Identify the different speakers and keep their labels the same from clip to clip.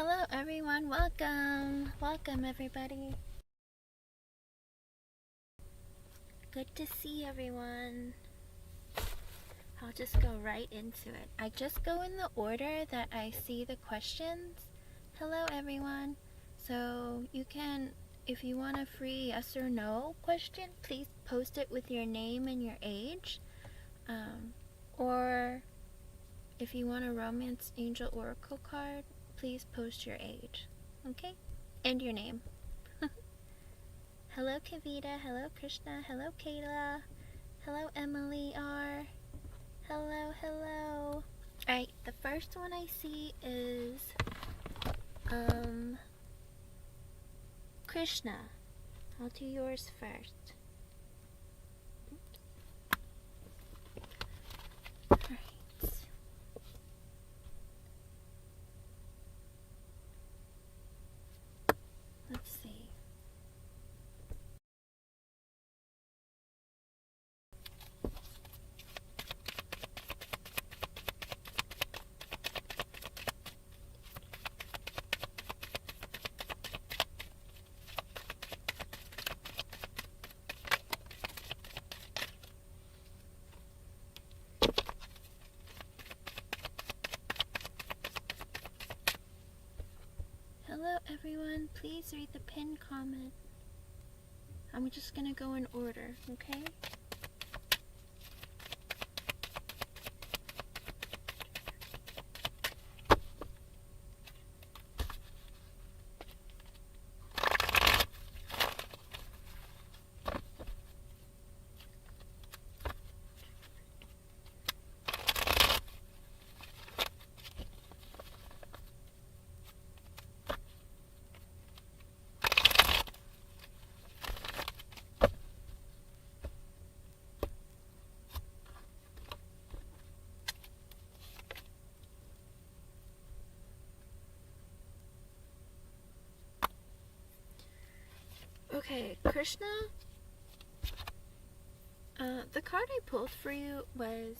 Speaker 1: Hello everyone, welcome everybody. Good to see everyone. I'll just go right into it. I just go in the order that I see the questions. Hello everyone. So you can, if you want a free yes or no question, please post it with your name and your age. Or if you want a Romance Angel Oracle card, please post your age, okay? And your name. Hello Kavita, hello Krishna, hello Kayla, hello Emily R, hello. Alright, the first one I see is, Krishna. I'll do yours first. Alright. Let's see. Hello everyone, please read the pinned comment. I'm just gonna go in order, okay? Okay, Krishna, the card I pulled for you was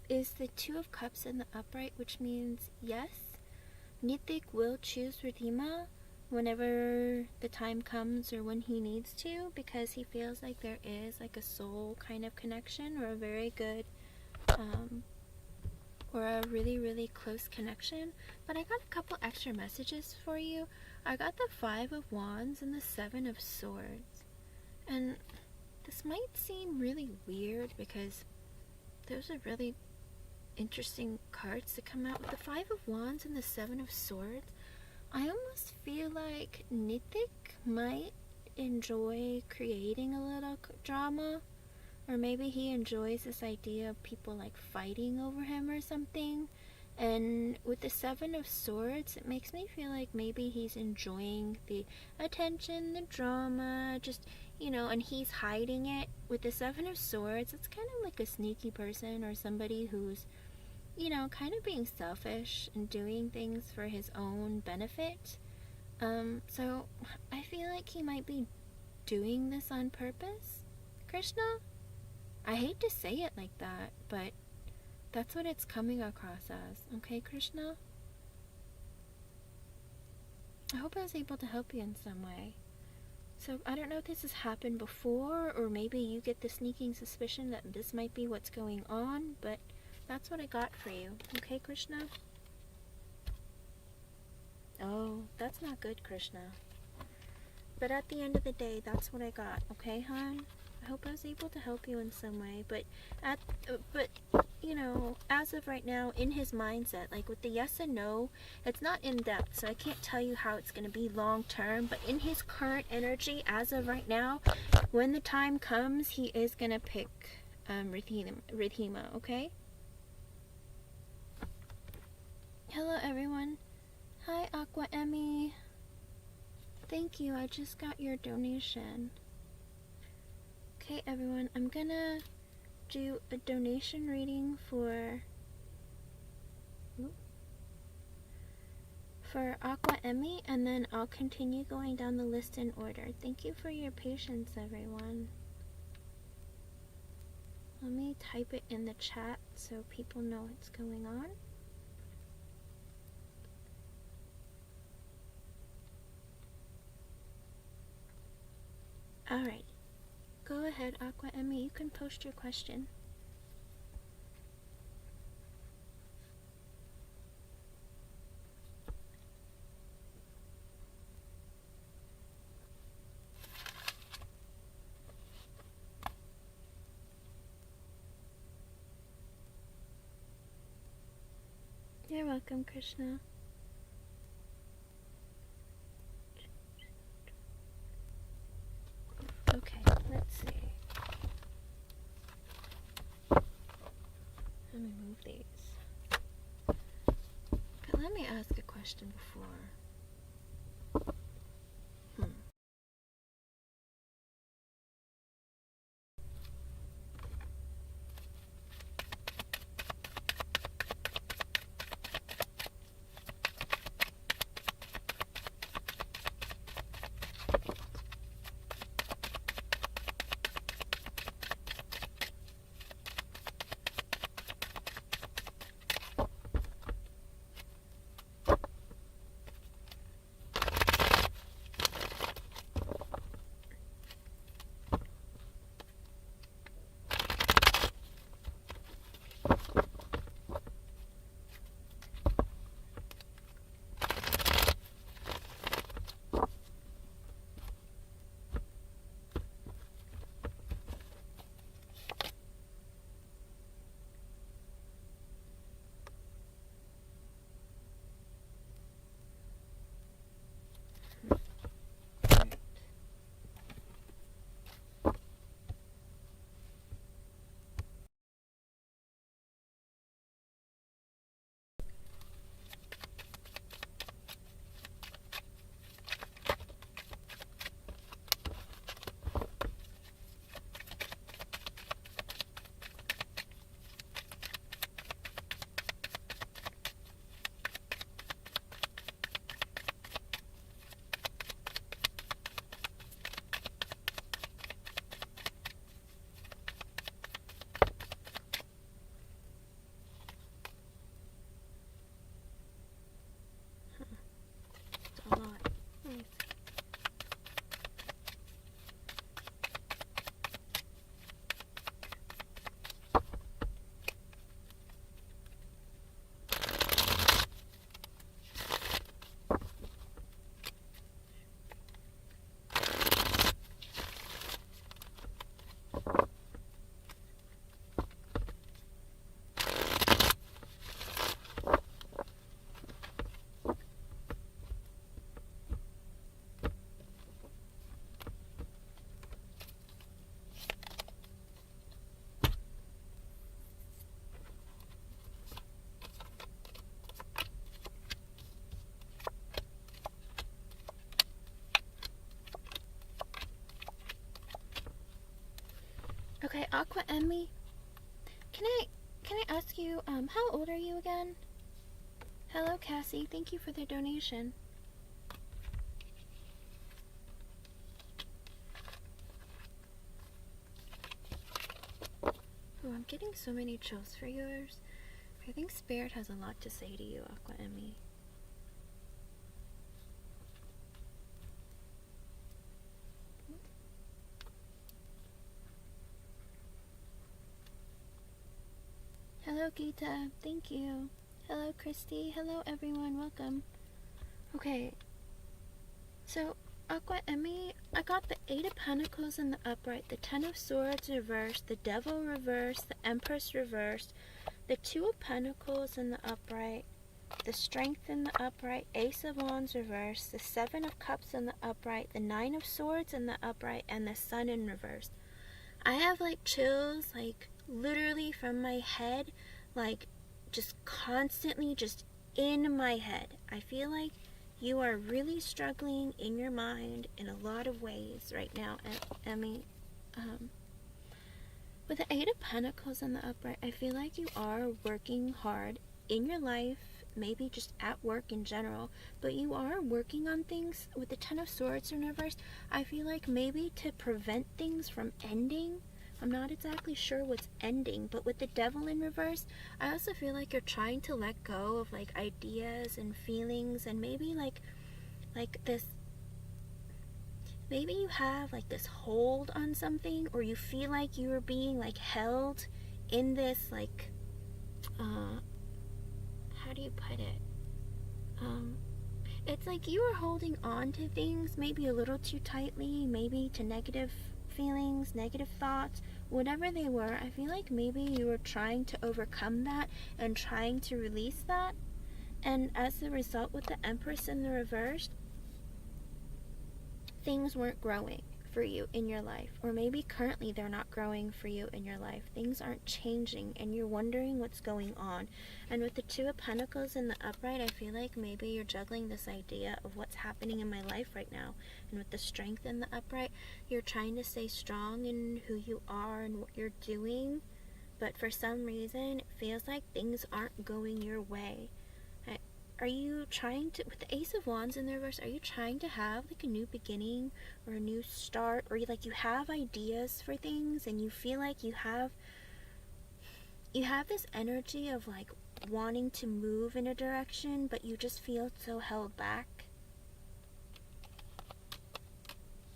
Speaker 1: is the Two of Cups in the upright, which means yes, Nithik will choose Ridhima whenever the time comes or when he needs to, because he feels like there is like a soul kind of connection or a very good or a really close connection. But I got a couple extra messages for you. I got the Five of Wands and the Seven of Swords, and this might seem really weird because those are really interesting cards to come out with the Five of Wands and the Seven of Swords. I almost feel like Nithik might enjoy creating a little drama, or maybe he enjoys this idea of people like fighting over him or something. And with the Seven of Swords, it makes me feel like maybe he's enjoying the attention, the drama, just, you know, and he's hiding it. With the Seven of Swords, it's kind of like a sneaky person or somebody who's, you know, kind of being selfish and doing things for his own benefit. So I feel like he might be doing this on purpose, Krishna. I hate to say it like that, but that's what it's coming across as. Okay, Krishna? I hope I was able to help you in some way. So, I don't know if this has happened before, or maybe you get the sneaking suspicion that this might be what's going on, but that's what I got for you. Okay, Krishna? Oh, that's not good, Krishna. But at the end of the day, that's what I got. Okay, hon? I hope I was able to help you in some way, but you know, as of right now, in his mindset, like with the yes and no, it's not in depth, so I can't tell you how it's going to be long term, but in his current energy, as of right now, when the time comes, he is going to pick Ridhima, okay? Hello everyone. Hi Aqua Emmy. Thank you, I just got your donation. Okay everyone, I'm gonna do a donation reading for Aqua Emmy, and then I'll continue going down the list in order. Thank you for your patience, everyone. Let me type it in the chat so people know what's going on. Alright. Go ahead, Aqua Emmy. You can post your question. You're welcome, Krishna. Okay, let's see. Let me move these. But let me ask a question before. A lot. Let me see. Okay, Aqua Emmy, can I ask you, how old are you again? Hello, Cassie. Thank you for the donation. Oh, I'm getting so many chills for yours. I think Spirit has a lot to say to you, Aqua Emmy. Hello, Gita. Thank you. Hello, Christy. Hello, everyone. Welcome. Okay. So, Aqua Emmy, I got the 8 of Pentacles in the upright, the 10 of Swords reversed, the Devil reversed, the Empress reversed, the 2 of Pentacles in the upright, the Strength in the upright, Ace of Wands reversed, the 7 of Cups in the upright, the 9 of Swords in the upright, and the Sun in reverse. I have like chills, like literally from my head, like just constantly just in my head. I feel like you are really struggling in your mind in a lot of ways right now, Emmy. With the 8 of Pentacles in the upright, I feel like you are working hard in your life, maybe just at work in general, but you are working on things. With the 10 of Swords in reverse, I feel like maybe to prevent things from ending. I'm not exactly sure what's ending, but with the Devil in reverse, I also feel like you're trying to let go of like ideas and feelings, and maybe like this maybe you have like this hold on something, or you feel like you are being like held in this like, how do you put it? It's like you are holding on to things maybe a little too tightly, maybe to negative feelings, negative thoughts, whatever they were. I feel like maybe you were trying to overcome that and trying to release that. And as a result, with the Empress in the reverse, things weren't growing for you in your life, or maybe currently they're not growing for you in your life. Things aren't changing and you're wondering what's going on. And with the Two of Pentacles in the upright, I feel like maybe you're juggling this idea of what's happening in my life right now. And with the Strength in the upright, you're trying to stay strong in who you are and what you're doing, but for some reason it feels like things aren't going your way. Are you trying to, with the Ace of Wands in the reverse, are you trying to have like a new beginning or a new start, or you have ideas for things and you feel like you have this energy of like wanting to move in a direction, but you just feel so held back?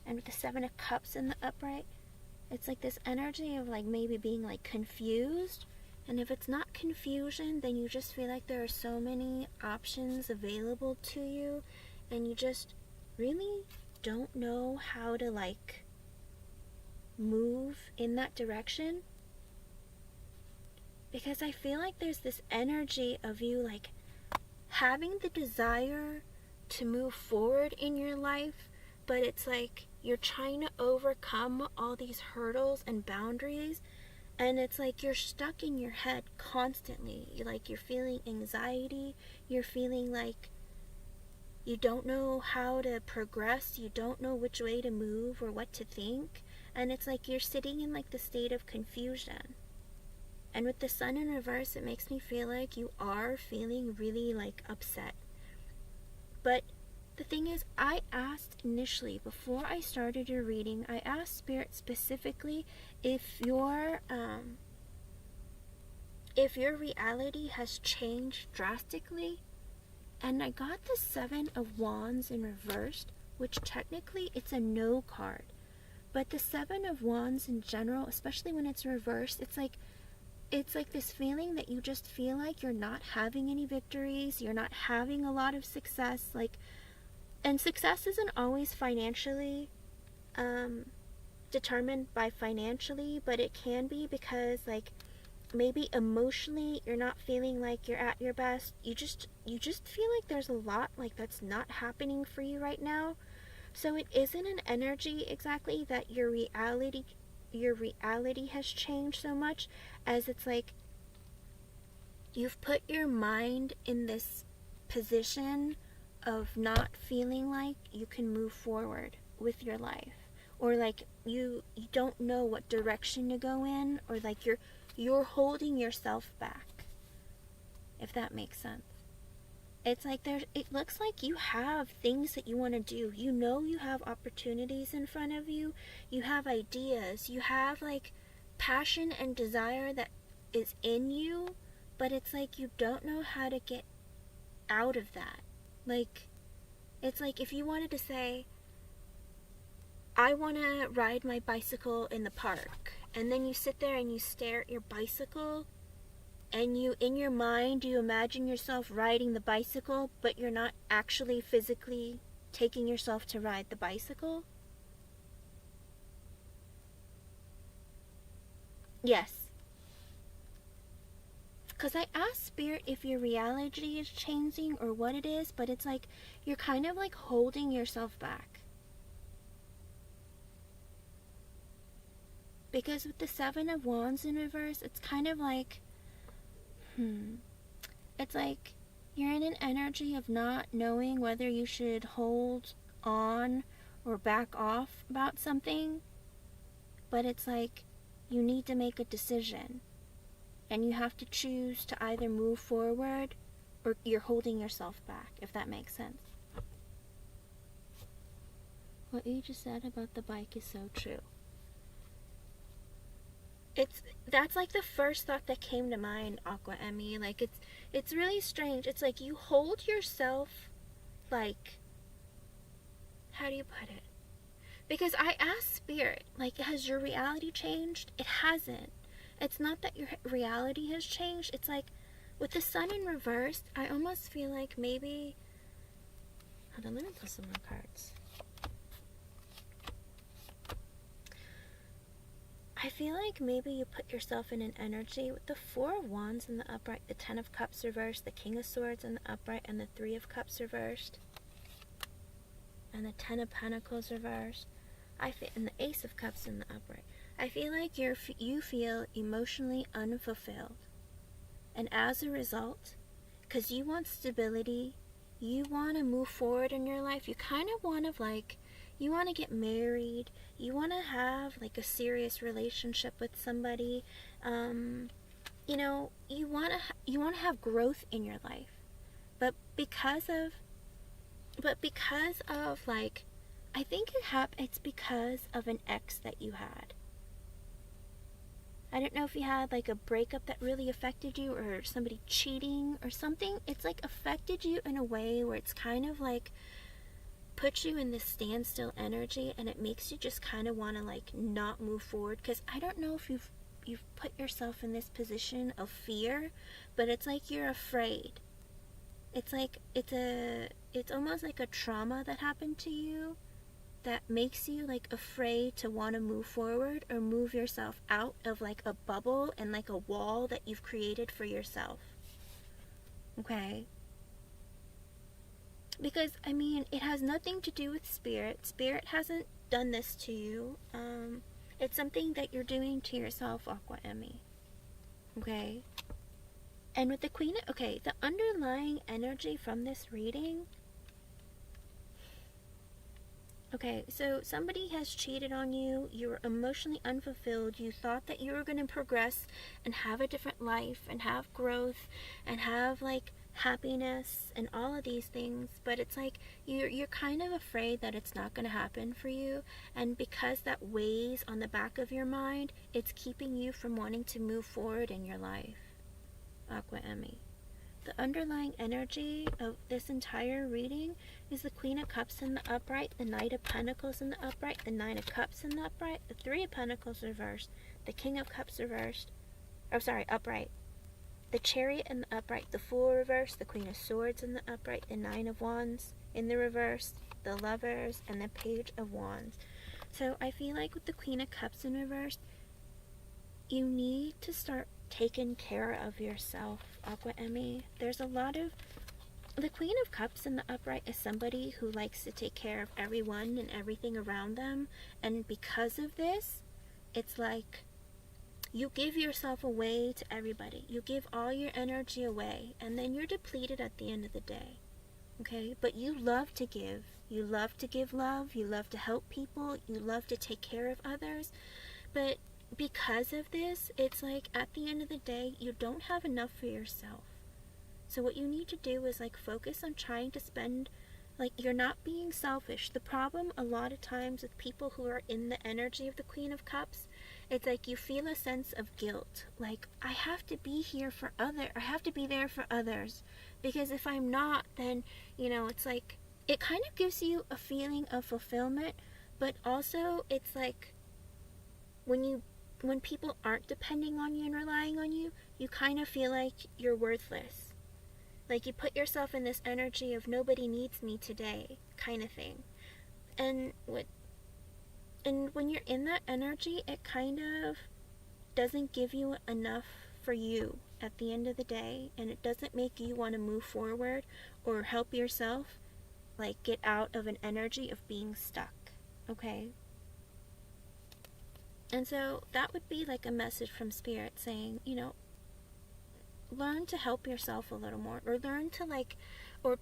Speaker 1: And with the Seven of Cups in the upright, it's like this energy of like maybe being like confused. And if it's not confusion, then you just feel like there are so many options available to you, and you just really don't know how to like move in that direction. Because I feel like there's this energy of you like having the desire to move forward in your life, but it's like you're trying to overcome all these hurdles and boundaries. And it's like you're stuck in your head constantly. You're feeling anxiety. You're feeling like you don't know how to progress. You don't know which way to move or what to think. And it's like you're sitting in like the state of confusion. And with the Sun in reverse, it makes me feel like you are feeling really like upset. But the thing is, I asked initially, before I started your reading, I asked Spirit specifically if your reality has changed drastically. And I got the Seven of Wands in reversed, which technically it's a no card. But the Seven of Wands in general, especially when it's reversed, it's like this feeling that you just feel like you're not having any victories, you're not having a lot of success, and success isn't always financially determined by financially, but it can be because like maybe emotionally you're not feeling like you're at your best. You just feel like there's a lot like that's not happening for you right now. So it isn't an energy exactly that your reality has changed so much, as it's like you've put your mind in this position of not feeling like you can move forward with your life, or like you don't know what direction to go in, or like you're holding yourself back, if that makes sense. It's like it looks like you have things that you want to do. You know you have opportunities in front of you. You have ideas. You have like passion and desire that is in you, but it's like you don't know how to get out of that. Like, it's like if you wanted to say, I want to ride my bicycle in the park, and then you sit there and you stare at your bicycle, and you, in your mind, you imagine yourself riding the bicycle, but you're not actually physically taking yourself to ride the bicycle. Yes. Because I asked Spirit if your reality is changing or what it is, but it's like you're kind of like holding yourself back. Because with the Seven of Wands in reverse, it's kind of like, it's like you're in an energy of not knowing whether you should hold on or back off about something. But it's like you need to make a decision. And you have to choose to either move forward or you're holding yourself back, if that makes sense. What you just said about the bike is so true. That's like the first thought that came to mind, Aqua Emmy. Like it's really strange. It's like you hold yourself like, how do you put it? Because I asked Spirit, like, has your reality changed? It hasn't. It's not that your reality has changed. It's like, with the sun in reverse, I almost feel like maybe... Hold on, let me pull some more cards. I feel like maybe you put yourself in an energy with the Four of Wands in the upright, the Ten of Cups reversed, the King of Swords in the upright, and the Three of Cups reversed, and the Ten of Pentacles reversed. And the Ace of Cups in the upright. I feel like you feel emotionally unfulfilled. And as a result, because you want stability, you want to move forward in your life, you kind of want to, like, you want to get married, you want to have, like, a serious relationship with somebody, you know, you want to have growth in your life. But because of, like, I think it's because of an ex that you had. I don't know if you had, like, a breakup that really affected you, or somebody cheating or something. It's, like, affected you in a way where it's kind of, like, puts you in this standstill energy, and it makes you just kind of want to, like, not move forward. Because I don't know if you've put yourself in this position of fear, but it's like you're afraid. It's like, it's almost like a trauma that happened to you that makes you, like, afraid to want to move forward or move yourself out of, like, a bubble and, like, a wall that you've created for yourself. Okay? Because, I mean, it has nothing to do with Spirit. Spirit hasn't done this to you. It's something that you're doing to yourself, Aqua Emmy. Okay? And with the Queen, okay, the underlying energy from this reading... Okay, so somebody has cheated on you, you were emotionally unfulfilled, you thought that you were going to progress and have a different life and have growth and have, like, happiness and all of these things, but it's like you're kind of afraid that it's not going to happen for you, and because that weighs on the back of your mind, it's keeping you from wanting to move forward in your life, Aqua Emmy. The underlying energy of this entire reading is the Queen of Cups in the upright, the Knight of Pentacles in the upright, the Nine of Cups in the upright, the Three of Pentacles reversed, the King of Cups reversed, upright, the Chariot in the upright, the Fool reversed, the Queen of Swords in the upright, the Nine of Wands in the reverse, the Lovers, and the Page of Wands. So I feel like with the Queen of Cups in reverse, you need to start taking care of yourself, Aqua Emmy. There's a lot of... The Queen of Cups in the upright is somebody who likes to take care of everyone and everything around them. And because of this, it's like you give yourself away to everybody. You give all your energy away. And then you're depleted at the end of the day. Okay? But you love to give. You love to give love. You love to help people. You love to take care of others. But because of this, it's like at the end of the day, you don't have enough for yourself. So what you need to do is, like, focus on trying to spend, like, you're not being selfish. The problem a lot of times with people who are in the energy of the Queen of Cups, it's like you feel a sense of guilt. Like, I have to be here for I have to be there for others. Because if I'm not, then, you know, it's like, it kind of gives you a feeling of fulfillment, but also it's like, when people aren't depending on you and relying on you, you kind of feel like you're worthless. Like, you put yourself in this energy of nobody needs me today kind of thing. And when you're in that energy, it kind of doesn't give you enough for you at the end of the day, and it doesn't make you want to move forward or help yourself, like, get out of an energy of being stuck. Okay? And so that would be like a message from Spirit saying, you know, learn to help yourself a little more, or learn to, like, or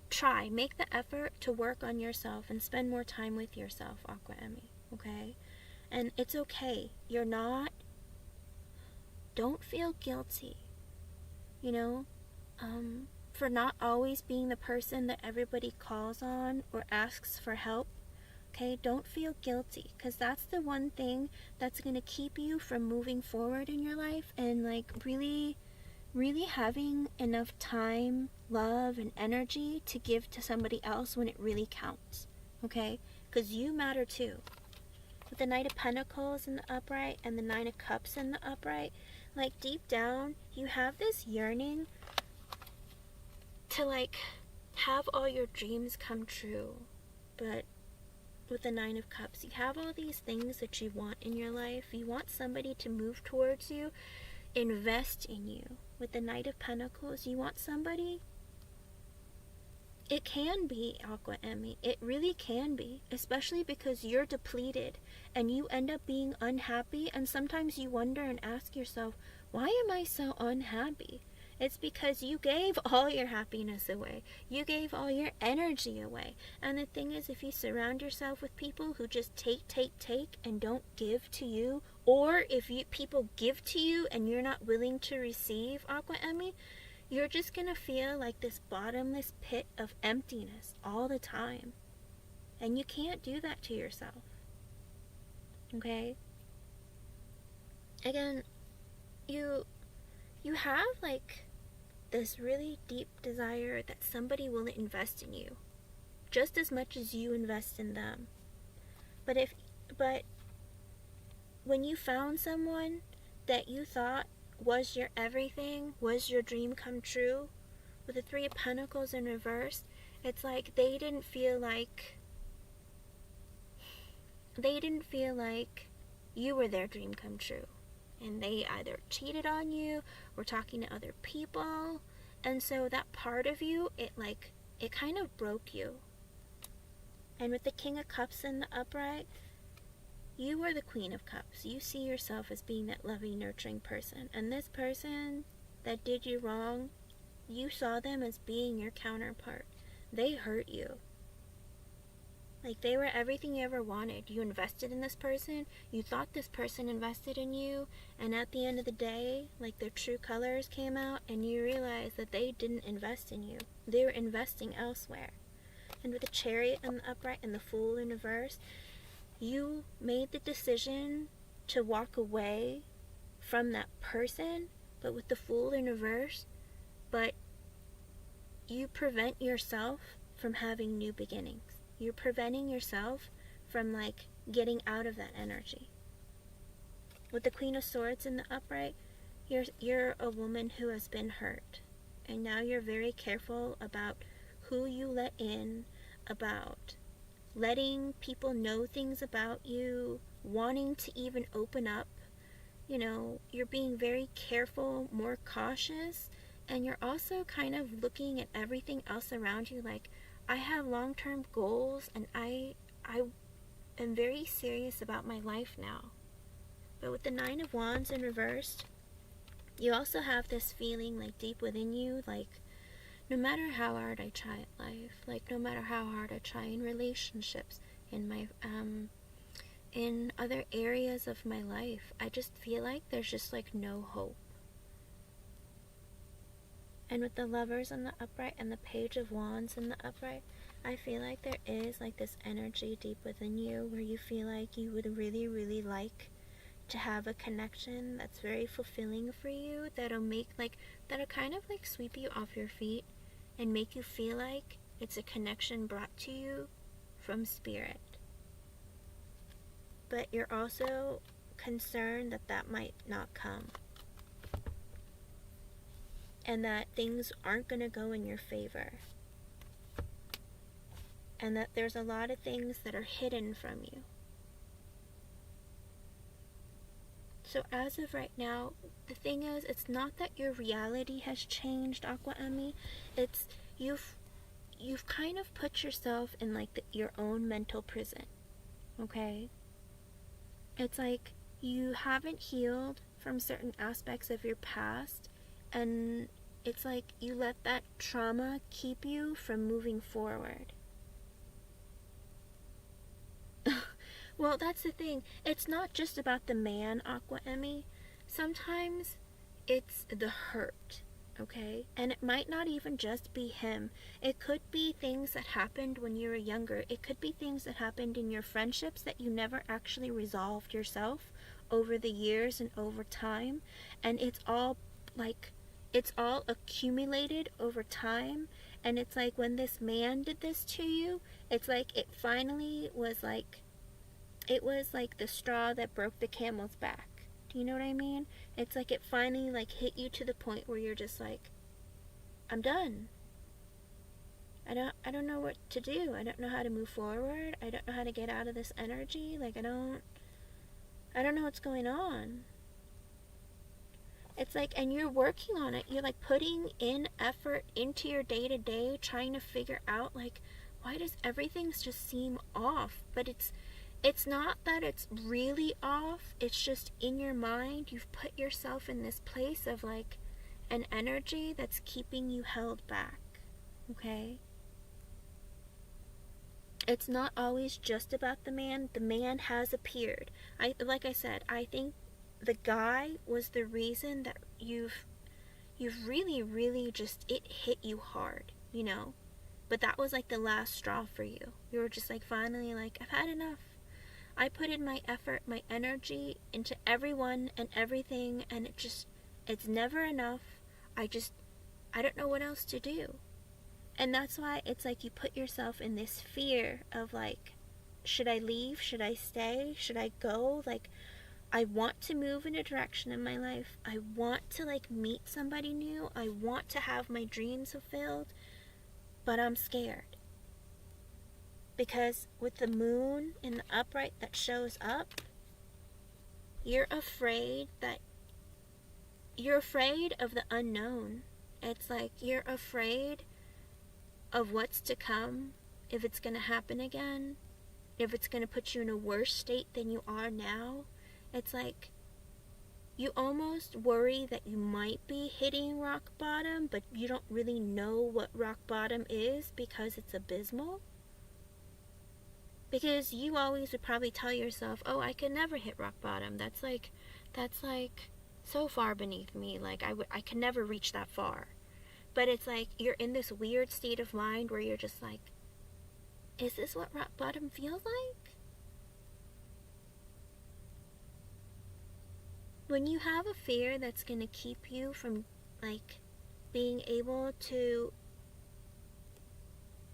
Speaker 1: make the effort to work on yourself and spend more time with yourself, Aqua Emmy, okay? And it's okay. Don't feel guilty, you know, for not always being the person that everybody calls on or asks for help. Okay, don't feel guilty, because that's the one thing that's going to keep you from moving forward in your life and, like, really, really having enough time, love, and energy to give to somebody else when it really counts. Okay? Because you matter too. with the Knight of Pentacles in the upright and the Nine of Cups in the upright, like deep down, you have this yearning to like have all your dreams come true. But with the Nine of Cups, you have all these things that you want in your life. You want somebody to move towards you, invest in you. With the Knight of Pentacles, you want somebody. It can be, Aqua Emmy. It really can be. Especially because you're depleted and you end up being unhappy. And sometimes you wonder and ask yourself, why am I so unhappy? It's because you gave all your happiness away. You gave all your energy away. And the thing is, if you surround yourself with people who just take, and don't give to you, or if people give to you and you're not willing to receive, Aqua Emmy, you're just going to feel like this bottomless pit of emptiness all the time. And you can't do that to yourself. Okay? Again, you have like this really deep desire that somebody will invest in you just as much as you invest in them. But when you found someone that you thought was your everything, was your dream come true, with the Three of Pentacles in reverse, it's like they didn't feel like you were their dream come true. And they either cheated on you, were talking to other people, and so that part of you, it kind of broke you. And with the King of Cups in the upright, you are the Queen of Cups. You see yourself as being that loving, nurturing person. And this person that did you wrong, you saw them as being your counterpart. They hurt you. Like, they were everything you ever wanted. You invested in this person. You thought this person invested in you. And at the end of the day, like, their true colors came out, and you realized that they didn't invest in you. They were investing elsewhere. And with the Chariot in the upright and the Fool in reverse, you made the decision to walk away from that person, but with the Fool in reverse, but you prevent yourself from having new beginnings. You're preventing yourself from like getting out of that energy. With the Queen of Swords in the upright, you're a woman who has been hurt, and now you're very careful about who you let in, about letting people know things about you, wanting to even open up. You know, you're being very careful, more cautious, and you're also kind of looking at everything else around you like, I have long-term goals, and I am very serious about my life now. But with the Nine of Wands in reversed, you also have this feeling like deep within you, like, no matter how hard I try at life, like no matter how hard I try in relationships, in my in other areas of my life, I just feel like there's just like no hope. And with the Lovers in the upright and the Page of Wands in the upright, I feel like there is like this energy deep within you where you feel like you would really, really like to have a connection that's very fulfilling for you, that'll kind of like sweep you off your feet and make you feel like it's a connection brought to you from spirit. But you're also concerned that that might not come, and that things aren't going to go in your favor, and that there's a lot of things that are hidden from you. So as of right now, the thing is, it's not that your reality has changed, Aqua Emmy. It's you've kind of put yourself in like your own mental prison, okay? It's like you haven't healed from certain aspects of your past, and it's like you let that trauma keep you from moving forward. Well, that's the thing. It's not just about the man, Aqua Emmy. Sometimes it's the hurt, okay? And it might not even just be him. It could be things that happened when you were younger. It could be things that happened in your friendships that you never actually resolved yourself over the years and over time. And it's all accumulated over time. And it's like when this man did this to you, it's like it finally was like it was like the straw that broke the camel's back. Do you know what I mean? It's like it finally like hit you to the point where you're just like, I'm done. I don't know what to do. I don't know how to move forward. I don't know how to get out of this energy. Like I don't know what's going on. It's like, and you're working on it. You're like putting in effort into your day-to-day, trying to figure out like, why does everything just seem off? But it's not that it's really off. It's just in your mind. You've put yourself in this place of like an energy that's keeping you held back. Okay? It's not always just about the man. The man has appeared. Like I said, I think the guy was the reason that you've really, really just, it hit you hard, you know? But that was like the last straw for you. You were just like finally like, I've had enough. I put in my effort, my energy into everyone and everything, and it's never enough. I don't know what else to do. And that's why it's like you put yourself in this fear of like, should I leave? Should I stay? Should I go? Like, I want to move in a direction in my life. I want to like meet somebody new. I want to have my dreams fulfilled, but I'm scared. Because with the moon in the upright that shows up, you're afraid of the unknown. It's like you're afraid of what's to come, if it's going to happen again, if it's going to put you in a worse state than you are now. It's like you almost worry that you might be hitting rock bottom, but you don't really know what rock bottom is because it's abysmal. Because you always would probably tell yourself, oh, I could never hit rock bottom. That's like so far beneath me. Like I could never reach that far. But it's like you're in this weird state of mind where you're just like, is this what rock bottom feels like? When you have a fear that's going to keep you from like being able to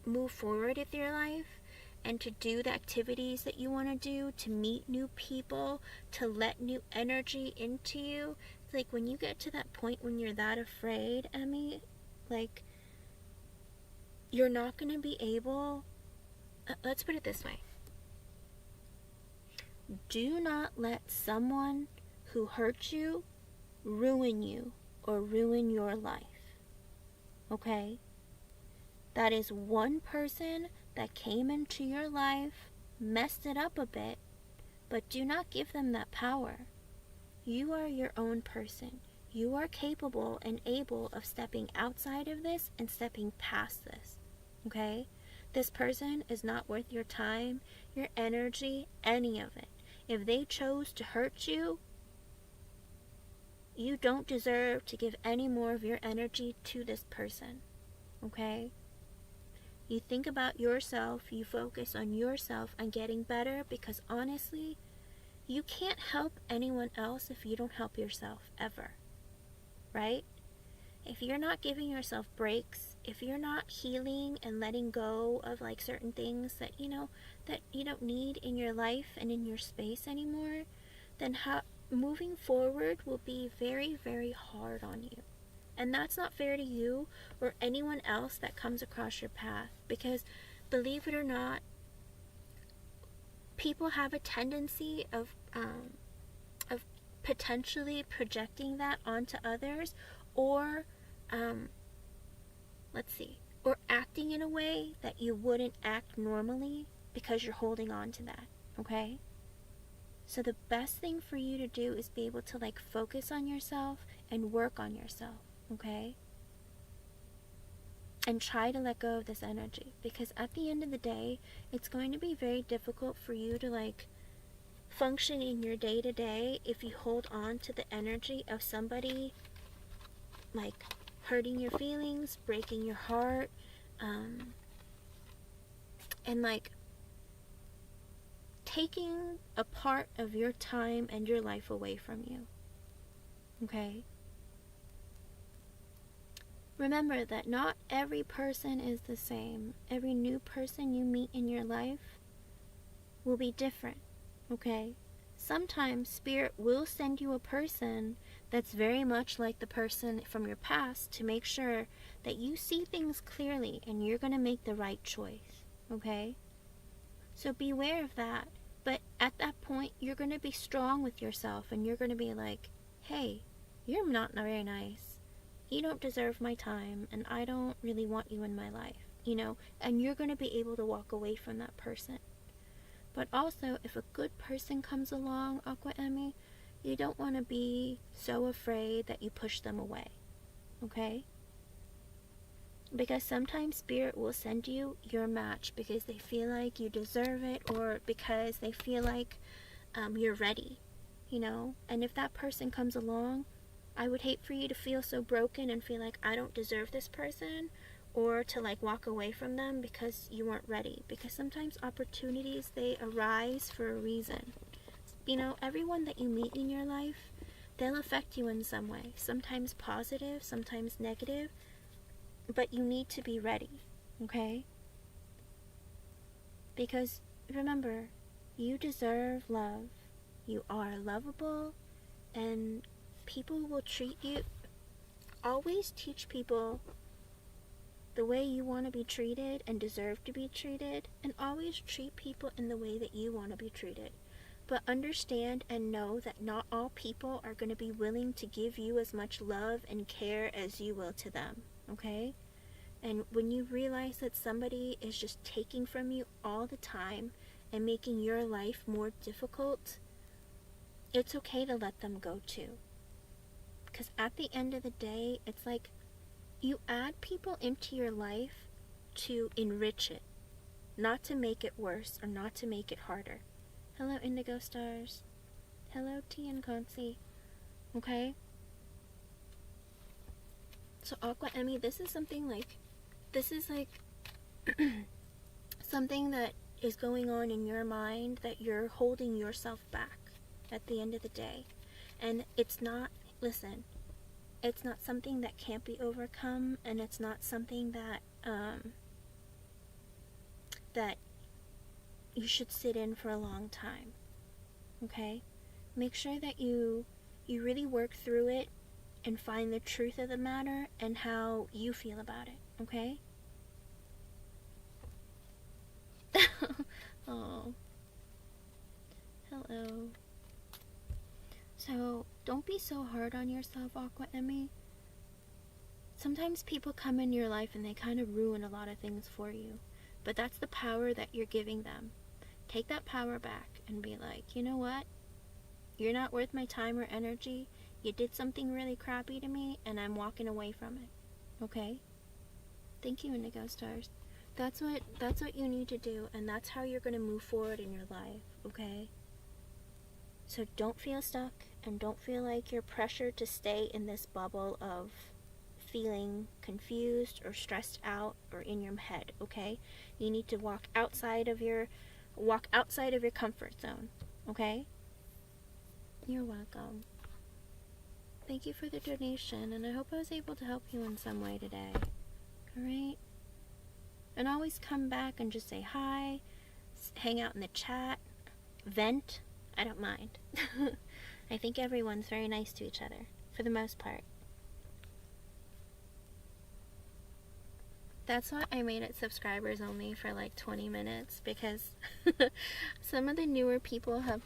Speaker 1: move forward with your life and to do the activities that you want to do, to meet new people, to let new energy into you, it's like when you get to that point when you're that afraid, Emmy, like, you're not going to be able, let's put it this way. Do not let someone who hurt you ruin you or ruin your life. Okay? That is one person that came into your life, messed it up a bit, but do not give them that power. You are your own person. You are capable and able of stepping outside of this and stepping past this, okay? This person is not worth your time, your energy, any of it. If they chose to hurt you, you don't deserve to give any more of your energy to this person, okay? You think about yourself, you focus on yourself and getting better, because honestly, you can't help anyone else if you don't help yourself, ever. Right? If you're not giving yourself breaks, if you're not healing and letting go of like certain things that that you don't need in your life and in your space anymore, then moving forward will be very, very hard on you. And that's not fair to you or anyone else that comes across your path, because believe it or not, people have a tendency of potentially projecting that onto others, or or acting in a way that you wouldn't act normally because you're holding on to that, okay? So the best thing for you to do is be able to like focus on yourself and work on yourself, okay? And try to let go of this energy, because at the end of the day, it's going to be very difficult for you to like function in your day-to-day if you hold on to the energy of somebody like hurting your feelings, breaking your heart, and like taking a part of your time and your life away from you. Okay? Remember that not every person is the same. Every new person you meet in your life will be different. okay? Sometimes Spirit will send you a person that's very much like the person from your past to make sure that you see things clearly and you're going to make the right choice, okay? So beware of that. But at that point, you're going to be strong with yourself and you're going to be like, hey, you're not very nice. You don't deserve my time and I don't really want you in my life, you know? And you're going to be able to walk away from that person. But also, if a good person comes along, Aqua Emmy, you don't want to be so afraid that you push them away, okay? Because sometimes Spirit will send you your match because they feel like you deserve it, or because they feel like you're ready, you know? And if that person comes along, I would hate for you to feel so broken and feel like I don't deserve this person, or to like walk away from them because you weren't ready. Because sometimes opportunities, they arise for a reason. You know, everyone that you meet in your life, they'll affect you in some way. Sometimes positive, sometimes negative, but you need to be ready, okay? Because remember, you deserve love. You are lovable, and people will treat you. Always teach people the way you want to be treated and deserve to be treated, and always treat people in the way that you want to be treated. But understand and know that not all people are going to be willing to give you as much love and care as you will to them, okay? And when you realize that somebody is just taking from you all the time and making your life more difficult, it's okay to let them go too. Because at the end of the day, it's like you add people into your life to enrich it, not to make it worse or not to make it harder. Hello, Indigo Stars. Hello, T and Cassie. Okay? So, Aqua Emmy, this is like something that is going on in your mind, that you're holding yourself back at the end of the day. And it's not, listen, it's not something that can't be overcome, and it's not something that that you should sit in for a long time, okay? Make sure that you really work through it and find the truth of the matter and how you feel about it, okay? Oh, hello. So, don't be so hard on yourself, Aqua Emmy. Sometimes people come in your life and they kind of ruin a lot of things for you. But that's the power that you're giving them. Take that power back and be like, you know what? You're not worth my time or energy. You did something really crappy to me and I'm walking away from it. Okay? Thank you, Indigo Stars. That's what you need to do, and that's how you're going to move forward in your life, okay? So don't feel stuck and don't feel like you're pressured to stay in this bubble of feeling confused or stressed out or in your head, okay? You need to walk outside of your comfort zone, okay? You're welcome. Thank you for the donation, and I hope I was able to help you in some way today. Alright? And always come back and just say hi, hang out in the chat, vent. I don't mind. I think everyone's very nice to each other, for the most part. That's why I made it subscribers only for like 20 minutes, because some of the newer people have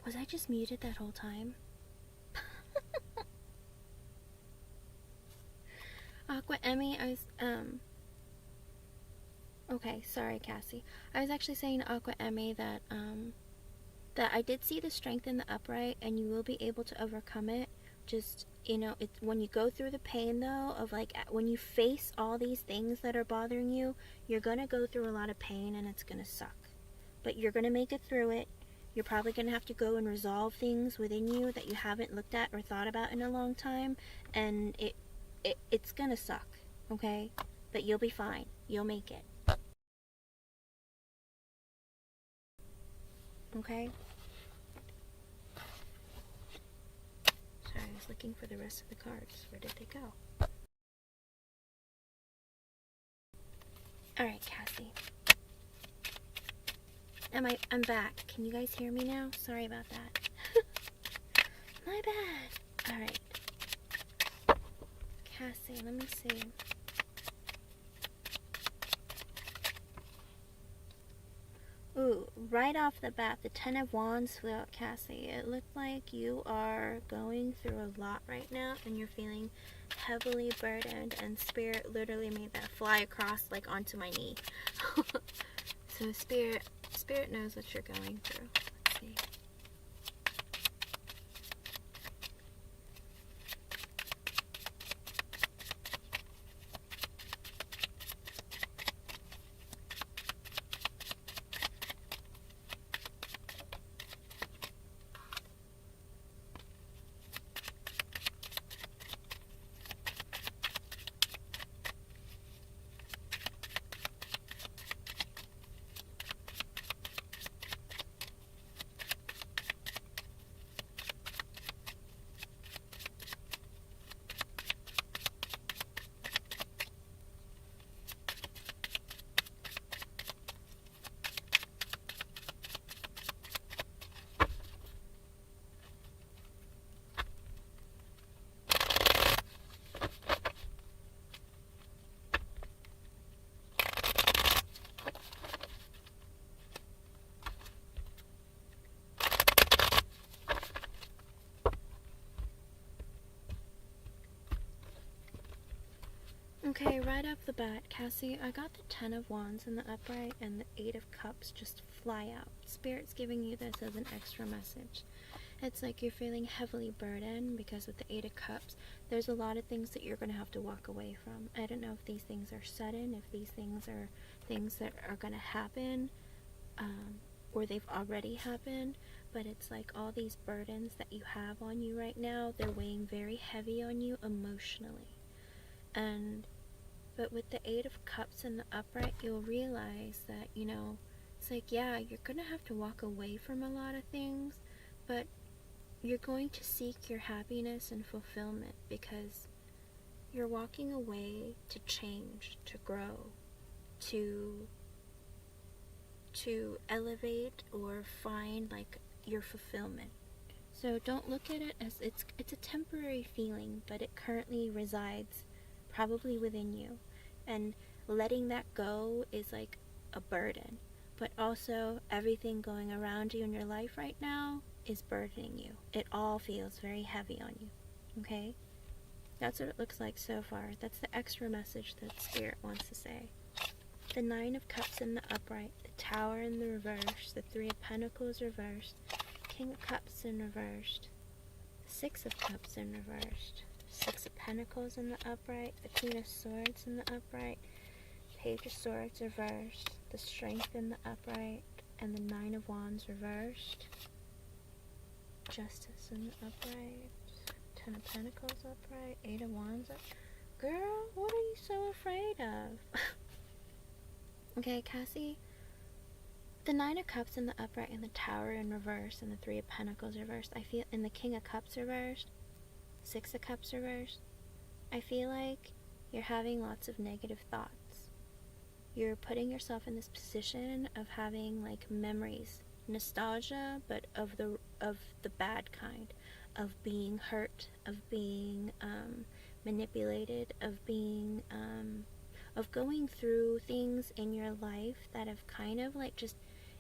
Speaker 1: Was I just muted that whole time? Aqua Emmy, okay, sorry, Cassie. I was actually saying to Aqua Emmy that, that I did see the strength in the upright, and you will be able to overcome it. Just, you know, it's when you go through the pain, though, of like, when you face all these things that are bothering you, you're gonna go through a lot of pain, and it's gonna suck. But you're gonna make it through it. You're probably gonna have to go and resolve things within you that you haven't looked at or thought about in a long time, and it's gonna suck, okay? But you'll be fine. You'll make it. Okay? Sorry, I was looking for the rest of the cards. Where did they go? Alright, Cassie. I'm back. Can you guys hear me now? Sorry about that. My bad. Alright. Cassie, let me see. Ooh, right off the bat, the Ten of Wands flew out, Cassie. It looked like you are going through a lot right now, and you're feeling heavily burdened, and Spirit literally made that fly across, like, onto my knee. So Spirit knows what you're going through. Let's see. Okay, right off the bat, Cassie, I got the Ten of Wands in the upright and the Eight of Cups just fly out. Spirit's giving you this as an extra message. It's like you're feeling heavily burdened because with the Eight of Cups, there's a lot of things that you're going to have to walk away from. I don't know if these things are sudden, if these things are things that are going to happen, or they've already happened, but it's like all these burdens that you have on you right now, they're weighing very heavy on you emotionally. But with the Eight of Cups in the upright, you'll realize that, you know, it's like, yeah, you're going to have to walk away from a lot of things, but you're going to seek your happiness and fulfillment because you're walking away to change, to grow, to elevate or find like your fulfillment. So don't look at it as it's a temporary feeling, but it currently resides probably within you, and letting that go is like a burden, but also everything going around you in your life right now is burdening you. It all feels very heavy on you. Okay, that's what it looks like so far. That's the extra message that Spirit wants to say. The Nine of Cups in the upright, the Tower in the reverse, the Three of Pentacles reversed, King of Cups in reversed, the Six of Cups in reversed, Six of Pentacles in the upright, the Queen of Swords in the upright, Page of Swords reversed, the Strength in the upright, and the Nine of Wands reversed, Justice in the upright, Ten of Pentacles upright, Eight of Wands up. Girl, what are you so afraid of? Okay, Cassie, the Nine of Cups in the upright and the Tower in reverse and the Three of Pentacles reversed, I feel, in the King of Cups reversed, Six of Cups reversed, I feel like you're having lots of negative thoughts. You're putting yourself in this position of having like memories, nostalgia, but of the bad kind, of being hurt, of being manipulated, of being of going through things in your life that have kind of like just,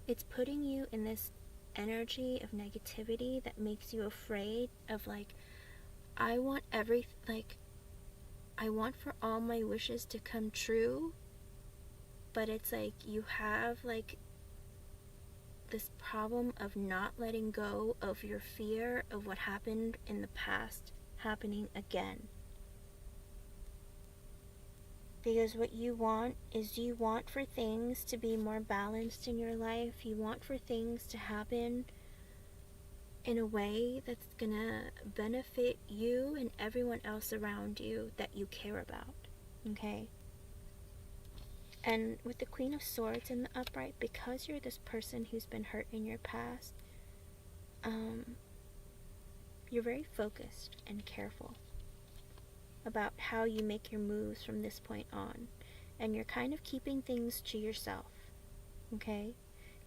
Speaker 1: it's putting you in this energy of negativity that makes you afraid of, like, I want I want for all my wishes to come true, but it's like you have like this problem of not letting go of your fear of what happened in the past happening again. Because what you want is, you want for things to be more balanced in your life. You want for things to happen in a way that's gonna benefit you and everyone else around you that you care about. Okay? And with the Queen of Swords in the upright, because you're this person who's been hurt in your past, you're very focused and careful about how you make your moves from this point on. And you're kind of keeping things to yourself. Okay?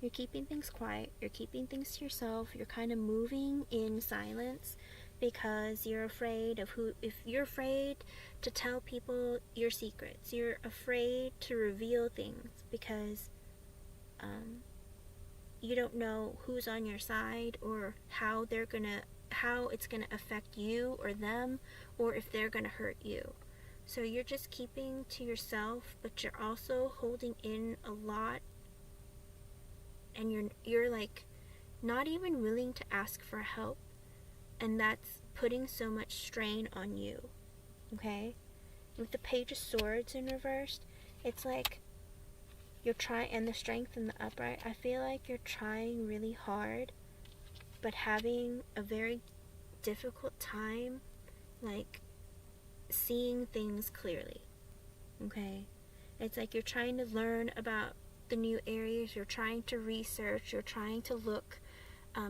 Speaker 1: You're keeping things quiet. You're keeping things to yourself. You're kind of moving in silence because you're afraid of if you're afraid to tell people your secrets. You're afraid to reveal things because you don't know who's on your side, or how it's gonna affect you or them, or if they're gonna hurt you. So you're just keeping to yourself, but you're also holding in a lot, and you're like not even willing to ask for help, and that's putting so much strain on you. Okay? With the Page of Swords in reversed, it's like you're trying, and the Strength in the upright, I feel like you're trying really hard but having a very difficult time like seeing things clearly. Okay? It's like you're trying to learn about the new areas, you're trying to research, you're trying to look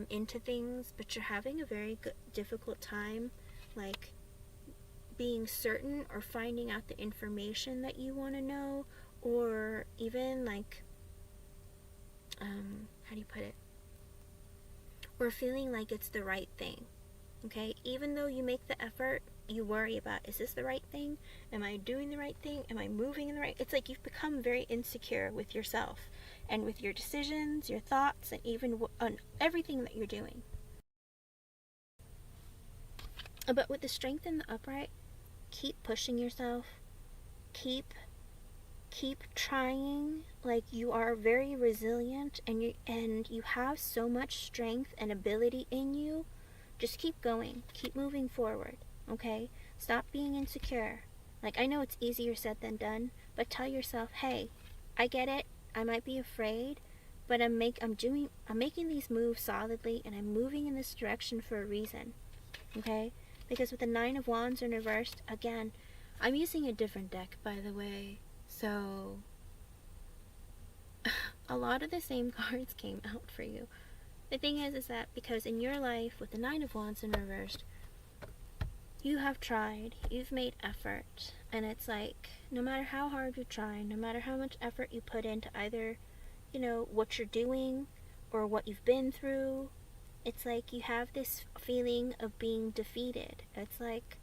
Speaker 1: into things, but you're having a very difficult time like being certain or finding out the information that you want to know, or even like how do you put it, or feeling like it's the right thing. Okay? Even though you make the effort, you worry about, is this the right thing? Am I doing the right thing? Am I moving in the right? It's like you've become very insecure with yourself and with your decisions, your thoughts, and even on everything that you're doing. But with the Strength in the upright, keep pushing yourself. Keep trying. Like, you are very resilient, and you have so much strength and ability in you. Just keep going. Keep moving forward. Okay? Stop being insecure. Like, I know it's easier said than done, but tell yourself, hey, I get it. I might be afraid, but I'm making these moves solidly, and I'm moving in this direction for a reason. Okay? Because with the Nine of Wands in reversed, again, I'm using a different deck, by the way. So a lot of the same cards came out for you. The thing is that because in your life, with the Nine of Wands in reversed, you have tried, you've made effort, and it's like, no matter how hard you try, no matter how much effort you put into either, what you're doing or what you've been through, it's like you have this feeling of being defeated. It's like,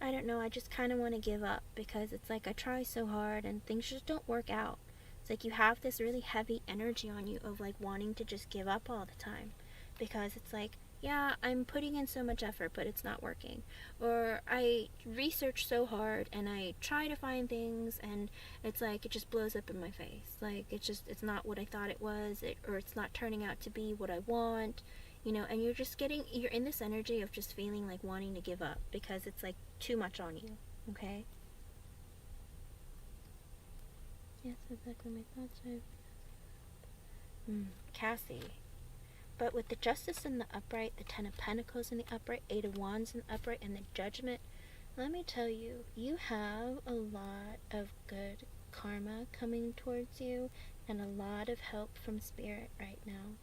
Speaker 1: I don't know, I just kind of want to give up, because it's like I try so hard and things just don't work out. It's like you have this really heavy energy on you of like wanting to just give up all the time, because it's like, yeah, I'm putting in so much effort, but it's not working. Or I research so hard and I try to find things, and it's like it just blows up in my face. Like, it's not what I thought it was, or it's not turning out to be what I want, and you're in this energy of just feeling like wanting to give up, because it's like too much on you. Okay? Yes, exactly my thoughts. Cassie. But with the Justice in the upright, the Ten of Pentacles in the upright, Eight of Wands in the upright, and the Judgment, let me tell you, you have a lot of good karma coming towards you, and a lot of help from Spirit right now.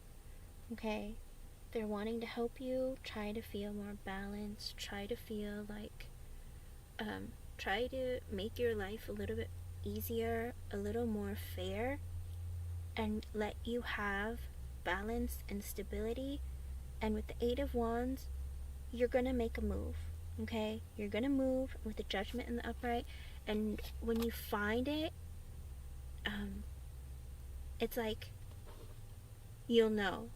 Speaker 1: Okay? They're wanting to help you try to feel more balanced, try to feel like, try to make your life a little bit easier, a little more fair, and let you have balance and stability. And with the Eight of Wands, you're gonna make a move. Okay? You're gonna move with the Judgment in the upright, and when you find it, it's like you'll know.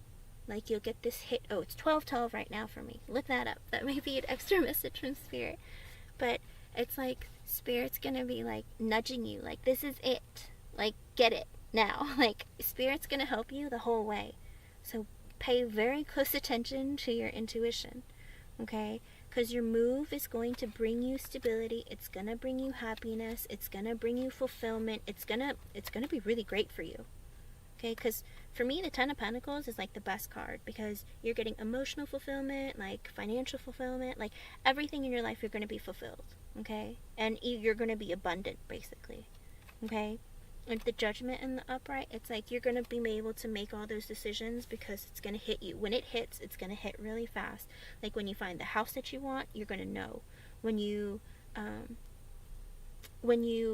Speaker 1: Like, you'll get this hit. Oh, it's 12:12 right now for me. Look that up. That might be an extra message from Spirit. But it's like Spirit's gonna be like nudging you, like, this is it. Like, get it now. Like, Spirit's gonna help you the whole way. So pay very close attention to your intuition, okay? Because your move is going to bring you stability. It's gonna bring you happiness. It's gonna bring you fulfillment. It's gonna be really great for you. Okay, because for me, the Ten of Pentacles is like the best card, because you're getting emotional fulfillment, like financial fulfillment, like everything in your life you're going to be fulfilled, okay? And you're going to be abundant, basically, okay? And the Judgment in the upright, it's like you're going to be able to make all those decisions because it's going to hit you. When it hits, it's going to hit really fast. Like when you find the house that you want, you're going to know. When you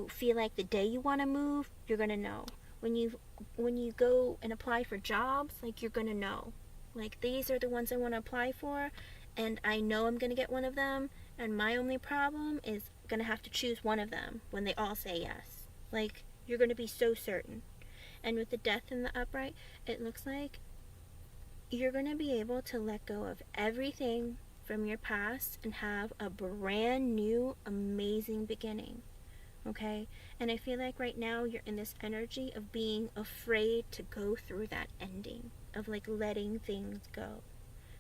Speaker 1: feel like the day you want to move, you're going to know. When you go and apply for jobs, like, you're gonna know, like, these are the ones I want to apply for, and I know I'm gonna get one of them, and my only problem is gonna have to choose one of them when they all say yes. Like, you're gonna be so certain. And with the Death in the upright, it looks like you're gonna be able to let go of everything from your past and have a brand new, amazing beginning. Okay? And I feel like right now you're in this energy of being afraid to go through that ending, of like letting things go,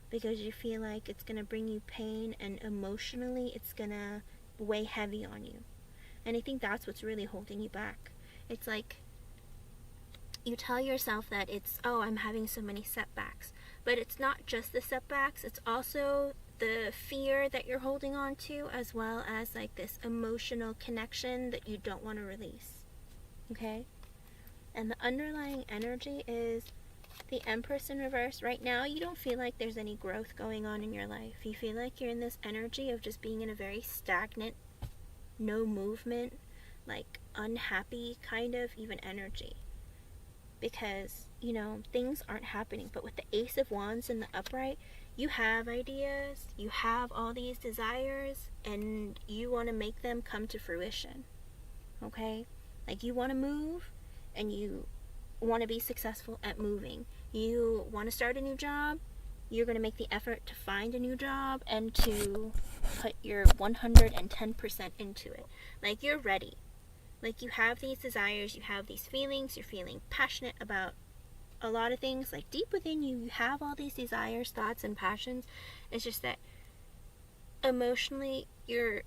Speaker 1: because you feel like it's going to bring you pain, and emotionally it's going to weigh heavy on you. And I think that's what's really holding you back. It's like you tell yourself that it's, oh, I'm having so many setbacks, but it's not just the setbacks, it's also the fear that you're holding on to, as well as like this emotional connection that you don't want to release, okay? And the underlying energy is the Empress in reverse. Right now you don't feel like there's any growth going on in your life. You feel like you're in this energy of just being in a very stagnant, no movement, like unhappy kind of even energy, because, you know, things aren't happening. But with the Ace of Wands in the upright, you have ideas, you have all these desires, and you want to make them come to fruition, okay? Like, you want to move, and you want to be successful at moving. You want to start a new job, you're going to make the effort to find a new job and to put your 110% into it. Like, you're ready. Like, you have these desires, you have these feelings, you're feeling passionate about a lot of things. Like, deep within you, you have all these desires, thoughts, and passions. It's just that emotionally you're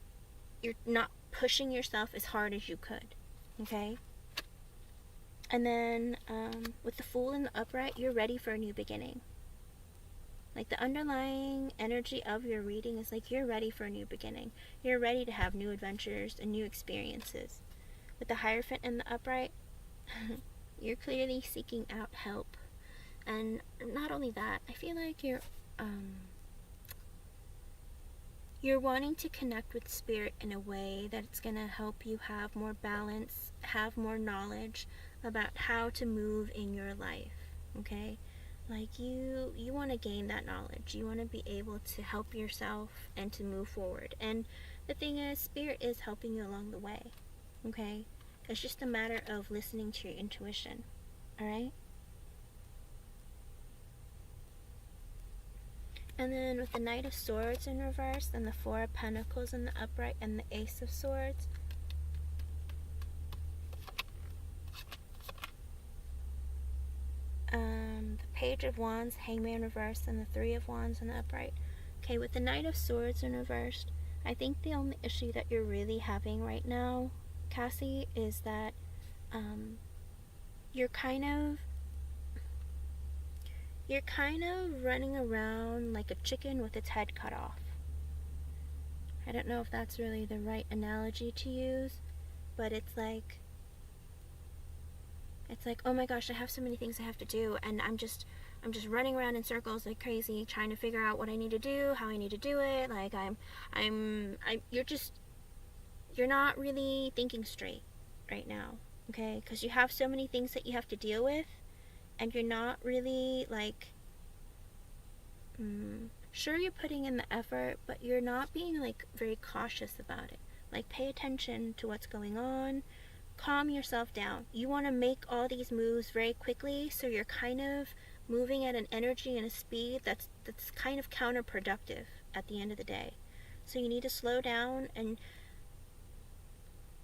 Speaker 1: not pushing yourself as hard as you could, okay? And then with the Fool in the upright, you're ready for a new beginning. Like, the underlying energy of your reading is like you're ready for a new beginning. You're ready to have new adventures and new experiences. With the Hierophant in the upright, you're clearly seeking out help. And not only that, I feel like you're wanting to connect with Spirit in a way that's going to help you have more balance, have more knowledge about how to move in your life, okay? Like, you want to gain that knowledge. You want to be able to help yourself and to move forward. And the thing is, Spirit is helping you along the way, okay? It's just a matter of listening to your intuition, alright? And then with the Knight of Swords in reverse, and the Four of Pentacles in the upright, and the Ace of Swords, the Page of Wands, Hangman reverse, and the Three of Wands in the upright. Okay, with the Knight of Swords in reverse, I think the only issue that you're really having right now, Cassie, is that you're kind of running around like a chicken with its head cut off. I don't know if that's really the right analogy to use, but it's like, oh my gosh, I have so many things I have to do, and I'm just running around in circles like crazy, trying to figure out what I need to do, how I need to do it. Like, you're not really thinking straight right now, okay? Because you have so many things that you have to deal with, and you're not really, like, sure, you're putting in the effort, but you're not being, like, very cautious about it. Like, pay attention to what's going on, calm yourself down. You want to make all these moves very quickly, so you're kind of, moving at an energy and a speed that's kind of counterproductive at the end of the day. So you need to slow down. And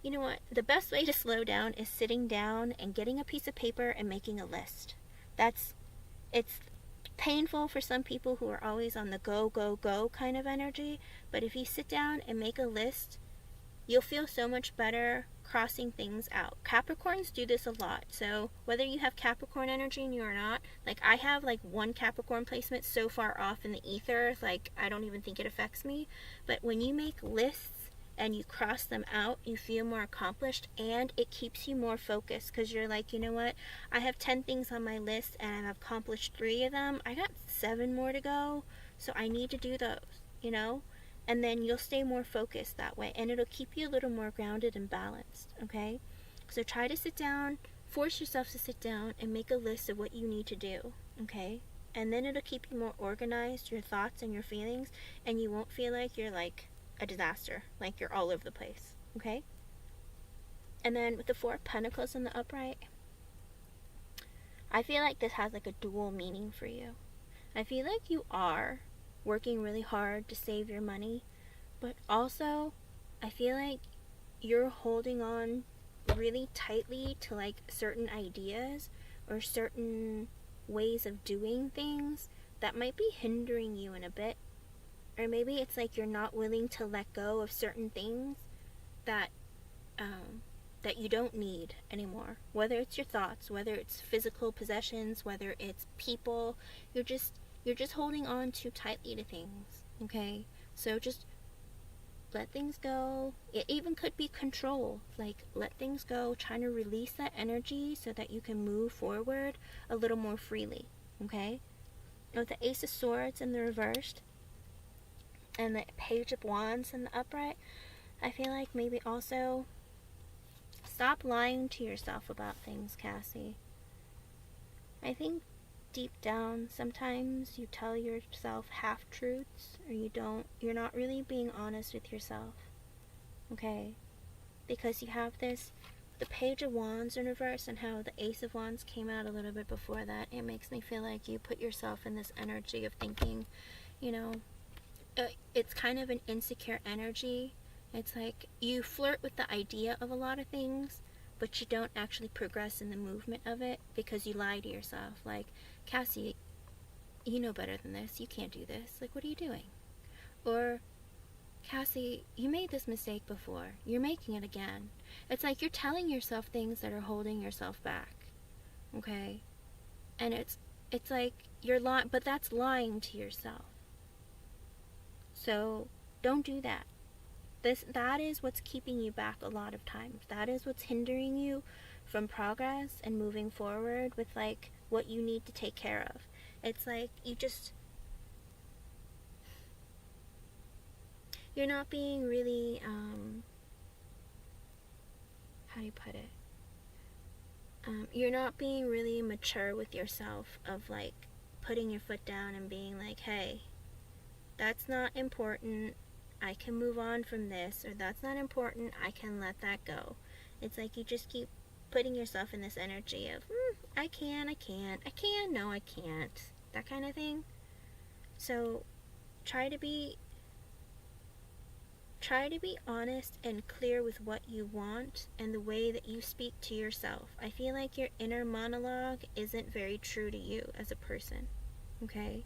Speaker 1: you know what? The best way to slow down is sitting down and getting a piece of paper and making a list. It's painful for some people who are always on the go, go, go kind of energy, but if you sit down and make a list, you'll feel so much better crossing things out. Capricorns do this a lot. So whether you have Capricorn energy in you or not, like I have like one Capricorn placement so far off in the ether, like I don't even think it affects me. But when you make lists and you cross them out, you feel more accomplished, and it keeps you more focused, because you're like, you know what, I have 10 things on my list and I've accomplished 3 of them. I got 7 more to go, so I need to do those, you know? And then you'll stay more focused that way, and it'll keep you a little more grounded and balanced, okay? So try to sit down, force yourself to sit down and make a list of what you need to do, okay? And then it'll keep you more organized, your thoughts and your feelings, and you won't feel like you're like a disaster, like you're all over the place, okay? And then with the 4 of Pentacles in the upright, I feel like this has like a dual meaning for you. I feel like you are working really hard to save your money, but also I feel like you're holding on really tightly to like certain ideas or certain ways of doing things that might be hindering you in a bit. Or maybe it's like you're not willing to let go of certain things that that you don't need anymore. Whether it's your thoughts, whether it's physical possessions, whether it's people, you're just holding on too tightly to things, okay? So just let things go. It even could be control. Like, let things go, trying to release that energy so that you can move forward a little more freely, okay? With the Ace of Swords in the reversed and the Page of Wands in the upright, I feel like maybe also stop lying to yourself about things, Cassie. I think deep down, sometimes you tell yourself half-truths, or you're not really being honest with yourself, okay? Because you have this, the Page of Wands in reverse, and how the Ace of Wands came out a little bit before that. It makes me feel like you put yourself in this energy of thinking, you know, it's kind of an insecure energy. It's like you flirt with the idea of a lot of things, but you don't actually progress in the movement of it because you lie to yourself. Like, Cassie, you know better than this. You can't do this. Like, what are you doing? Or, Cassie, you made this mistake before. You're making it again. It's like you're telling yourself things that are holding yourself back. Okay? And it's like you're lying, but that's lying to yourself. So, don't do that. That is what's keeping you back a lot of times. That is what's hindering you from progress and moving forward with like what you need to take care of. It's like you're not being really how do you put it? You're not being really mature with yourself, of like putting your foot down and being like, hey, that's not important, I can move on from this, or that's not important, I can let that go. It's like you just keep putting yourself in this energy of, I can, no I can't, that kind of thing. So try to be honest and clear with what you want and the way that you speak to yourself. I feel like your inner monologue isn't very true to you as a person, okay?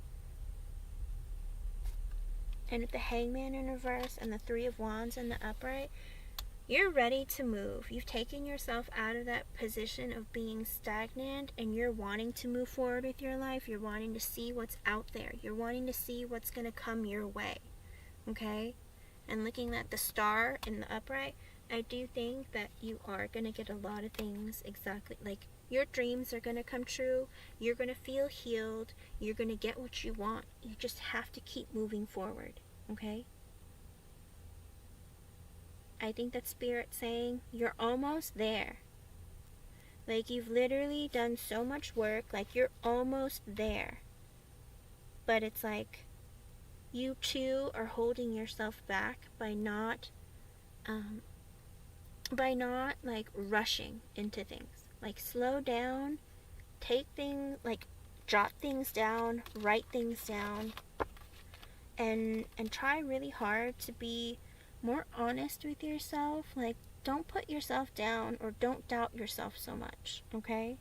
Speaker 1: And with the Hangman in reverse and the 3 of Wands in the upright, you're ready to move. You've taken yourself out of that position of being stagnant, and you're wanting to move forward with your life. You're wanting to see what's out there. You're wanting to see what's going to come your way, okay? And looking at the star in the upright, I do think that you are going to get a lot of things exactly, like your dreams are going to come true. You're going to feel healed. You're going to get what you want. You just have to keep moving forward, okay? I think that Spirit's saying you're almost there. Like, you've literally done so much work, like you're almost there. But it's like you too are holding yourself back by not like rushing into things. Like, slow down, take things, like jot things down, write things down, and try really hard to be more honest with yourself. Like, don't put yourself down or don't doubt yourself so much, okay?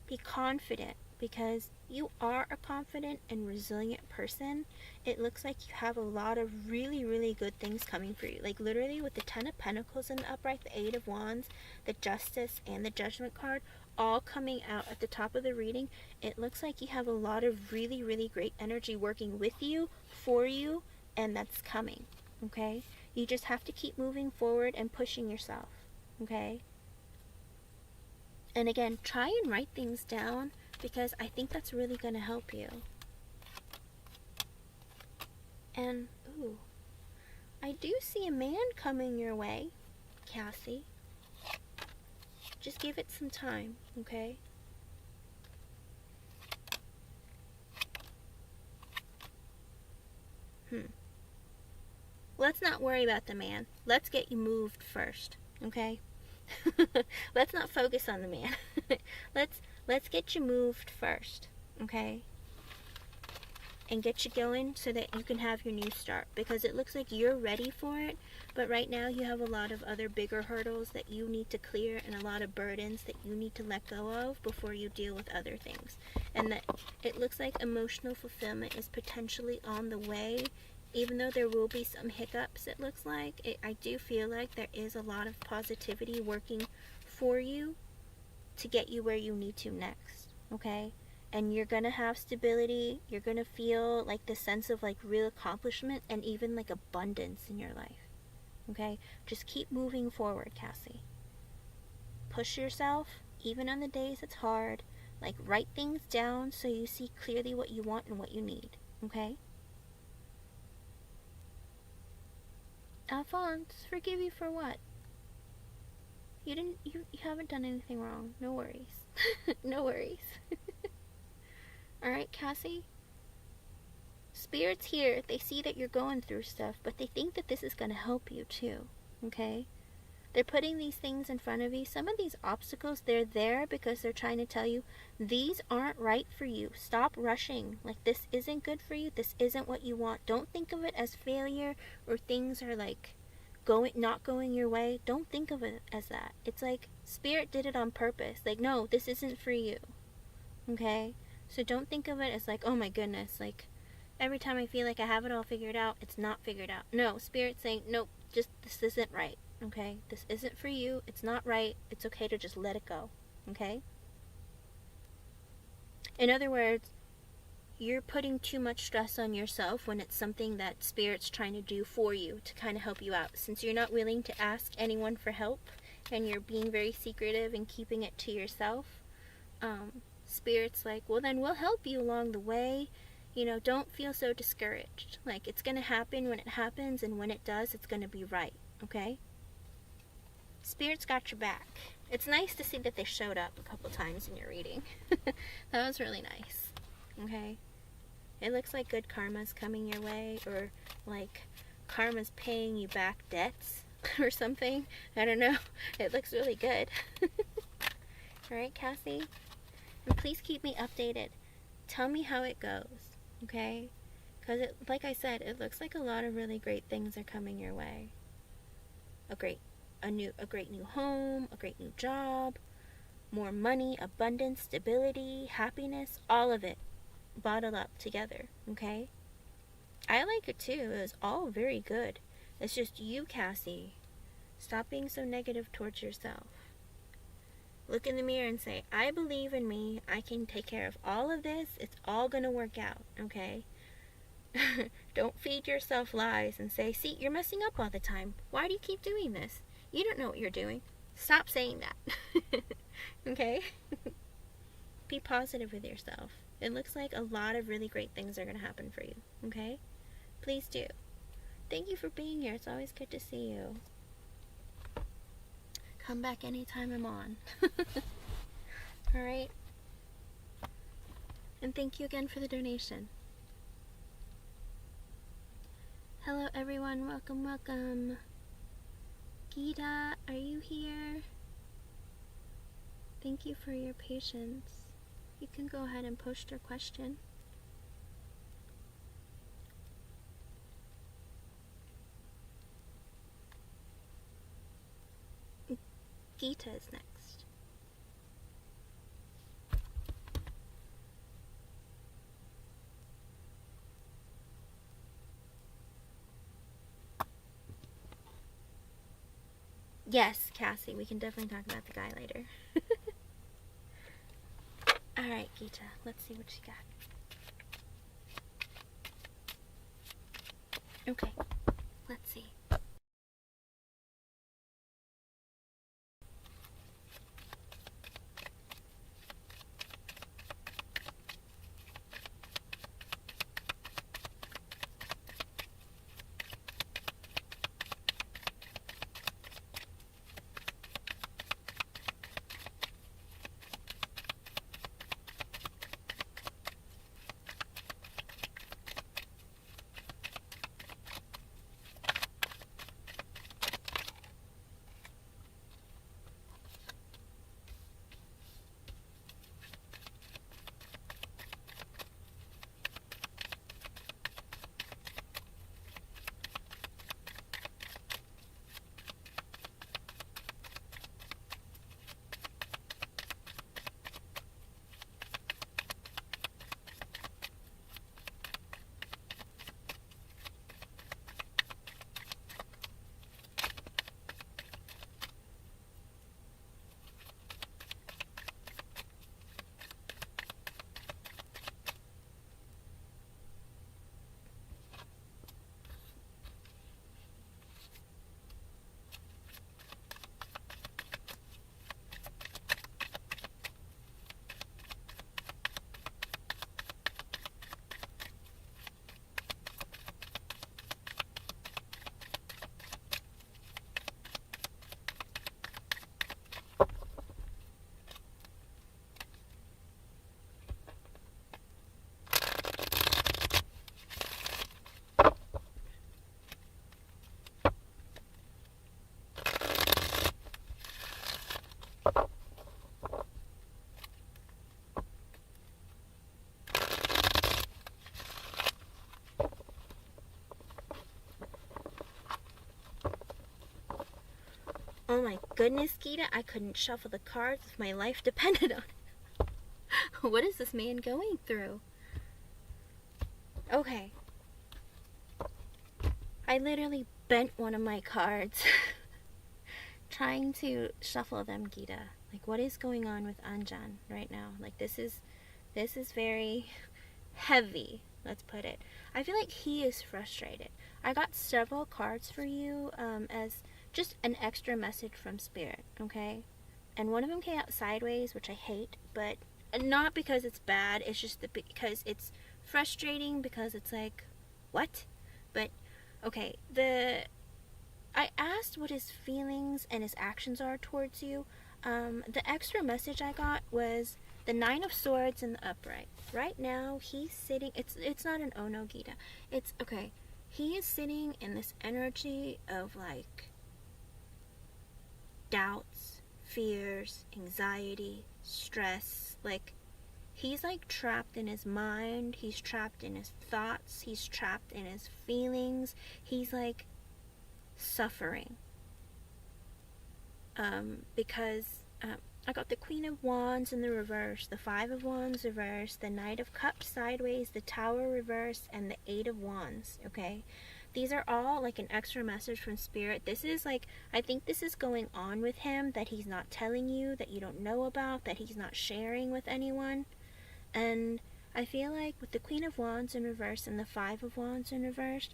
Speaker 1: Be confident, because you are a confident and resilient person. It looks like you have a lot of really, really good things coming for you. Like, literally, with the 10 of Pentacles in the upright, the 8 of Wands, the Justice, and the Judgment card, all coming out at the top of the reading, it looks like you have a lot of really, really great energy working with you, for you, and that's coming, okay? You just have to keep moving forward and pushing yourself, okay? And again, try and write things down, because I think that's really going to help you. And, ooh, I do see a man coming your way, Cassie. Just give it some time, okay? Let's not worry about the man. Let's get you moved first, okay? Let's not focus on the man. Let's get you moved first, okay? And get you going so that you can have your new start, because it looks like you're ready for it, but right now you have a lot of other bigger hurdles that you need to clear and a lot of burdens that you need to let go of before you deal with other things. And that it looks like emotional fulfillment is potentially on the way, even though there will be some hiccups. It looks like I do feel like there is a lot of positivity working for you to get you where you need to next, okay? And you're gonna have stability. You're gonna feel like the sense of like real accomplishment and even like abundance in your life, okay? Just keep moving forward, Cassie. Push yourself, even on the days it's hard. Like, write things down so you see clearly what you want and what you need, okay? Alphonse, forgive you for what? You haven't done anything wrong. No worries. No worries. Alright, Cassie? Spirits here, they see that you're going through stuff, but they think that this is going to help you too, okay? They're putting these things in front of you. Some of these obstacles, they're there because they're trying to tell you, these aren't right for you. Stop rushing. Like, this isn't good for you. This isn't what you want. Don't think of it as failure or things are like not going your way. Don't think of it as that. It's like Spirit did it on purpose. Like, no, this isn't for you, okay? So don't think of it as like, oh my goodness, like every time I feel like I have it all figured out, it's not figured out. No, Spirit's saying, nope, just this isn't right, okay? This isn't for you. It's not right. It's okay to just let it go, okay? In other words, you're putting too much stress on yourself when it's something that Spirit's trying to do for you to kind of help you out. Since you're not willing to ask anyone for help and you're being very secretive and keeping it to yourself, Spirit's like, well, then we'll help you along the way. You know, don't feel so discouraged. Like, it's going to happen when it happens, and when it does, it's going to be right, okay? Spirit's got your back. It's nice to see that they showed up a couple times in your reading. That was really nice, okay? It looks like good karma's coming your way, or like karma's paying you back debts or something. I don't know. It looks really good. Alright, Cassie? And please keep me updated. Tell me how it goes, okay? Because, like I said, it looks like a lot of really great things are coming your way. A great new home, a great new job, more money, abundance, stability, happiness, all of it bottled up together, okay? I like it too. It was all very good. It's just you, Cassie. Stop being so negative towards yourself. Look in the mirror and say, I believe in me. I can take care of all of this. It's all going to work out, okay? Don't feed yourself lies and say, see, you're messing up all the time. Why do you keep doing this? You don't know what you're doing. Stop saying that. Okay? Be positive with yourself. It looks like a lot of really great things are going to happen for you, okay? Please do. Thank you for being here. It's always good to see you. Come back anytime I'm on. Alright? And thank you again for the donation. Hello everyone, welcome, welcome. Gita, are you here? Thank you for your patience. you can go ahead and post your question. Gita is next. Yes, Cassie, we can definitely talk about the guy later. Alright, Gita, let's see what you got. Okay, let's see. Oh my goodness, Gita, I couldn't shuffle the cards if my life depended on it. What is this man going through? Okay. I literally bent one of my cards trying to shuffle them, Gita. Like, what is going on with Anjan right now? Like, this is very heavy, let's put it. I feel like he is frustrated. I got several cards for you as just an extra message from Spirit, okay? And one of them came out sideways, which I hate, but not because it's bad, it's just because it's frustrating, because it's like, what? But, okay, I asked what his feelings and his actions are towards you. The extra message I got was the Nine of Swords in the upright. Right now, he's sitting, it's not an Ono Gita. It's, okay, he is sitting in this energy of, like, doubts, fears, anxiety, stress. Like, he's like trapped in his mind, he's trapped in his thoughts, he's trapped in his feelings, he's like suffering. Because I got the Queen of Wands in the reverse, the Five of Wands reverse, the Knight of Cups sideways, the Tower reverse, and the Eight of Wands, okay? These are all like an extra message from Spirit. This is like, I think this is going on with him that he's not telling you, that you don't know about, that he's not sharing with anyone. And I feel like with the Queen of Wands in reverse and the Five of Wands in reverse,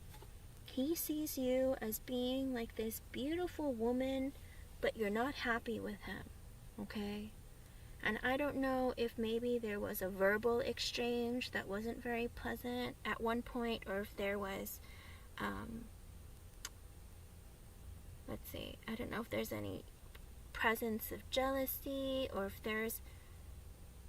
Speaker 1: he sees you as being like this beautiful woman, but you're not happy with him, okay? And I don't know if maybe there was a verbal exchange that wasn't very pleasant at one point, or if there was let's see, I don't know if there's any presence of jealousy, or if there's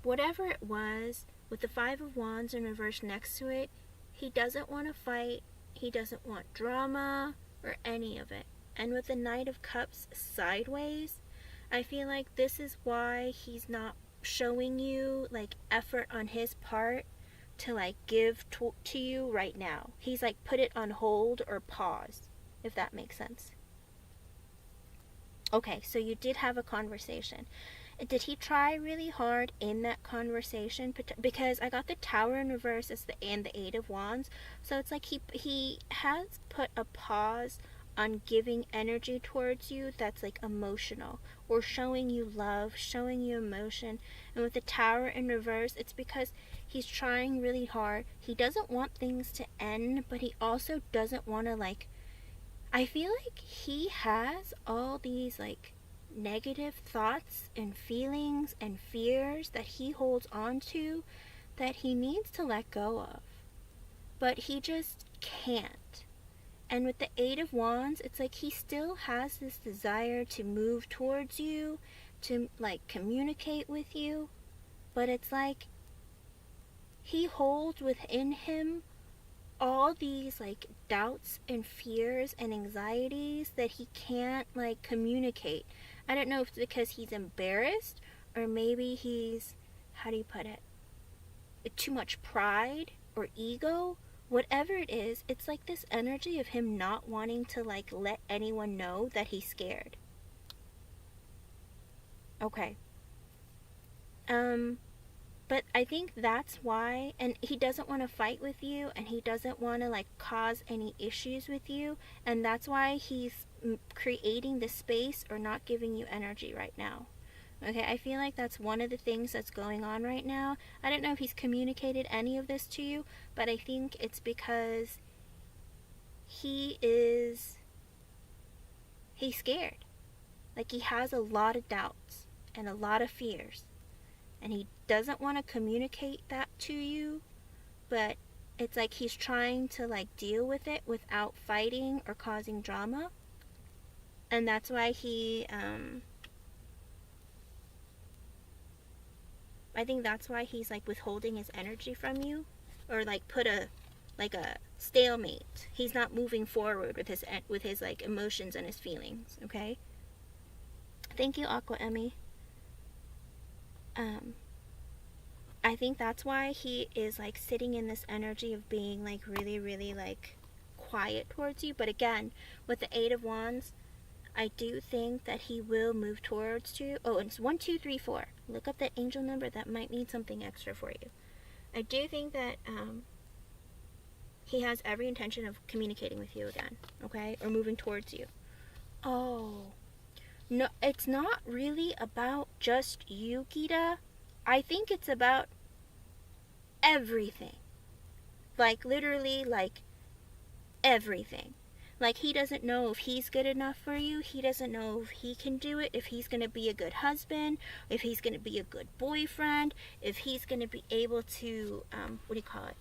Speaker 1: whatever it was. With the Five of Wands in reverse next to it, he doesn't want to fight, he doesn't want drama or any of it. And with the Knight of Cups sideways, I feel like this is why he's not showing you like effort on his part to like give to you right now. He's like put it on hold or pause, if that makes sense. Okay, so you did have a conversation. Did he try really hard in that conversation? Because I got the Tower in reverse as and the Eight of Wands, so it's like he has put a pause on giving energy towards you that's like emotional or showing you love, showing you emotion. And with the Tower in reverse, it's because he's trying really hard. He doesn't want things to end, but he also doesn't want to like, I feel like he has all these like negative thoughts and feelings and fears that he holds on to that he needs to let go of, but he just can't. And with the Eight of Wands, it's like he still has this desire to move towards you, to like communicate with you, but it's like he holds within him all these like doubts and fears and anxieties that he can't like communicate. I don't know if it's because he's embarrassed or maybe he's, how do you put it, too much pride or ego. Whatever it is, it's like this energy of him not wanting to like let anyone know that he's scared. Okay. But I think that's why, and he doesn't want to fight with you, and he doesn't want to like cause any issues with you, and that's why he's creating the space or not giving you energy right now. Okay, I feel like that's one of the things that's going on right now. I don't know if he's communicated any of this to you, but I think it's because he's scared. Like he has a lot of doubts and a lot of fears. And he doesn't want to communicate that to you, but it's like he's trying to like deal with it without fighting or causing drama. And that's why I think that's why he's like withholding his energy from you, or like put a stalemate. He's not moving forward with his like emotions and his feelings. Okay. Thank you, Aqua Emmy. I think that's why he is like sitting in this energy of being like really, really like quiet towards you. But again, with the Eight of Wands, I do think that he will move towards you. Oh, and it's 1, 2, 3, 4. Look up that angel number. That might mean something extra for you. I do think that he has every intention of communicating with you again, okay? Or moving towards you. Oh. No, it's not really about just you, Gita. I think it's about everything. Like, literally, like, everything. Like, he doesn't know if he's good enough for you. He doesn't know if he can do it, if he's going to be a good husband, if he's going to be a good boyfriend, if he's going to be able to, what do you call it?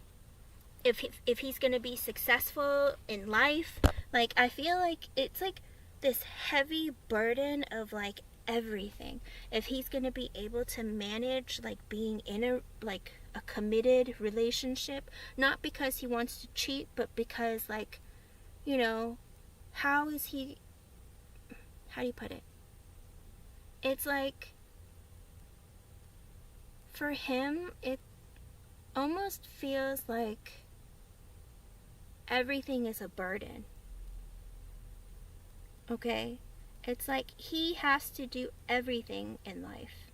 Speaker 1: If he's going to be successful in life. Like, I feel like it's like this heavy burden of like everything. If he's going to be able to manage like being in a committed relationship, not because he wants to cheat, but because like, you know, how do you put it? It's like, for him, it almost feels like everything is a burden. Okay? It's like he has to do everything in life.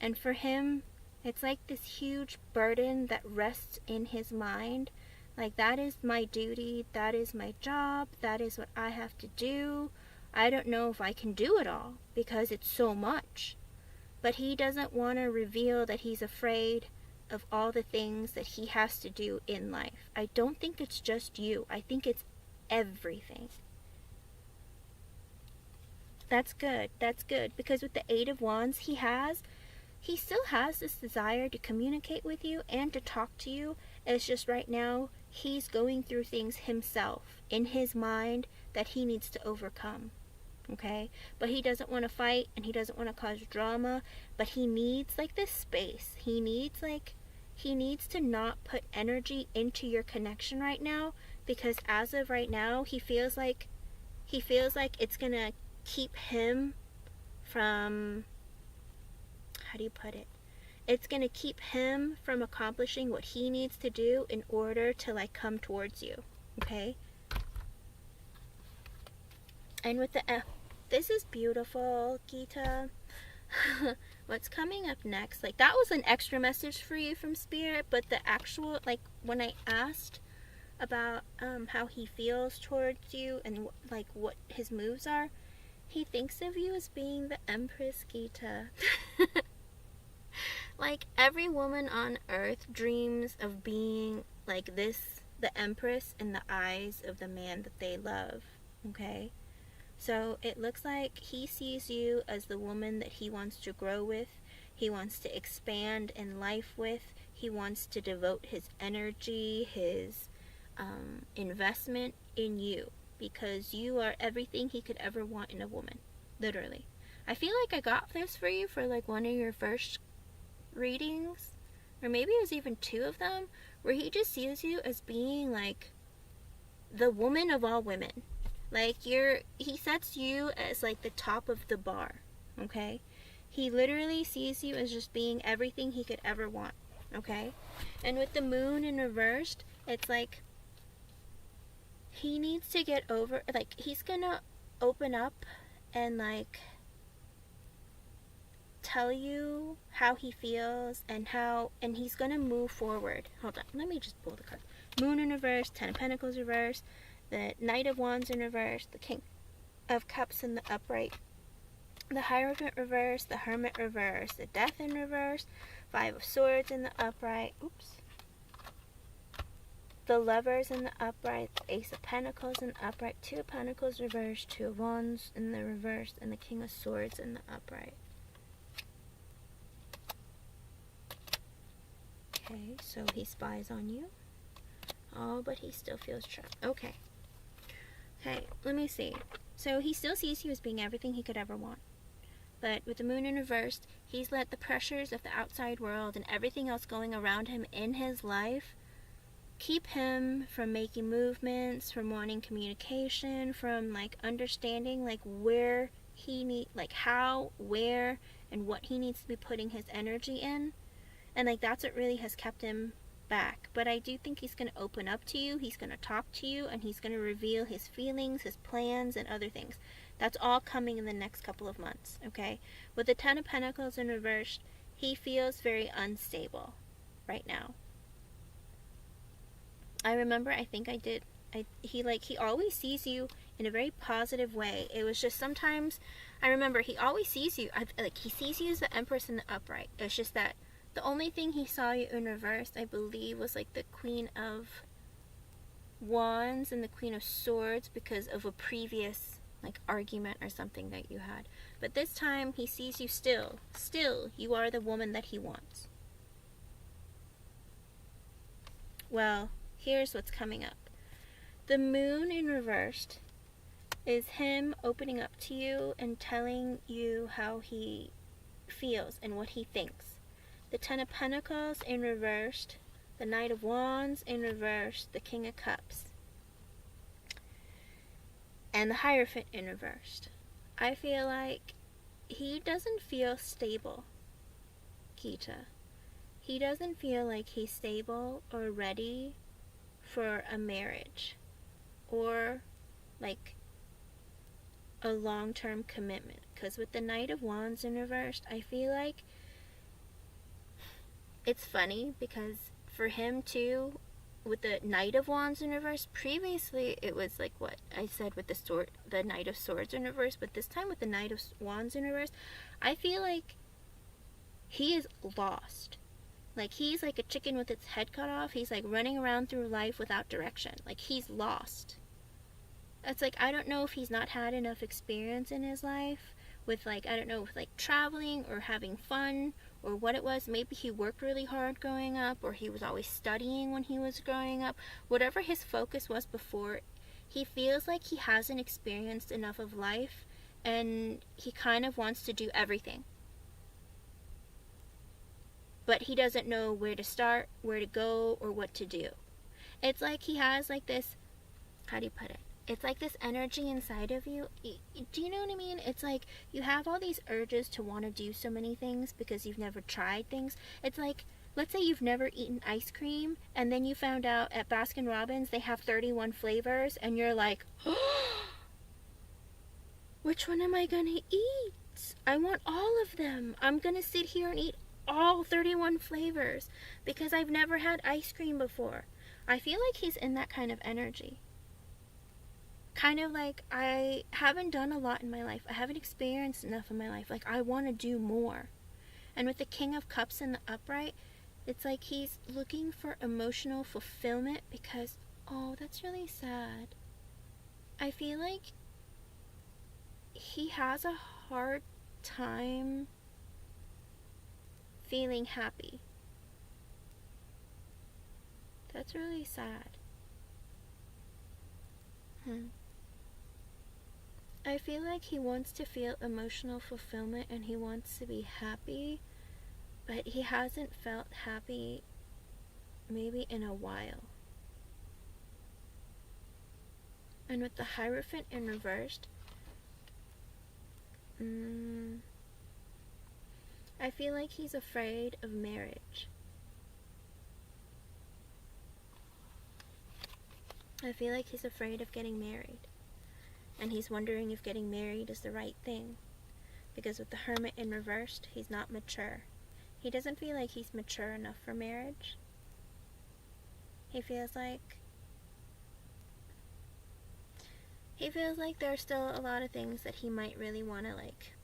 Speaker 1: And for him, it's like this huge burden that rests in his mind. Like, that is my duty, that is my job, that is what I have to do. I don't know if I can do it all because it's so much. But he doesn't want to reveal that he's afraid of all the things that he has to do in life. I don't think it's just you. I think it's everything. That's good. That's good. Because with the Eight of Wands, he still has this desire to communicate with you and to talk to you. It's just right now, he's going through things himself in his mind that he needs to overcome. Okay? But he doesn't want to fight and he doesn't want to cause drama. But he needs like this space. He needs to not put energy into your connection right now. Because as of right now, he feels like it's going to keep him from, how do you put it? it's going to keep him from accomplishing what he needs to do in order to like come towards you. Okay? And with the this is beautiful, Gita. What's coming up next? Like, that was an extra message for you from Spirit, but the actual, like, when I asked about how he feels towards you and like what his moves are, he thinks of you as being the Empress, Gita. Like, every woman on earth dreams of being like this, the Empress, in the eyes of the man that they love. Okay? So it looks like he sees you as the woman that he wants to grow with, he wants to expand in life with, he wants to devote his energy, his investment in you, because you are everything he could ever want in a woman, literally. I feel like I got this for you for like one of your first readings, or maybe it was even two of them, where he just sees you as being like the woman of all women. Like, he sets you as like the top of the bar, okay? He literally sees you as just being everything he could ever want, okay? And with the moon in reversed, it's like he needs to get over, like, he's gonna open up and like tell you how he feels and he's gonna move forward. Hold on, let me just pull the card. Moon in reverse, Ten of Pentacles reverse, the Knight of Wands in reverse, the King of Cups in the upright, the Hierophant reverse, the Hermit reverse, the Death in reverse, Five of Swords in the upright, the Lovers in the upright, the Ace of Pentacles in the upright, Two of Pentacles reverse, Two of Wands in the reverse, and the King of Swords in the upright. Okay, so he spies on you. Oh, but he still feels trapped. Okay. Okay, let me see. So he still sees you as being everything he could ever want. But with the moon in reverse, he's let the pressures of the outside world and everything else going around him in his life keep him from making movements, from wanting communication, from like understanding like where he need, like how, where, and what he needs to be putting his energy in. And like that's what really has kept him back. But I do think he's going to open up to you, he's going to talk to you, and he's going to reveal his feelings, his plans, and other things. That's all coming in the next couple of months, okay? With the Ten of Pentacles in reverse, he feels very unstable right now. I remember, I think I did, he always sees you in a very positive way. It was just sometimes, I remember he always sees you, he sees you as the Empress in the upright. It's just that the only thing he saw you in reverse, I believe, was like the Queen of Wands and the Queen of Swords because of a previous like argument or something that you had. But this time he sees you still you are the woman that he wants. Well, here's what's coming up. The moon in reversed is him opening up to you and telling you how he feels and what he thinks. The Ten of Pentacles in reversed, the Knight of Wands in reversed, the King of Cups, and the Hierophant in reversed. I feel like he doesn't feel stable, Gita. He doesn't feel like he's stable or ready for a marriage or like a long-term commitment. Because with the Knight of Wands in reversed, I feel like it's funny because for him too, with the Knight of Wands in reverse, previously it was like what I said with the Knight of Swords in reverse, but this time with the Knight of Wands in reverse, I feel like he is lost. Like he's like a chicken with its head cut off. He's like running around through life without direction. Like he's lost. It's like, I don't know if he's not had enough experience in his life with like, I don't know, with like traveling or having fun or what it was. Maybe he worked really hard growing up, or he was always studying when he was growing up. Whatever his focus was before, he feels like he hasn't experienced enough of life and he kind of wants to do everything. But he doesn't know where to start, where to go, or what to do. It's like he has like this, how do you put it? It's like this energy inside of you. Do you know what I mean? It's like you have all these urges to want to do so many things because you've never tried things. It's like, let's say you've never eaten ice cream, and then you found out at Baskin Robbins they have 31 flavors, and you're like, oh, which one am I gonna eat? I want all of them. I'm gonna sit here and eat all 31 flavors because I've never had ice cream before. I feel like he's in that kind of energy. Kind of like, I haven't done a lot in my life. I haven't experienced enough in my life. Like, I want to do more. And with the King of Cups in the upright, it's like he's looking for emotional fulfillment because, oh, that's really sad. I feel like he has a hard time feeling happy. That's really sad. I feel like he wants to feel emotional fulfillment and he wants to be happy, but he hasn't felt happy maybe in a while. And with the Hierophant in reversed, I feel like he's afraid of marriage. I feel like he's afraid of getting married. And he's wondering if getting married is the right thing. Because with the Hermit in reversed, he's not mature. He doesn't feel like he's mature enough for marriage. He feels like there's still a lot of things that he might really want to, like,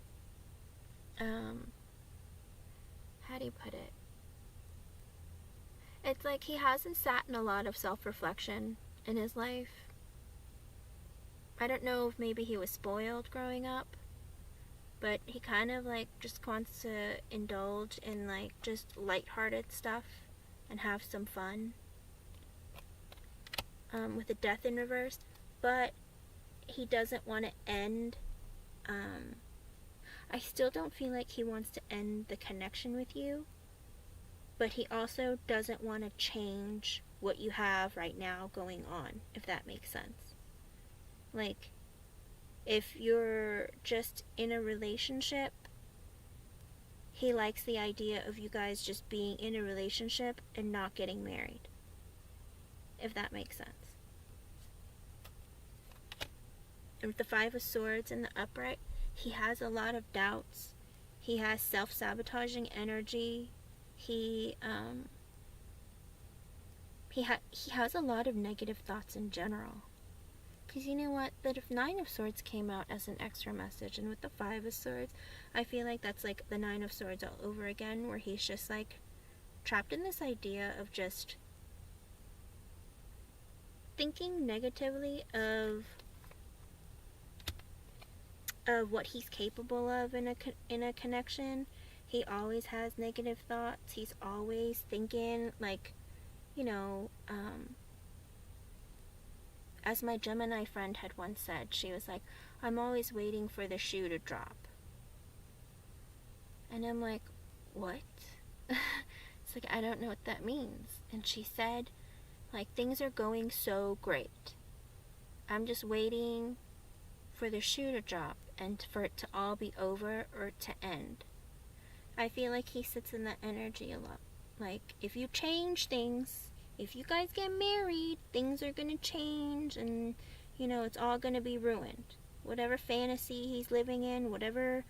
Speaker 1: how do you put it? It's like he hasn't sat in a lot of self-reflection in his life. I don't know if maybe he was spoiled growing up, but he kind of like just wants to indulge in like just lighthearted stuff and have some fun. With the Death in reverse, but he doesn't want to end. I still don't feel like he wants to end the connection with you, but he also doesn't want to change what you have right now going on, if that makes sense. Like, if you're just in a relationship, he likes the idea of you guys just being in a relationship and not getting married, if that makes sense. And with the Five of Swords in the upright, he has a lot of doubts. He has self-sabotaging energy. He has a lot of negative thoughts in general. Because you know what? The Nine of Swords came out as an extra message. And with the Five of Swords, I feel like that's like the Nine of Swords all over again. Where he's just like trapped in this idea of just thinking negatively of what he's capable of in a connection. He always has negative thoughts. He's always thinking like, you know, as my Gemini friend had once said, she was like, I'm always waiting for the shoe to drop. And I'm like, what? It's like, I don't know what that means. And she said, like, things are going so great. I'm just waiting for the shoe to drop and for it to all be over or to end. I feel like he sits in that energy a lot. Like, if you change things, if you guys get married, things are going to change and, you know, it's all going to be ruined. Whatever fantasy he's living in, whatever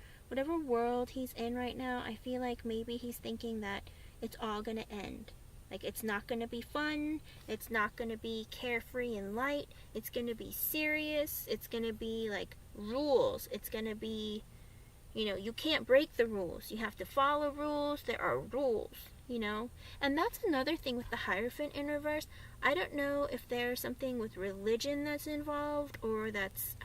Speaker 1: world he's in right now, I feel like maybe he's thinking that it's all going to end. Like, it's not going to be fun. It's not going to be carefree and light. It's going to be serious. It's going to be, like, rules. It's going to be, you know, you can't break the rules. You have to follow rules. There are rules, you know. And that's another thing with the Hierophant in reverse. I don't know if there's something with religion that's involved or that's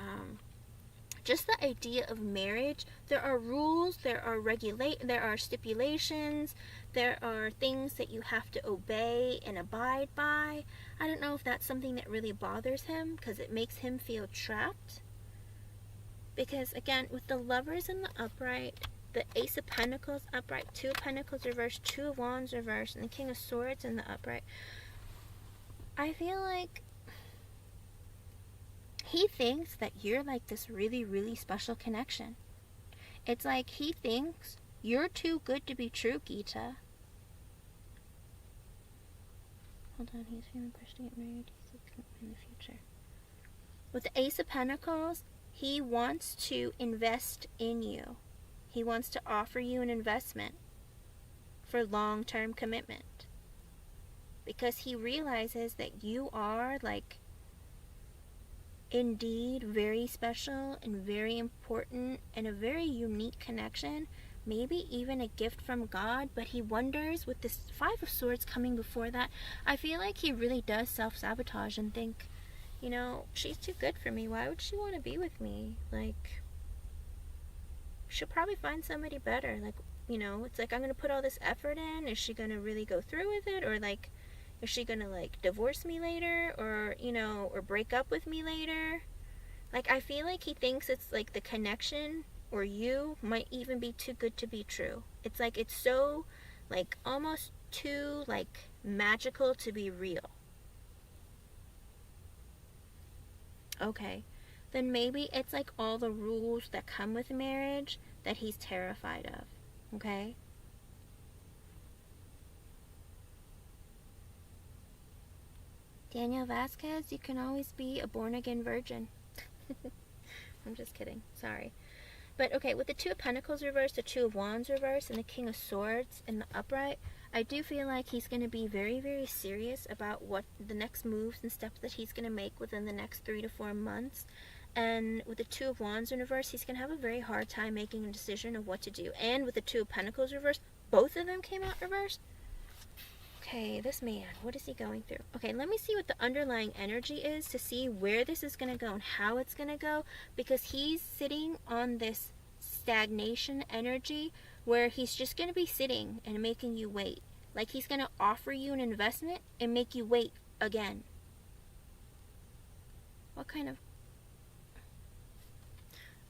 Speaker 1: just the idea of marriage. There are rules. There are stipulations. There are things that you have to obey and abide by. I don't know if that's something that really bothers him because it makes him feel trapped. Because, again, with the Lovers in the upright, the Ace of Pentacles upright, Two of Pentacles reversed, Two of Wands reversed, and the King of Swords in the upright, I feel like he thinks that you're like this really, really special connection. It's like he thinks you're too good to be true, Gita. Hold on, he's feeling pressure to get married. He's in the future. With the Ace of Pentacles, he wants to invest in you. He wants to offer you an investment for long-term commitment. Because he realizes that you are, like, indeed very special and very important and a very unique connection. Maybe even a gift from God, but he wonders, with this Five of Swords coming before that, I feel like he really does self-sabotage and think, you know, she's too good for me. Why would she want to be with me? Like, she'll probably find somebody better. Like, you know, it's like, I'm going to put all this effort in. Is she going to really go through with it? Or, like, is she going to, like, divorce me later? Or, you know, or break up with me later? Like, I feel like he thinks it's, like, the connection or you might even be too good to be true. It's like, it's so, like, almost too, like, magical to be real. Okay, then maybe it's like all the rules that come with marriage that he's terrified of, okay? Daniel Vasquez, you can always be a born-again virgin. I'm just kidding, sorry. But okay, with the Two of Pentacles reversed, the Two of Wands reversed, and the King of Swords in the upright, I do feel like he's going to be very, very serious about what the next moves and steps that he's going to make within the next 3 to 4 months. And with the Two of Wands in reverse, he's going to have a very hard time making a decision of what to do. And with the Two of Pentacles reversed, both of them came out reversed. Okay, this man, what is he going through? Okay, let me see what the underlying energy is to see where this is going to go and how it's going to go, because he's sitting on this stagnation energy where he's just going to be sitting and making you wait. Like he's going to offer you an investment and make you wait again. What kind of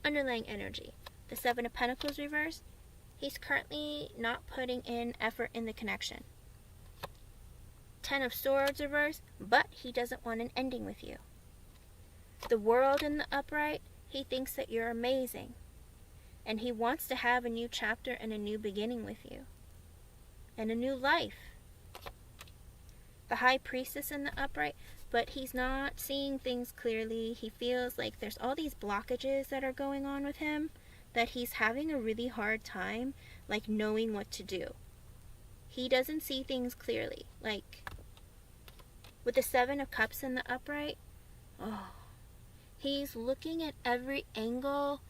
Speaker 1: underlying energy? The Seven of Pentacles reversed. He's currently not putting in effort in the connection. Ten of Swords reversed, but he doesn't want an ending with you. The World in the upright, he thinks that you're amazing. And he wants to have a new chapter and a new beginning with you. And a new life. The High Priestess in the upright, but he's not seeing things clearly. He feels like there's all these blockages that are going on with him, that he's having a really hard time, like, knowing what to do. He doesn't see things clearly. Like, with the Seven of Cups in the upright, he's looking at every angle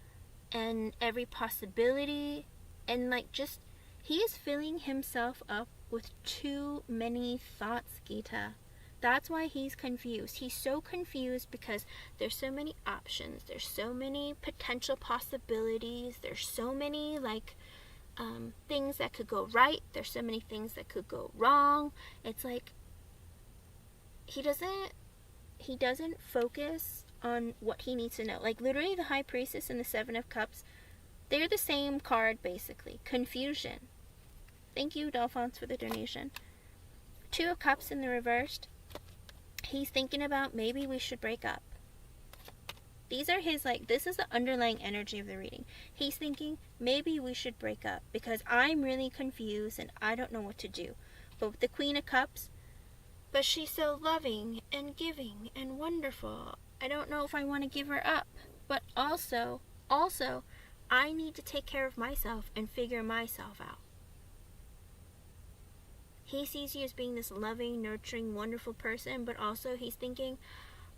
Speaker 1: and every possibility, and like, just, he is filling himself up with too many thoughts, Gita. That's why he's confused. He's so confused because there's so many options. There's so many potential possibilities. There's so many, like, things that could go right. There's so many things that could go wrong. It's like he doesn't focus on what he needs to know. Like, literally, the High Priestess and the Seven of Cups, they're the same card, basically. Confusion. Thank you, Alphonse, for the donation. Two of Cups in the reversed. He's thinking about, maybe we should break up. These are his, like, this is the underlying energy of the reading. He's thinking, maybe we should break up because I'm really confused and I don't know what to do. But with the Queen of Cups, but she's so loving and giving and wonderful. I don't know if I want to give her up. But also, I need to take care of myself and figure myself out. He sees you as being this loving, nurturing, wonderful person, but also he's thinking,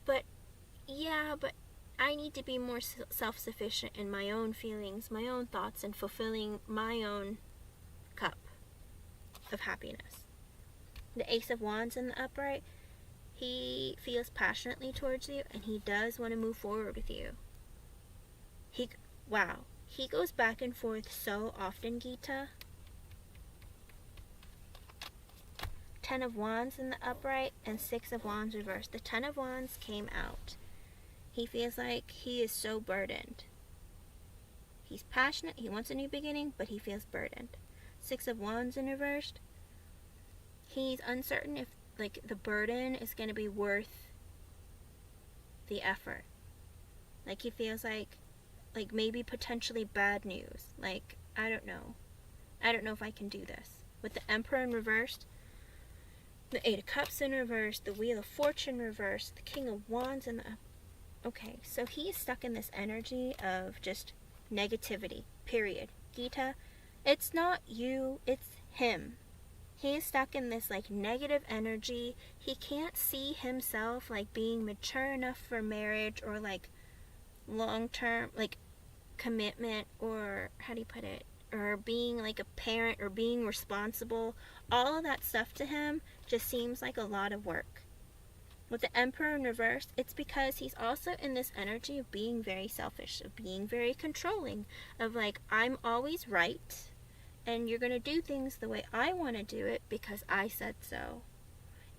Speaker 1: but I need to be more self-sufficient in my own feelings, my own thoughts, and fulfilling my own cup of happiness. The Ace of Wands in the upright, he feels passionately towards you, and he does want to move forward with you. He goes back and forth so often, Gita. Ten of Wands in the upright and Six of Wands reversed. The Ten of Wands came out. He feels like he is so burdened. He's passionate, he wants a new beginning, but he feels burdened. Six of Wands in reversed. He's uncertain if, like, the burden is going to be worth the effort. Like he feels like maybe potentially bad news. Like, I don't know. I don't know if I can do this. With the Emperor in reversed, the Eight of Cups in reverse, the Wheel of Fortune reversed, the King of Wands in the... Okay, so he's stuck in this energy of just negativity, period. Gita, it's not you, it's him. He's stuck in this like negative energy. He can't see himself like being mature enough for marriage or like long-term like commitment, or how do you put it, or being like a parent or being responsible. All of that stuff to him just seems like a lot of work. With the Emperor in reverse, it's because he's also in this energy of being very selfish, of being very controlling, of like, I'm always right, and you're going to do things the way I want to do it because I said so.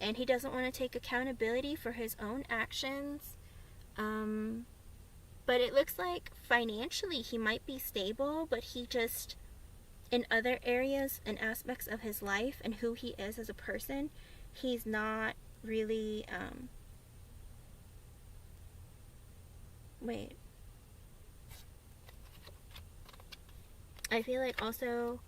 Speaker 1: And he doesn't want to take accountability for his own actions. But it looks like financially he might be stable, but he just, in other areas and aspects of his life and who he is as a person, he's not really, I feel like also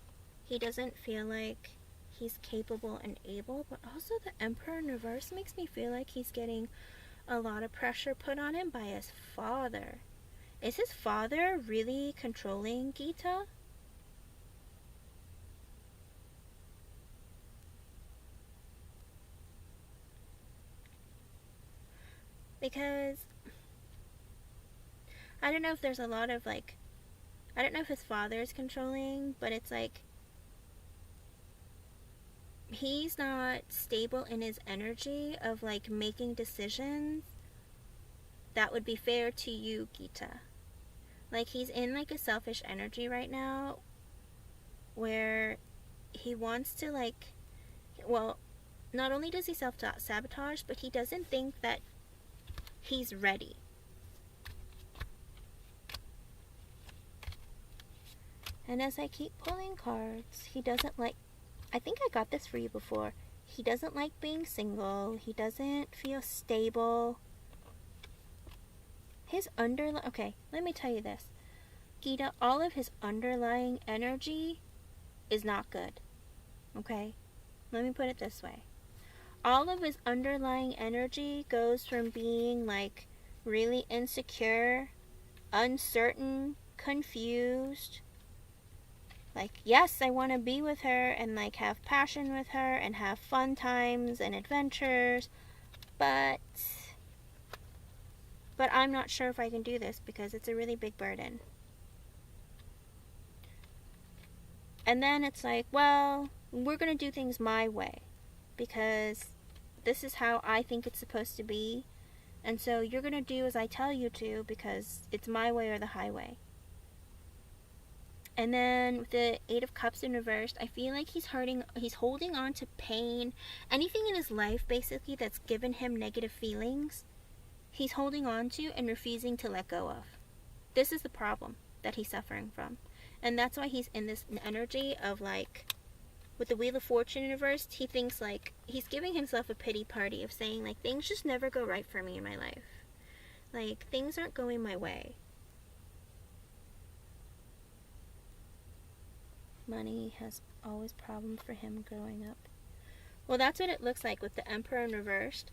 Speaker 1: he doesn't feel like he's capable and able, but also the Emperor in reverse makes me feel like he's getting a lot of pressure put on him by his father. Is his father really controlling Gita? Because I don't know if there's a lot of like, I don't know if his father is controlling, but it's like he's not stable in his energy of like making decisions that would be fair to you, Gita. Like he's in like a selfish energy right now where he wants to like, well, not only does he self-sabotage, but he doesn't think that he's ready. And as I keep pulling cards, he doesn't like, I think I got this for you before, he doesn't like being single, he doesn't feel stable. His okay, let me tell you this. Gita, all of his underlying energy is not good. Okay? Let me put it this way. All of his underlying energy goes from being like really insecure, uncertain, confused. Like, yes, I want to be with her and like have passion with her and have fun times and adventures, but I'm not sure if I can do this because it's a really big burden. And then it's like, well, we're going to do things my way because this is how I think it's supposed to be. And so you're going to do as I tell you to because it's my way or the highway. And then with the Eight of Cups in reversed, I feel like he's holding on to pain. Anything in his life basically that's given him negative feelings, he's holding on to and refusing to let go of. This is the problem that he's suffering from. And that's why he's in this energy of like, with the Wheel of Fortune in reverse, he thinks like, he's giving himself a pity party of saying like, things just never go right for me in my life. Like, things aren't going my way. Money has always problems for him growing up. Well, that's what it looks like with the Emperor in reversed.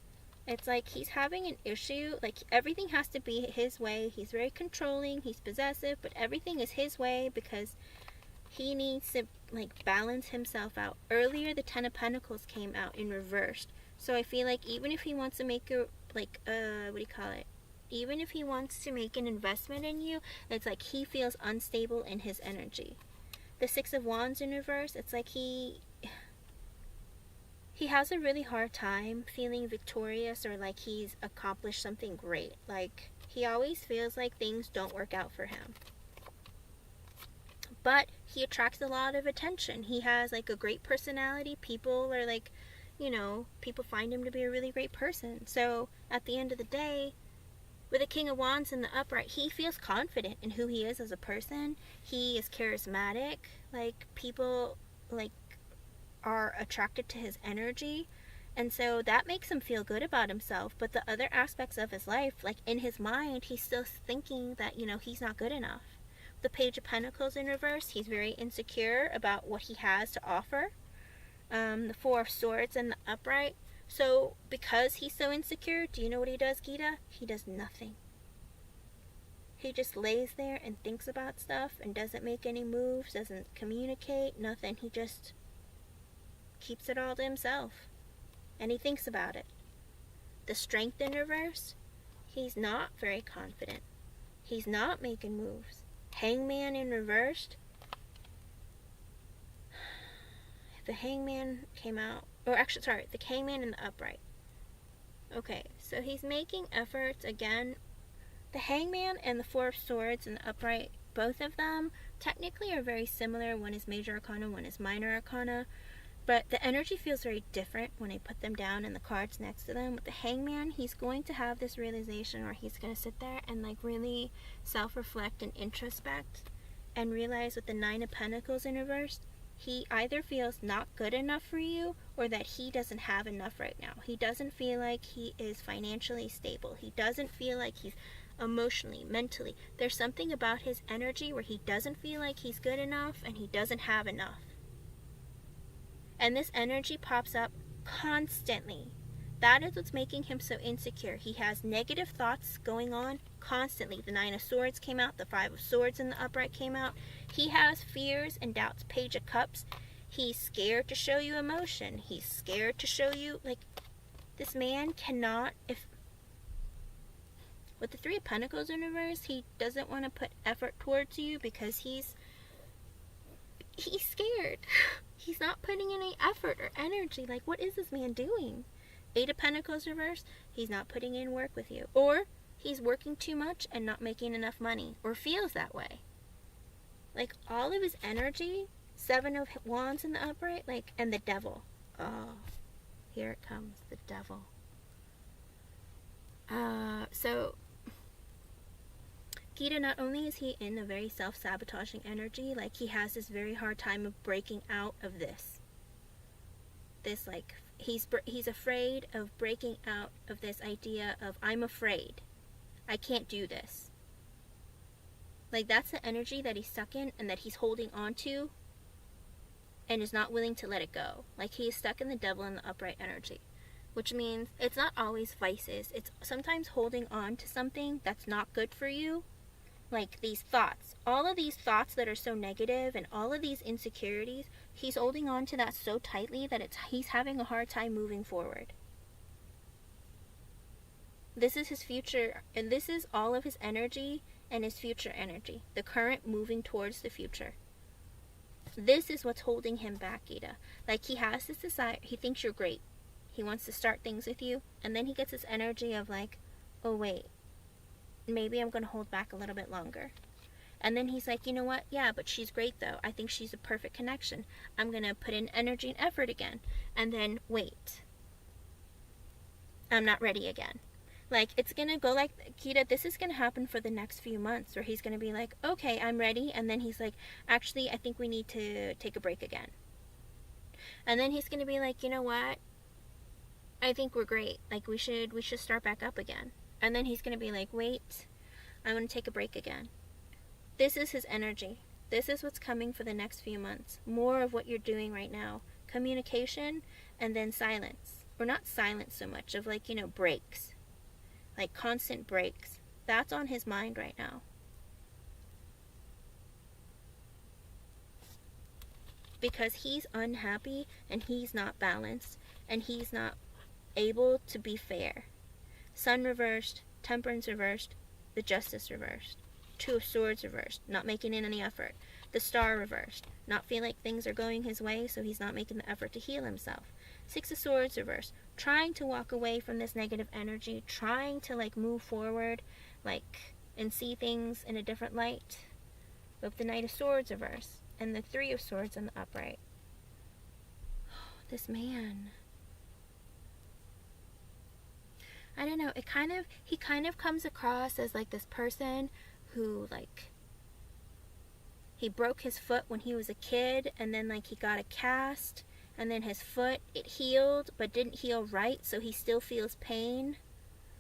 Speaker 1: It's like he's having an issue, like everything has to be his way. He's very controlling, he's possessive, but everything is his way because he needs to like balance himself out. Earlier, the Ten of Pentacles came out in reversed. So I feel like even if he wants to make a, like, even if he wants to make an investment in you, it's like he feels unstable in his energy. The Six of Wands in reverse, it's like he has a really hard time feeling victorious or like he's accomplished something great. Like, he always feels like things don't work out for him. But he attracts a lot of attention. He has like a great personality. People are like, you know, people find him to be a really great person. So at the end of the day, with the King of Wands in the upright, he feels confident in who he is as a person. He is charismatic. Like, people like are attracted to his energy. And so that makes him feel good about himself. But the other aspects of his life, like in his mind, he's still thinking that, you know, he's not good enough. The Page of Pentacles in reverse, he's very insecure about what he has to offer. The Four of Swords in the upright. So because he's so insecure, do you know what he does, Gita? He does nothing. He just lays there and thinks about stuff and doesn't make any moves, doesn't communicate, nothing. He just keeps it all to himself. And he thinks about it. The Strength in reverse, he's not very confident. He's not making moves. Hangman in reversed. The Hangman came out, or actually, sorry, the Hangman in the upright. Okay, so he's making efforts again. The Hangman and the Four of Swords in the upright, both of them technically are very similar. One is Major Arcana, one is Minor Arcana. But the energy feels very different when I put them down and the cards next to them. With the Hangman, he's going to have this realization where he's going to sit there and like really self-reflect and introspect and realize with the Nine of Pentacles in reverse, he either feels not good enough for you or that he doesn't have enough right now. He doesn't feel like he is financially stable. He doesn't feel like he's emotionally, mentally. There's something about his energy where he doesn't feel like he's good enough and he doesn't have enough. And this energy pops up constantly. That is what's making him so insecure. He has negative thoughts going on constantly. The Nine of Swords came out. The Five of Swords in the upright came out. He has fears and doubts. Page of Cups. He's scared to show you emotion. He's scared to show you, like, this man cannot, if, with the Three of Pentacles in reverse, he doesn't want to put effort towards you because he's scared. He's not putting any effort or energy. Like, what is this man doing? Eight of Pentacles reverse, he's not putting in work with you. Or he's working too much and not making enough money. Or feels that way. Like, all of his energy, Seven of Wands in the upright, like, and the Devil. Oh, here it comes, the Devil. So Gita, not only is he in a very self-sabotaging energy, like he has this very hard time of breaking out of this. This, like, he's afraid of breaking out of this idea of, I'm afraid. I can't do this. Like, that's the energy that he's stuck in and that he's holding on to and is not willing to let it go. Like, he is stuck in the Devil in the upright energy. Which means it's not always vices. It's sometimes holding on to something that's not good for you. Like these thoughts, all of these thoughts that are so negative and all of these insecurities, he's holding on to that so tightly that he's having a hard time moving forward. This is his future, and this is all of his energy and his future energy. The current moving towards the future. This is what's holding him back, Gita. Like, he has this desire, he thinks you're great. He wants to start things with you, and then he gets this energy of like, oh wait, maybe I'm going to hold back a little bit longer. And then he's like, you know what? Yeah, but she's great though. I think she's a perfect connection. I'm going to put in energy and effort again. And then, wait. I'm not ready again. Like, it's going to go like, Gita, this is going to happen for the next few months where he's going to be like, okay, I'm ready. And then he's like, actually, I think we need to take a break again. And then he's going to be like, you know what? I think we're great. Like, we should start back up again. And then he's going to be like, wait, I want to take a break again. This is his energy. This is what's coming for the next few months. More of what you're doing right now. Communication and then silence. Or not silence so much, of like, you know, breaks. Like constant breaks. That's on his mind right now. Because he's unhappy and he's not balanced and he's not able to be fair. Sun reversed, Temperance reversed, the Justice reversed. Two of Swords reversed, not making any effort. The Star reversed, not feeling like things are going his way, so he's not making the effort to heal himself. Six of Swords reversed, trying to walk away from this negative energy, trying to like move forward, like, and see things in a different light. With the Knight of Swords reversed, and the Three of Swords in the upright. This man. I don't know, he kind of comes across as like this person who, like, he broke his foot when he was a kid and then like he got a cast and then his foot, it healed but didn't heal right, so he still feels pain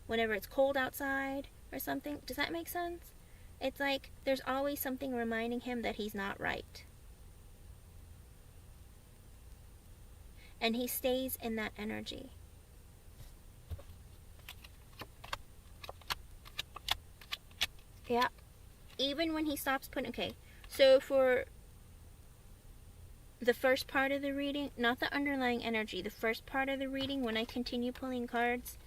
Speaker 1: whenever it's cold outside or something. Does that make sense? It's like there's always something reminding him that he's not right. And he stays in that energy. Yeah. Even when he stops putting... Okay, so for the first part of the reading, not the underlying energy, the first part of the reading, when I continue pulling cards,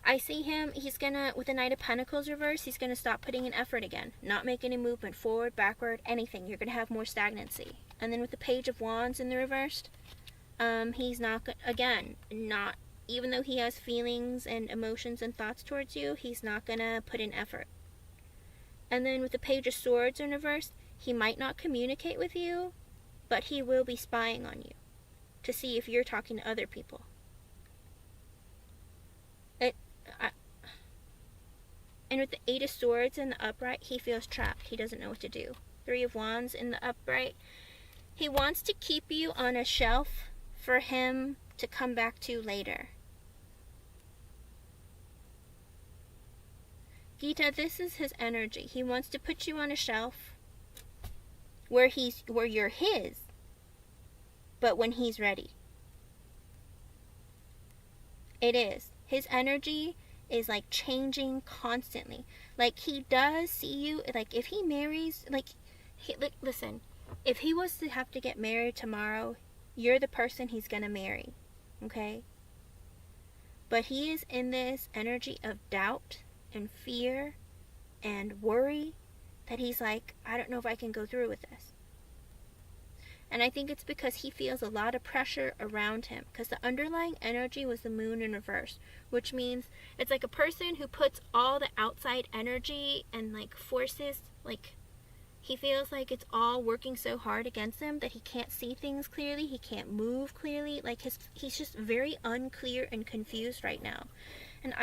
Speaker 1: I see him, he's gonna, with the Knight of Pentacles reverse, he's gonna stop putting in effort again. Not make any movement, forward, backward, anything. You're gonna have more stagnancy. And then with the Page of Wands in the reversed, he's not, again, not, even though he has feelings and emotions and thoughts towards you, he's not gonna put in effort. And then with the Page of Swords in reverse, he might not communicate with you, but he will be spying on you to see if you're talking to other people. And with the Eight of Swords in the upright, he feels trapped. He doesn't know what to do. Three of Wands in the upright. He wants to keep you on a shelf for him to come back to later. Gita, this is his energy. He wants to put you on a shelf where you're his, but when he's ready. It is. His energy is like changing constantly. Like, he does see you, like, if he marries, listen, if he was to have to get married tomorrow, you're the person he's gonna marry, okay? But he is in this energy of doubt and fear and worry that he's like, I don't know if I can go through with this. And I think it's because he feels a lot of pressure around him. Because the underlying energy was the Moon in reverse. Which means it's like a person who puts all the outside energy and like forces, like he feels like it's all working so hard against him that he can't see things clearly. He can't move clearly. Like he's just very unclear and confused right now. And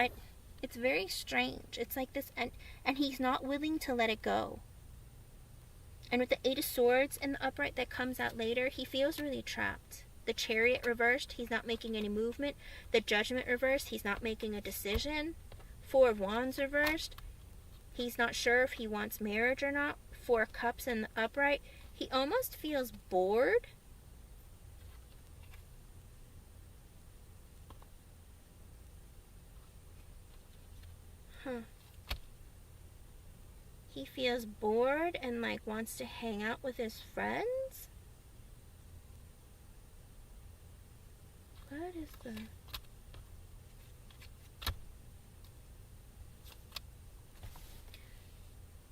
Speaker 1: it's very strange. It's like this, and he's not willing to let it go. And with the Eight of Swords in the upright that comes out later, he feels really trapped. The Chariot reversed, he's not making any movement. The Judgment reversed, he's not making a decision. Four of Wands reversed, he's not sure if he wants marriage or not. Four of Cups in the upright, he almost feels bored. He feels bored and like wants to hang out with his friends. What is the...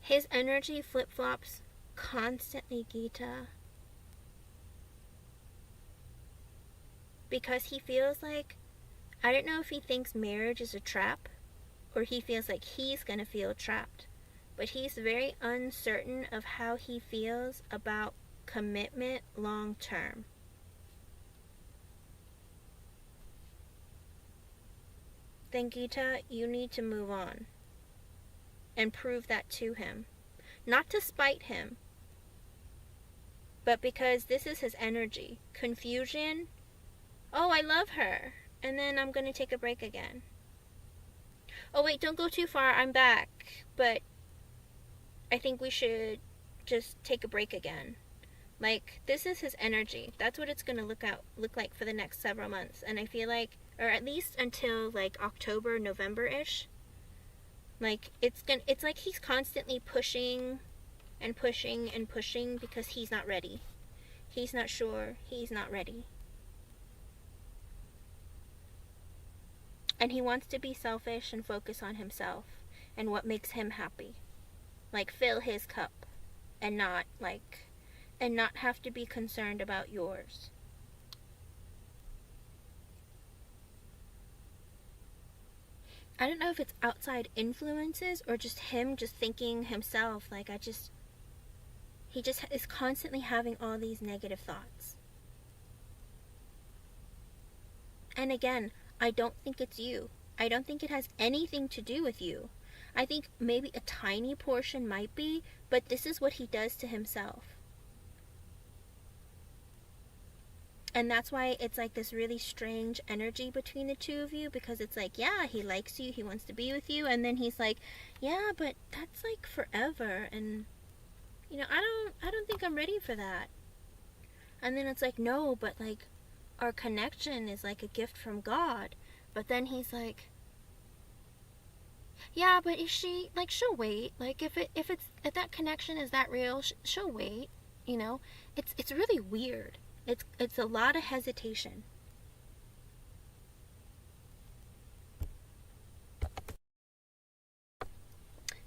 Speaker 1: His energy flip-flops constantly, Gita. Because he feels like, I don't know if he thinks marriage is a trap, or he feels like he's gonna feel trapped. But he's very uncertain of how he feels about commitment long term. Then Gita, you need to move on. And prove that to him. Not to spite him. But because this is his energy. Confusion. Oh, I love her. And then I'm going to take a break again. Oh wait, don't go too far. I'm back. But I think we should just take a break again. Like, this is his energy. That's what it's going to look like for the next several months. And I feel like, or at least until like October, November-ish. Like, it's like he's constantly pushing and pushing and pushing because he's not ready. He's not sure. He's not ready. And he wants to be selfish and focus on himself and what makes him happy. Like, fill his cup and not have to be concerned about yours. I don't know if it's outside influences or just him just thinking himself, like, he just is constantly having all these negative thoughts. And again, I don't think it's you. I don't think it has anything to do with you. I think maybe a tiny portion might be, but this is what he does to himself. And that's why it's like this really strange energy between the two of you, because it's like, yeah, he likes you, he wants to be with you, and then he's like, yeah, but that's like forever, and I don't think I'm ready for that. And then it's like, no, but like our connection is like a gift from God. But then he's like, yeah, but is she like, she'll wait. Like if that connection is that real, she'll wait. It's really weird. It's a lot of hesitation.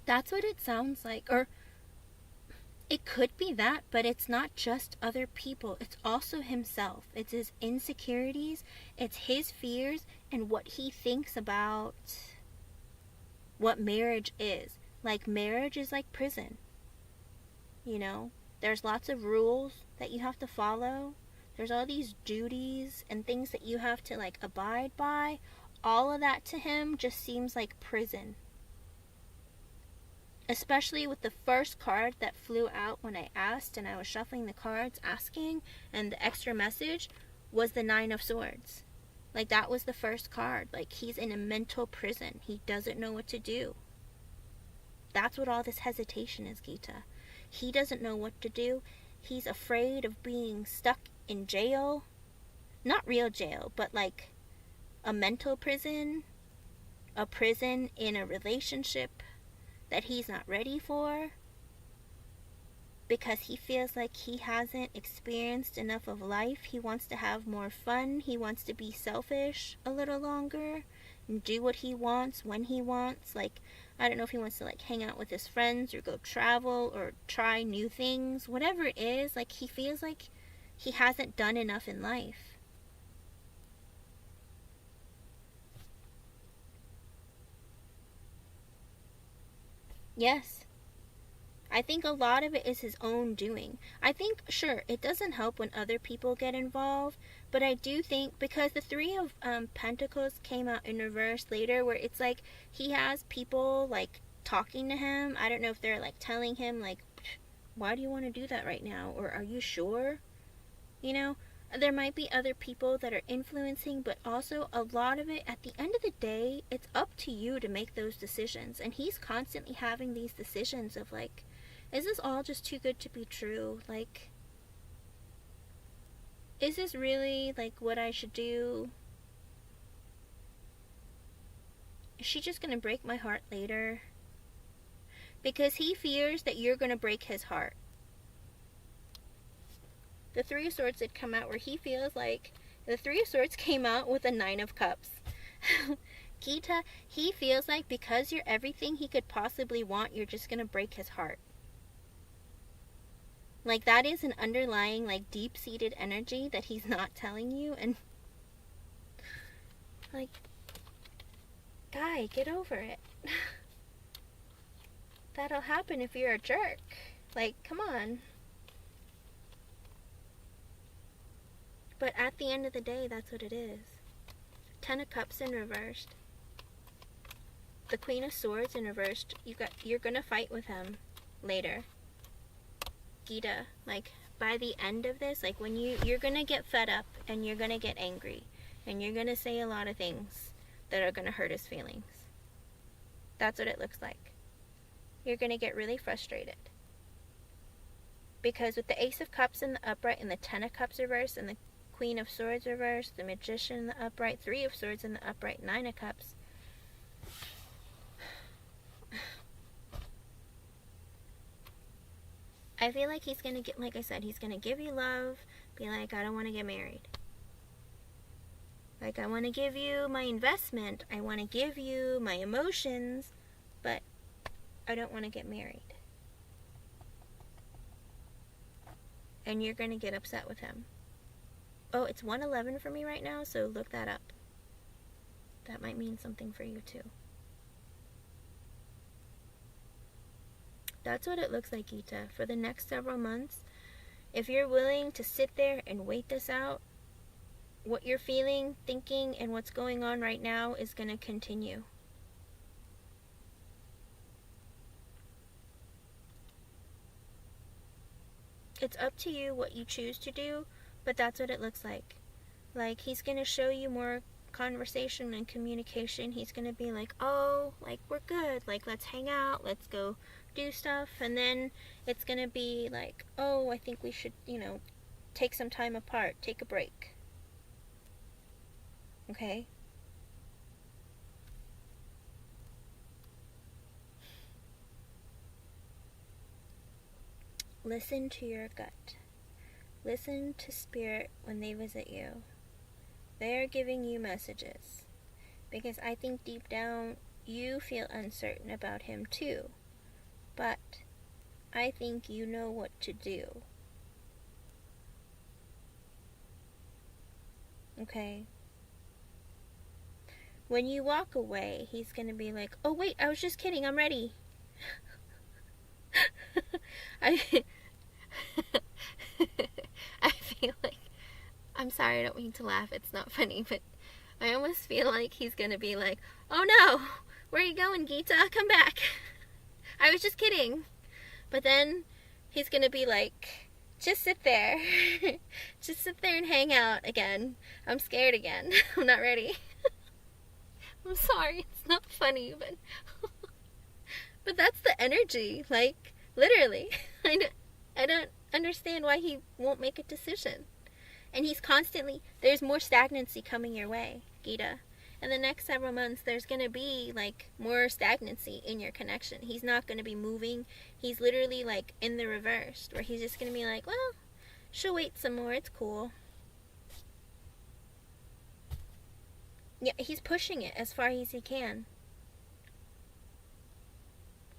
Speaker 1: That's what it sounds like. Or it could be that, but it's not just other people. It's also himself. It's his insecurities, it's his fears, and what he thinks about what marriage is. Like, marriage is like prison. There's lots of rules that you have to follow. There's all these duties and things that you have to like abide by. All of that to him just seems like prison. Especially with the first card that flew out when I asked, and I was shuffling the cards asking, and the extra message was the 9 of Swords. Like, that was the first card. Like, he's in a mental prison. He doesn't know what to do. That's what all this hesitation is, Gita. He doesn't know what to do. He's afraid of being stuck in jail. Not real jail, but like a mental prison. A prison in a relationship that he's not ready for, because he feels like he hasn't experienced enough of life. He wants to have more fun. He wants to be selfish a little longer and do what he wants when he wants. Like, I don't know if he wants to like hang out with his friends or go travel or try new things. Whatever it is, like, he feels like he hasn't done enough in life. Yes. I think a lot of it is his own doing. I think, sure, it doesn't help when other people get involved, but I do think, because the 3 of Pentacles came out in reverse later, where it's like he has people like talking to him. I don't know if they're like telling him like, why do you want to do that right now? Or are you sure? There might be other people that are influencing, but also a lot of it, at the end of the day, it's up to you to make those decisions. And he's constantly having these decisions of like, is this all just too good to be true? Like, is this really like what I should do? Is she just gonna break my heart later? Because he fears that you're gonna break his heart. The 3 of Swords had come out where he feels like the 3 of Swords came out with a 9 of Cups. Gita, he feels like because you're everything he could possibly want, you're just gonna break his heart. Like, that is an underlying, like, deep-seated energy that he's not telling you. And like, guy, get over it. That'll happen if you're a jerk. Like, come on. But at the end of the day, that's what it is. 10 of Cups in reversed. The Queen of Swords in reversed. You're gonna fight with him later. Gita, like, by the end of this, like, when you're gonna get fed up and you're gonna get angry and you're gonna say a lot of things that are gonna hurt his feelings. That's what it looks like. You're gonna get really frustrated. Because with the Ace of Cups in the upright and the 10 of Cups reversed and the Queen of Swords reversed, the Magician in the upright, 3 of Swords in the upright, 9 of Cups. I feel like he's going to get, like I said, he's going to give you love, be like, I don't want to get married. Like, I want to give you my investment, I want to give you my emotions, but I don't want to get married. And you're going to get upset with him. Oh, it's 111 for me right now, so look that up. That might mean something for you too. That's what it looks like, Gita. For the next several months, if you're willing to sit there and wait this out, what you're feeling, thinking, and what's going on right now is going to continue. It's up to you what you choose to do, But that's what it looks like. Like, he's going to show you more conversation and communication. He's going to be like, oh, like, we're good. Like, let's hang out. Let's go do stuff. And then it's going to be like, oh, I think we should, you know, take some time apart. Take a break. Okay? Listen to your gut. Listen to spirit when they visit you. They're giving you messages. Because I think deep down you feel uncertain about him too. But I think you know what to do. Okay? When you walk away, he's going to be like, oh wait, I was just kidding, I'm ready. I feel like, I'm sorry, I don't mean to laugh, it's not funny, but I almost feel like he's gonna be like, oh no, where are you going, Gita? Come back. I was just kidding. But then he's gonna be like, just sit there. Just sit there and hang out again. I'm scared again. I'm not ready. I'm sorry, it's not funny, but but that's the energy, like, literally. I don't understand why he won't make a decision. And he's constantly, there's more stagnancy coming your way, Gita. In the next several months, there's going to be, like, more stagnancy in your connection. He's not going to be moving. He's literally, like, in the reverse, where he's just going to be like, well, she'll wait some more, it's cool. Yeah, he's pushing it as far as he can.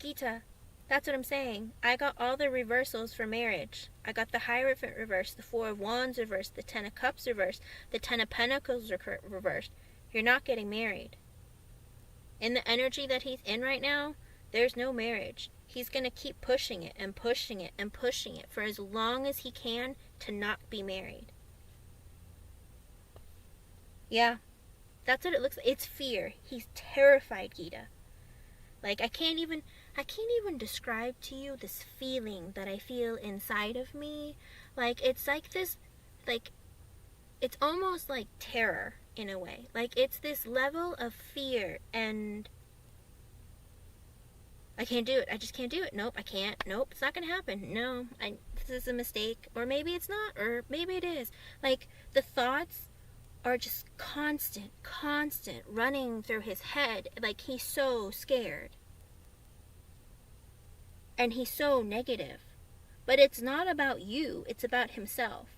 Speaker 1: Gita, that's what I'm saying. I got all the reversals for marriage. I got the Hierophant reversed, the Four of Wands reversed, the Ten of Cups reversed, the Ten of Pentacles reversed. You're not getting married. In the energy that he's in right now, there's no marriage. He's going to keep pushing it and pushing it and pushing it for as long as he can to not be married. Yeah, that's what it looks like. It's fear. He's terrified, Gita. Like, I can't even describe to you this feeling that I feel inside of me. Like, it's like this, like, it's almost like terror in a way. Like, it's this level of fear, and I can't do it. I just can't do it. Nope, I can't. Nope, it's not gonna happen. No, this is a mistake. Or maybe it's not, or maybe it is. Like, the thoughts are just constant running through his head. Like, he's so scared. And he's so negative. But it's not about you, it's about himself.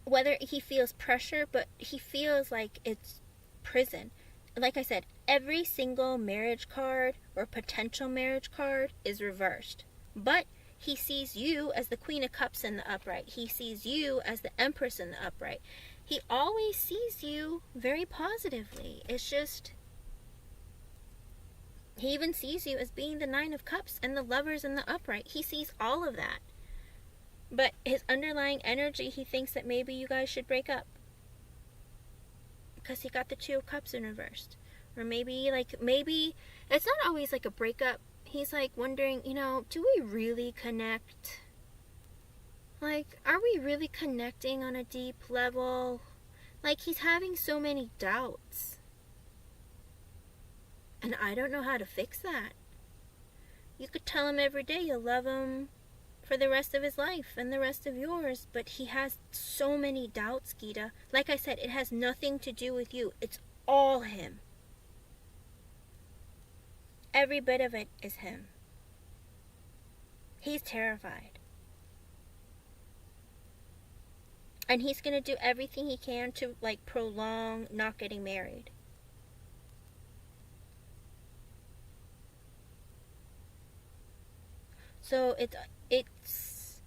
Speaker 1: Whether he feels pressure, but he feels like it's prison. Like I said, every single marriage card or potential marriage card is reversed. But he sees you as the Queen of Cups in the upright. He sees you as the Empress in the upright. He always sees you very positively. It's just, he even sees you as being the Nine of Cups and the Lovers in the upright. He sees all of that. But his underlying energy, he thinks that maybe you guys should break up. Because he got the Two of Cups in reversed. Or maybe it's not always like a breakup. He's like wondering, do we really connect? Like, are we really connecting on a deep level? Like, he's having so many doubts. And I don't know how to fix that. You could tell him every day you'll love him for the rest of his life and the rest of yours, but he has so many doubts, Gita. Like I said, it has nothing to do with you. It's all him. Every bit of it is him. He's terrified. And he's going to do everything he can to, like, prolong not getting married. So it's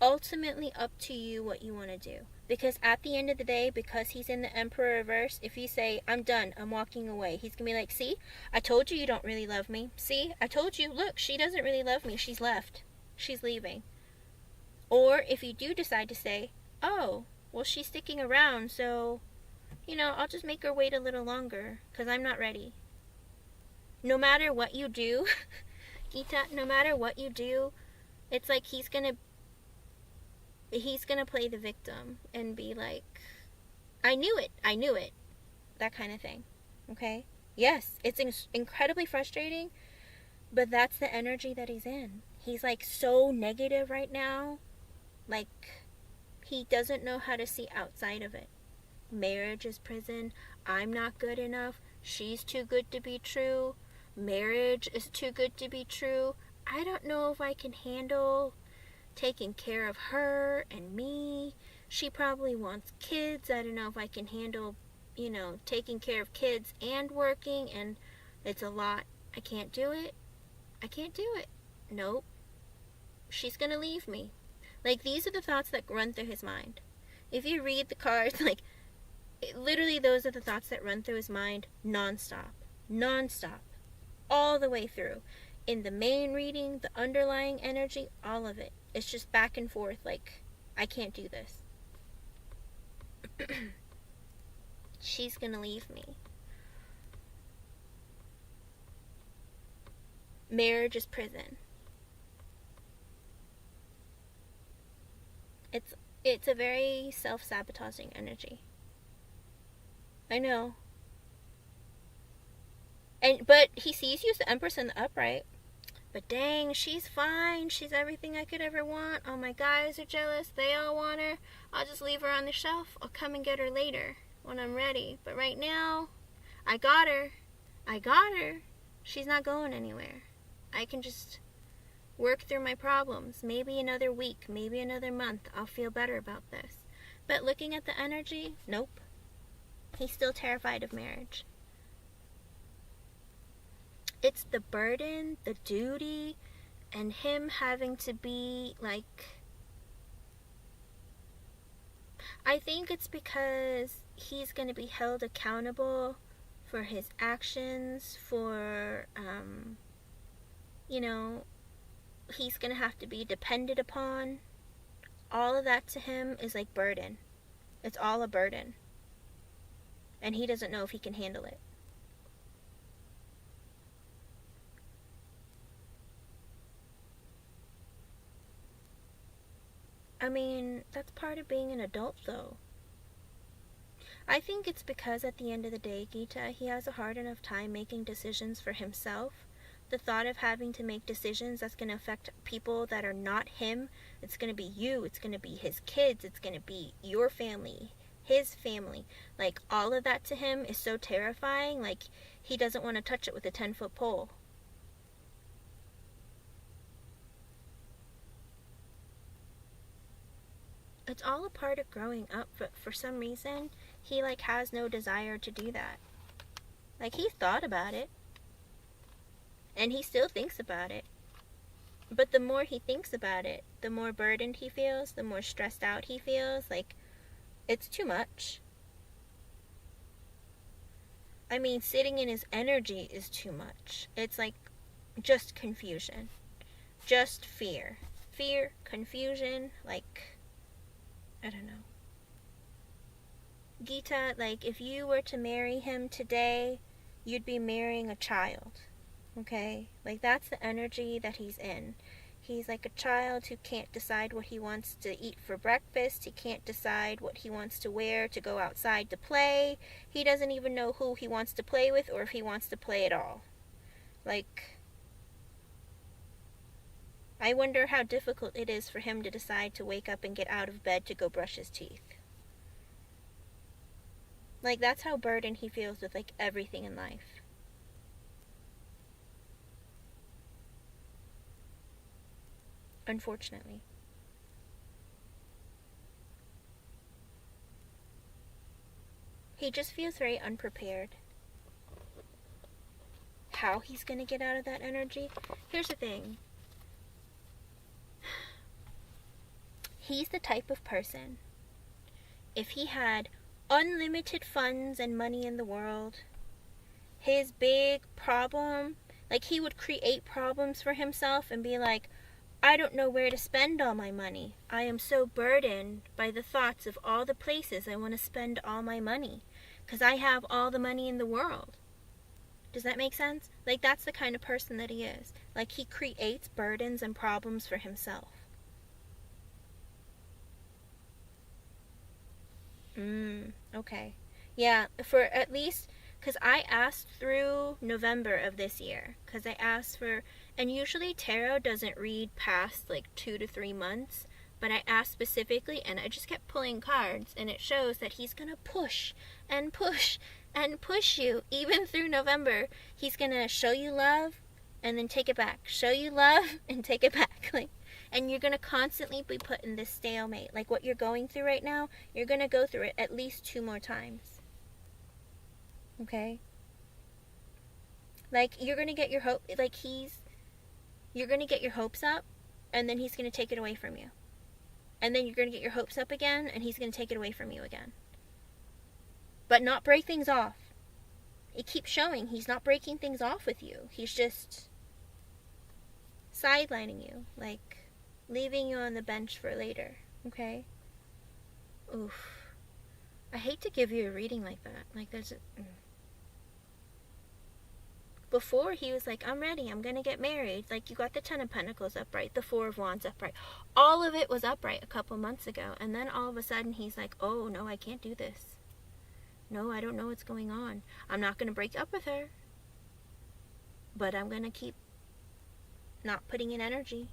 Speaker 1: ultimately up to you what you want to do. Because at the end of the day, because he's in the Emperor reverse, if you say, I'm done, I'm walking away, he's going to be like, see, I told you you don't really love me. See, I told you, look, she doesn't really love me. She's left. She's leaving. Or if you do decide to say, oh, well, she's sticking around, so, I'll just make her wait a little longer because I'm not ready. No matter what you do, Gita, no matter what you do, It's like he's gonna play the victim and be like, I knew it, that kind of thing. Okay? Yes, it's incredibly frustrating, but that's the energy that he's in. He's like so negative right now. Like, he doesn't know how to see outside of it. Marriage is prison. I'm not good enough. She's too good to be true. Marriage is too good to be true. I don't know if I can handle taking care of her and me. She probably wants kids. I don't know if I can handle, taking care of kids and working, and it's a lot. I can't do it. Nope. She's gonna leave me. Like, these are the thoughts that run through his mind. If you read the cards, like, literally those are the thoughts that run through his mind nonstop, all the way through. In the main reading, the underlying energy, all of it. It's just back and forth, like, I can't do this. She's gonna leave me. Marriage is prison. It's a very self-sabotaging energy. I know. But he sees you as the Empress in the upright. But dang, she's fine. She's everything I could ever want. All my guys are jealous. They all want her. I'll just leave her on the shelf. I'll come and get her later when I'm ready. But right now, I got her. She's not going anywhere. I can just work through my problems. Maybe another week, maybe another month, I'll feel better about this. But looking at the energy, nope. He's still terrified of marriage. It's the burden, the duty, and him having to be like... I think it's because he's going to be held accountable for his actions, for, he's going to have to be depended upon. All of that to him is like burden. It's all a burden. And he doesn't know if he can handle it. I mean, that's part of being an adult, though. I think it's because at the end of the day, Gita, he has a hard enough time making decisions for himself. The thought of having to make decisions that's going to affect people that are not him, it's going to be you, it's going to be his kids, it's going to be your family, his family. Like, all of that to him is so terrifying, like, he doesn't want to touch it with a 10-foot pole. It's all a part of growing up, but for some reason, he, like, has no desire to do that. Like, he thought about it. And he still thinks about it. But the more he thinks about it, the more burdened he feels, the more stressed out he feels. Like, it's too much. I mean, sitting in his energy is too much. It's like just confusion. Just fear. Fear, confusion, like, I don't know. Gita, like, if you were to marry him today, you'd be marrying a child. Okay? Like, that's the energy that he's in. He's like a child who can't decide what he wants to eat for breakfast. He can't decide what he wants to wear to go outside to play. He doesn't even know who he wants to play with or if he wants to play at all. Like, I wonder how difficult it is for him to decide to wake up and get out of bed to go brush his teeth. Like, that's how burdened he feels with, like, everything in life. Unfortunately. He just feels very unprepared. How he's gonna get out of that energy? Here's the thing. He's the type of person, if he had unlimited funds and money in the world, his big problem, like, he would create problems for himself and be like, I don't know where to spend all my money. I am so burdened by the thoughts of all the places I want to spend all my money, because I have all the money in the world. Does that make sense? Like, that's the kind of person that he is. Like, he creates burdens and problems for himself. Okay. Yeah, for at least, because I asked through November of this year, because I asked for, and usually tarot doesn't read past like 2 to 3 months, but I asked specifically, and I just kept pulling cards, and it shows that he's gonna push and push and push you even through November. He's gonna show you love and then take it back, show you love and take it back, like, and you're gonna constantly be put in this stalemate. Like what you're going through right now, you're gonna go through it at least 2 more times. Okay? Like, you're gonna get your hope, like, you're gonna get your hopes up, and then he's gonna take it away from you. And then you're gonna get your hopes up again, and he's gonna take it away from you again. But not break things off. It keeps showing he's not breaking things off with you. He's just sidelining you, like leaving you on the bench for later. Okay? Oof. I hate to give you a reading like that. Like, there's before, he was like, I'm ready, I'm gonna get married. Like, you got the 10 of Pentacles upright, the 4 of Wands upright. All of it was upright a couple months ago. And then all of a sudden, he's like, oh, no, I can't do this. No, I don't know what's going on. I'm not gonna break up with her. But I'm gonna keep not putting in energy.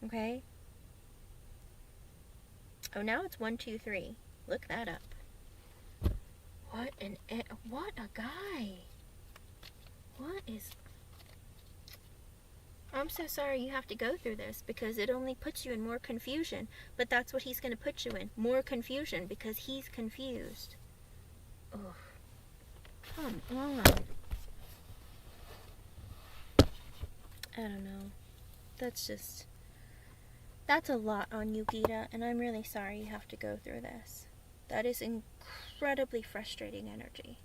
Speaker 1: Okay? Oh, now it's 1, 2, 3. Look that up. What a guy. What is... I'm so sorry you have to go through this, because it only puts you in more confusion. But that's what he's going to put you in. More confusion, because he's confused. Oh, come on. I don't know. That's a lot on you, Gita, and I'm really sorry you have to go through this. That is incredibly frustrating energy.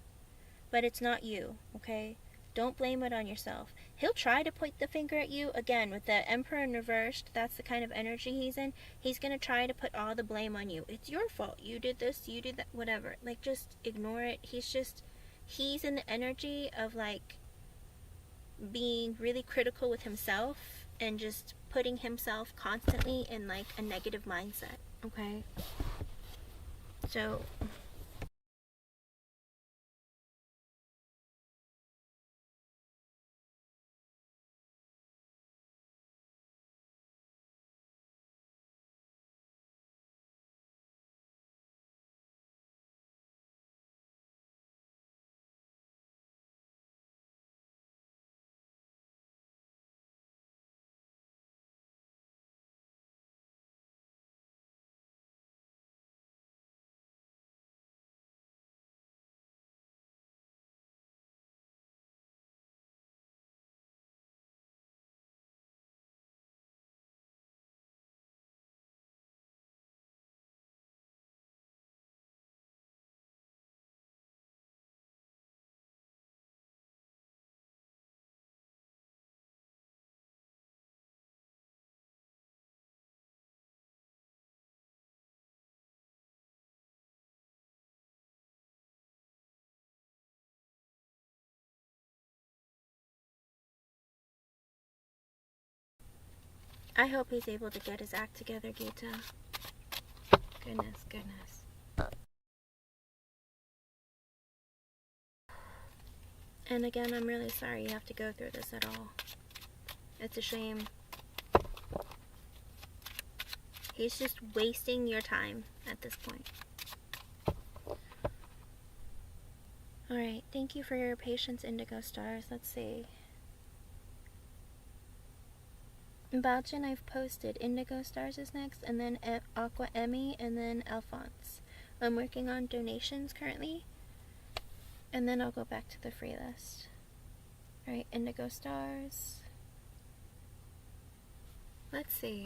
Speaker 1: But it's not you, okay? Don't blame it on yourself. He'll try to point the finger at you. Again, with the Emperor in reversed, that's the kind of energy he's in. He's going to try to put all the blame on you. It's your fault. You did this, you did that, whatever. Like, just ignore it. He's in the energy of, like, being really critical with himself and just putting himself constantly in, like, a negative mindset, okay? So... I hope he's able to get his act together, Gita. Goodness. And again, I'm really sorry you have to go through this at all. It's a shame. He's just wasting your time at this point. Alright, thank you for your patience, Indigo Stars. Let's see. In Belgium, I've posted Indigo Stars is next, and then Aqua Emmy, and then Alphonse. I'm working on donations currently, and then I'll go back to the free list. Alright, Indigo Stars. Let's see.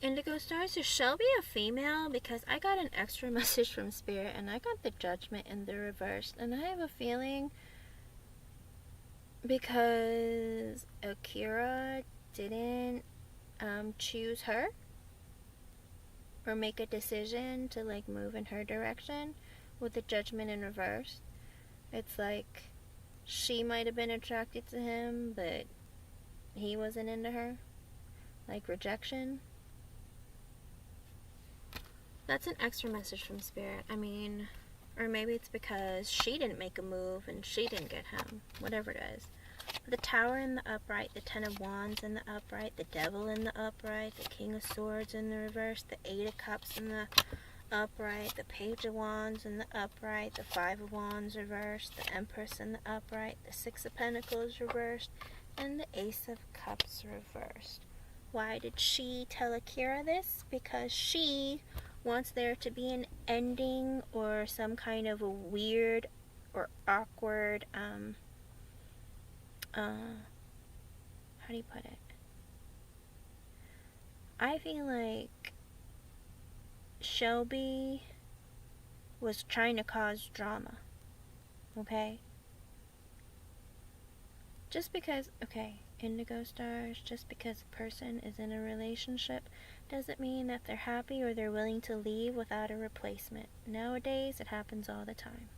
Speaker 1: Indigo Stars, is Shelby a female? Because I got an extra message from Spirit and I got the Judgment in the reverse. And I have a feeling because Akira didn't choose her or make a decision to like move in her direction with the Judgment in reverse. It's like she might have been attracted to him, but he wasn't into her. Like rejection. That's an extra message from Spirit. I mean, or maybe it's because she didn't make a move and she didn't get him. Whatever it is. The Tower in the upright, the Ten of Wands in the upright, the Devil in the upright, the King of Swords in the reverse, the Eight of Cups in the upright, the Page of Wands in the upright, the Five of Wands reversed, the Empress in the upright, the Six of Pentacles reversed, and the Ace of Cups reversed. Why did she tell Akira this? Because she wants there to be an ending or some kind of a weird or awkward, how do you put it? I feel like Shelby was trying to cause drama, okay? Just because, okay, Indigo Stars, just because a person is in a relationship doesn't mean that they're happy or they're willing to leave without a replacement. Nowadays, it happens all the time.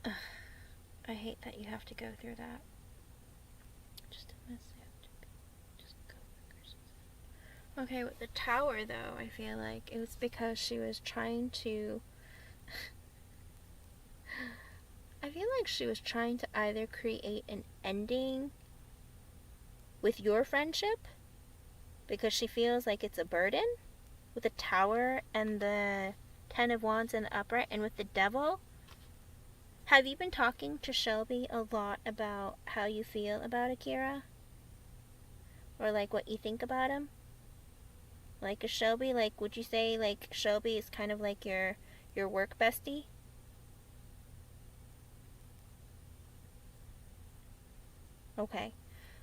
Speaker 1: Ugh, I hate that you have to go through that. Just a message. Just go for Okay, with the Tower, though, I feel like it was because she was trying to... I feel like she was trying to either create an ending with your friendship because she feels like it's a burden with the Tower and the Ten of Wands in the upright, and with the Devil. Have you been talking to Shelby a lot about how you feel about Akira? Or like what you think about him? Like, is Shelby, like, would you say like Shelby is kind of like your work bestie? Okay.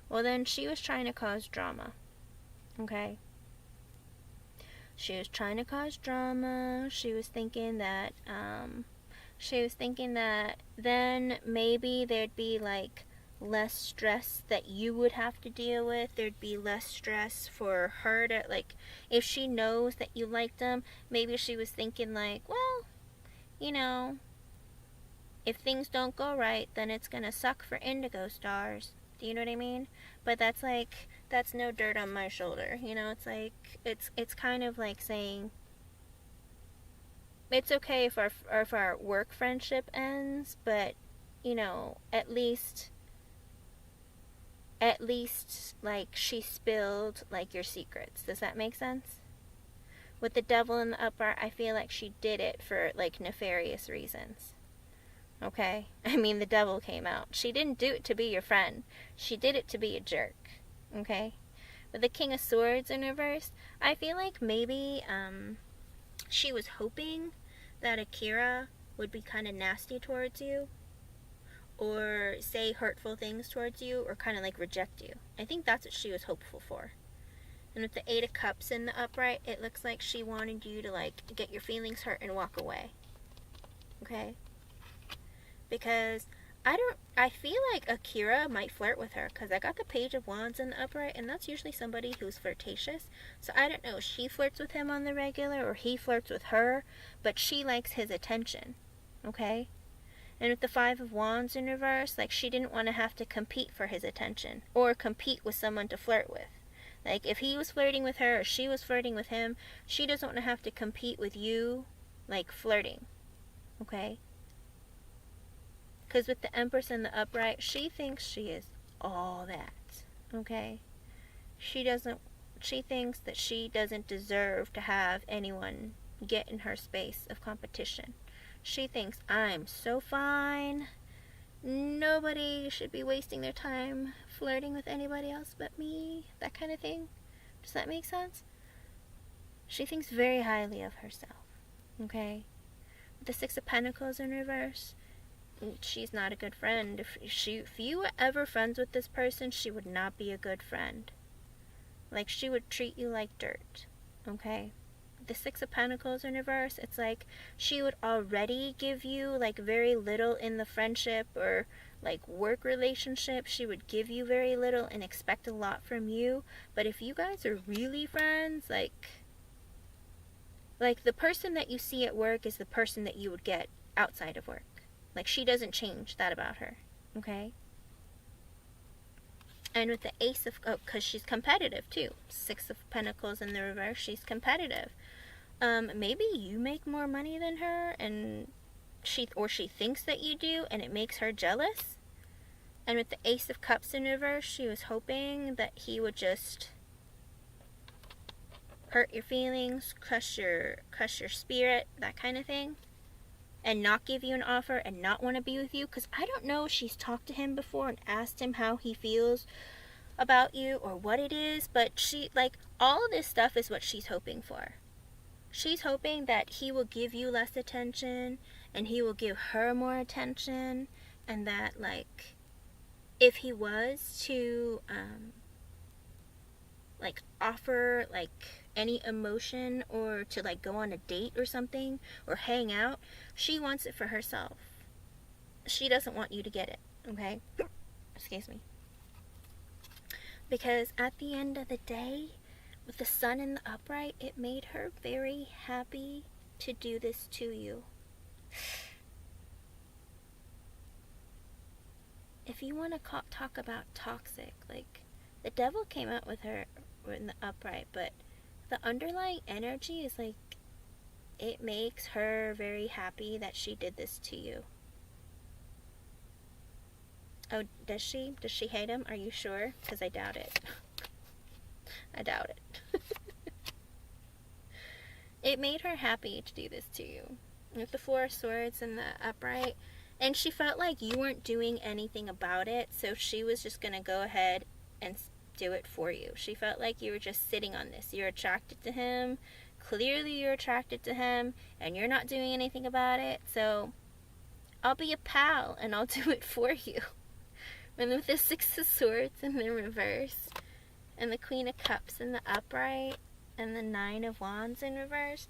Speaker 1: Well, then she was trying to cause drama. Okay? She was trying to cause drama. She was thinking that then maybe there'd be like less stress that you would have to deal with. There'd be less stress for her to, like, if she knows that you liked them, maybe she was thinking like, well, you know, if things don't go right, then it's gonna suck for Indigo Stars. Do you know what I mean? But that's like, that's no dirt on my shoulder. You know, it's like, it's kind of like saying, it's okay if our work friendship ends, but, you know, at least, like, she spilled, like, your secrets. Does that make sense? With the Devil in the upright, I feel like she did it for, like, nefarious reasons. Okay? I mean, the Devil came out. She didn't do it to be your friend. She did it to be a jerk. Okay? With the King of Swords in reverse, I feel like maybe, she was hoping that Akira would be kind of nasty towards you, or say hurtful things towards you, or kind of like reject you. I think that's what she was hopeful for. And with the Eight of Cups in the upright, it looks like she wanted you to like get your feelings hurt and walk away. Okay? Because I feel like Akira might flirt with her, because I got the Page of Wands in the upright, and that's usually somebody who's flirtatious. So I don't know if she flirts with him on the regular or he flirts with her, but she likes his attention. Okay? And with the Five of Wands in reverse, like, she didn't want to have to compete for his attention or compete with someone to flirt with. Like, if he was flirting with her or she was flirting with him, she doesn't want to have to compete with you, like, flirting. Okay? Because with the Empress in the upright, she thinks she is all that. Okay? She thinks that she doesn't deserve to have anyone get in her space of competition. She thinks, I'm so fine. Nobody should be wasting their time flirting with anybody else but me. That kind of thing. Does that make sense? She thinks very highly of herself. Okay? With the Six of Pentacles in reverse, she's not a good friend. If you were ever friends with this person, she would not be a good friend. Like, she would treat you like dirt, okay? The Six of Pentacles in reverse, it's like she would already give you like very little in the friendship or like work relationship. She would give you very little and expect a lot from you. But if you guys are really friends, like the person that you see at work is the person that you would get outside of work. Like, she doesn't change that about her, okay? And with the Ace of, oh, because she's competitive too. Six of Pentacles in the reverse, she's competitive. Maybe you make more money than her, and she thinks that you do, and it makes her jealous. And with the Ace of Cups in reverse, she was hoping that he would just hurt your feelings, crush your spirit, that kind of thing, and not give you an offer and not want to be with you. Because I don't know if she's talked to him before and asked him how he feels about you or what it is, but she, like, all of this stuff is what she's hoping for. She's hoping that he will give you less attention and he will give her more attention, and that, like, if he was to like offer like any emotion or to like go on a date or something or hang out, she wants it for herself. She doesn't want you to get it, okay? Excuse me. Because at the end of the day, with the Sun in the upright, it made her very happy to do this to you. If you want to talk about toxic, like, the Devil came out with her in the upright, but the underlying energy is like, it makes her very happy that she did this to you. Oh, does she? Does she hate him? Are you sure? Because I doubt it. I doubt it. It made her happy to do this to you. With the Four of Swords in the upright, and she felt like you weren't doing anything about it, so she was just going to go ahead and do it for you. She felt like you were just sitting on this. You're attracted to him. Clearly you're attracted to him, and you're not doing anything about it, so I'll be a pal, and I'll do it for you. And with the Six of Swords in the reverse, and the Queen of Cups in the upright, and the Nine of Wands in reverse,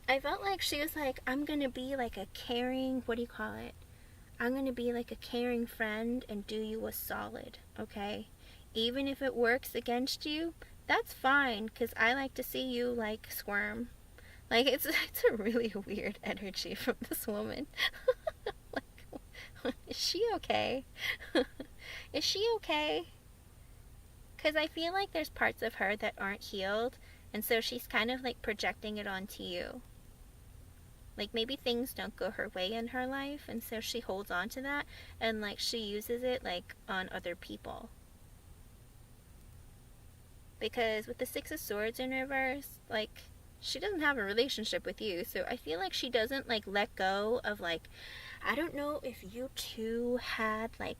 Speaker 1: I felt like she was like, I'm going to be like a caring, what do you call it? I'm going to be like a caring friend and do you a solid, okay? Even if it works against you, that's fine, because I like to see you, like, squirm. Like, it's a really weird energy from this woman. Like, is she okay? Is she okay? Because I feel like there's parts of her that aren't healed, and so she's kind of like projecting it onto you. Like, maybe things don't go her way in her life, and so she holds on to that, and like she uses it like on other people. Because with the Six of Swords in reverse, like, she doesn't have a relationship with you, so I feel like she doesn't like let go of, like, I don't know if you two had like,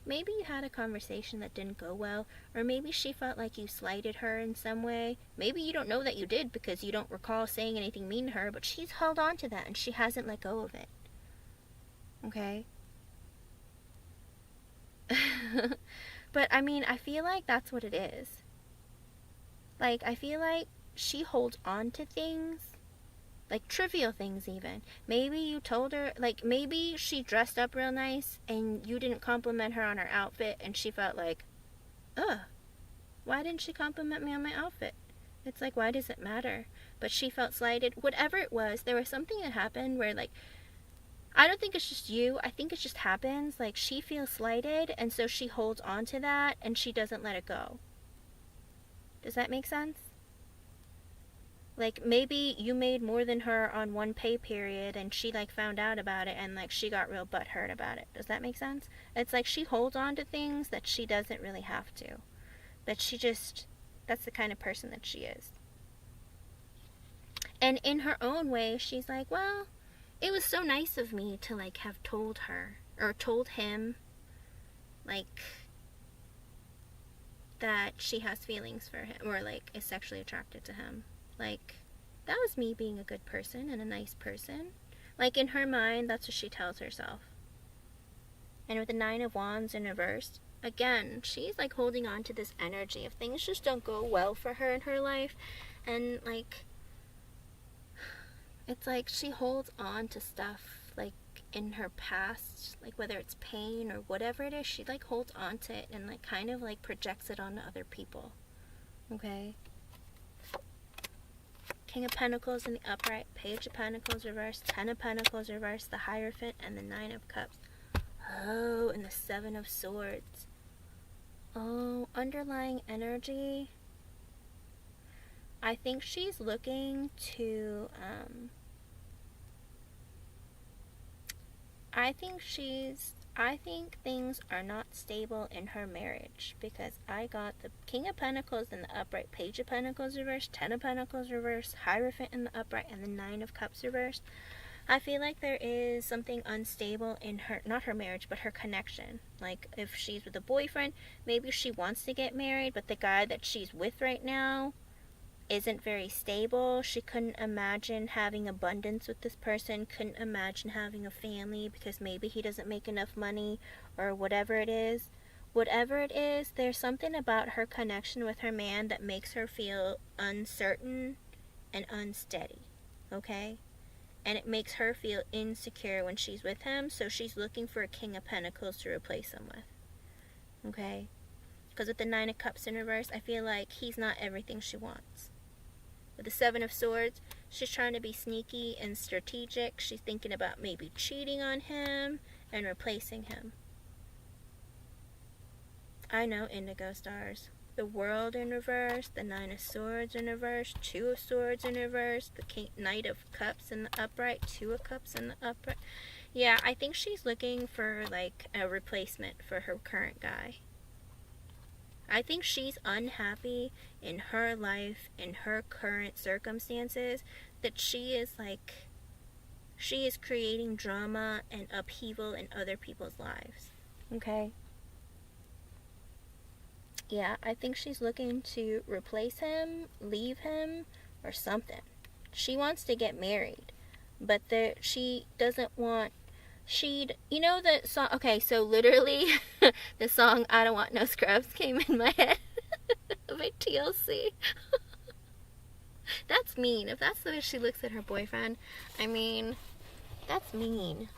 Speaker 1: maybe you had a conversation that didn't go well, or maybe she felt like you slighted her in some way. Maybe you don't know that you did because you don't recall saying anything mean to her, but she's held on to that and she hasn't let go of it. Okay? But I mean, I feel like that's what it is. Like, I feel like she holds on to things, like trivial things even. Maybe you told her, like, maybe she dressed up real nice and you didn't compliment her on her outfit, and she felt like, ugh, why didn't she compliment me on my outfit? It's like, why does it matter? But she felt slighted. Whatever it was, there was something that happened where, like, I don't think it's just you. I think it just happens. Like, she feels slighted, and so she holds on to that, and she doesn't let it go. Does that make sense? Like, maybe you made more than her on one pay period, and she, like, found out about it, and, like, she got real butthurt about it. Does that make sense? It's like she holds on to things that she doesn't really have to. But she just, that's the kind of person that she is. And in her own way, she's like, well, it was so nice of me to, like, have told her, or told him, like, that she has feelings for him, or, like, is sexually attracted to him. Like, that was me being a good person and a nice person. Like, in her mind, that's what she tells herself. And with the Nine of Wands in reverse, again, she's like holding on to this energy. If things just don't go well for her in her life, and like, it's like she holds on to stuff like in her past, like whether it's pain or whatever it is, she like holds on to it and like kind of like projects it onto other people. Okay? King of Pentacles in the upright, Page of Pentacles reversed, Ten of Pentacles reversed, the Hierophant, and the Nine of Cups. Oh, and the Seven of Swords. Oh, underlying energy. I think she's looking to, I think things are not stable in her marriage, because I got the King of Pentacles in the upright, Page of Pentacles reversed, Ten of Pentacles reversed, Hierophant in the upright, and the Nine of Cups reversed. I feel like there is something unstable in her, not her marriage, but her connection. Like, if she's with a boyfriend, maybe she wants to get married, but the guy that she's with right now isn't very stable. She couldn't imagine having abundance with this person, couldn't imagine having a family because maybe he doesn't make enough money or whatever it is. Whatever it is, there's something about her connection with her man that makes her feel uncertain and unsteady, okay? And it makes her feel insecure when she's with him, so she's looking for a King of Pentacles to replace him with, okay? Because with the Nine of Cups in reverse, I feel like he's not everything she wants. With the Seven of Swords, she's trying to be sneaky and strategic. She's thinking about maybe cheating on him and replacing him. I know, Indigo Stars. The World in reverse, the Nine of Swords in reverse, Two of Swords in reverse, the Knight of Cups in the upright, Two of Cups in the upright. Yeah, I think she's looking for like a replacement for her current guy. I think she's unhappy in her life, in her current circumstances, that she is creating drama and upheaval in other people's lives. Okay? Yeah, I think she's looking to replace him, leave him, or something. She wants to get married, but she doesn't want... you know the song... Okay, so literally, the song I Don't Want No Scrubs came in my head by TLC. That's mean. If that's the way she looks at her boyfriend, I mean, that's mean.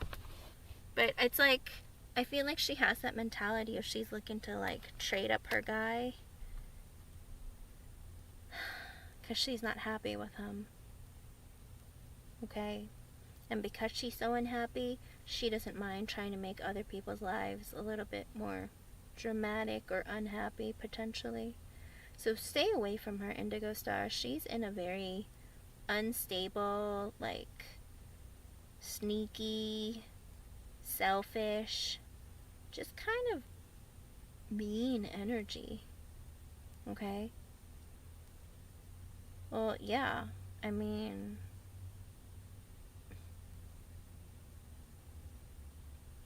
Speaker 1: But it's like, I feel like she has that mentality if she's looking to like trade up her guy, because she's not happy with him. Okay? And because she's so unhappy, she doesn't mind trying to make other people's lives a little bit more dramatic or unhappy, potentially. So stay away from her, Indigo Star. She's in a very unstable, like, sneaky, selfish, just kind of mean energy. Okay? Well, yeah. I mean...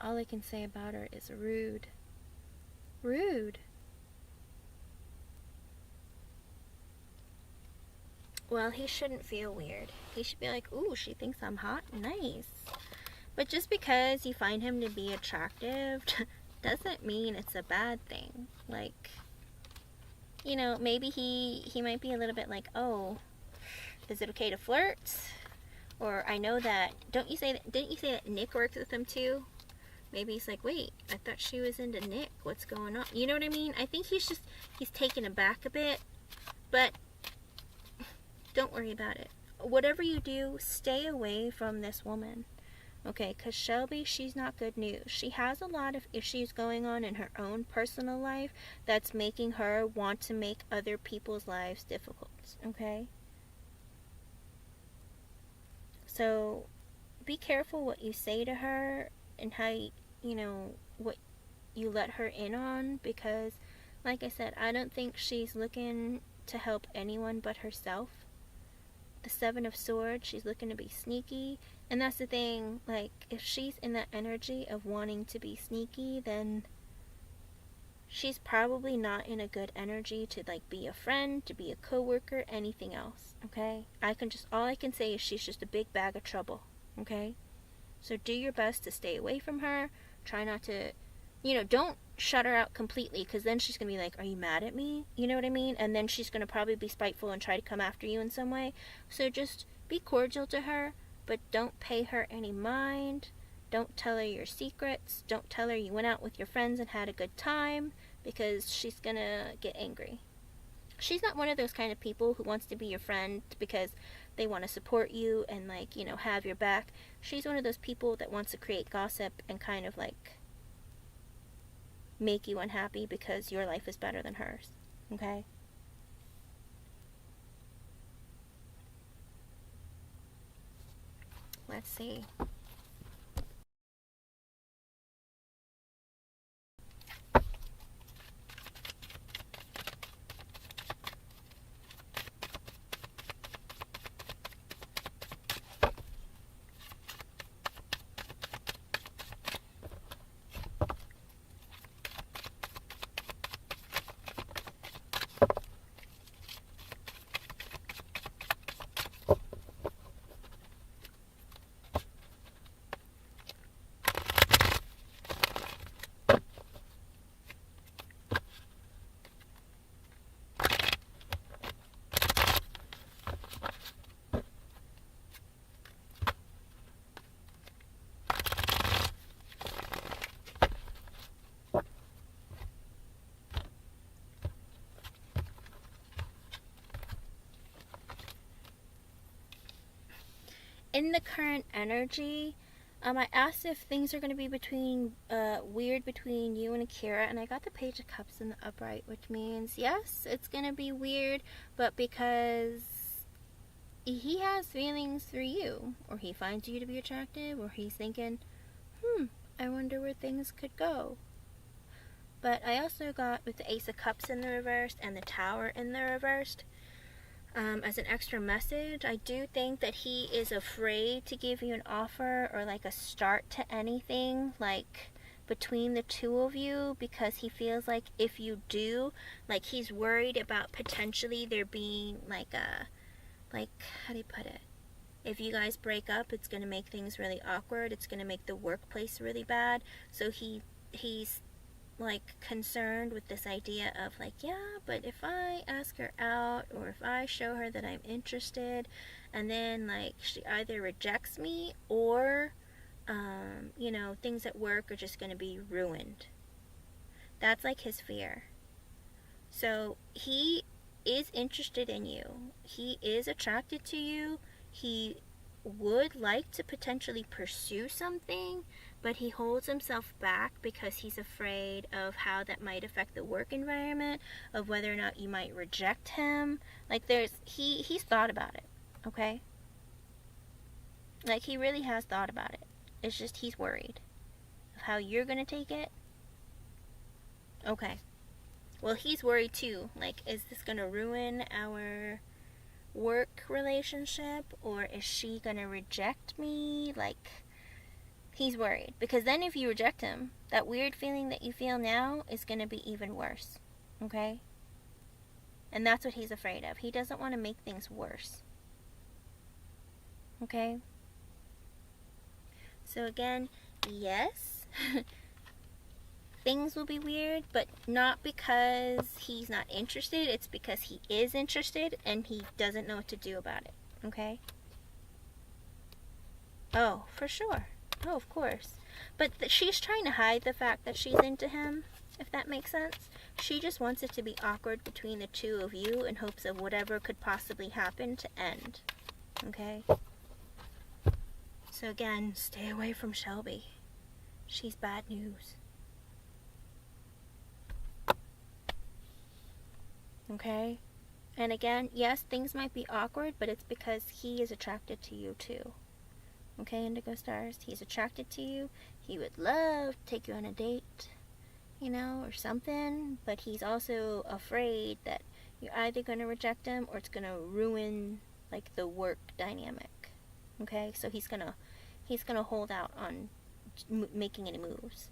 Speaker 1: all I can say about her is rude. Rude. Well, he shouldn't feel weird. He should be like, ooh, she thinks I'm hot? Nice. But just because you find him to be attractive doesn't mean it's a bad thing. Like, you know, maybe he might be a little bit like, oh, is it okay to flirt? Or I know that, didn't you say that Nick works with him too? Maybe he's like, wait, I thought she was into Nick. What's going on? You know what I mean? I think he's taken aback a bit. But don't worry about it. Whatever you do, stay away from this woman. Okay, because Shelby, she's not good news. She has a lot of issues going on in her own personal life that's making her want to make other people's lives difficult. Okay? So, be careful what you say to her and how what you let her in on, because like I said, I don't think she's looking to help anyone but herself. The Seven of Swords, she's looking to be sneaky, and that's the thing, like, if she's in that energy of wanting to be sneaky, then she's probably not in a good energy to like be a friend, to be a co-worker, anything else. Okay? All I can say is she's just a big bag of trouble. Okay? So do your best to stay away from her. Try not to, don't shut her out completely, because then she's going to be like, are you mad at me? You know what I mean? And then she's going to probably be spiteful and try to come after you in some way. So just be cordial to her, but don't pay her any mind. Don't tell her your secrets. Don't tell her you went out with your friends and had a good time, because she's going to get angry. She's not one of those kind of people who wants to be your friend because they want to support you and, like, you know, have your back. She's one of those people that wants to create gossip and kind of, like, make you unhappy because your life is better than hers. Okay? Let's see. In the current energy, I asked if things are going to be weird between you and Akira, and I got the Page of Cups in the upright, which means, yes, it's going to be weird, but because he has feelings for you, or he finds you to be attractive, or he's thinking, I wonder where things could go. But I also got, with the Ace of Cups in the reversed and the Tower in the reversed, as an extra message, I do think that he is afraid to give you an offer or like a start to anything like between the two of you, because he feels like if you do, like, he's worried about potentially there being like a, like, how do you put it? If you guys break up, it's going to make things really awkward. It's going to make the workplace really bad. So he's like concerned with this idea of like, yeah, but if I ask her out or if I show her that I'm interested, and then like she either rejects me or you know, things at work are just going to be ruined. That's like his fear. So he is interested in you. He is attracted to you. He would like to potentially pursue something, but he holds himself back because he's afraid of how that might affect the work environment, of whether or not you might reject him. Like, he's thought about it, okay? Like, he really has thought about it. It's just he's worried of how you're gonna take it. Okay. Well, he's worried too. Like, is this gonna ruin our work relationship, or is she gonna reject me? Like, he's worried, because then if you reject him, that weird feeling that you feel now is gonna be even worse. Okay? And that's what he's afraid of. He doesn't want to make things worse. Okay? So again, yes, things will be weird, but not because he's not interested. It's because he is interested and he doesn't know what to do about it. Okay? Oh, for sure. Oh, of course. But she's trying to hide the fact that she's into him, if that makes sense. She just wants it to be awkward between the two of you in hopes of whatever could possibly happen to end. Okay? So again, stay away from Shelby. She's bad news. Okay? And again, yes, things might be awkward, but it's because he is attracted to you too. Okay, Indigo Stars? He's attracted to you. He would love to take you on a date, you know, or something, but he's also afraid that you're either going to reject him or it's going to ruin, like, the work dynamic. Okay? So he's going to hold out on making any moves.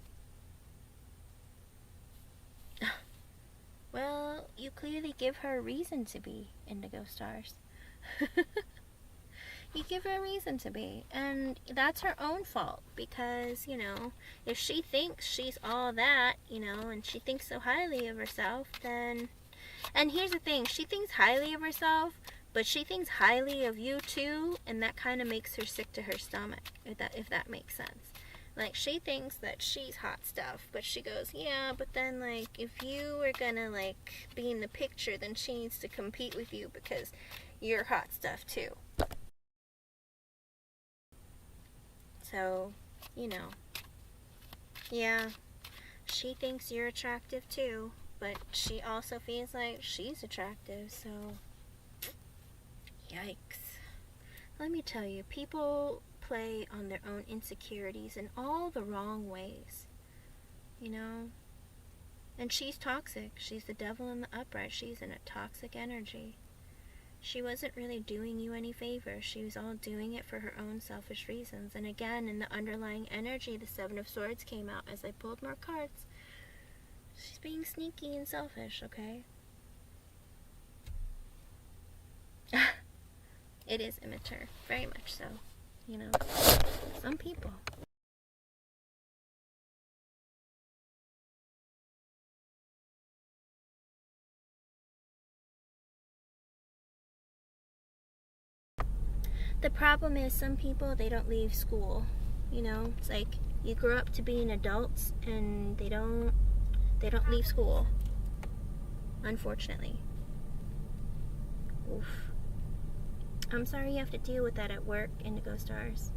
Speaker 1: Well, you clearly give her a reason to be, Indigo Stars. You give her a reason to be. And that's her own fault, because, you know, if she thinks she's all that, you know, and she thinks so highly of herself, then... And here's the thing, she thinks highly of herself, but she thinks highly of you too, and that kind of makes her sick to her stomach, if that makes sense. Like, she thinks that she's hot stuff, but she goes, yeah, but then, like, if you were gonna, like, be in the picture, then she needs to compete with you because you're hot stuff too. So, you know, yeah, she thinks you're attractive too, but she also feels like she's attractive, so yikes. Let me tell you, people play on their own insecurities in all the wrong ways, you know? And she's toxic. She's the devil in the upright. She's in a toxic energy. She wasn't really doing you any favors. She was all doing it for her own selfish reasons. And again, in the underlying energy, the Seven of Swords came out as I pulled more cards. She's being sneaky and selfish, okay? It is immature. Very much so. You know? Some people. The problem is some people, they don't leave school. You know? It's like you grow up to being adults and they don't leave school. Unfortunately. Oof. I'm sorry you have to deal with that at work, Indigo Stars.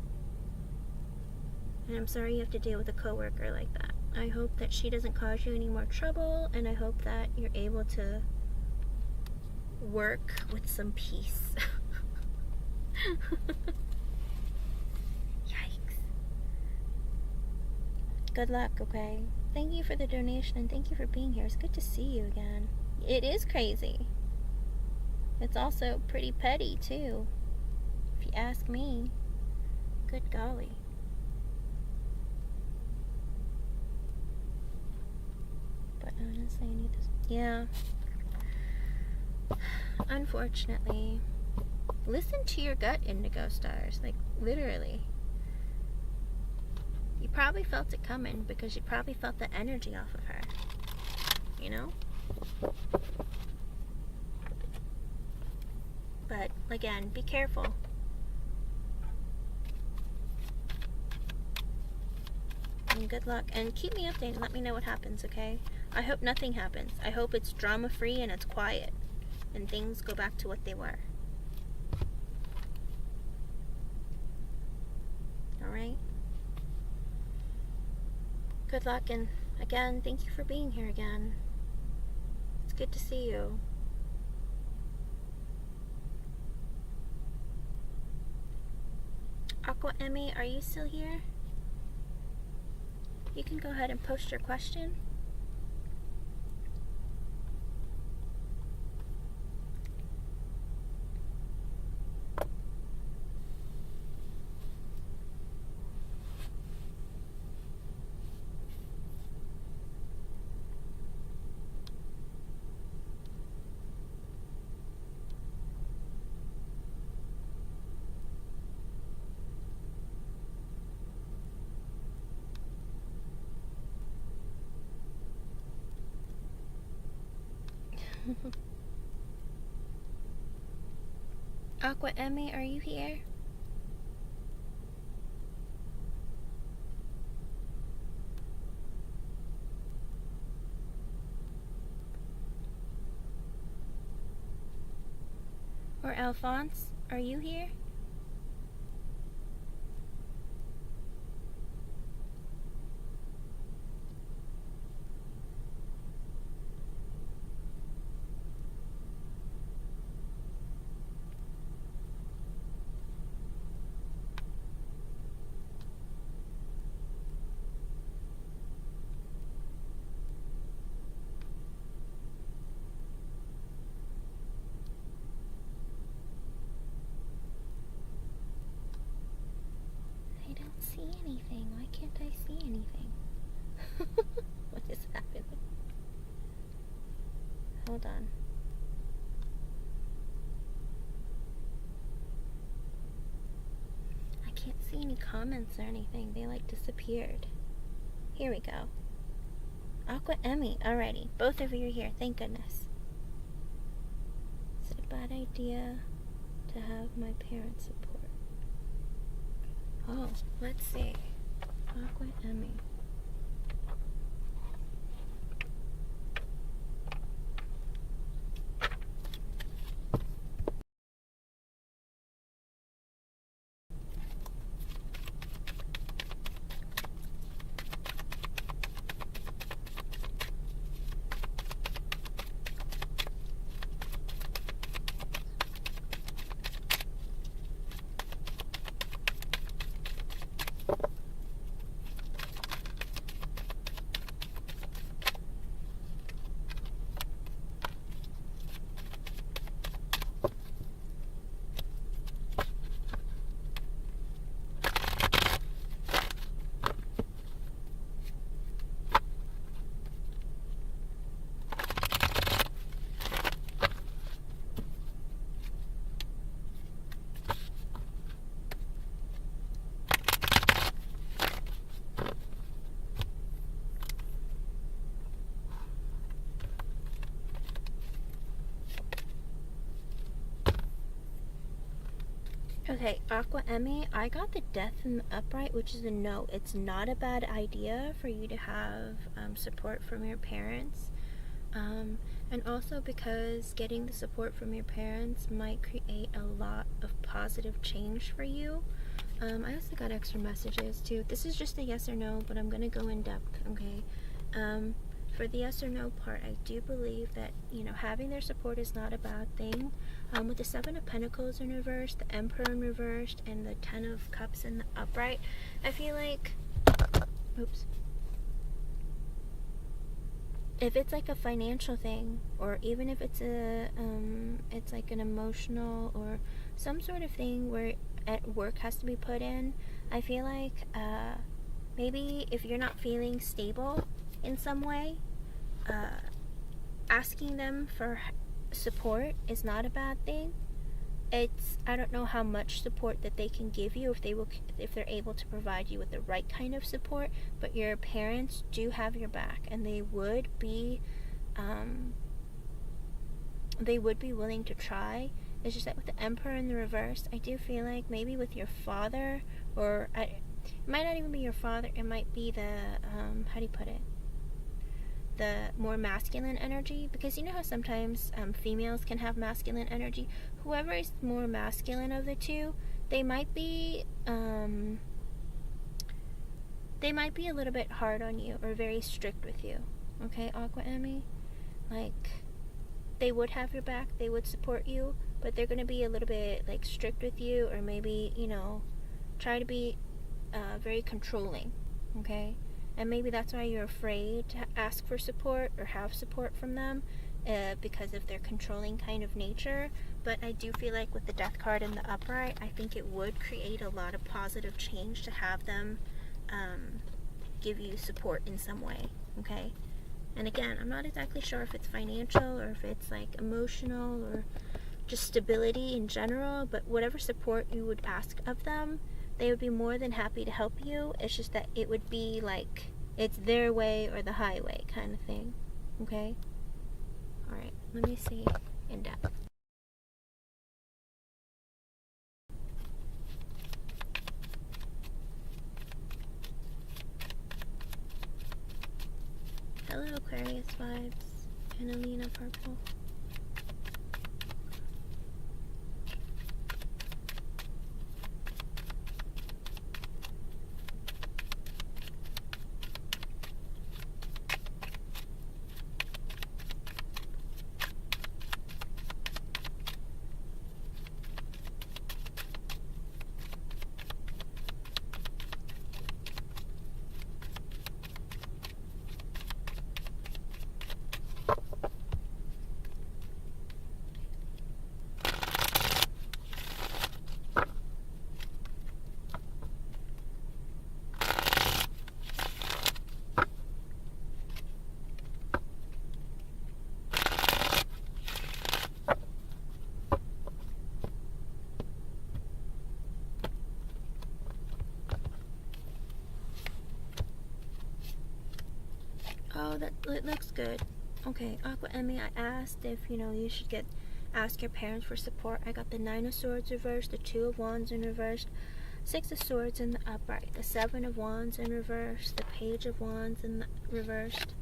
Speaker 1: And I'm sorry you have to deal with a coworker like that. I hope that she doesn't cause you any more trouble, and I hope that you're able to work with some peace. Yikes. Good luck, okay? Thank you for the donation, and thank you for being here. It's good to see you again. It is crazy. It's also pretty petty, too, if you ask me. Good golly. But honestly, I need this. Yeah. Unfortunately. Listen to your gut, Indigo Stars. Like, literally. You probably felt it coming because you probably felt the energy off of her. You know? But, again, be careful. And good luck. And keep me updated. Let me know what happens, okay? I hope nothing happens. I hope it's drama-free and it's quiet. And things go back to what they were. Alright? Good luck, and again, thank you for being here again. It's good to see you. Aqua Emmy, are you still here? You can go ahead and post your question. Aqua Emmy, are you here? Or Alphonse, are you here? I don't see anything. Why can't I see anything? What is happening? Hold on. can't see any comments or anything. They like disappeared. Here we go. Aqua Emmy. Alrighty. Both of you are here. Thank goodness. Is it a bad idea to have my parents support? Oh, let's see. Aqua Emmy. Okay, Aqua Emmy, I got the Death in the Upright, which is a no. It's not a bad idea for you to have support from your parents. And also because getting the support from your parents might create a lot of positive change for you. I also got extra messages too. This is just a yes or no, but I'm going to go in depth, okay? For the yes or no part, I do believe that, you know, having their support is not a bad thing. With the Seven of Pentacles in reverse, the Emperor in reversed, and the Ten of Cups in the upright, I feel like, oops, if it's like a financial thing, or even if it's a, it's like an emotional or some sort of thing where work has to be put in, I feel like, maybe if you're not feeling stable in some way, asking them for support is not a bad thing. It's, I don't know how much support that they can give you, if they're able to provide you with the right kind of support, but your parents do have your back, and they would be willing to try. It's just that with the Emperor in the reverse, I do feel like maybe with your father, or it might not even be your father, it might be the how do you put it, the more masculine energy, because you know how sometimes females can have masculine energy. Whoever is more masculine of the two, they might be a little bit hard on you or very strict with you. Okay, Aqua Emmy? Like, they would have your back, they would support you, but they're going to be a little bit like strict with you, or maybe, you know, try to be very controlling. Okay? And maybe that's why you're afraid to ask for support or have support from them, because of their controlling kind of nature. But I do feel like with the Death card in the upright, I think it would create a lot of positive change to have them give you support in some way, okay? And again, I'm not exactly sure if it's financial or if it's like emotional or just stability in general, but whatever support you would ask of them, they would be more than happy to help you. It's just that it would be like, it's their way or the highway kind of thing. Okay? Alright, let me see in depth. Hello, Aquarius vibes. Annalena Purple. Oh, that looks good. Okay, Aqua Emmy, I asked if, you should ask your parents for support. I got the 9 of Swords reversed, the 2 of Wands in reversed, 6 of Swords in the upright, the 7 of Wands in reverse, the Page of Wands in the reversed,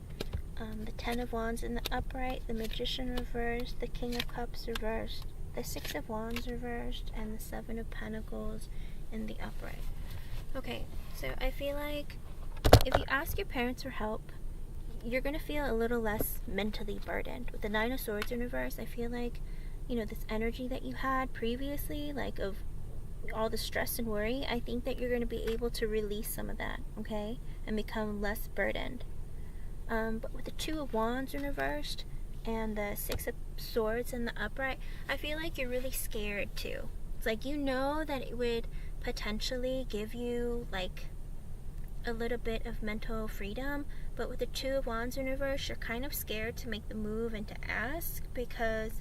Speaker 1: the 10 of Wands in the upright, the Magician reversed, the King of Cups reversed, the 6 of Wands reversed, and the 7 of Pentacles in the upright. Okay, so I feel like if you ask your parents for help, you're going to feel a little less mentally burdened. With the 9 of Swords in reverse, I feel like, this energy that you had previously, like of all the stress and worry, I think that you're going to be able to release some of that, okay? And become less burdened. But with the 2 of Wands in reversed and the 6 of Swords in the upright, I feel like you're really scared too. It's like that it would potentially give you like a little bit of mental freedom, but with the 2 of Wands in reverse, you're kind of scared to make the move and to ask, because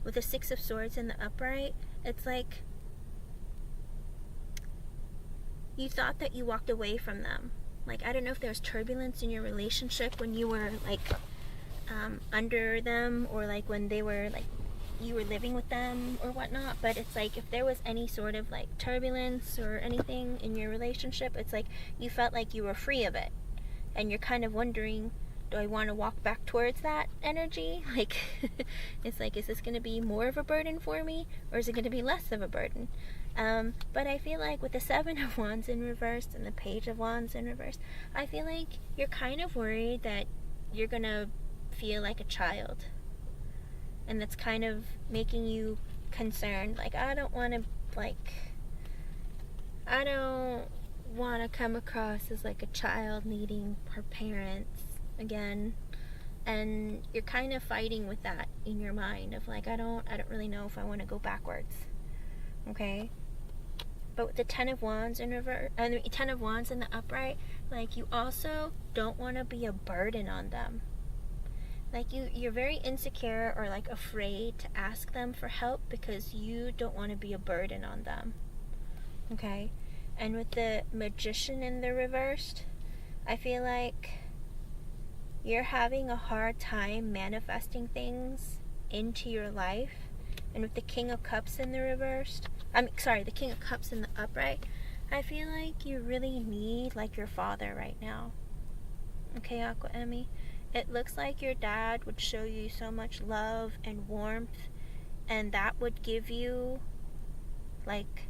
Speaker 1: with the 6 of Swords in the upright, it's like you thought that you walked away from them. Like, I don't know if there was turbulence in your relationship when you were like under them, or like when they were like you were living with them or whatnot, but it's like if there was any sort of like turbulence or anything in your relationship, it's like you felt like you were free of it, and you're kind of wondering, do I want to walk back towards that energy? Like it's like, is this going to be more of a burden for me, or is it going to be less of a burden? But I feel like with the 7 of Wands in reverse and the Page of Wands in reverse, I feel like you're kind of worried that you're going to feel like a child, and that's kind of making you concerned. Like, I don't want to come across as like a child needing her parents again. And you're kind of fighting with that in your mind of like, I don't really know if I want to go backwards. Okay? But with the 10 of Wands in reverse and the 10 of Wands in the upright, like, you also don't want to be a burden on them. Like, you're very insecure or like afraid to ask them for help because you don't want to be a burden on them. Okay? And with the Magician in the reversed, I feel like you're having a hard time manifesting things into your life. And with the King of Cups in the reversed, the King of Cups in the upright, I feel like you really need like your father right now. Okay, Aqua Emmy? It looks like your dad would show you so much love and warmth, and that would give you like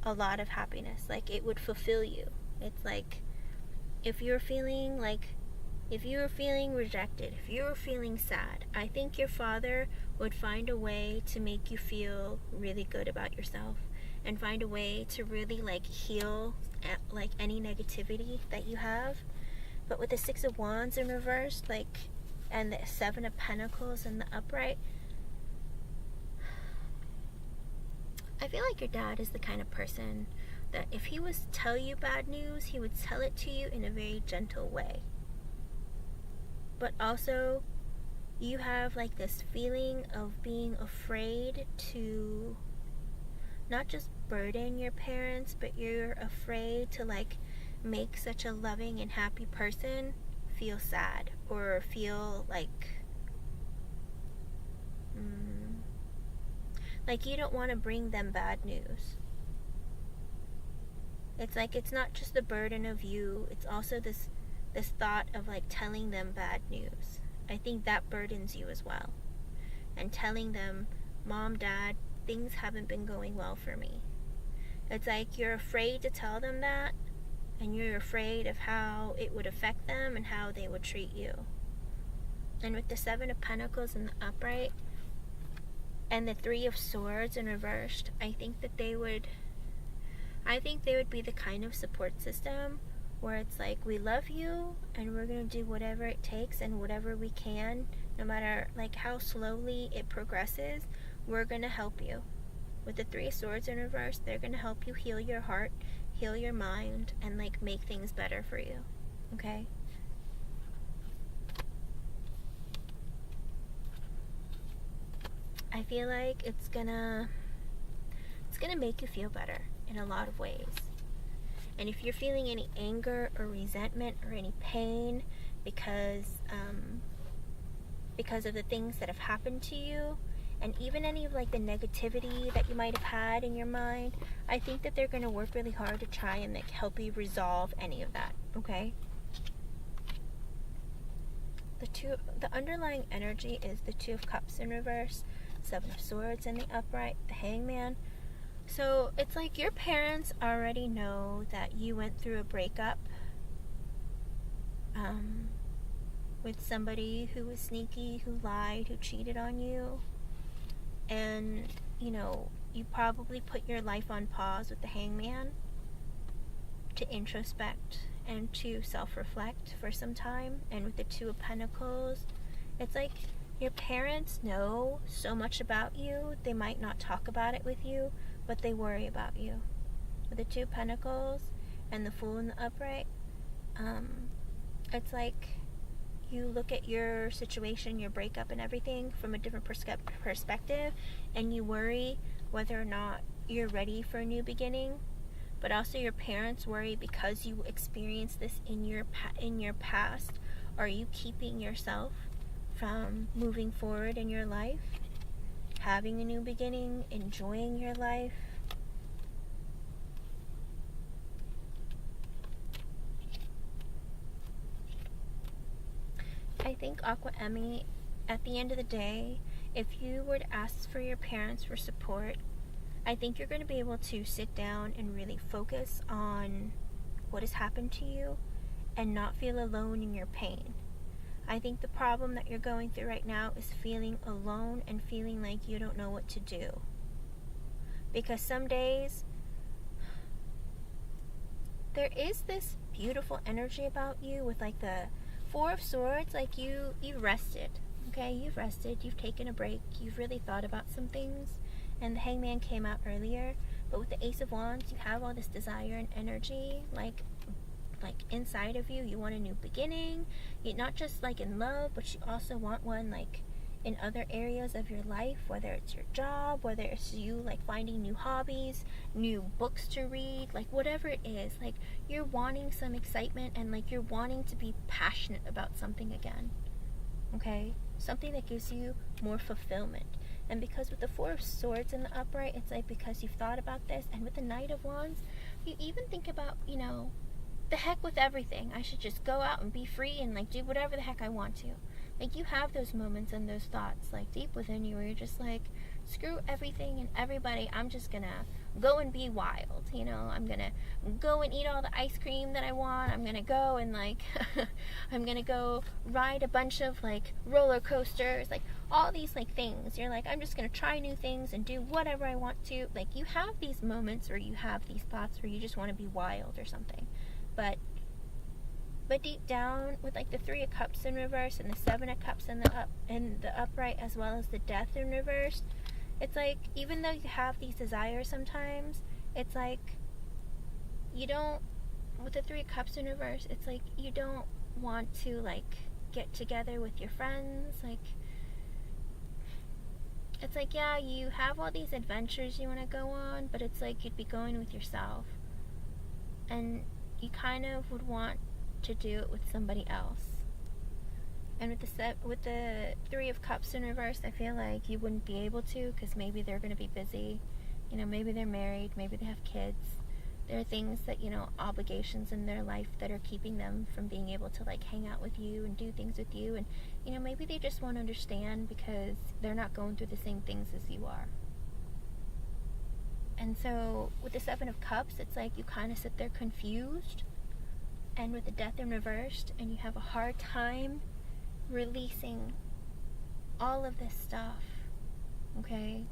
Speaker 1: a lot of happiness. Like, it would fulfill you. It's like if you were feeling rejected, if you were feeling sad, I think your father would find a way to make you feel really good about yourself, and find a way to really like heal like any negativity that you have. But with the 6 of Wands in reverse, like, and the 7 of Pentacles in the upright, I feel like your dad is the kind of person that if he was to tell you bad news, he would tell it to you in a very gentle way. But also, you have like this feeling of being afraid to not just burden your parents, but you're afraid to like make such a loving and happy person feel sad, or feel like you don't want to bring them bad news. It's like, it's not just the burden of you, it's also this thought of like telling them bad news. I think that burdens you as well. And telling them, Mom, Dad, things haven't been going well for me. It's like you're afraid to tell them that, and you're afraid of how it would affect them and how they would treat you. And with the 7 of Pentacles in the upright and the 3 of Swords in reversed, I think they would be the kind of support system where it's like, we love you and we're going to do whatever it takes and whatever we can, no matter like how slowly it progresses, we're going to help you. With the 3 of Swords in reverse, they're going to help you heal your heart, heal your mind, and like make things better for you. Okay? I feel like it's gonna make you feel better in a lot of ways. And if you're feeling any anger or resentment or any pain, because of the things that have happened to you, and even any of like the negativity that you might have had in your mind. I think that they're going to work really hard to try and like help you resolve any of that, okay? The underlying energy is the Two of Cups in reverse, Seven of Swords in the upright, the Hangman. So it's like your parents already know that you went through a breakup with somebody who was sneaky, who lied, who cheated on you. And, you know, you probably put your life on pause with the Hangman to introspect and to self-reflect for some time. And with the Two of Pentacles, it's like your parents know so much about you. They might not talk about it with you, but they worry about you. With the Two of Pentacles and the Fool in the upright, it's like you look at your situation, your breakup and everything from a different perspective, and you worry whether or not you're ready for a new beginning. But also your parents worry because you experienced this in your past. Are you keeping yourself from moving forward in your life, having a new beginning, enjoying your life? I think Aqua Emmy, at the end of the day, if you were to ask for your parents for support, I think you're going to be able to sit down and really focus on what has happened to you and not feel alone in your pain. I think the problem that you're going through right now is feeling alone and feeling like you don't know what to do. Because some days, there is this beautiful energy about you with like the Four of Swords, like you've rested, okay? You've rested, you've taken a break, you've really thought about some things, and the Hangman came out earlier. But with the Ace of Wands, you have all this desire and energy, like inside of you. You want a new beginning, not just like in love, but you also want one like in other areas of your life, whether it's your job, whether it's you like finding new hobbies, new books to read, like whatever it is, like you're wanting some excitement and like you're wanting to be passionate about something again, okay? Something that gives you more fulfillment. And because with the Four of Swords in the upright, it's like because you've thought about this, and with the Knight of Wands, you even think about, you know, the heck with everything. I should just go out and be free and like do whatever the heck I want to. Like you have those moments and those thoughts like deep within you where you're just like, screw everything and everybody, I'm just gonna go and be wild, you know? I'm gonna go and eat all the ice cream that I want. I'm gonna go and like I'm gonna go ride a bunch of like roller coasters, like all these like things. You're like, I'm just gonna try new things and do whatever I want to. Like you have these moments or you have these thoughts where you just want to be wild or something. But deep down, with like the Three of Cups in reverse and the Seven of Cups in the upright, as well as the Death in reverse, it's like even though you have these desires sometimes, it's like you don't, with the Three of Cups in reverse, it's like you don't want to like get together with your friends. Like it's like, yeah, you have all these adventures you want to go on, but it's like you'd be going with yourself, and you kind of would want to do it with somebody else. And with the Three of Cups in reverse, I feel like you wouldn't be able to, because maybe they're going to be busy, you know, maybe they're married, maybe they have kids. There are things that, you know, obligations in their life that are keeping them from being able to like hang out with you and do things with you. And, you know, maybe they just won't understand because they're not going through the same things as you are. And so with the Seven of Cups, it's like you kind of sit there confused, and with the Death in reversed, and you have a hard time releasing all of this stuff, okay?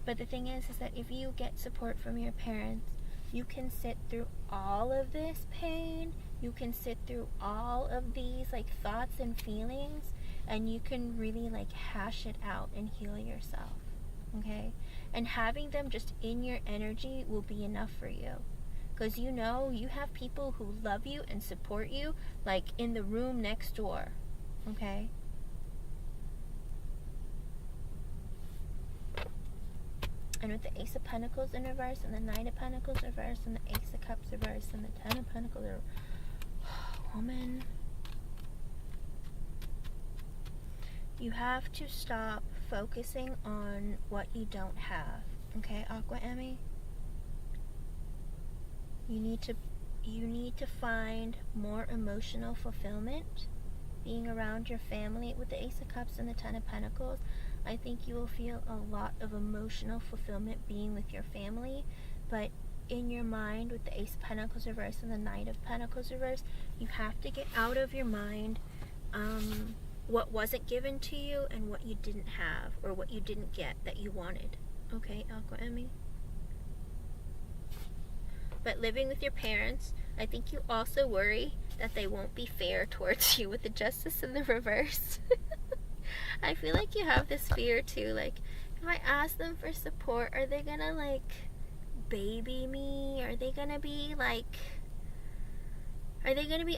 Speaker 1: But the thing is that if you get support from your parents, you can sit through all of this pain, you can sit through all of these like thoughts and feelings, and you can really like hash it out and heal yourself, okay? And having them just in your energy will be enough for you. Because you know you have people who love you and support you, like in the room next door, okay? And with the Ace of Pentacles in reverse, and the Knight of Pentacles reverse, and the Ace of Cups reverse, and the Ten of Pentacles woman. You have to stop focusing on what you don't have. Okay, Aqua Emmy? You need to find more emotional fulfillment being around your family. With the Ace of Cups and the Ten of Pentacles, I think you will feel a lot of emotional fulfillment being with your family, but in your mind, with the Ace of Pentacles reversed and the Knight of Pentacles reversed, you have to get out of your mind what wasn't given to you and what you didn't have, or what you didn't get that you wanted. Okay, Aqua Emmy? But living with your parents, I think you also worry that they won't be fair towards you with the Justice in the reverse. I feel like you have this fear too, like, if I ask them for support, are they gonna, like, baby me? Are they gonna be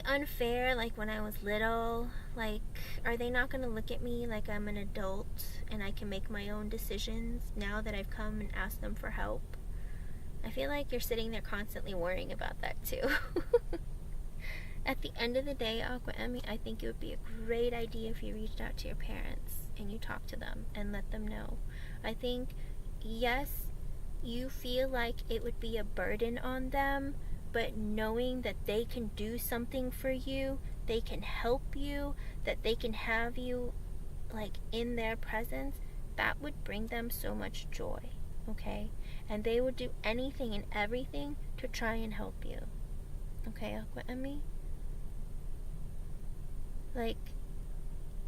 Speaker 1: unfair like when I was little? Like, are they not gonna look at me like I'm an adult and I can make my own decisions now that I've come and asked them for help? I feel like you're sitting there constantly worrying about that too. At the end of the day, Aqua Emmy, I think it would be a great idea if you reached out to your parents and you talked to them and let them know. I think, yes, you feel like it would be a burden on them, but knowing that they can do something for you, they can help you, that they can have you, like, in their presence, that would bring them so much joy, okay? And they would do anything and everything to try and help you. Okay, Aqua Emmy? Like,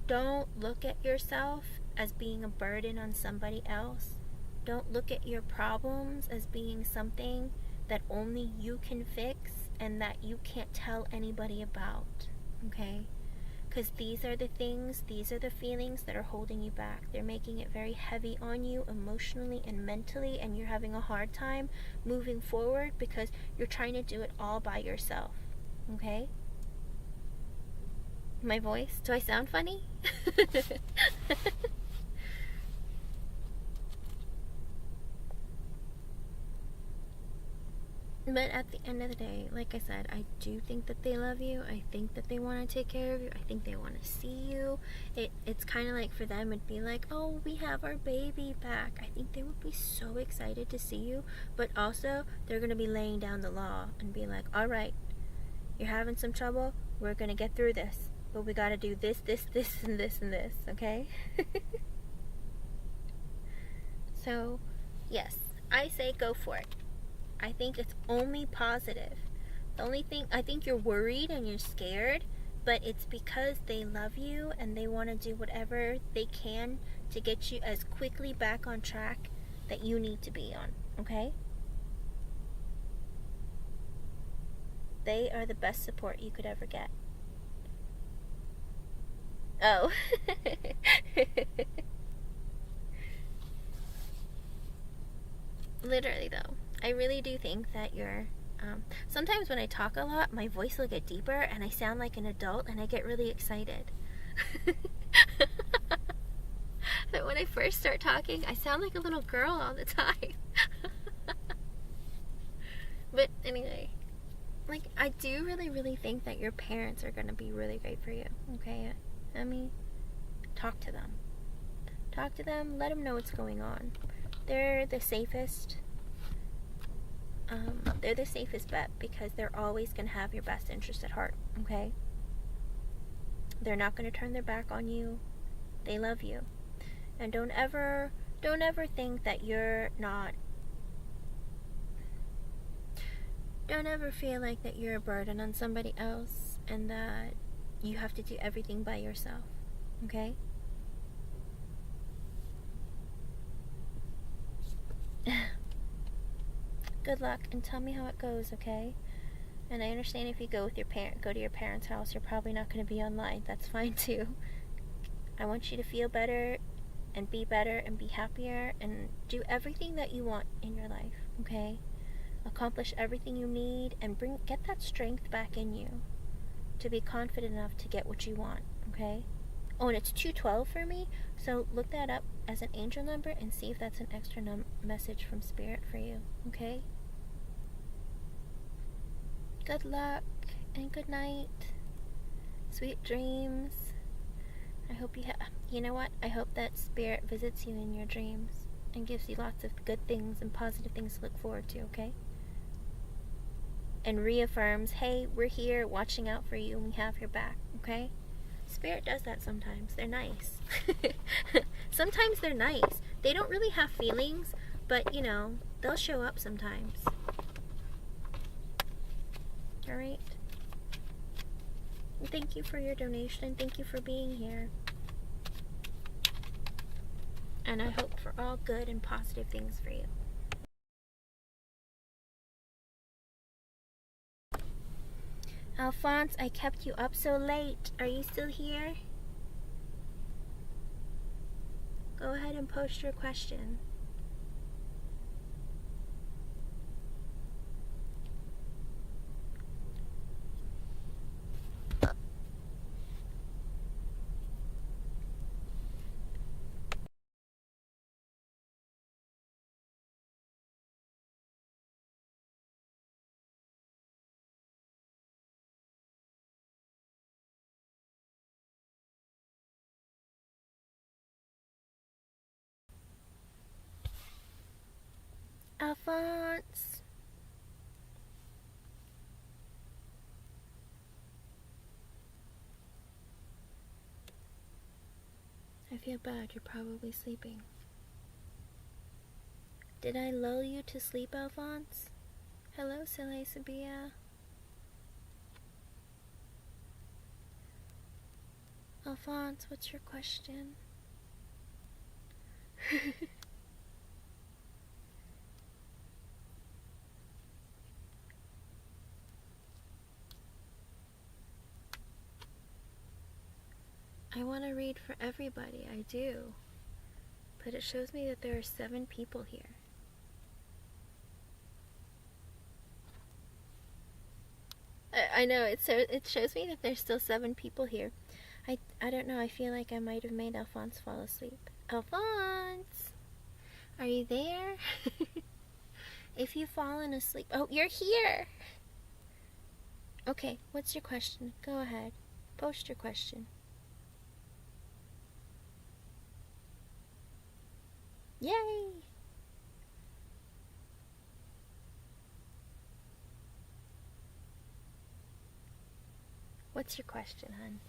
Speaker 1: don't look at yourself as being a burden on somebody else. Don't look at your problems as being something that only you can fix and that you can't tell anybody about, okay? Because these are the things, these are the feelings that are holding you back. They're making it very heavy on you emotionally and mentally, and you're having a hard time moving forward because you're trying to do it all by yourself, okay? My voice? Do I sound funny? But at the end of the day, like I said, I do think that they love you. I think that they want to take care of you. I think they want to see you. It's kind of like, for them, it'd be like, oh, we have our baby back. I think they would be so excited to see you. But also, they're going to be laying down the law and be like, all right, you're having some trouble. We're going to get through this. But we got to do this, this, this, and this, and this, okay? So, yes, I say go for it. I think it's only positive. The only thing, I think you're worried and you're scared, but it's because they love you and they want to do whatever they can to get you as quickly back on track that you need to be on, okay? They are the best support you could ever get. Oh. Literally, though, I really do think that you're, sometimes when I talk a lot, my voice will get deeper and I sound like an adult and I get really excited. But when I first start talking, I sound like a little girl all the time. But anyway, like, I do really, really think that your parents are going to be really great for you, okay? I mean, talk to them. Talk to them, let them know what's going on. They're the safest. They're the safest bet because they're always going to have your best interest at heart, okay? They're not going to turn their back on you. They love you. And don't ever think that you're not, don't ever feel like that you're a burden on somebody else and that you have to do everything by yourself, okay? Good luck and tell me how it goes, okay? And I understand if you go to your parents' house, you're probably not going to be online. That's fine too. I want you to feel better and be happier and do everything that you want in your life, okay? Accomplish everything you need and get that strength back in you to be confident enough to get what you want, okay? Oh, and it's 212 for me, so look that up as an angel number and see if that's an extra message from Spirit for you, okay? Good luck and good night. Sweet dreams. I hope you know what? I hope that spirit visits you in your dreams and gives you lots of good things and positive things to look forward to, okay? And reaffirms, hey, we're here watching out for you and we have your back, okay? Spirit does that sometimes. They're nice. Sometimes they're nice. They don't really have feelings, but, you know, they'll show up sometimes. Alright? Thank you for your donation. Thank you for being here. And I hope for all good and positive things for you. Alphonse, I kept you up so late. Are you still here? Go ahead and post your question. Alphonse. I feel bad. You're probably sleeping. Did I lull you to sleep, Alphonse? Hello, Silly Sabia. Alphonse, what's your question? I want to read for everybody, I do. But it shows me that there are 7 people here. I know, it shows me that there's still 7 people here. I don't know, I feel like I might have made Alphonse fall asleep. Alphonse! Are you there? If you've fallen asleep... Oh, you're here! Okay, what's your question? Go ahead. Post your question. Yay! What's your question, hon?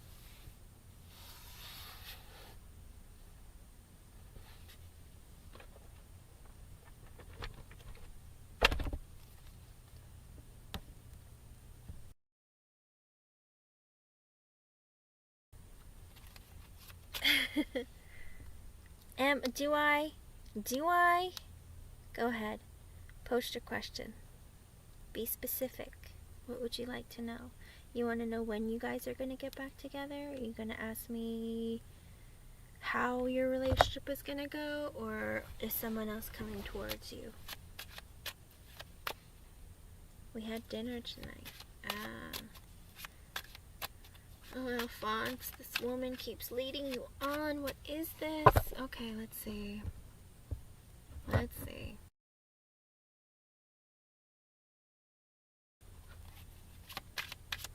Speaker 1: Do I? Go ahead. Post your question. Be specific. What would you like to know? You want to know when you guys are going to get back together? Are you going to ask me how your relationship is going to go? Or is someone else coming towards you? We had dinner tonight. Oh, Alphonse, this woman keeps leading you on. What is this? Okay, let's see. Let's see.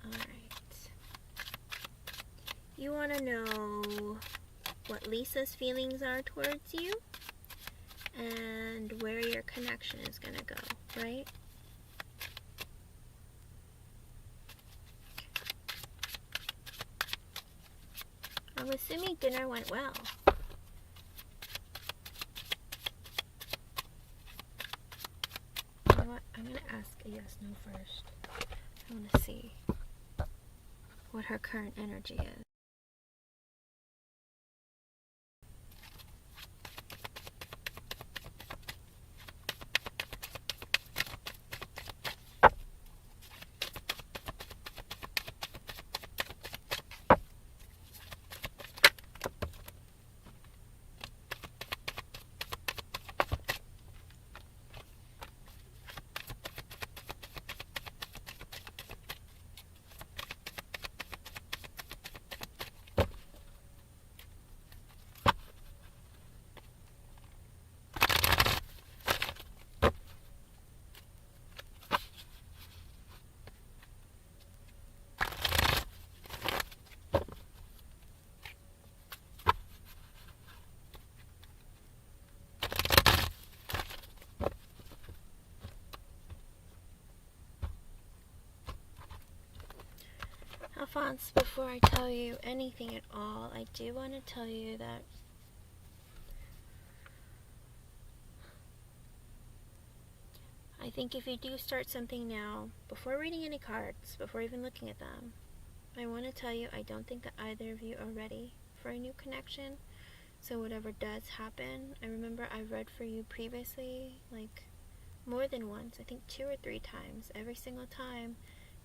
Speaker 1: Alright. You want to know what Lisa's feelings are towards you and where your connection is going to go, right? I'm assuming dinner went well. You know what? I'm going to ask a yes/no first. I want to see what her current energy is. Alphonse, before I tell you anything at all, I do want to tell you that I think if you do start something now, before reading any cards, before even looking at them, I want to tell you I don't think that either of you are ready for a new connection. So whatever does happen, I remember I read for you previously, like more than once, I think 2 or 3 times. Every single time,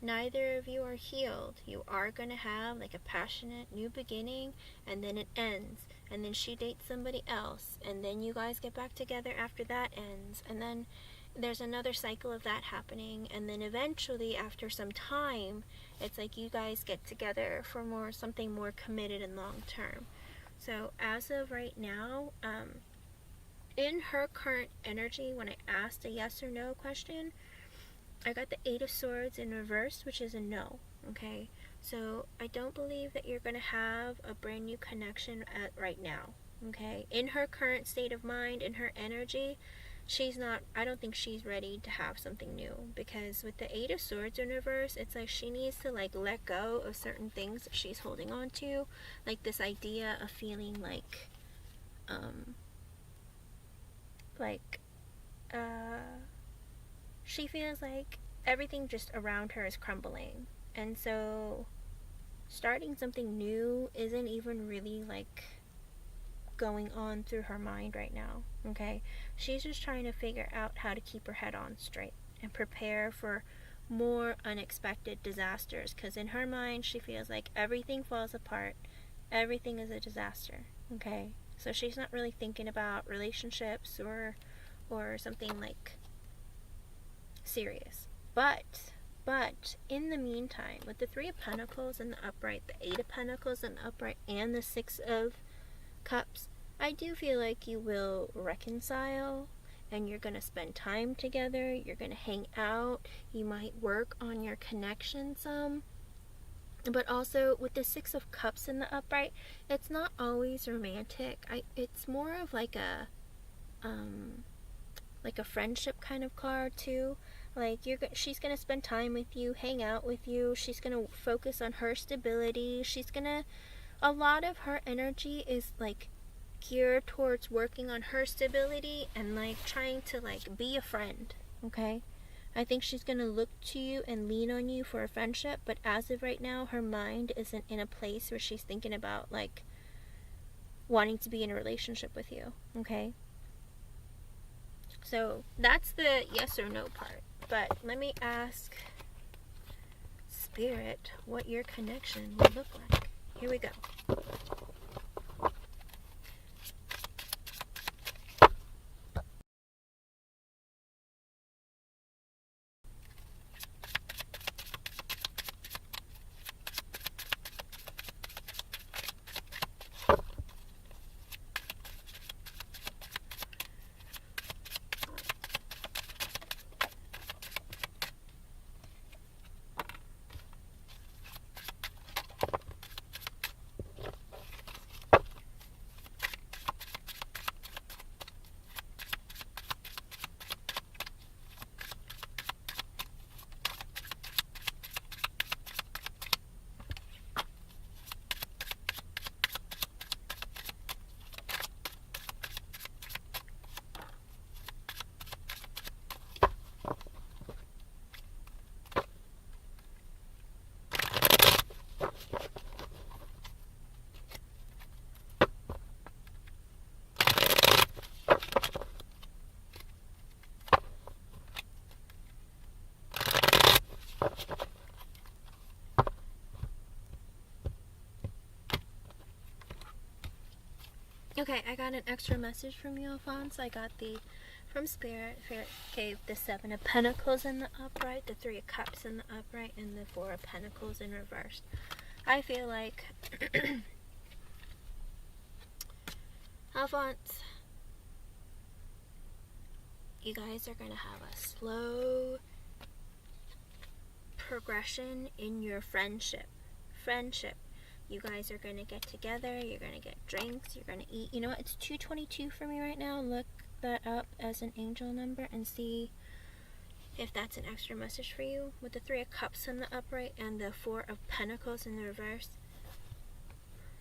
Speaker 1: neither of you are healed. You are going to have like a passionate new beginning, and then it ends. And then she dates somebody else, and then you guys get back together after that ends. And then there's another cycle of that happening, and then eventually after some time, it's like you guys get together for something more committed and long term. So as of right now, in her current energy, when I asked a yes or no question, I got the 8 of Swords in reverse, which is a no. Okay, so I don't believe that you're going to have a brand new connection right now. Okay, in her current state of mind, in her energy, I don't think she's ready to have something new, because with the 8 of Swords in reverse, it's like she needs to like let go of certain things that she's holding on to, like this idea of feeling like she feels like everything just around her is crumbling, and so starting something new isn't even really like going on through her mind right now. Okay, she's just trying to figure out how to keep her head on straight and prepare for more unexpected disasters, because in her mind she feels like everything falls apart, everything is a disaster. Okay, so she's not really thinking about relationships or something like serious. But in the meantime, with the 3 of Pentacles in the upright, the 8 of Pentacles in the upright, and the 6 of Cups, I do feel like you will reconcile, and you're going to spend time together, you're going to hang out, you might work on your connection some. But also with the 6 of Cups in the upright, it's not always romantic. It's more of like a friendship kind of card too. Like she's gonna spend time with you, hang out with you. She's gonna focus on her stability. A lot of her energy is like geared towards working on her stability and like trying to like be a friend. Okay, I think she's gonna look to you and lean on you for a friendship, but as of right now, her mind isn't in a place where she's thinking about like wanting to be in a relationship with you. Okay, so that's the yes or no part. But let me ask Spirit what your connection will look like. Here we go. Okay, I got an extra message from you, Alphonse. I got from Spirit. Spirit gave the 7 of Pentacles in the upright, the 3 of Cups in the upright, and the 4 of Pentacles in reverse. I feel like Alphonse, you guys are going to have a slow progression in your friendship. You guys are going to get together, you're going to get drinks, you're going to eat. You know what? It's 222 for me right now. Look that up as an angel number and see if that's an extra message for you, with the 3 of Cups in the upright and the 4 of Pentacles in the reverse.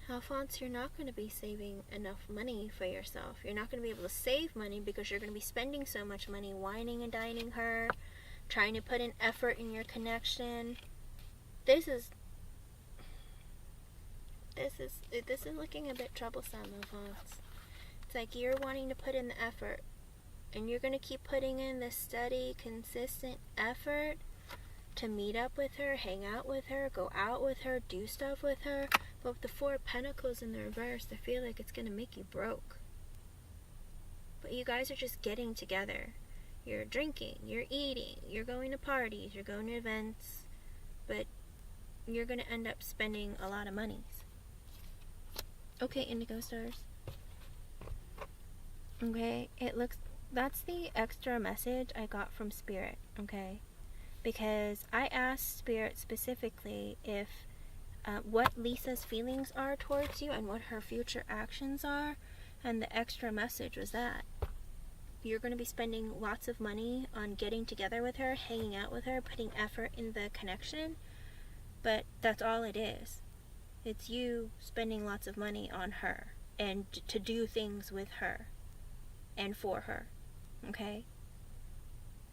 Speaker 1: Alphonse, you're not going to be saving enough money for yourself. You're not going to be able to save money because you're going to be spending so much money whining and dining her, trying to put in effort in your connection. This is looking a bit troublesome, Alphonse. It's like you're wanting to put in the effort, and you're going to keep putting in this steady, consistent effort to meet up with her, hang out with her, go out with her, do stuff with her. But with the 4 of Pentacles in the reverse, I feel like it's going to make you broke. But you guys are just getting together. You're drinking, you're eating, you're going to parties, you're going to events, but you're going to end up spending a lot of monies. Okay, Indigo Stars. Okay, that's the extra message I got from Spirit, okay? Because I asked Spirit specifically if what Lisa's feelings are towards you and what her future actions are, and the extra message was that you're going to be spending lots of money on getting together with her, hanging out with her, putting effort in the connection, but that's all it is. It's you spending lots of money on her and to do things with her and for her, okay?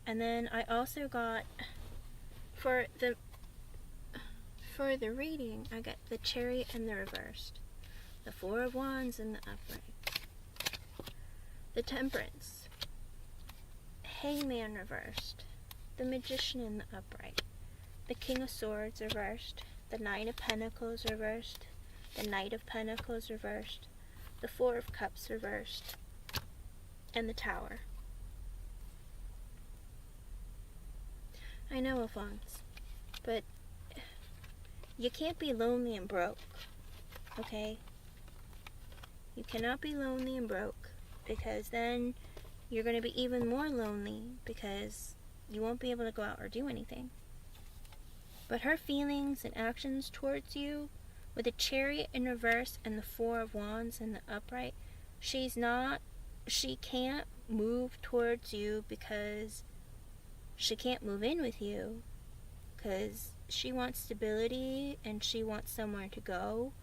Speaker 1: And then I also got, for the reading, I got the Chariot in the reversed, the 4 of Wands in the upright, the Temperance, Hangman reversed, the Magician in the upright, the King of Swords reversed, the Knight of Pentacles reversed, the Knight of Pentacles reversed, the 4 of Cups reversed, and the Tower. I know, Alphonse, but you can't be lonely and broke, okay? You cannot be lonely and broke, because then you're going to be even more lonely because you won't be able to go out or do anything. But her feelings and actions towards you, with the Chariot in reverse and the 4 of Wands in the upright, she can't move towards you because she can't move in with you, because she wants stability and she wants somewhere to go.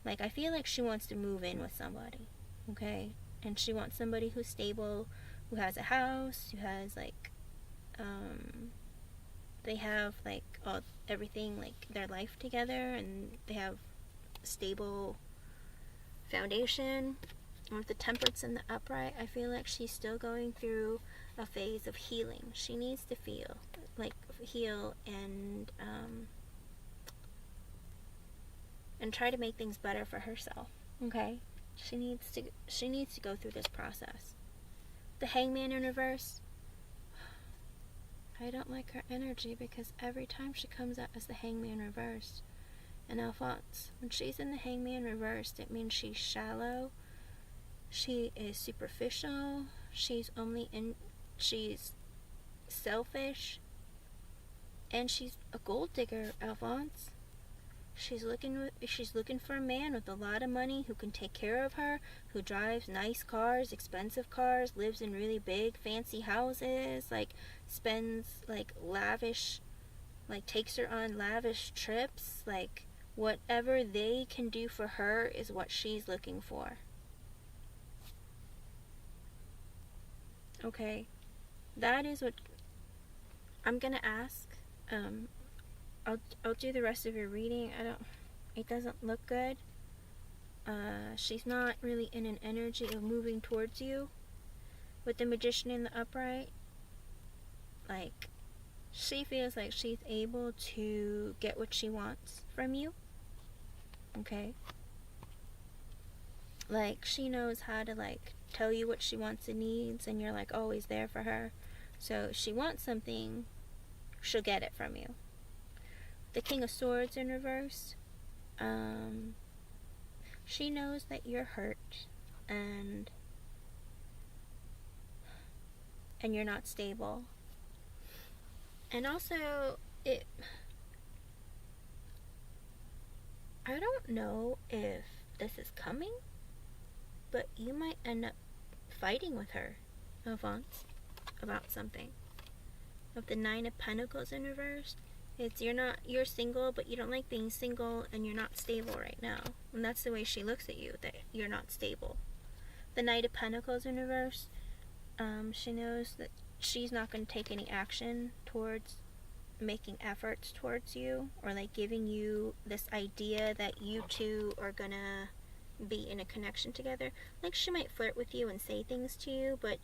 Speaker 1: Like, I feel like she wants to move in with somebody, okay? And she wants somebody who's stable, who has a house, who has, like, they have, like, everything, like, their life together, and they have a stable foundation. And with the Temperance in the upright, I feel like she's still going through a phase of healing. She needs to heal and try to make things better for herself, okay? She needs to go through this process. The Hangman in reverse, I don't like her energy because every time she comes out as the Hangman reversed. And Alphonse, when she's in the Hangman reversed, it means she's shallow, she is superficial, she's selfish, and she's a gold digger, Alphonse. She's looking for a man with a lot of money who can take care of her, who drives nice cars, expensive cars, lives in really big, fancy houses, like, spends, like, lavish, like, takes her on lavish trips, like, whatever they can do for her is what she's looking for. Okay, that is what I'm gonna ask. I'll do the rest of your reading. It doesn't look good. She's not really in an energy of moving towards you. With the Magician in the upright, like, she feels like she's able to get what she wants from you. Okay? Like, she knows how to, like, tell you what she wants and needs, and you're, like, always there for her. So if she wants something, she'll get it from you. The King of Swords in reverse, she knows that you're hurt and you're not stable. And also, I don't know if this is coming, but you might end up fighting with her, Alphonse, about something. of the Nine of Pentacles in reverse. It's you're single, but you don't like being single, and you're not stable right now. And that's the way she looks at you, that you're not stable. The Knight of Pentacles in reverse, she knows that she's not going to take any action towards making efforts towards you, or like giving you this idea that you two are gonna be in a connection together. Like, she might flirt with you and say things to you, but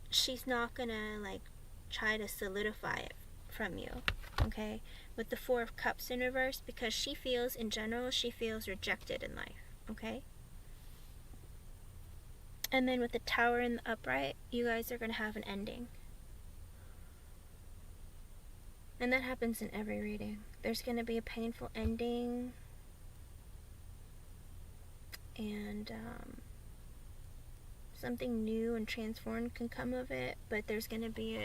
Speaker 1: she's not gonna like try to solidify it from you, okay? With the Four of Cups in reverse, because she feels, in general, she feels rejected in life, okay? And then with the Tower in the upright, you guys are gonna have an ending. And that happens in every reading. There's gonna be a painful ending, and something new and transformed can come of it, but there's gonna be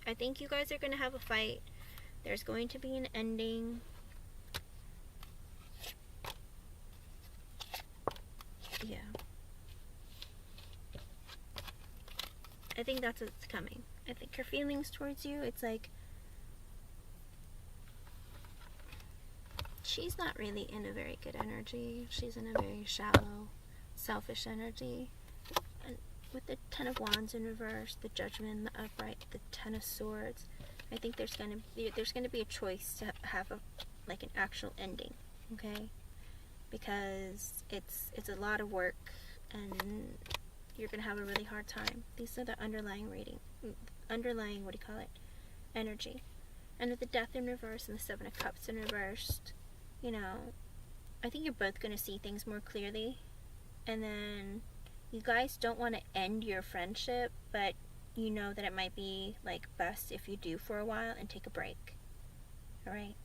Speaker 1: I think you guys are gonna have a fight. There's going to be an ending. Yeah. I think that's what's coming. I think her feelings towards you, it's like she's not really in a very good energy. She's in a very shallow, selfish energy. And with the Ten of Wands in reverse, the Judgment in the upright, the Ten of Swords, I think there's gonna be a choice to have an actual ending, okay? Because it's a lot of work, and you're gonna have a really hard time. These are the underlying energy. And with the Death in reverse and the Seven of Cups in reverse, you know, I think you're both gonna see things more clearly. And then you guys don't want to end your friendship, but you know that it might be like best if you do for a while and take a break. Alright?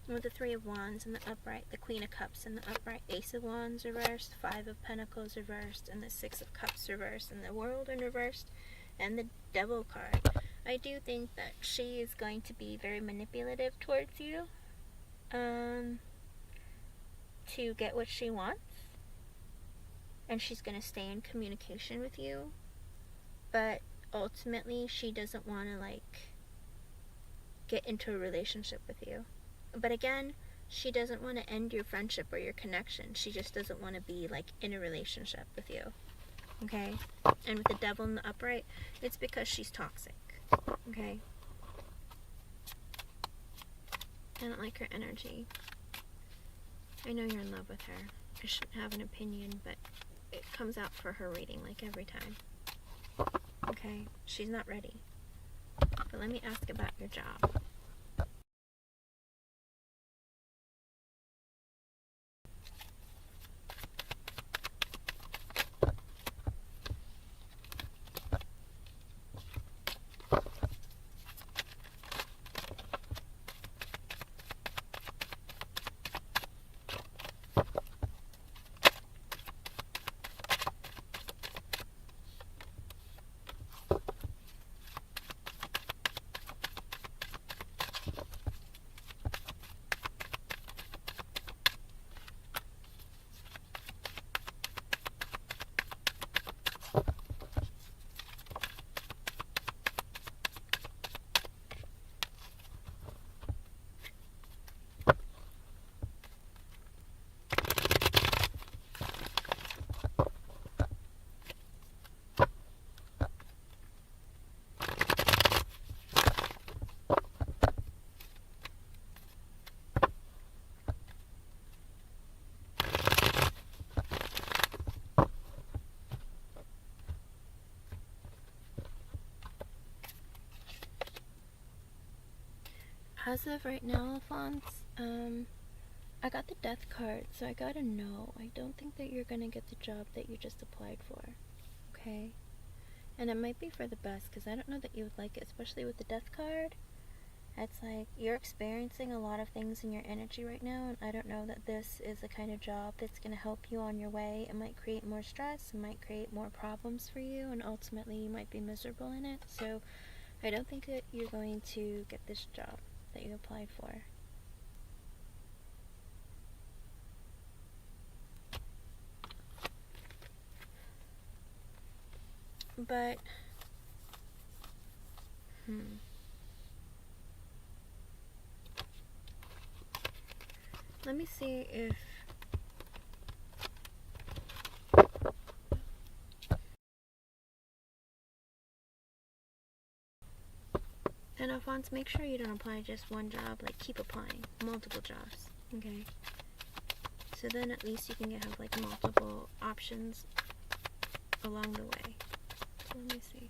Speaker 1: With the Three of Wands in the upright, the Queen of Cups in the upright, Ace of Wands reversed, Five of Pentacles reversed, and the Six of Cups reversed, and the World in reversed, and the Devil card. I do think that she is going to be very manipulative towards you, to get what she wants, and she's going to stay in communication with you, but ultimately she doesn't want to like get into a relationship with you. But again, she doesn't want to end your friendship or your connection. She just doesn't want to be like in a relationship with you, okay? And with the Devil in the upright, it's because she's toxic, okay? I don't like her energy. I know you're in love with her. I shouldn't have an opinion, but it comes out for her reading like every time. Okay, she's not ready. But let me ask about your job. As of right now, Alphonse, I got the Death card, so I gotta know. I don't think that you're gonna get the job that you just applied for, okay? And it might be for the best, because I don't know that you would like it, especially with the Death card. It's like, you're experiencing a lot of things in your energy right now, and I don't know that this is the kind of job that's gonna help you on your way. It might create more stress, it might create more problems for you, and ultimately you might be miserable in it. So I don't think that you're going to get this job that you applied for. But Let me see if... And Alphonse, make sure you don't apply just one job. Like, keep applying multiple jobs, okay? So then at least you can have like multiple options along the way. So let me see.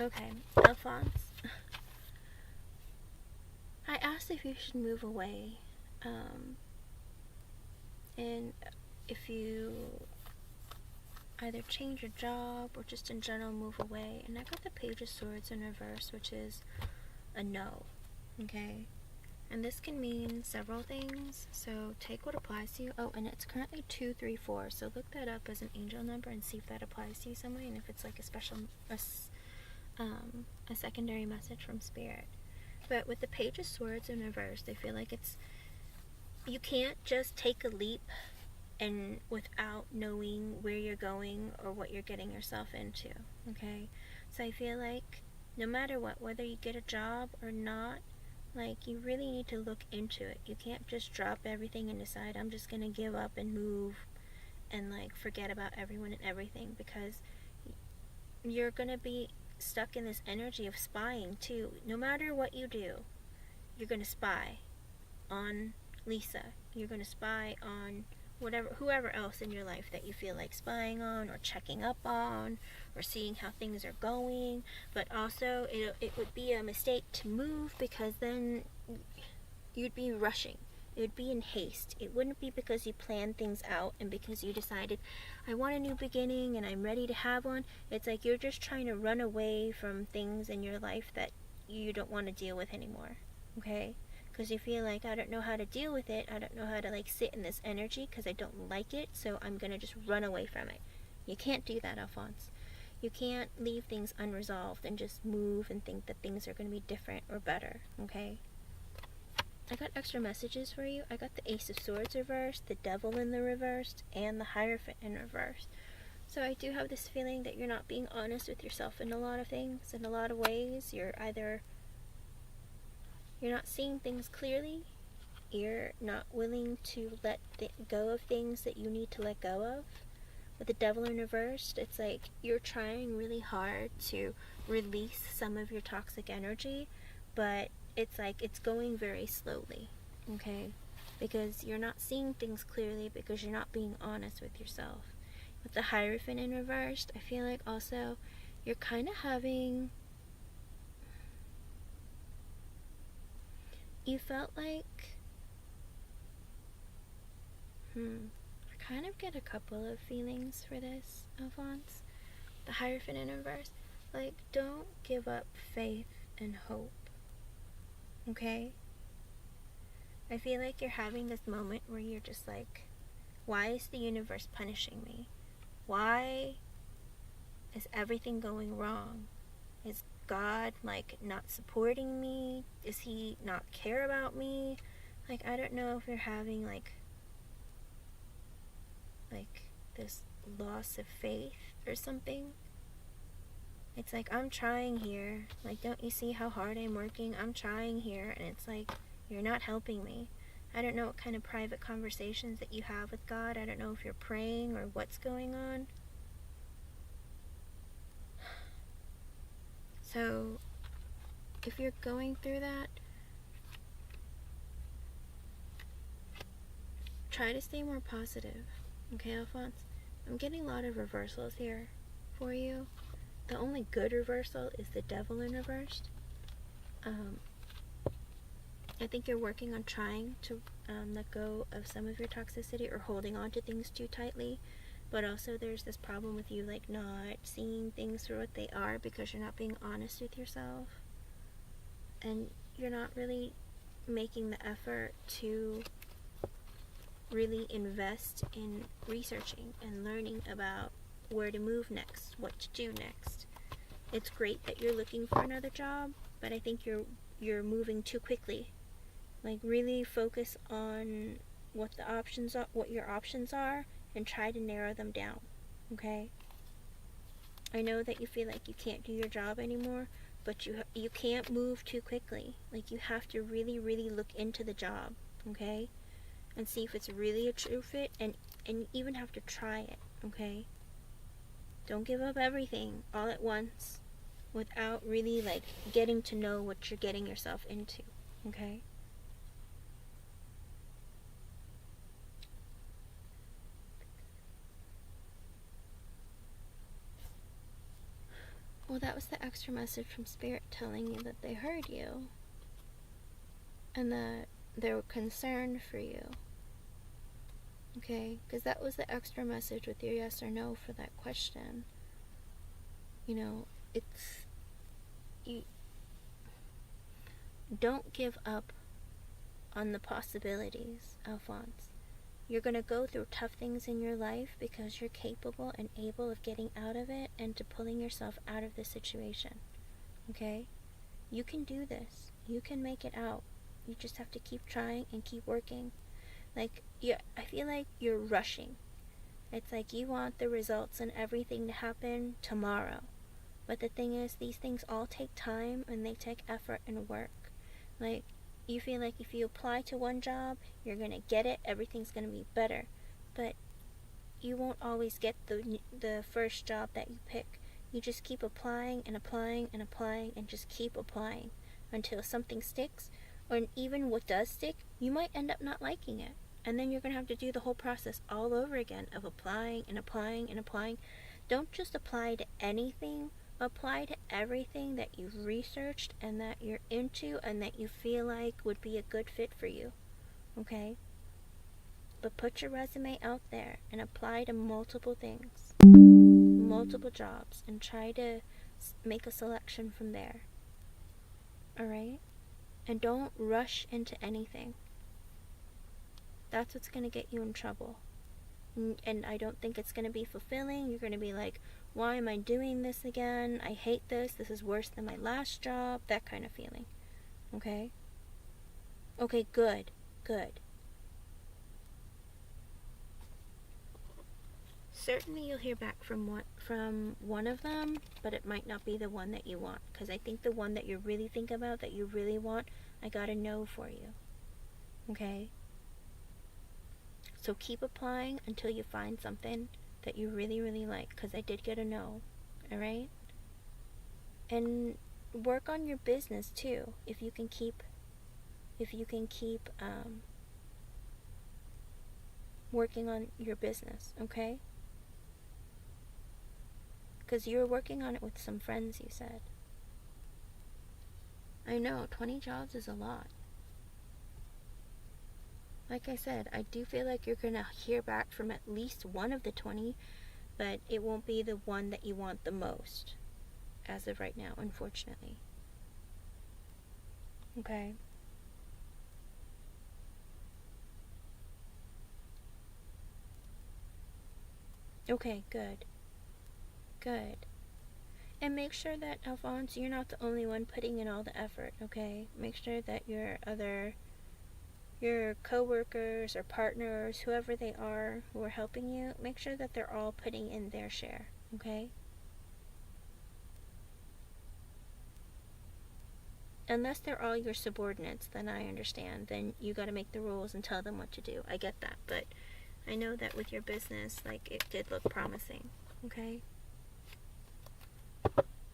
Speaker 1: Okay, Alphonse, I asked if you should move away, and if you either change your job or just in general move away. And I got the Page of Swords in reverse, which is a no, okay? And this can mean several things, so take what applies to you. Oh, and it's currently 234, so look that up as an angel number and see if that applies to you some way, and if it's like a special, a secondary message from Spirit. But with the Page of Swords in reverse, I feel like it's, you can't just take a leap and without knowing where you're going or what you're getting yourself into, okay? So I feel like no matter what, whether you get a job or not, like, you really need to look into it. You can't just drop everything and decide, I'm just gonna give up and move and like forget about everyone and everything, because you're gonna be stuck in this energy of spying too. No matter what you do, you're gonna spy on Lisa. You're gonna spy on whoever else in your life that you feel like spying on or checking up on or seeing how things are going. But also it would be a mistake to move, because then you'd be rushing. It would be in haste. It wouldn't be because you planned things out and because you decided, I want a new beginning and I'm ready to have one. It's like you're just trying to run away from things in your life that you don't want to deal with anymore, okay? Because you feel like, I don't know how to deal with it. I don't know how to like sit in this energy because I don't like it, so I'm going to just run away from it. You can't do that, Alphonse. You can't leave things unresolved and just move and think that things are going to be different or better, okay? I got extra messages for you. I got the Ace of Swords reversed, the Devil in the reversed, and the Hierophant in reverse. So I do have this feeling that you're not being honest with yourself in a lot of things, in a lot of ways. You're not seeing things clearly. You're not willing to let go of things that you need to let go of. With the Devil in reversed, it's like you're trying really hard to release some of your toxic energy, but it's like it's going very slowly, okay? Because you're not seeing things clearly, because you're not being honest with yourself. With the Hierophant in reversed, I feel like also you're kind of having, you felt like, I kind of get a couple of feelings for this, Alphonse. The Hierophant in reverse, like, don't give up faith and hope, okay? I feel like you're having this moment where you're just like, why is the universe punishing me? Why is everything going wrong? Is God like not supporting me? Does he not care about me? Like, I don't know if you're having like this loss of faith or something. It's like, I'm trying here. Like, don't you see how hard I'm working? I'm trying here. And it's like, you're not helping me. I don't know what kind of private conversations that you have with God. I don't know if you're praying or what's going on. So, if you're going through that, try to stay more positive. Okay, Alphonse? I'm getting a lot of reversals here for you. The only good reversal is the devil in reverse. I think you're working on trying to let go of some of your toxicity or holding on to things too tightly. But also there's this problem with you like not seeing things for what they are because you're not being honest with yourself. And you're not really making the effort to really invest in researching and learning about where to move next, what to do next. It's great that you're looking for another job, but I think you're moving too quickly. Like, really focus on what the options are, what your options are, and try to narrow them down. Okay? I know that you feel like you can't do your job anymore, but you can't move too quickly. Like, you have to really, really look into the job. Okay? And see if it's really a true fit, and you even have to try it. Okay? Don't give up everything all at once without really like getting to know what you're getting yourself into. Okay? Well, that was the extra message from Spirit telling you that they heard you and that they were concerned for you. Okay? Because that was the extra message with your yes or no for that question. You know, you don't give up on the possibilities, Alphonse. You're going to go through tough things in your life because you're capable and able of getting out of it and to pulling yourself out of the situation. Okay? You can do this. You can make it out. You just have to keep trying and keep working. Like, I feel like you're rushing. It's like you want the results and everything to happen tomorrow. But the thing is, these things all take time and they take effort and work. Like, you feel like if you apply to one job, you're going to get it, everything's going to be better. But you won't always get the first job that you pick. You just keep applying and applying and applying and just keep applying until something sticks. Or even what does stick, you might end up not liking it. And then you're going to have to do the whole process all over again of applying and applying and applying. Don't just apply to anything. Apply to everything that you've researched and that you're into and that you feel like would be a good fit for you. Okay? But put your resume out there and apply to multiple things, multiple jobs, and try to make a selection from there. Alright? And don't rush into anything. That's what's going to get you in trouble. And I don't think it's going to be fulfilling. You're going to be like, why am I doing this again? I hate this. This is worse than my last job. That kind of feeling. Okay? Okay, good. Good. Certainly you'll hear back from one of them, but it might not be the one that you want. Because I think the one that you really think about, that you really want, I got a no for you. Okay? So keep applying until you find something that you really, really like, because I did get a no. Alright? And work on your business too, if you can keep working on your business, okay? Because you're working on it with some friends, you said. I know, 20 jobs is a lot. Like I said, I do feel like you're going to hear back from at least one of the 20, but it won't be the one that you want the most, as of right now, unfortunately. Okay? Okay, good. Good. And make sure that, Alphonse, you're not the only one putting in all the effort, okay? Make sure that your co-workers or partners, whoever they are who are helping you, make sure that they're all putting in their share, okay? unless they're all your subordinates, then I understand. Then you got to make the rules and tell them what to do. I get that, but I know that with your business, like, it did look promising, okay?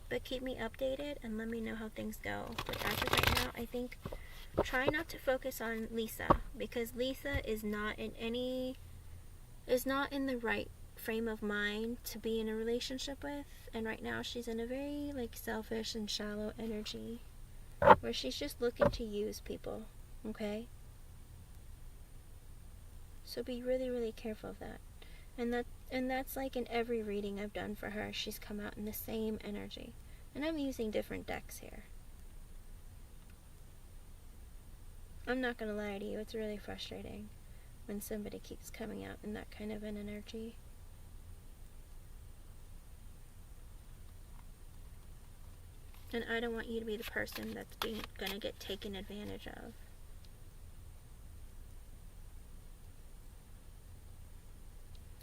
Speaker 1: But keep me updated and let me know how things go. But as of right now, I think try not to focus on Lisa, because Lisa is not in the right frame of mind to be in a relationship with, and right now she's in a very, like, selfish and shallow energy where she's just looking to use people, okay? So be really, really careful of that. And that's like in every reading I've done for her, she's come out in the same energy. And I'm using different decks here. I'm not gonna lie to you, it's really frustrating when somebody keeps coming out in that kind of an energy. And I don't want you to be the person that's gonna get taken advantage of.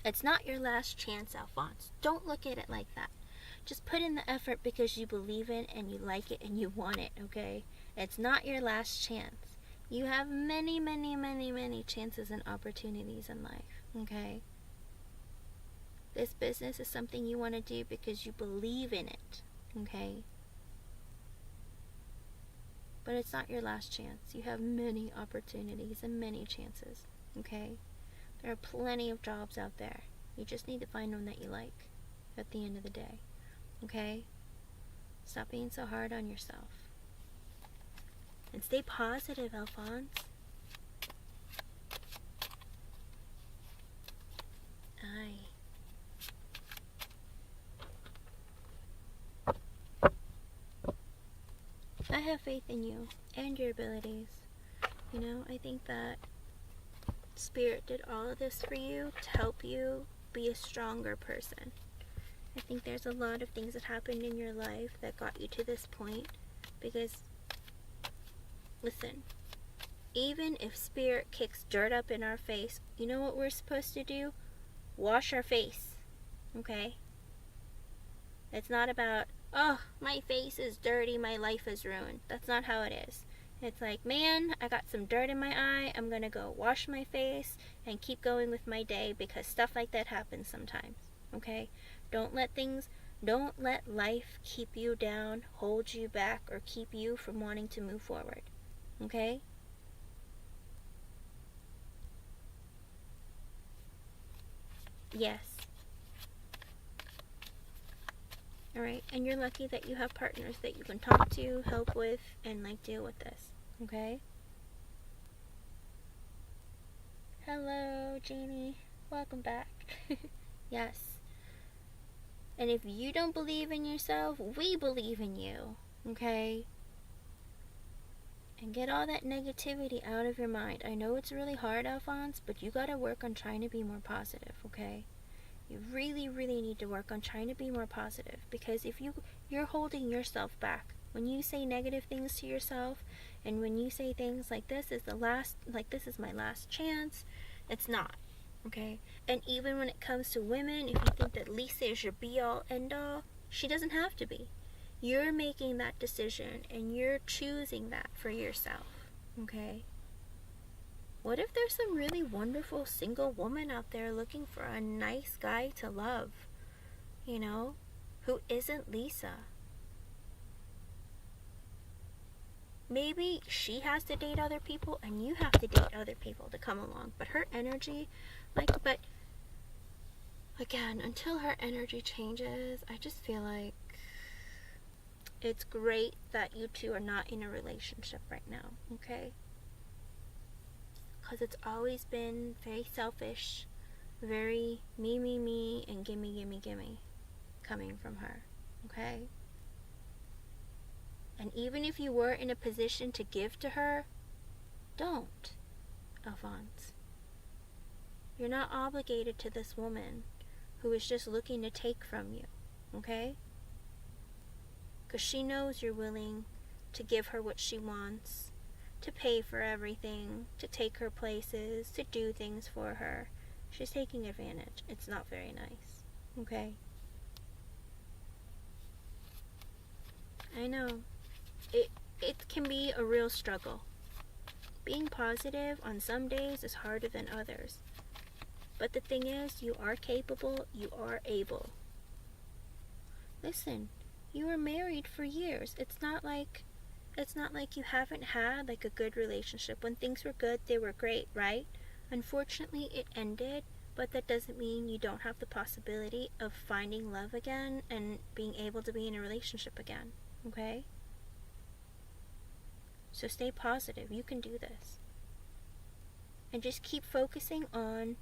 Speaker 1: It's not your last chance, Alphonse. Don't look at it like that. Just put in the effort because you believe in and you like it and you want it, okay? It's not your last chance. You have many, many, many, many chances and opportunities in life, okay? This business is something you want to do because you believe in it, okay? But it's not your last chance. You have many opportunities and many chances, okay? There are plenty of jobs out there. You just need to find one that you like at the end of the day, okay? Stop being so hard on yourself. And stay positive, Alphonse. Aye. I have faith in you and your abilities. You know, I think that Spirit did all of this for you to help you be a stronger person. I think there's a lot of things that happened in your life that got you to this point because, listen, even if Spirit kicks dirt up in our face, you know what we're supposed to do? Wash our face, okay? It's not about, oh, my face is dirty, my life is ruined. That's not how it is. It's like, man, I got some dirt in my eye, I'm gonna go wash my face and keep going with my day because stuff like that happens sometimes, okay? Don't let life keep you down, hold you back, or keep you from wanting to move forward, okay? Yes. Alright, and you're lucky that you have partners that you can talk to, help with, and, like, deal with this, okay? Hello, Jeannie. Welcome back. Yes. And if you don't believe in yourself, we believe in you, okay? And get all that negativity out of your mind. I know it's really hard, Alphonse, but you gotta work on trying to be more positive, okay? You really, really need to work on trying to be more positive, because if you're holding yourself back. When you say negative things to yourself, and when you say things like this is my last chance, it's not, okay? And even when it comes to women, if you think that Lisa is your be-all, end-all, she doesn't have to be. You're making that decision, and you're choosing that for yourself, okay? What if there's some really wonderful single woman out there looking for a nice guy to love, you know, who isn't Lisa? Maybe she has to date other people and you have to date other people to come along. But her energy, but again, until her energy changes, I just feel like it's great that you two are not in a relationship right now, okay? Because it's always been very selfish, very me, and gimme, coming from her, okay? And even if you were in a position to give to her, don't, Alphonse. You're not obligated to this woman who is just looking to take from you, okay? Because she knows you're willing to give her what she wants, to pay for everything, to take her places, to do things for her. She's taking advantage. It's not very nice, okay? I know. it can be a real struggle. Being positive on some days is harder than others. But the thing is, you are capable, you are able. Listen, you were married for years. It's not like you haven't had like a good relationship. When things were good, they were great, right? Unfortunately, it ended, but that doesn't mean you don't have the possibility of finding love again and being able to be in a relationship again, okay? So stay positive. You can do this. And just keep focusing on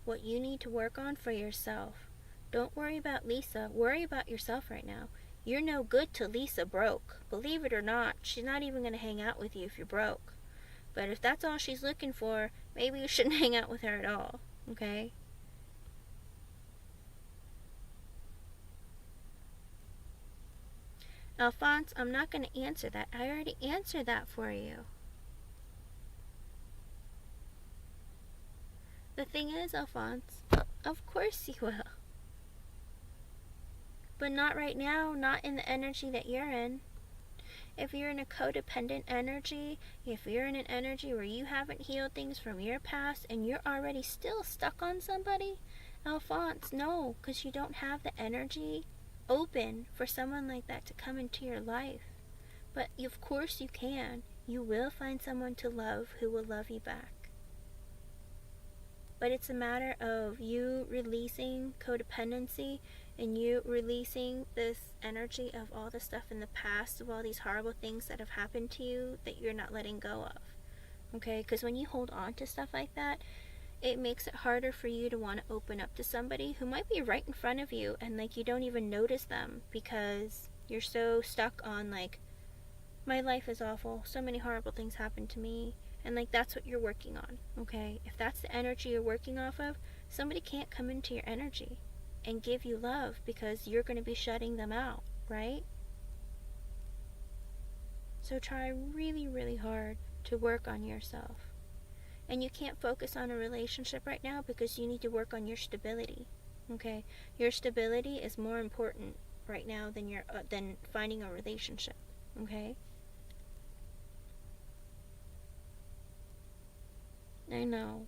Speaker 1: what you need to work on for yourself. Don't worry about Lisa. Worry about yourself right now. You're no good to Lisa broke. Believe it or not, she's not even going to hang out with you if you're broke. But if that's all she's looking for, maybe you shouldn't hang out with her at all, okay? Alphonse, I'm not going to answer that. I already answered that for you. The thing is, Alphonse, of course you will. But not right now, not in the energy that you're in. If you're in a codependent energy, if you're in an energy where you haven't healed things from your past and you're already still stuck on somebody, Alphonse, no, because you don't have the energy open for someone like that to come into your life. But of course you can. You will find someone to love who will love you back. But it's a matter of you releasing codependency and you releasing this energy of all the stuff in the past, of all these horrible things that have happened to you that you're not letting go of. Okay? Because when you hold on to stuff like that, it makes it harder for you to want to open up to somebody who might be right in front of you and like you don't even notice them because you're so stuck on like, my life is awful, so many horrible things happened to me, and like that's what you're working on. Okay? If that's the energy you're working off of, somebody can't come into your energy and give you love because you're going to be shutting them out, right? So try really, really hard to work on yourself. And you can't focus on a relationship right now because you need to work on your stability. Okay? Your stability is more important right now than finding a relationship. Okay? I know.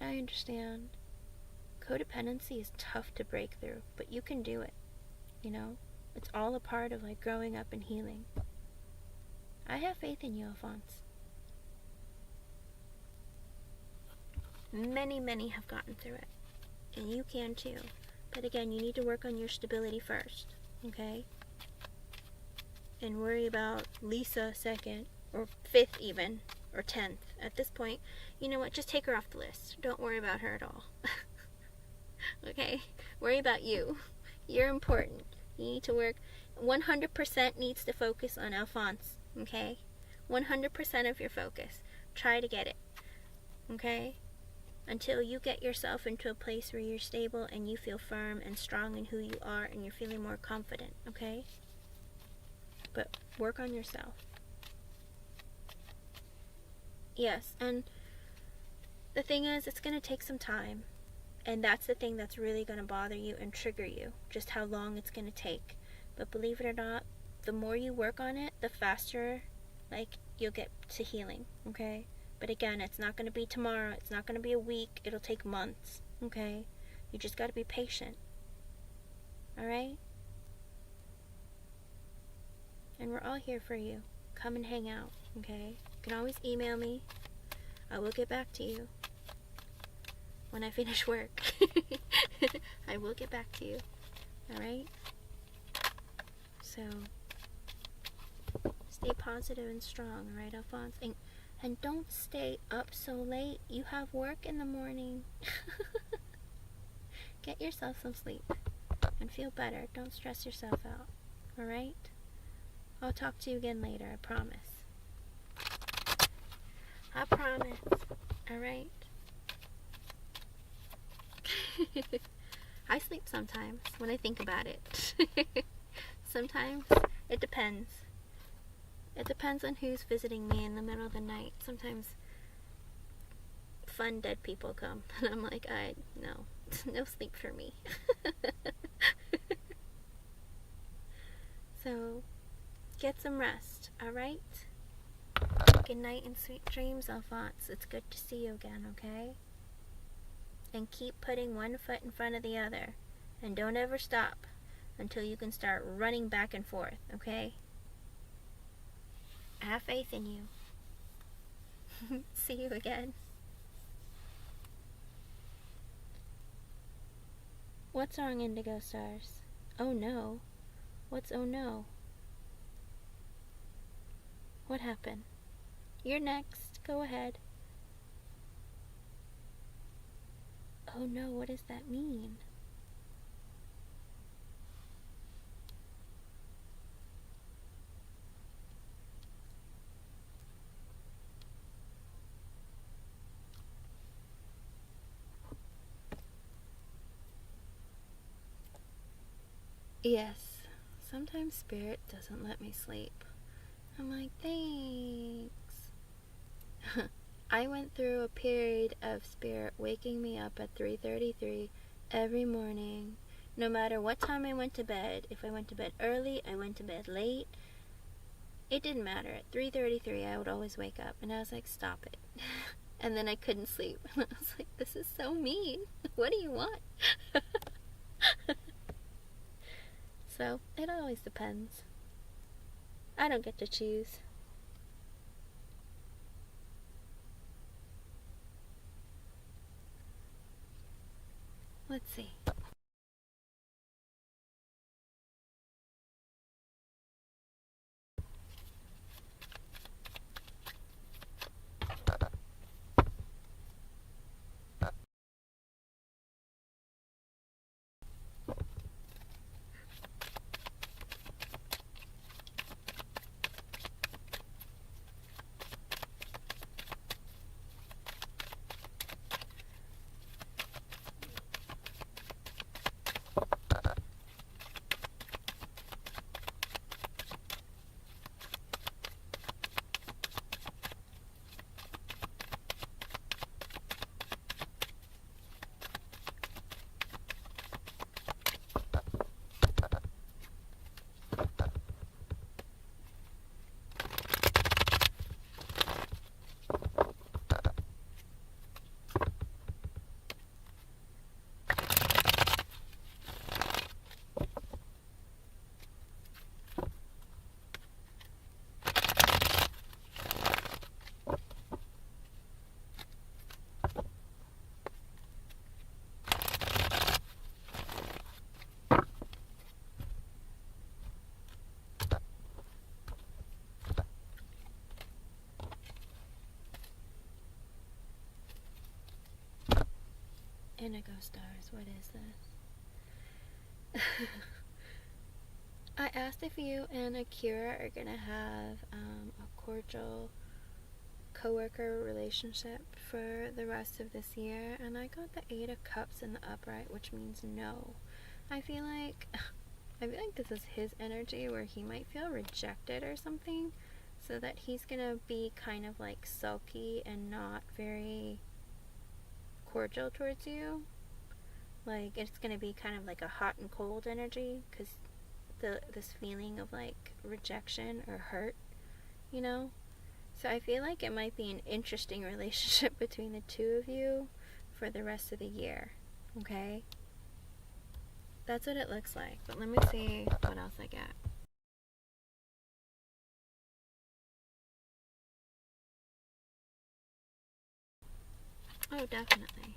Speaker 1: I understand. Codependency is tough to break through, but you can do it. You know? It's all a part of like growing up and healing. I have faith in you, Alphonse. Many, many have gotten through it. And you can too. But again, you need to work on your stability first. Okay? And worry about Lisa second, or 5th even, or 10th. At this point, you know what? Just take her off the list. Don't worry about her at all. Okay? Worry about you. You're important. You need to work. 100% needs to focus on Alphonse. Okay? 100% of your focus. Try to get it. Okay? Until you get yourself into a place where you're stable and you feel firm and strong in who you are and you're feeling more confident. Okay? But work on yourself. Yes, and the thing is, it's going to take some time. And that's the thing that's really going to bother you and trigger you. Just how long it's going to take. But believe it or not, the more you work on it, the faster, like, you'll get to healing. Okay? But again, it's not going to be tomorrow. It's not going to be a week. It'll take months. Okay? You just got to be patient. Alright? And we're all here for you. Come and hang out. Okay? You can always email me. I will get back to you when I finish work. I will get back to you. Alright? So, stay positive and strong, alright, Alphonse? And don't stay up so late. You have work in the morning. Get yourself some sleep and feel better. Don't stress yourself out. Alright? I'll talk to you again later, I promise. I promise. Alright? I sleep sometimes when I think about it. Sometimes it depends. It depends on who's visiting me in the middle of the night. Sometimes fun dead people come and I'm like, no sleep for me. So Get some rest, alright? Good night and sweet dreams, Alphonse. It's good to see you again, okay? And keep putting one foot in front of the other. And don't ever stop until you can start running back and forth, okay? I have faith in you. See you again. What's wrong, Indigo Stars? Oh no. What's oh no? What happened? You're next. Go ahead. Oh no, what does that mean? Yes, sometimes Spirit doesn't let me sleep. I'm like, thanks. I went through a period of Spirit waking me up at 3:33 every morning, no matter what time I went to bed. If I went to bed early, I went to bed late. It didn't matter. At 3:33, I would always wake up, and I was like, stop it. And then I couldn't sleep. I was like, this is so mean. What do you want? So, it always depends. I don't get to choose. Let's see. Indigo Stars, what is this? I asked if you and Akira are gonna have a cordial co-worker relationship for the rest of this year, and I got the 8 of Cups in the upright, which means no. I feel like this is his energy where he might feel rejected or something, so that he's gonna be kind of like sulky and not very cordial towards you. Like, it's gonna be kind of like a hot and cold energy, because this feeling of like rejection or hurt, you know. So I feel like it might be an interesting relationship between the two of you for the rest of the year. Okay, that's what it looks like, but let me see what else I get. Oh, definitely.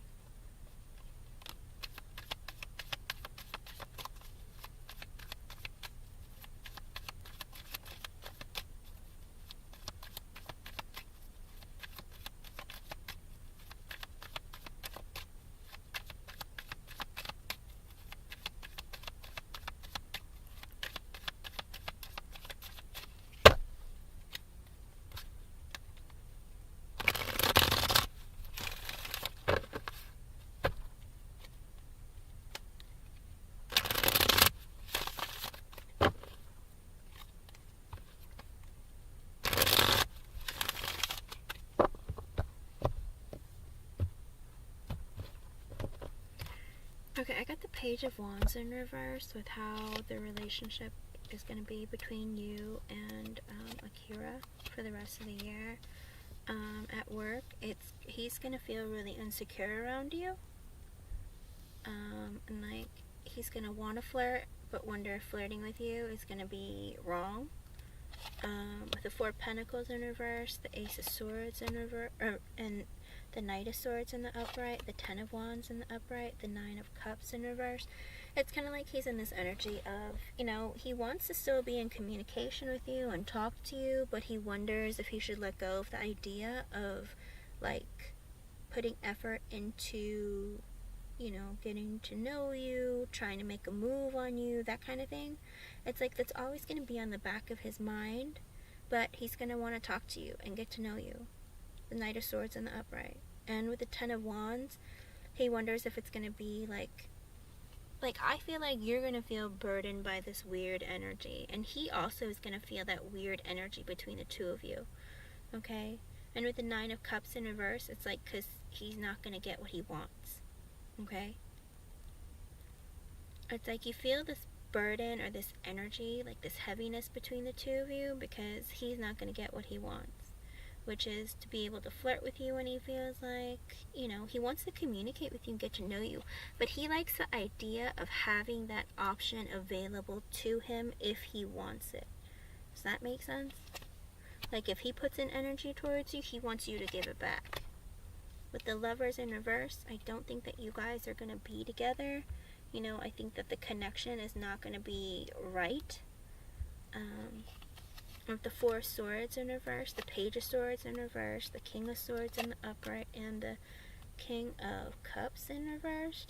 Speaker 1: Okay, I got the Page of Wands in reverse with how the relationship is going to be between you and Akira for the rest of the year. At work, he's going to feel really insecure around you. And like, he's going to want to flirt, but wonder if flirting with you is going to be wrong. With the Four of Pentacles in reverse, the Ace of Swords in reverse, and the Knight of Swords in the upright, the Ten of Wands in the upright, the Nine of Cups in reverse. It's kind of like he's in this energy of, you know, he wants to still be in communication with you and talk to you, but he wonders if he should let go of the idea of, like, putting effort into, you know, getting to know you, trying to make a move on you, that kind of thing. It's like that's always going to be on the back of his mind, but he's going to want to talk to you and get to know you. The Knight of Swords in the upright. And with the Ten of Wands, he wonders if it's going to be like I feel like you're going to feel burdened by this weird energy, and he also is going to feel that weird energy between the two of you, okay? And with the Nine of Cups in reverse, it's like because he's not going to get what he wants, okay? It's like you feel this burden or this energy, like this heaviness between the two of you, because he's not going to get what he wants, which is to be able to flirt with you when he feels like, you know, he wants to communicate with you and get to know you, but he likes the idea of having that option available to him if he wants it. Does that make sense? Like, if he puts in energy towards you, he wants you to give it back. With the Lovers in reverse, I don't think that you guys are going to be together. You know, I think that the connection is not going to be right. With the Four of Swords in reverse, the Page of Swords in reverse, the King of Swords in the upright, and the King of Cups in reverse.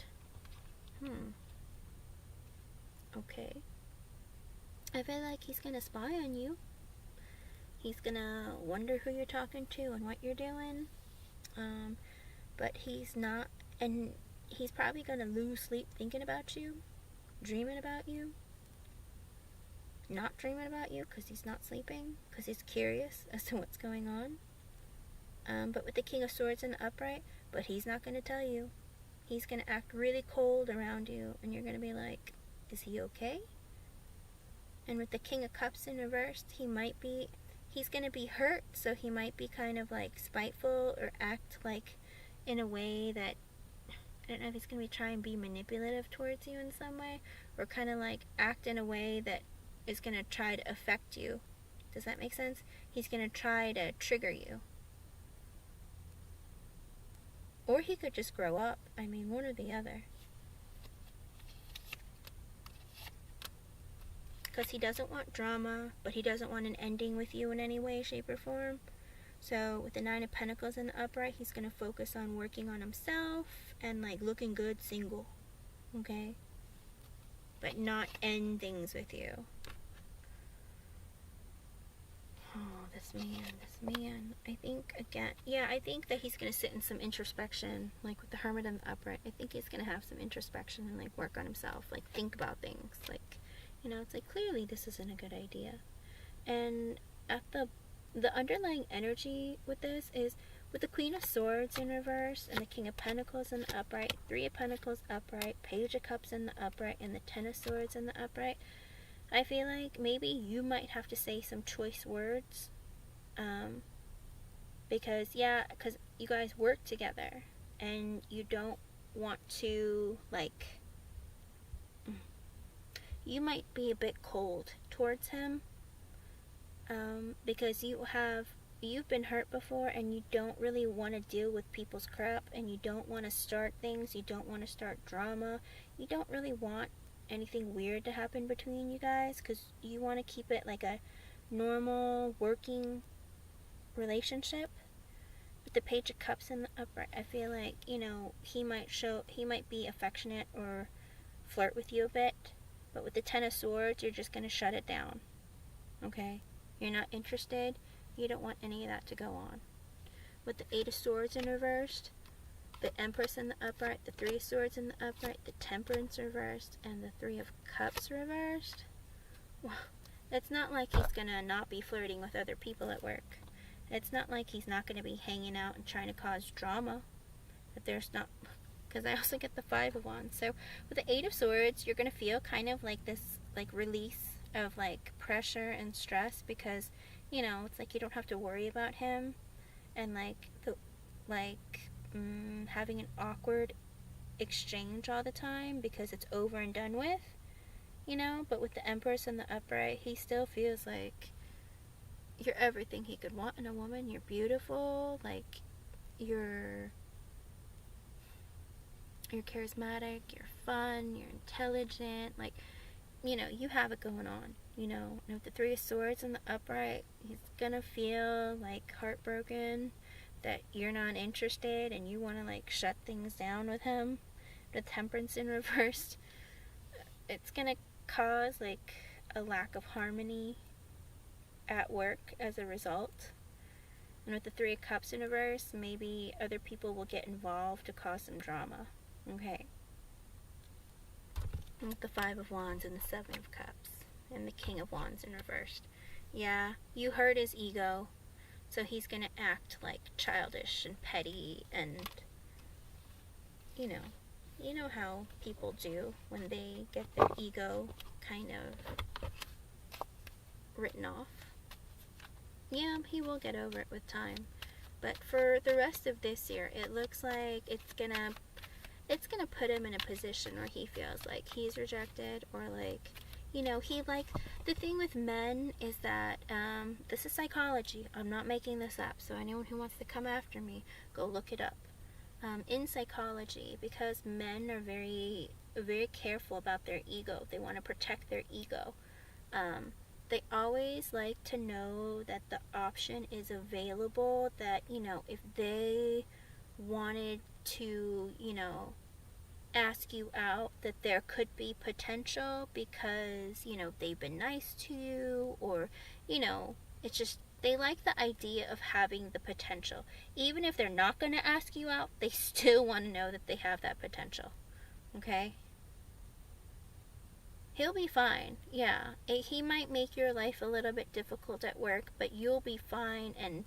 Speaker 1: Okay. I feel like he's going to spy on you. He's going to wonder who you're talking to and what you're doing. But he's not, and he's probably going to lose sleep thinking about you, dreaming about you, not dreaming about you because he's not sleeping, because he's curious as to what's going on. But with the King of Swords in the upright, but he's not going to tell you. He's going to act really cold around you, and you're going to be like, is he okay? And with the King of Cups in reverse, he's going to be hurt, so he might be kind of like spiteful or act like in a way that, I don't know if he's going to try and be manipulative towards you in some way, or kind of like act in a way that is going to try to affect you. Does that make sense? He's going to try to trigger you. Or he could just grow up. I mean, one or the other. Because he doesn't want drama, but he doesn't want an ending with you in any way, shape, or form. So with the Nine of Pentacles in the upright, he's going to focus on working on himself and like looking good single. Okay? But not end things with you. Oh, this man. I think, again, yeah, I think that he's going to sit in some introspection, like with the Hermit in the upright. I think he's going to have some introspection and like work on himself, like think about things. Like, you know, it's like clearly this isn't a good idea. And at the underlying energy with this is with the Queen of Swords in reverse and the King of Pentacles in the upright, Three of Pentacles upright, Page of Cups in the upright, and the Ten of Swords in the upright. I feel like maybe you might have to say some choice words, because you guys work together and you don't want to, like, you might be a bit cold towards him, because you've been hurt before and you don't really want to deal with people's crap, and you don't want to start things, you don't want to start drama, you don't really want anything weird to happen between you guys, because you want to keep it like a normal working relationship. With the Page of Cups in the upright, I feel like, you know, he might be affectionate or flirt with you a bit, but with the Ten of Swords, you're just going to shut it down. Okay? You're not interested. You don't want any of that to go on. With the Eight of Swords in reversed, the Empress in the upright, the Three of Swords in the upright, the Temperance reversed, and the Three of Cups reversed. Well, it's not like he's gonna not be flirting with other people at work. It's not like he's not gonna be hanging out and trying to cause drama. But there's not, because I also get the Five of Wands. So with the Eight of Swords, you're gonna feel kind of like this, like release of like pressure and stress, because you know, it's like you don't have to worry about him, and like having an awkward exchange all the time because it's over and done with, you know. But with the Empress and the Upright, he still feels like you're everything he could want in a woman. You're beautiful, like you're charismatic, you're fun, you're intelligent, like, you know, you have it going on, you know. And with the Three of Swords and the Upright, he's gonna feel like heartbroken that you're not interested and you want to like shut things down with him. The Temperance in reverse, it's gonna cause like a lack of harmony at work as a result. And with the Three of Cups in reverse, maybe other people will get involved to cause some drama. Okay. And with the Five of Wands and the Seven of Cups and the King of Wands in reverse, yeah, you hurt his ego, so he's gonna act like childish and petty, and you know how people do when they get their ego kind of written off. Yeah, he will get over it with time. But for the rest of this year, it looks like it's gonna put him in a position where he feels like he's rejected, or like, you know, the thing with men is that, this is psychology. I'm not making this up, so anyone who wants to come after me, go look it up. In psychology, because men are very, very careful about their ego, they want to protect their ego. They always like to know that the option is available, that, you know, if they wanted to, you know, ask you out, that there could be potential because, you know, they've been nice to you, or, you know, it's just, they like the idea of having the potential. Even if they're not going to ask you out, they still want to know that they have that potential. Okay? He'll be fine. Yeah. He might make your life a little bit difficult at work, but you'll be fine and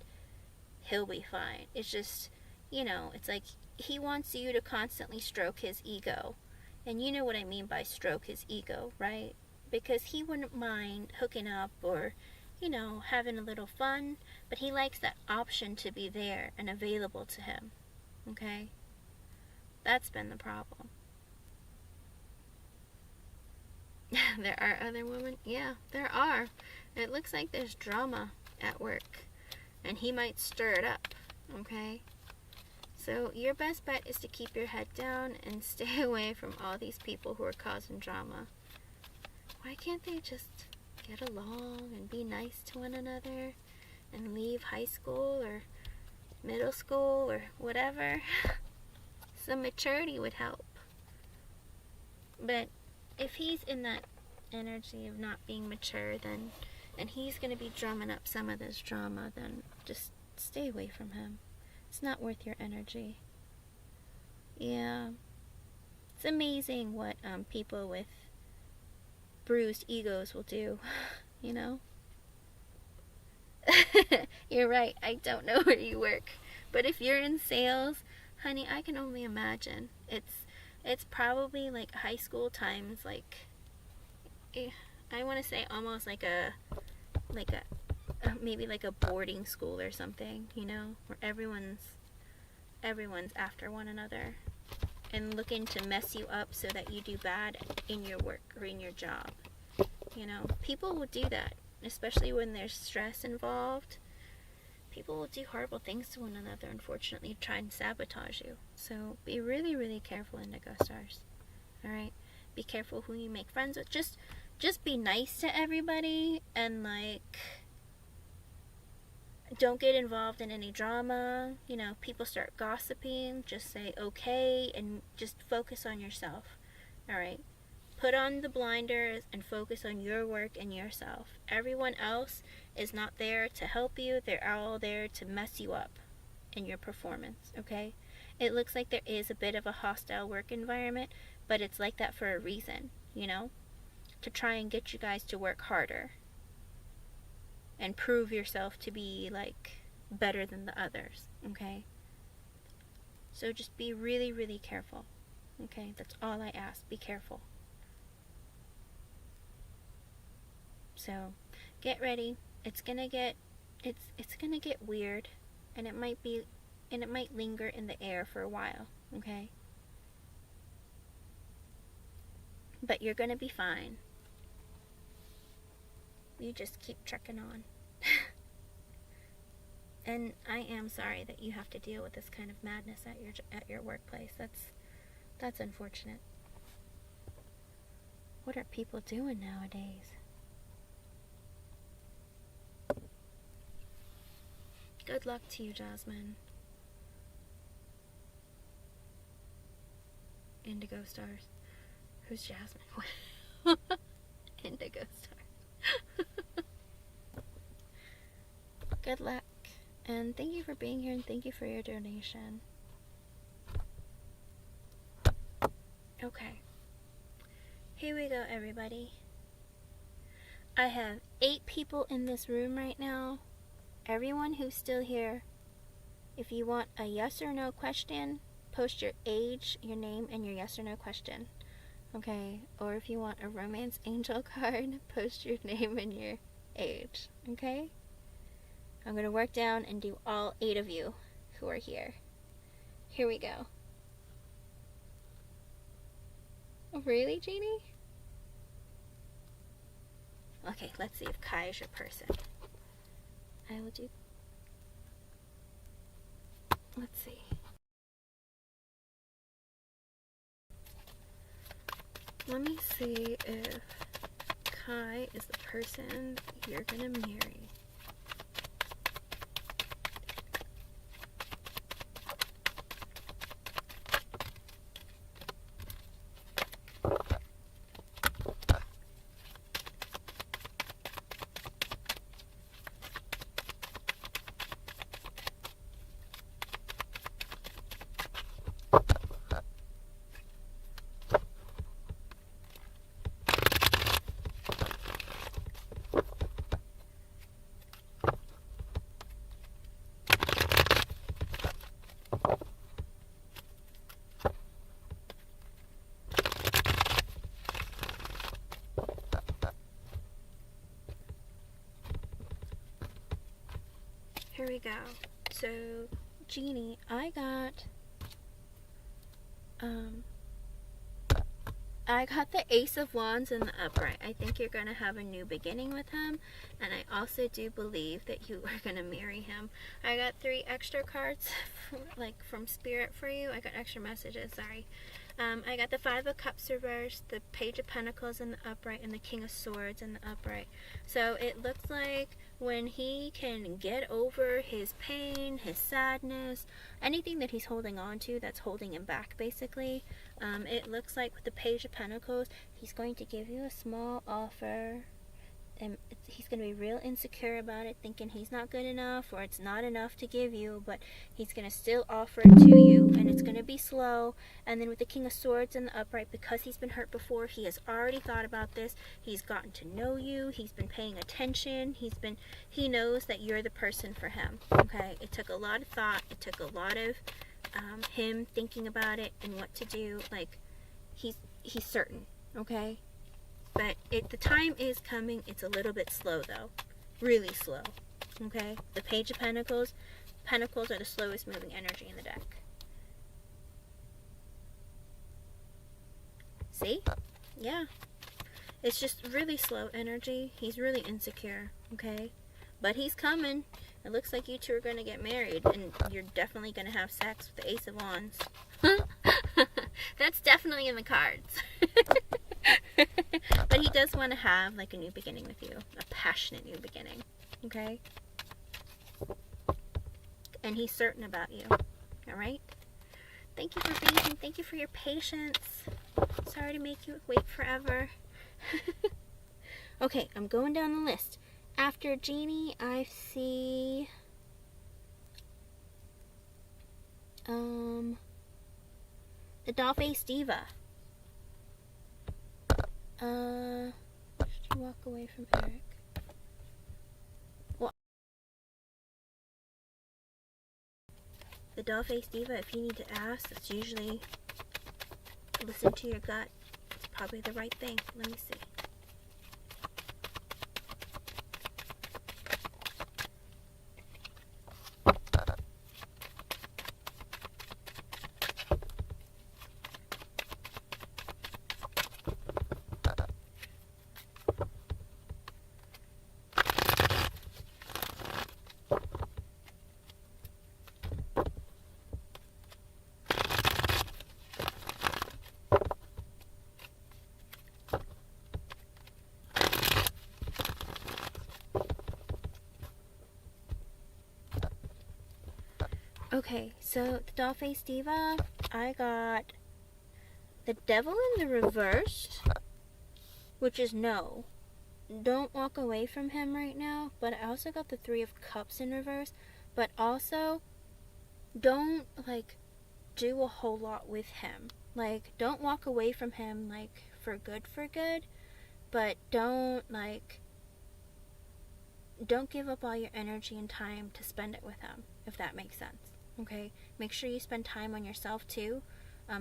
Speaker 1: he'll be fine. It's just, you know, it's like he wants you to constantly stroke his ego. And you know what I mean by stroke his ego, right? Because he wouldn't mind hooking up or, you know, having a little fun, but he likes that option to be there and available to him. Okay? That's been the problem. There are other women? Yeah, there are. It looks like there's drama at work, and he might stir it up, okay? So your best bet is to keep your head down and stay away from all these people who are causing drama. Why can't they just get along and be nice to one another and leave high school or middle school or whatever? Some maturity would help. But if he's in that energy of not being mature, then, and he's going to be drumming up some of this drama, then just stay away from him. It's not worth your energy. Yeah. It's amazing what people with bruised egos will do, you know? You're right, I don't know where you work. But if you're in sales, honey, I can only imagine. It's probably like high school times, like, I want to say almost like a maybe like a boarding school or something, you know, where everyone's after one another and looking to mess you up so that you do bad in your work or in your job. You know, people will do that, especially when there's stress involved. People will do horrible things to one another, unfortunately, try and sabotage you. So be really, really careful, Indigo Stars. Alright? Be careful who you make friends with. Just be nice to everybody, and like, don't get involved in any drama. You know, people start gossiping, just say okay and just focus on yourself. Alright? Put on the blinders and focus on your work and yourself. Everyone else is not there to help you. They're all there to mess you up in your performance, okay? It looks like there is a bit of a hostile work environment, but it's like that for a reason, you know? To try and get you guys to work harder and prove yourself to be, like, better than the others, okay? So just be really, really careful, okay? That's all I ask. Be careful. So get ready. It's gonna get weird, and it might linger in the air for a while, okay? But you're gonna be fine. You just keep trekking on. And I am sorry that you have to deal with this kind of madness at your workplace. That's unfortunate. What are people doing nowadays? Good luck to you, Jasmine. Indigo Stars. Who's Jasmine? Indigo Stars. Good luck. And thank you for being here, and thank you for your donation. Okay. Here we go, everybody. I have 8 people in this room right now. Everyone who's still here, if you want a yes or no question, post your age, your name, and your yes or no question. Okay? Or if you want a romance angel card, post your name and your age. Okay? I'm going to work down and do all 8 of you who are here. Here we go. Oh, really, Jeannie? Okay, let's see if Kai is your person. I will do... Let's see. Let me see if Kai is the person you're going to marry. Here we go. So, Jeannie, I got the Ace of Wands in the upright. I think you're going to have a new beginning with him, and I also do believe that you are going to marry him. I got 3 extra cards, from Spirit for you. I got extra messages, sorry. I got the 5 of Cups reversed, the Page of Pentacles in the upright, and the King of Swords in the upright. So it looks like when he can get over his pain, his sadness, anything that he's holding on to that's holding him back, basically, it looks like with the Page of Pentacles, he's going to give you a small offer. And he's going to be real insecure about it, thinking he's not good enough or it's not enough to give you, but he's going to still offer it to you, and it's going to be slow. And then with the King of Swords in the upright, because he's been hurt before, he has already thought about this. He's gotten to know you. He's been paying attention. He knows that you're the person for him. Okay? It took a lot of thought. It took a lot of him thinking about it and what to do. Like, he's certain. Okay? But the time is coming. It's a little bit slow, though. Really slow. Okay? The Page of Pentacles. Pentacles are the slowest moving energy in the deck. See? Yeah. It's just really slow energy. He's really insecure. Okay? But he's coming. It looks like you two are going to get married. And you're definitely going to have sex with the Ace of Wands. That's definitely in the cards. But he does want to have like a new beginning with you, a passionate new beginning, okay? And he's certain about you, all right? Thank you for being here. Thank you for your patience. Sorry to make you wait forever. Okay, I'm going down the list. After Jeannie, I see the Dollface Diva. Should you walk away from Eric? Well, the Dollface Diva, if you need to ask, that's usually listen to your gut. It's probably the right thing. Let me see. Okay, so the Dollface Diva, I got the Devil in the reverse, which is no. Don't walk away from him right now. But I also got the Three of Cups in reverse. But also, don't, like, do a whole lot with him. Like, don't walk away from him, like, for good. But don't give up all your energy and time to spend it with him, if that makes sense. Okay? Make sure you spend time on yourself, too.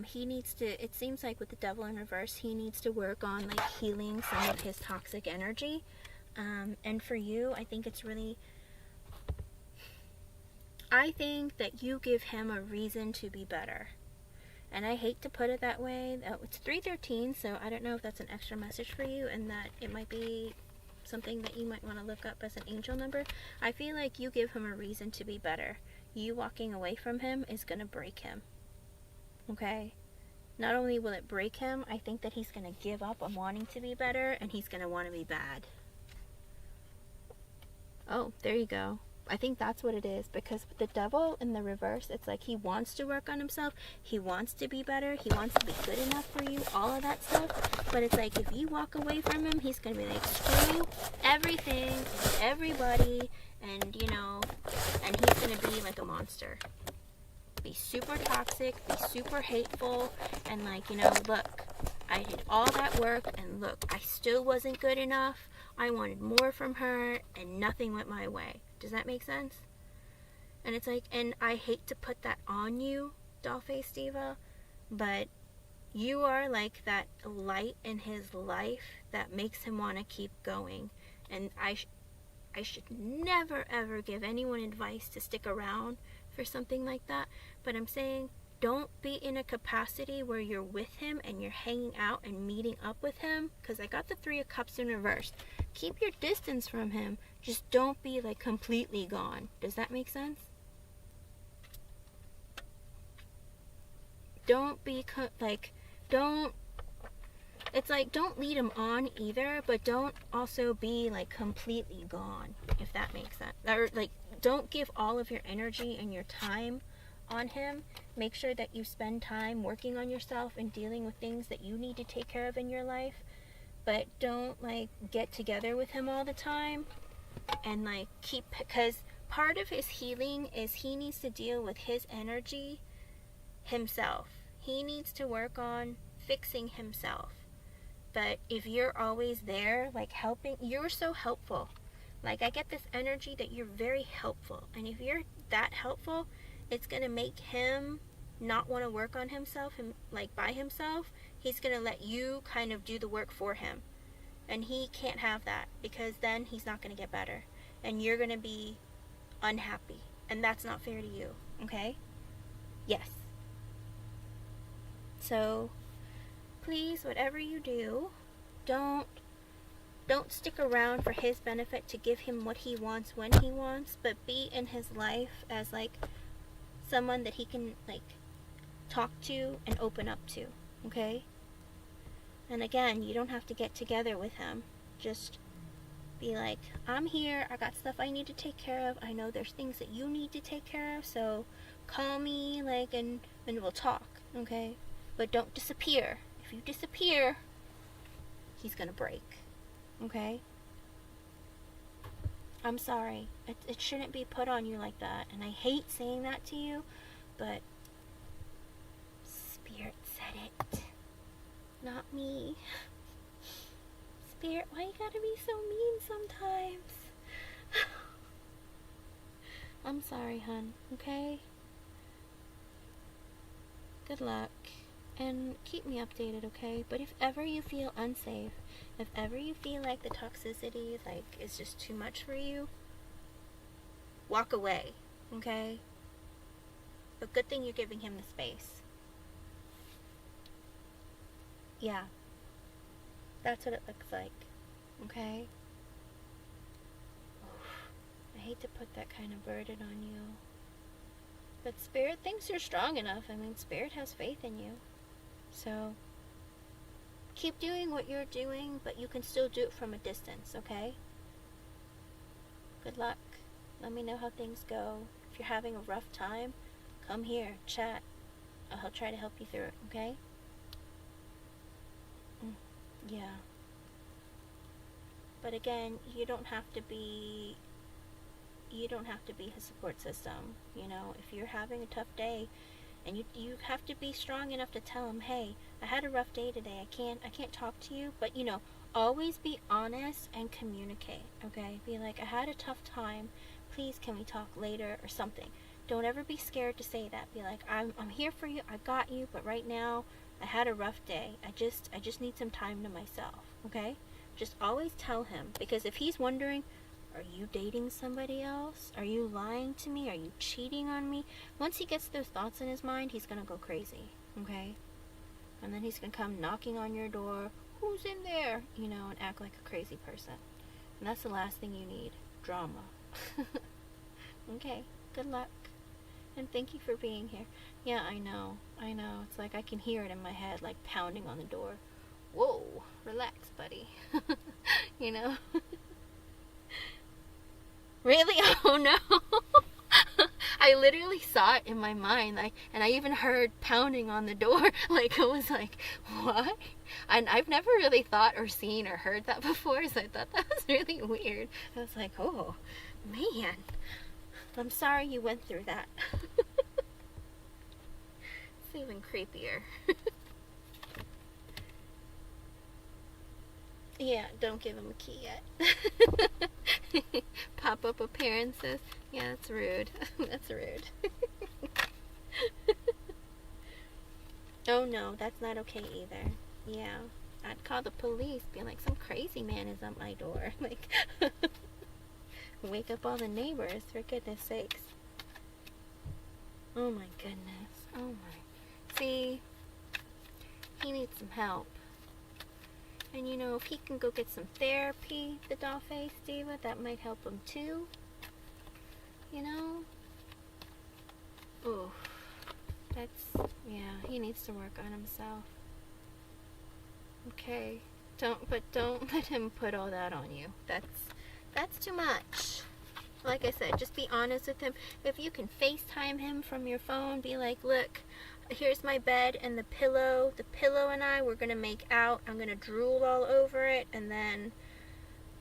Speaker 1: He needs to, it seems like with the Devil in reverse, he needs to work on, like, healing some of his toxic energy. And for you, I think it's really, I think that you give him a reason to be better. And I hate to put it that way. It's 313, so I don't know if that's an extra message for you, and that it might be something that you might want to look up as an angel number. I feel like you give him a reason to be better. You walking away from him is going to break him. Okay? Not only will it break him, I think that he's going to give up on wanting to be better, and he's going to want to be bad. Oh, there you go. I think that's what it is, because with the Devil in the reverse, it's like he wants to work on himself, he wants to be better, he wants to be good enough for you, all of that stuff. But it's like if you walk away from him, he's gonna be like, screw everything, everybody, and you know, and he's gonna be like a monster. Be super toxic, be super hateful, and like, you know, look, I did all that work, and look, I still wasn't good enough. I wanted more from her, and nothing went my way. Does that make sense? And it's like, and I hate to put that on you, Dollface Diva, but you are like that light in his life that makes him want to keep going. And I should never ever give anyone advice to stick around for something like that, but I'm saying don't be in a capacity where you're with him and you're hanging out and meeting up with him, because I got the Three of Cups in reverse. Keep your distance from him. Just don't be like completely gone. Does that make sense? Don't be it's like don't lead him on either, but don't also be like completely gone, if that makes sense. Or like don't give all of your energy and your time on him. Make sure that you spend time working on yourself and dealing with things that you need to take care of in your life, but don't like get together with him all the time and like keep, because part of his healing is he needs to deal with his energy himself. He needs to work on fixing himself. But if you're always there like helping, you're so helpful. Like I get this energy that you're very helpful, and if you're that helpful, it's gonna make him not want to work on himself and like by himself. He's gonna let you kind of do the work for him, and he can't have that, because then he's not gonna get better and you're gonna be unhappy, and that's not fair to you. Okay? Yes. So please, whatever you do, don't stick around for his benefit to give him what he wants when he wants, but be in his life as like someone that he can like talk to and open up to. Okay? And again, you don't have to get together with him. Just be like, I'm here, I got stuff I need to take care of, I know there's things that you need to take care of, so call me, like, and we'll talk. Okay? But don't disappear. If you disappear, he's gonna break. Okay? I'm sorry. It shouldn't be put on you like that. And I hate saying that to you, but Spirit said it. Not me. Spirit, why you gotta be so mean sometimes? I'm sorry, hun. Okay? Good luck. And keep me updated, okay? But if ever you feel unsafe, if ever you feel like the toxicity like is just too much for you, walk away, okay? But good thing you're giving him the space. Yeah. That's what it looks like, okay? Oof. I hate to put that kind of burden on you. But Spirit thinks you're strong enough. I mean, Spirit has faith in you. So, keep doing what you're doing, but you can still do it from a distance, okay? Good luck. Let me know how things go. If you're having a rough time, come here, chat. I'll try to help you through it, okay? Yeah. But again, you don't have to be his support system. You know, if you're having a tough day, and you have to be strong enough to tell him, hey, I had a rough day today. I can't talk to you. But, you know, always be honest and communicate, okay? Be like, I had a tough time. Please, can we talk later or something? Don't ever be scared to say that. Be like, I'm here for you. I got you. But right now, I had a rough day. I just need some time to myself, okay? Just always tell him. Because if he's wondering, are you dating somebody else? Are you lying to me? Are you cheating on me? Once he gets those thoughts in his mind, he's going to go crazy, okay? And then he's going to come knocking on your door. Who's in there? You know, and act like a crazy person. And that's the last thing you need. Drama. Okay, good luck. And thank you for being here. Yeah, I know. It's like I can hear it in my head, like pounding on the door. Whoa, relax, buddy. You know? Really? Oh no. I literally saw it in my mind, like, and I even heard pounding on the door. Like, I was like, what? And I've never really thought or seen or heard that before, so I thought that was really weird. I was like, oh, man. I'm sorry you went through that. It's even creepier. Yeah, don't give him a key yet. Pop-up appearances. Yeah, that's rude. That's rude. Oh no, that's not okay either. Yeah, I'd call the police, be like, some crazy man is at my door. Like, wake up all the neighbors, for goodness sakes. Oh my goodness. Oh my. See, he needs some help. And you know, if he can go get some therapy, the doll-faced diva, that might help him too. You know? Ooh. That's, yeah, he needs to work on himself. Okay. Don't let him put all that on you. That's too much. Like I said, just be honest with him. If you can FaceTime him from your phone, be like, look, here's my bed and the pillow. The pillow and I, we're going to make out. I'm going to drool all over it, and then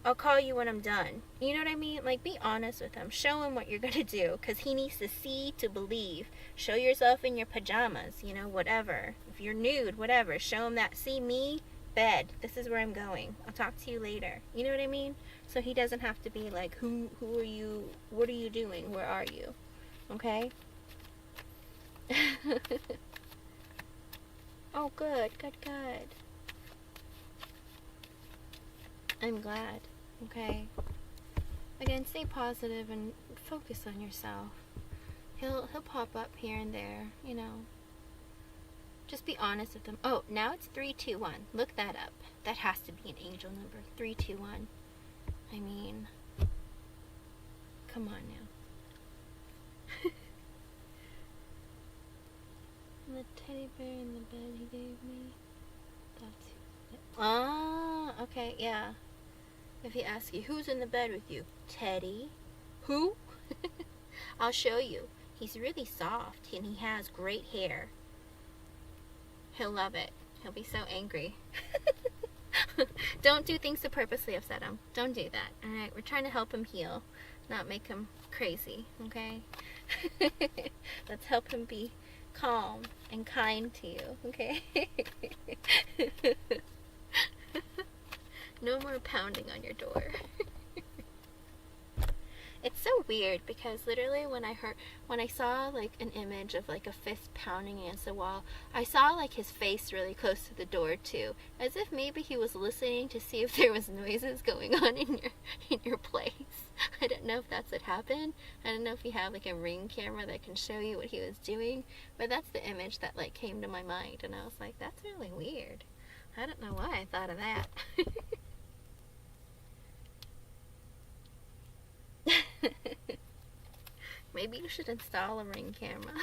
Speaker 1: I'll call you when I'm done. You know what I mean? Like, be honest with him. Show him what you're going to do, because he needs to see to believe. Show yourself in your pajamas, you know, whatever. If you're nude, whatever. Show him that, see me, bed. This is where I'm going. I'll talk to you later. You know what I mean? So he doesn't have to be like, who are you? What are you doing? Where are you? Okay? Oh, good. I'm glad. Okay? Again, stay positive and focus on yourself. He'll pop up here and there, you know. Just be honest with him. Oh, now it's 321. Look that up. That has to be an angel number. 321. I mean, come on now. The teddy bear in the bed he gave me. That's okay, yeah. If he asks you, who's in the bed with you? Teddy. Who? I'll show you. He's really soft and he has great hair. He'll love it. He'll be so angry. Don't do things to purposely upset him. Don't do that. Alright, we're trying to help him heal, not make him crazy, okay? Let's help him be calm and kind to you, okay? No more pounding on your door. It's so weird because literally when I saw like an image of like a fist pounding against the wall, I saw like his face really close to the door too, as if maybe he was listening to see if there was noises going on in your place. I don't know if that's what happened. I don't know if you have like a Ring camera that can show you what he was doing, but that's the image that like came to my mind, and I was like, that's really weird. I don't know why I thought of that. Maybe you should install a Ring camera.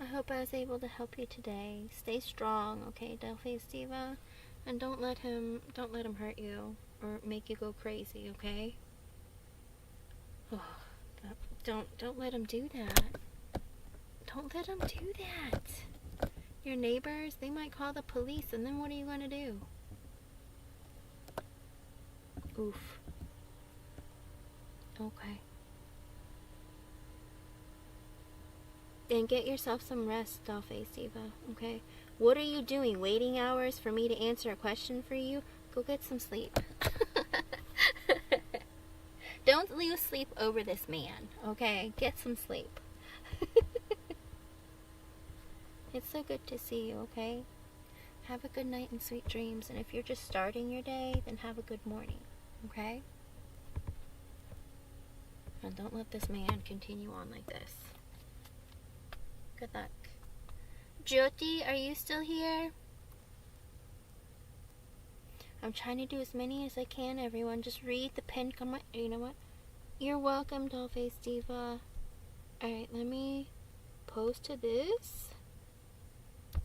Speaker 1: I hope I was able to help you today. Stay strong, okay, Doll-Faced Diva? And don't let him hurt you or make you go crazy, okay? Oh, Don't let him do that. Don't let him do that. Your neighbors, they might call the police, and then what are you going to do? Oof. Okay. Then get yourself some rest, Dollface Diva, okay? What are you doing? Waiting hours for me to answer a question for you? Go get some sleep. Don't lose sleep over this man, okay? Get some sleep. It's so good to see you, okay? Have a good night and sweet dreams. And if you're just starting your day, then have a good morning, okay? And don't let this man continue on like this. Good luck. Jyoti, are you still here? I'm trying to do as many as I can, everyone. Just read the pinned comment. You know what? You're welcome, Dollface Diva. Alright, let me post to this.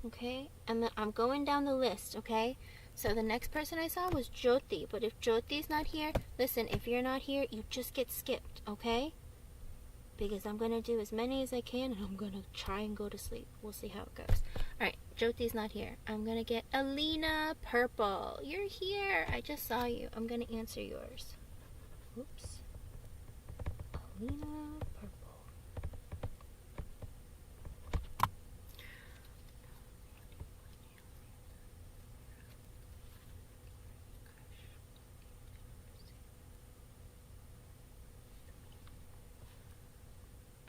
Speaker 1: Okay? And then I'm going down the list, okay? So the next person I saw was Jyoti. But if Jyoti's not here, listen, if you're not here, you just get skipped, okay? Because I'm going to do as many as I can, and I'm going to try and go to sleep. We'll see how it goes. Alright, Jyoti's not here. I'm going to get Alina Purple. You're here. I just saw you. I'm going to answer yours. Oops. Alina Purple.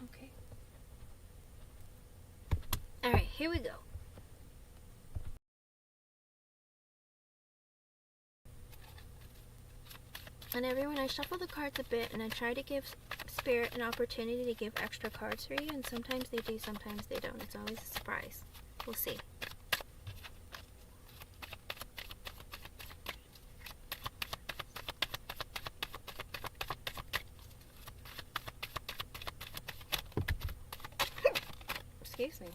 Speaker 1: Okay. Alright, here we go. And everyone, I shuffle the cards a bit, and I try to give Spirit an opportunity to give extra cards for you, and sometimes they do, sometimes they don't. It's always a surprise. We'll see. Excuse me.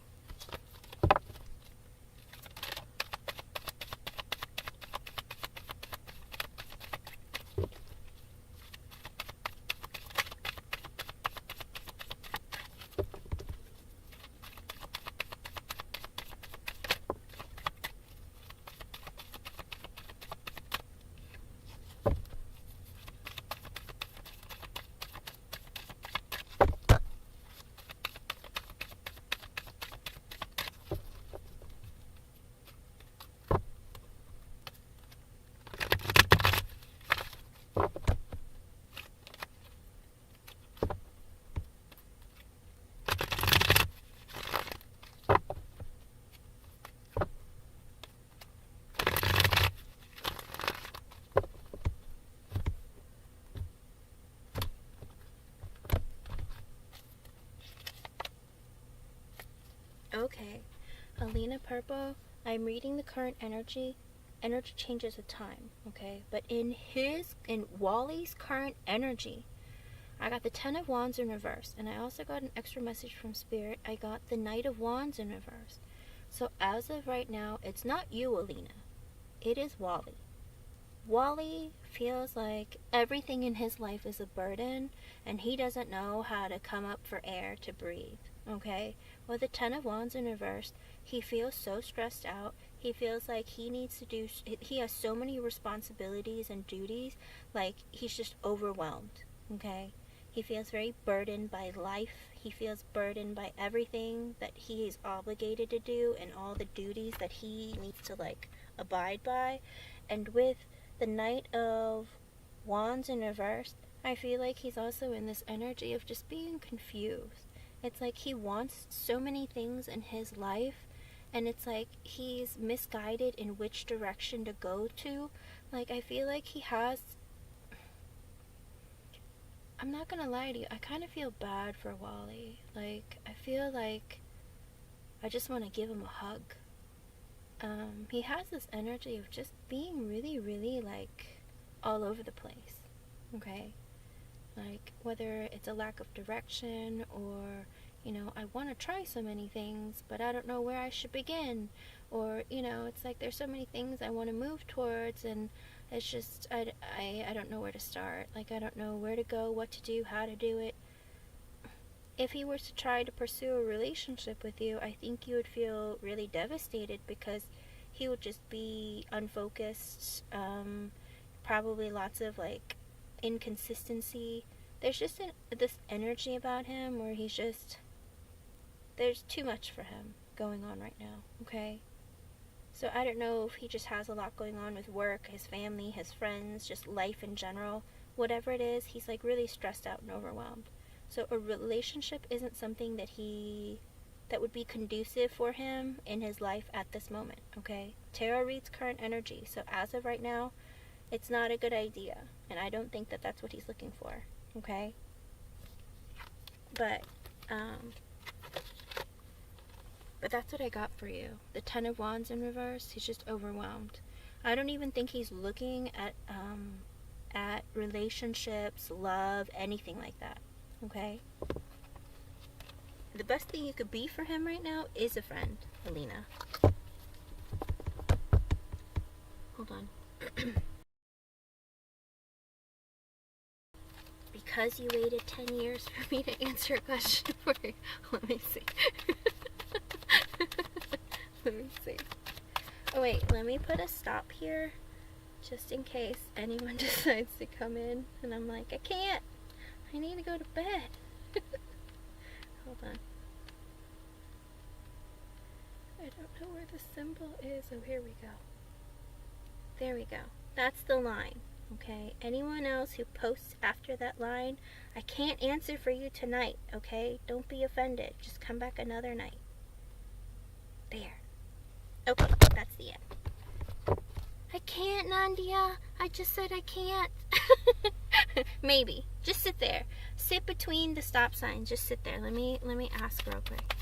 Speaker 1: Okay, Alina Purple, I'm reading the current energy. Energy changes with time, okay? But in Wally's current energy, I got the 10 of Wands in reverse. And I also got an extra message from Spirit. I got the Knight of Wands in reverse. So as of right now, it's not you, Alina. It is Wally. Wally feels like everything in his life is a burden, and he doesn't know how to come up for air to breathe, okay? With the 10 of Wands in reverse, he feels so stressed out. He feels like he has so many responsibilities and duties, like he's just overwhelmed, okay? He feels very burdened by life. He feels burdened by everything that he is obligated to do and all the duties that he needs to, like, abide by. And with the Knight of Wands in reverse, I feel like he's also in this energy of just being confused. It's like he wants so many things in his life, and it's like he's misguided in which direction to go to. Like, I feel like he has... I'm not gonna lie to you, I kind of feel bad for Wally. Like, I feel like I just want to give him a hug. He has this energy of just being really, really, like, all over the place, okay? Like, whether it's a lack of direction or, you know, I want to try so many things, but I don't know where I should begin. Or, you know, it's like there's so many things I want to move towards, and it's just, I don't know where to start. Like, I don't know where to go, what to do, how to do it. if he were to try to pursue a relationship with you, I think you would feel really devastated because he would just be unfocused, probably lots of like inconsistency. There's just this energy about him where he's just, there's too much for him going on right now, okay? So I don't know if he just has a lot going on with work, his family, his friends, just life in general. Whatever it is, he's like really stressed out and overwhelmed. So a relationship isn't something that would be conducive for him in his life at this moment, okay? Tarot reads current energy, so as of right now, it's not a good idea, and I don't think that that's what he's looking for, okay? But that's what I got for you. The Ten of Wands in reverse, he's just overwhelmed. I don't even think he's looking at relationships, love, anything like that, okay? The best thing you could be for him right now is a friend, Alina. Hold on. Because you waited 10 years for me to answer a question for you. Let me see. Let me see. Oh wait, let me put a stop here just in case anyone decides to come in and I'm like, I can't. I need to go to bed. Hold on. I don't know where the symbol is. Oh, here we go. There we go. That's the line. Okay? Anyone else who posts after that line, I can't answer for you tonight. Okay? Don't be offended. Just come back another night. There. Okay, that's the end. I can't, Nandia. I just said I can't. Maybe. Just sit there. Sit between the stop signs. Just sit there. Let me ask real quick.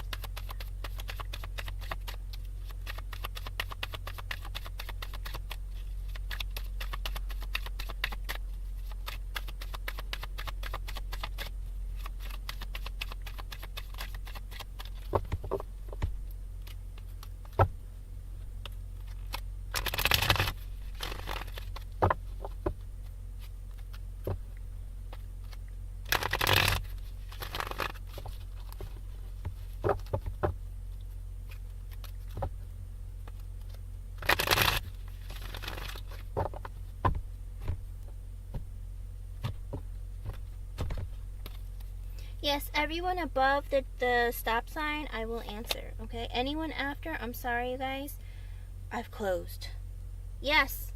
Speaker 1: Yes, everyone above the stop sign, I will answer, okay? Anyone after, I'm sorry, you guys. I've closed. Yes.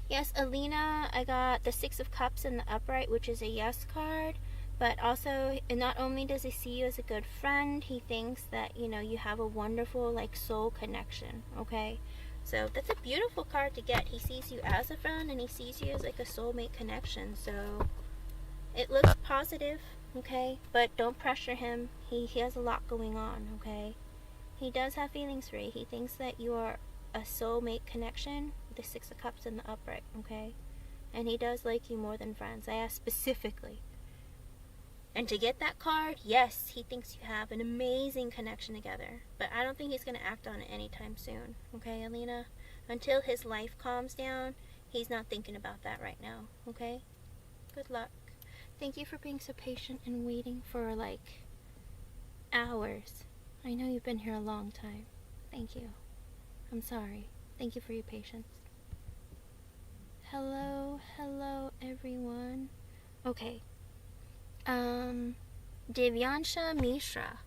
Speaker 1: Yes, Alina, I got the Six of Cups in the upright, which is a yes card. But also, not only does he see you as a good friend, he thinks that, you know, you have a wonderful, like, soul connection, okay? So that's a beautiful card to get. He sees you as a friend, and he sees you as, like, a soulmate connection. So it looks positive. Okay, but don't pressure him. He has a lot going on, okay? He does have feelings for you. He thinks that you are a soulmate connection, the Six of Cups in the upright, okay? And he does like you more than friends. I asked specifically. And to get that card, yes, he thinks you have an amazing connection together. But I don't think he's going to act on it anytime soon, okay, Alina? Until his life calms down, he's not thinking about that right now, okay? Good luck. Thank you for being so patient and waiting for, like, hours. I know you've been here a long time. Thank you. I'm sorry. Thank you for your patience. Hello, everyone. Okay. Divyansha Mishra.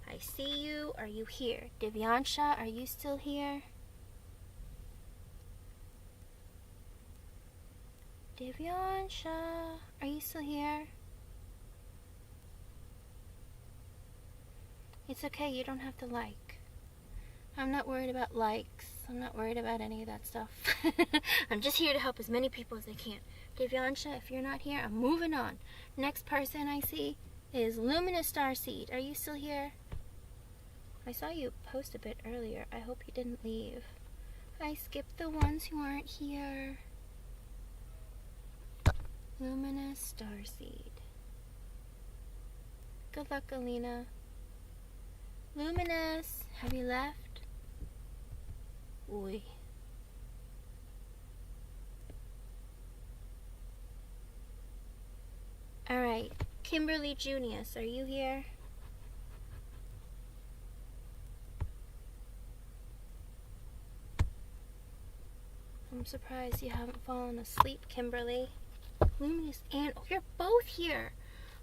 Speaker 1: I see you. Are you here? Divyansha, are you still here? Divyansha, are you still here? It's okay, you don't have to like. I'm not worried about likes. I'm not worried about any of that stuff. I'm just here to help as many people as I can. Divyansha, if you're not here, I'm moving on. Next person I see is Luminous Starseed. Are you still here? I saw you post a bit earlier. I hope you didn't leave. I skipped the ones who aren't here. Luminous Starseed. Good luck, Alina. Luminous, have you left? Oi. Alright, Kimberly Junius, are you here? I'm surprised you haven't fallen asleep, Kimberly. Luminous and... Oh, you're both here.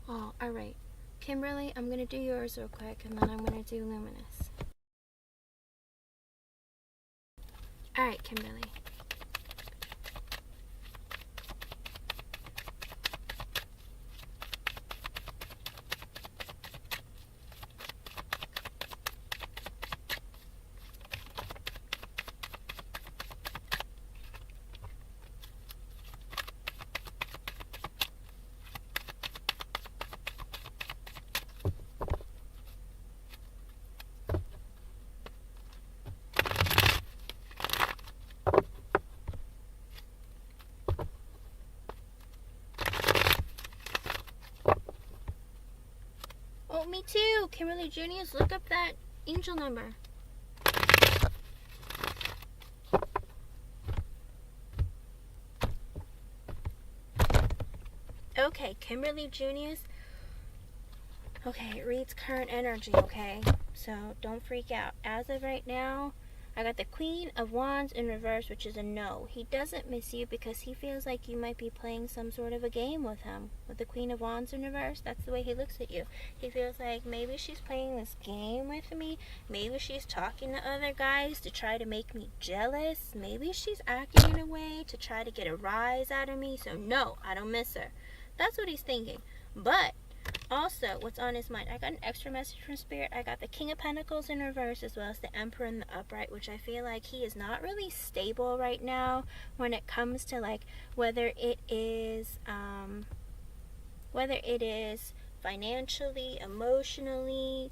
Speaker 1: Oh, alright. Kimberly, I'm going to do yours real quick, and then I'm going to do Luminous. Alright, Kimberly. Oh, me too. Kimberly Juniors, look up that angel number. Okay, Kimberly Juniors. Okay, it reads current energy, okay? So don't freak out. As of right now, I got the Queen of Wands in reverse, which is a no. He doesn't miss you because he feels like you might be playing some sort of a game with him. With the Queen of Wands in reverse, that's the way he looks at you. He feels like maybe she's playing this game with me. Maybe she's talking to other guys to try to make me jealous. Maybe she's acting in a way to try to get a rise out of me. So no, I don't miss her. That's what he's thinking. But also, what's on his mind? I got an extra message from Spirit. I got the King of Pentacles in reverse as well as the Emperor in the upright, which I feel like he is not really stable right now when it comes to like whether it is financially, emotionally,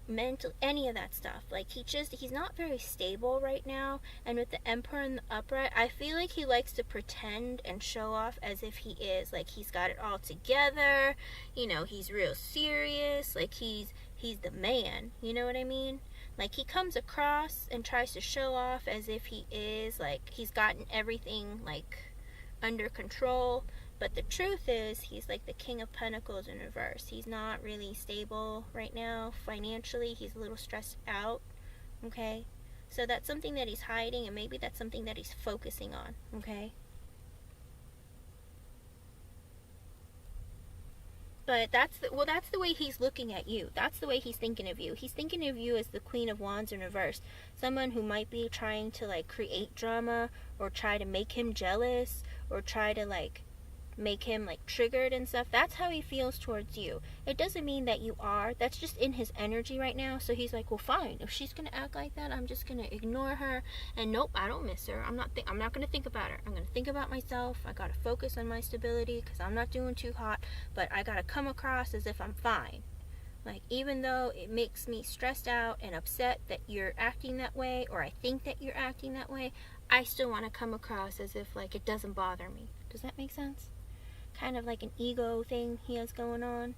Speaker 1: mental, any of that stuff. Like he's not very stable right now. And with the Emperor in the upright, I feel like he likes to pretend and show off as if he is like he's got it all together, you know, he's real serious, like he's the man, you know what I mean? Like he comes across and tries to show off as if he is like he's gotten everything like under control. But the truth is, he's like the King of Pentacles in reverse. He's not really stable right now. Financially, he's a little stressed out, okay? So that's something that he's hiding, and maybe that's something that he's focusing on, okay? But that's the way he's looking at you. That's the way he's thinking of you. He's thinking of you as the Queen of Wands in reverse. Someone who might be trying to, like, create drama, or try to make him jealous, or try to, like, make him like triggered and stuff. That's how he feels towards you. It doesn't mean that you are. That's just in his energy right now. So he's like, well, fine, if she's gonna act like that, I'm just gonna ignore her. And nope, I don't miss her. I'm not gonna think about her. I'm gonna think about myself. I gotta focus on my stability because I'm not doing too hot, but I gotta come across as if I'm fine. Like, even though it makes me stressed out and upset that you're acting that way, or I think that you're acting that way, I still want to come across as if like it doesn't bother me. Does that make sense? Kind of like an ego thing he has going on.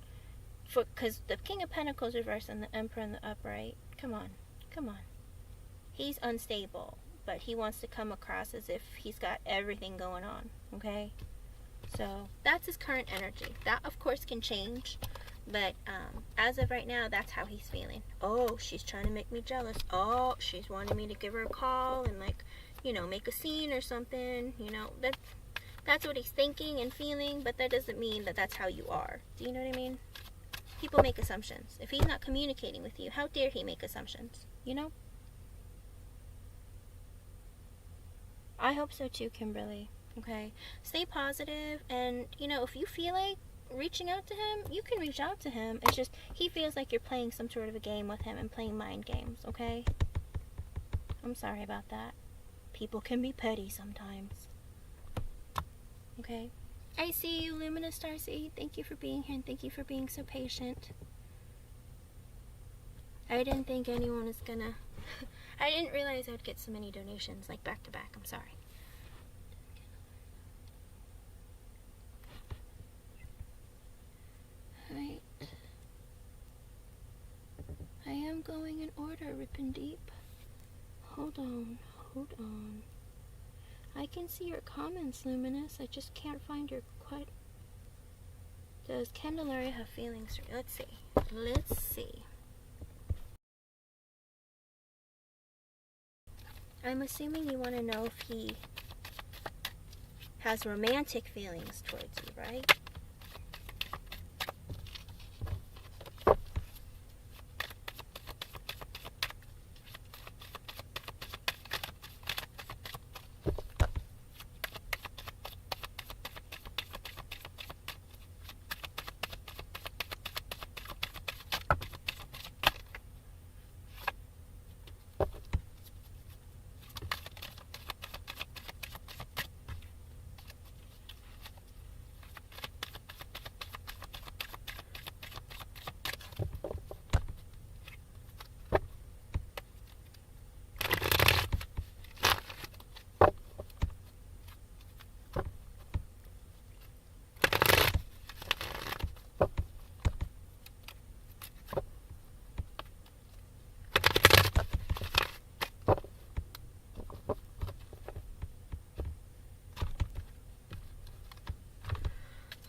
Speaker 1: Because the King of Pentacles reverse and the Emperor in the upright. Come on. He's unstable, but he wants to come across as if he's got everything going on, okay? So that's his current energy. That, of course, can change, but as of right now, that's how he's feeling. Oh, she's trying to make me jealous. Oh, she's wanting me to give her a call and, like, you know, make a scene or something. You know, that's what he's thinking and feeling, but that doesn't mean that that's how you are. Do you know what I mean? People make assumptions. If he's not communicating with you, how dare he make assumptions? You know? I hope so too, Kimberly. Okay? Stay positive, and, you know, if you feel like reaching out to him, you can reach out to him. It's just, he feels like you're playing some sort of a game with him and playing mind games, okay? I'm sorry about that. People can be petty sometimes. Okay. I see you, Luminous Starseed. Thank you for being here, and thank you for being so patient. I didn't think anyone was gonna... I didn't realize I would get so many donations, like, back to back. I'm sorry. Alright. I am going in order, Rip and Deep. Hold on. I can see your comments, Luminous. I just can't find your Does Candelaria have feelings? Let's see. I'm assuming you want to know if he
Speaker 2: has romantic feelings towards you, right?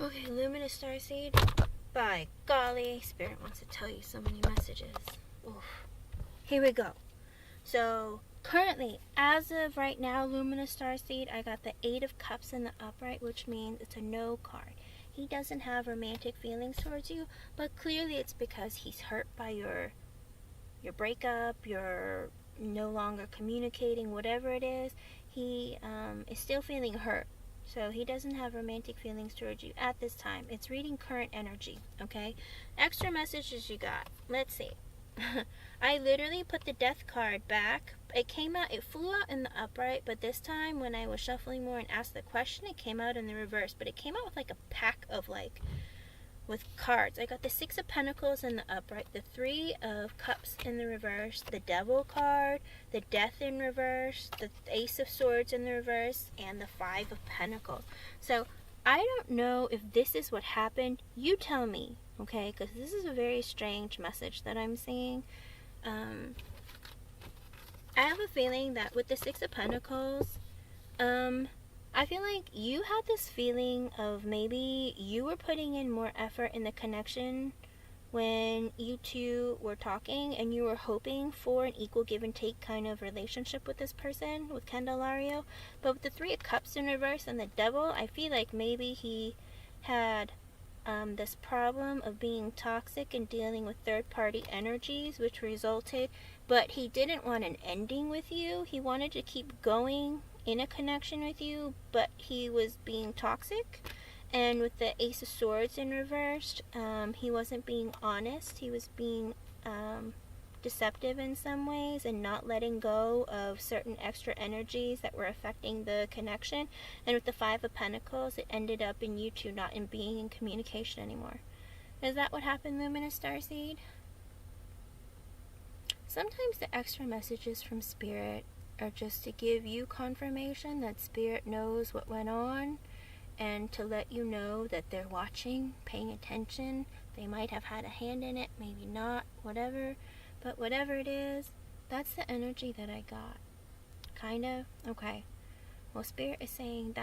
Speaker 2: Okay, Luminous Starseed. By golly, Spirit wants to tell you so many messages. Oof. Here we go. So, currently, as of right now, Luminous Starseed, I got the 8 of Cups in the upright, which means it's a no card. He doesn't have romantic feelings towards you, but clearly it's because he's hurt by your breakup, your no longer communicating, whatever it is. He is still feeling hurt. So he doesn't have romantic feelings towards you at this time. It's reading current energy, okay? Extra messages you got. Let's see. I literally put the death card back. It came out, it flew out in the upright, but this time when I was shuffling more and asked the question, it came out in the reverse. But it came out with like a pack of with cards. I got the 6 of Pentacles in the upright, the 3 of Cups in the reverse, the Devil card, the Death in reverse, the Ace of Swords in the reverse, and the 5 of Pentacles. So I don't know if this is what happened. You tell me, okay? Because this is a very strange message that I'm seeing. I have a feeling that with the 6 of Pentacles, I feel like you had this feeling of maybe you were putting in more effort in the connection when you two were talking, and you were hoping for an equal give and take kind of relationship with this person, with Candelario. But with the 3 of Cups in reverse and the Devil, I feel like maybe he had this problem of being toxic and dealing with third-party energies, which resulted, but he didn't want an ending with you. He wanted to keep going in a connection with you, but he was being toxic. And with the Ace of Swords in reverse, he wasn't being honest. He was being deceptive in some ways and not letting go of certain extra energies that were affecting the connection. And with the 5 of Pentacles, it ended up in you two not in being in communication anymore. Is that what happened, Luminous Starseed? Sometimes the extra messages from Spirit are just to give you confirmation that Spirit knows what went on, and to let you know that they're watching, paying attention. They might have had a hand in it, maybe not, whatever. But whatever it is, that's the energy that I got. Kind of? Okay. Well, Spirit is saying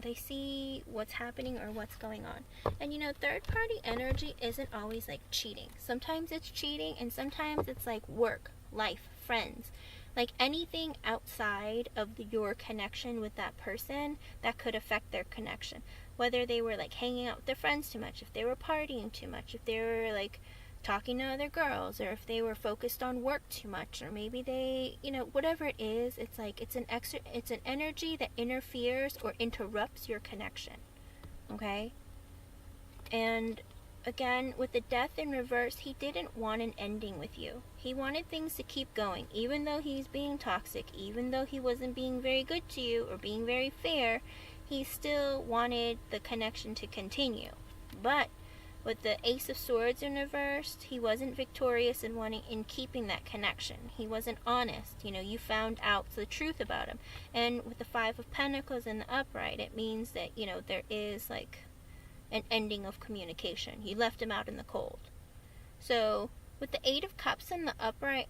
Speaker 2: they see what's happening or what's going on. And you know, third-party energy isn't always like cheating. Sometimes it's cheating, and sometimes it's like work, life, friends. Like anything outside of your connection with that person that could affect their connection. Whether they were like hanging out with their friends too much, if they were partying too much, if they were like talking to other girls, or if they were focused on work too much, or maybe they, you know, whatever it is, it's like it's an energy that interferes or interrupts your connection. Okay? And again, with the Death in reverse, he didn't want an ending with you. He wanted things to keep going, even though he's being toxic, even though he wasn't being very good to you or being very fair. He still wanted the connection to continue. But with the Ace of Swords in reverse, he wasn't victorious in keeping that connection. He wasn't honest. You know, you found out the truth about him. And with the 5 of Pentacles in the upright, it means that, you know, there is like an ending of communication. You left him out in the cold. So With the Eight of Cups in the upright,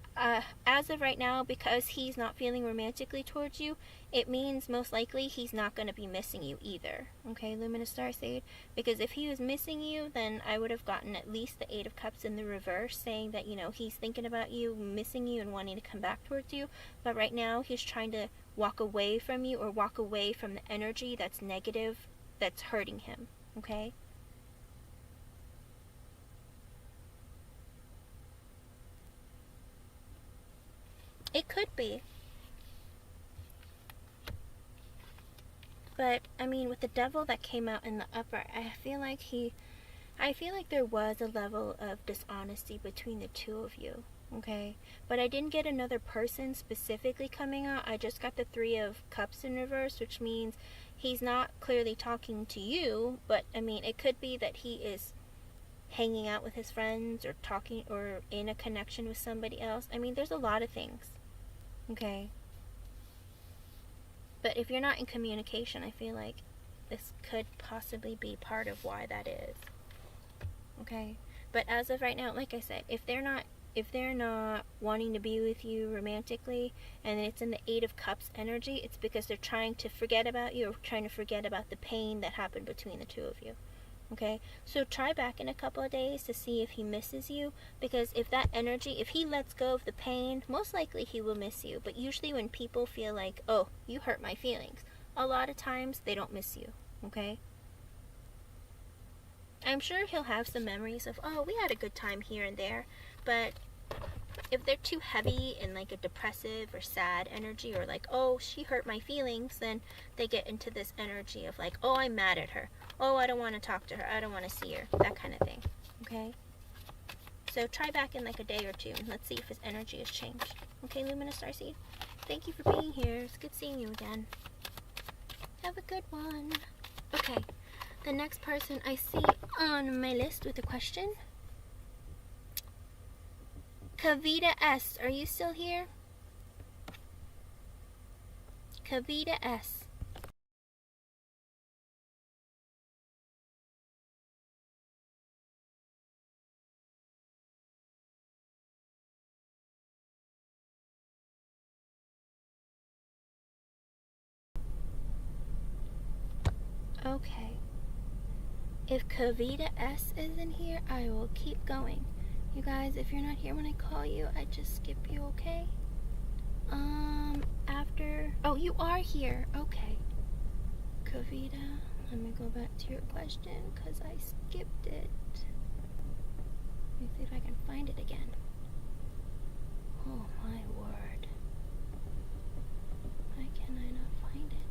Speaker 2: as of right now, because he's not feeling romantically towards you, it means most likely he's not going to be missing you either. Okay, Luminous Starseed? Because if he was missing you, then I would have gotten at least the Eight of Cups in the reverse, saying that, you know, he's thinking about you, missing you, and wanting to come back towards you. But right now, he's trying to walk away from you, or walk away from the energy that's negative, that's hurting him. Okay? It could be. But, I mean, with the devil that came out in the upper, I feel like there was a level of dishonesty between the two of you, okay? But I didn't get another person specifically coming out. I just got the Three of Cups in reverse, which means he's not clearly talking to you, but, I mean, it could be that he is hanging out with his friends, or talking, or in a connection with somebody else. I mean, there's a lot of things. Okay. But if you're not in communication, I feel like this could possibly be part of why that is. Okay. But as of right now, like I said, if they're not wanting to be with you romantically, and it's in the Eight of Cups energy, it's because they're trying to forget about you, or trying to forget about the pain that happened between the two of you. Okay, so try back in a couple of days to see if he misses you, because if that energy, if he lets go of the pain, most likely he will miss you. But usually when people feel like, oh, you hurt my feelings, a lot of times they don't miss you. Okay, I'm sure he'll have some memories of, oh, we had a good time here and there, but if they're too heavy in like a depressive or sad energy, or like, oh, she hurt my feelings, then they get into this energy of like, oh, I'm mad at her. Oh, I don't want to talk to her. I don't want to see her. That kind of thing. Okay? So try back in like a day or two, and let's see if his energy has changed. Okay, Luminous Starseed? Thank you for being here. It's good seeing you again. Have a good one. Okay. The next person I see on my list with a question. Kavita S. Are you still here? Kavita S. Okay. If Kavita S isn't here, I will keep going. You guys, if you're not here when I call you, I just skip you, okay? After... Oh, you are here. Okay. Kavita, let me go back to your question, because I skipped it. Let me see if I can find it again. Oh, my word. Why can I not find it?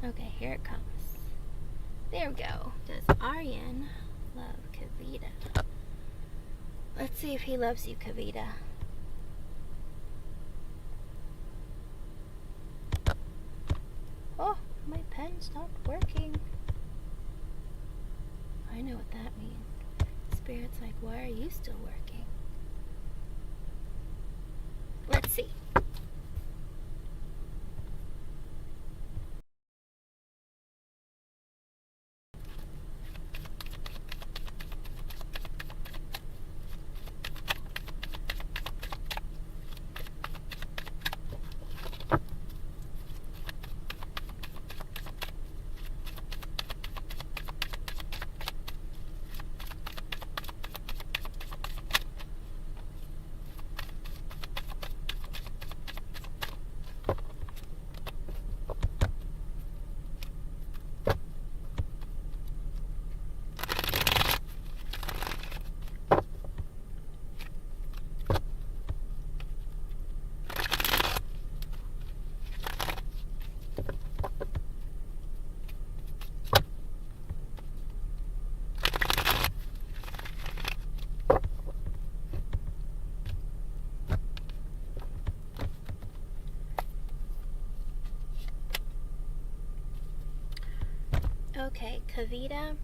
Speaker 2: Kavita. Okay, here it comes. There we go. Does Aryan love Kavita? Let's see if he loves you, Kavita. Oh, my pen stopped working. I know what that means. Spirit's like, why are you still working? Let's see. Okay, Kavita,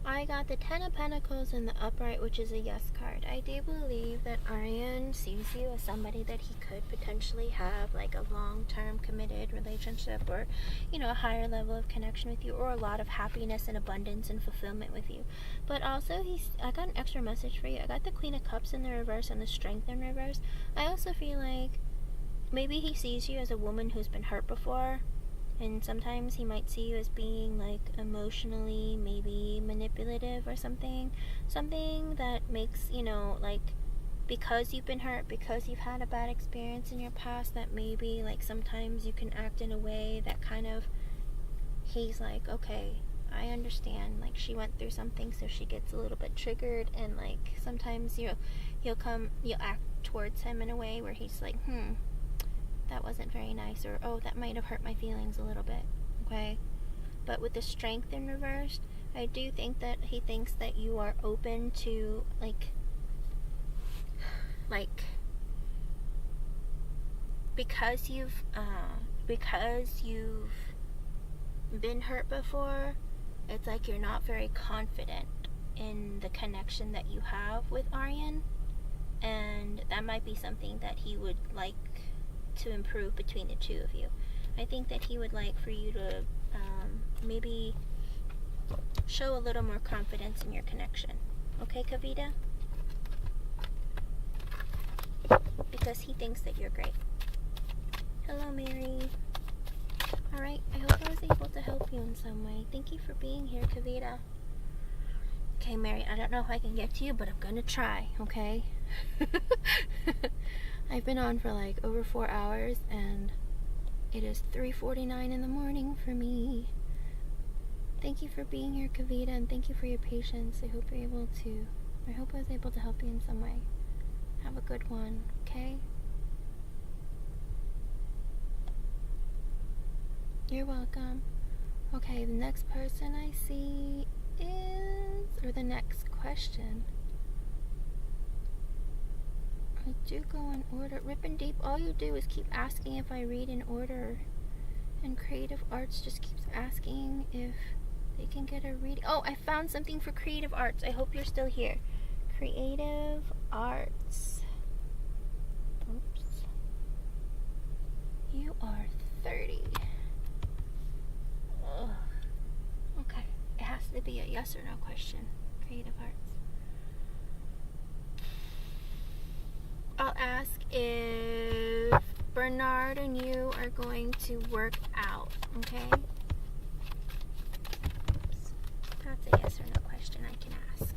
Speaker 2: I got the Ten of Pentacles in the upright, which is a yes card. I do believe that Aryan sees you as somebody that he could potentially have like a long-term committed relationship, or, you know, a higher level of connection with you, or a lot of happiness and abundance and fulfillment with you. But also, I got an extra message for you. I got the Queen of Cups in the reverse and the Strength in reverse. I also feel like maybe he sees you as a woman who's been hurt before. And sometimes he might see you as being like emotionally maybe manipulative or something. Something that makes, you know, like, because you've been hurt, because you've had a bad experience in your past, that maybe like sometimes you can act in a way that kind of, he's like, okay, I understand, like she went through something, so she gets a little bit triggered, and like sometimes you'll act towards him in a way where he's like, that wasn't very nice, or oh, that might have hurt my feelings a little bit, okay? But with the Strength in reverse, I do think that he thinks that you are open to like because you've been hurt before, it's like you're not very confident in the connection that you have with Aryan, and that might be something that he would like to improve between the two of you. I think that he would like for you to maybe show a little more confidence in your connection. Okay, Kavita? Because he thinks that you're great. Hello, Mary. Alright, I hope I was able to help you in some way. Thank you for being here, Kavita. Okay, Mary, I don't know if I can get to you, but I'm gonna try, okay? I've been on for like over 4 hours, and it is 3:49 in the morning for me. Thank you for being here, Kavita, and thank you for your patience. I hope I was able to help you in some way. Have a good one, okay? You're welcome. Okay, the next person I see or the next question. I do go in order. Rip and Deep, all you do is keep asking if I read in order. And Creative Arts just keeps asking if they can get a reading. Oh, I found something for Creative Arts. I hope you're still here. Creative Arts. Oops. You are 30. Ugh. Okay. It has to be a yes or no question. Creative Arts. I'll ask if Bernard and you are going to work out, okay? Oops. That's a yes or no question I can ask.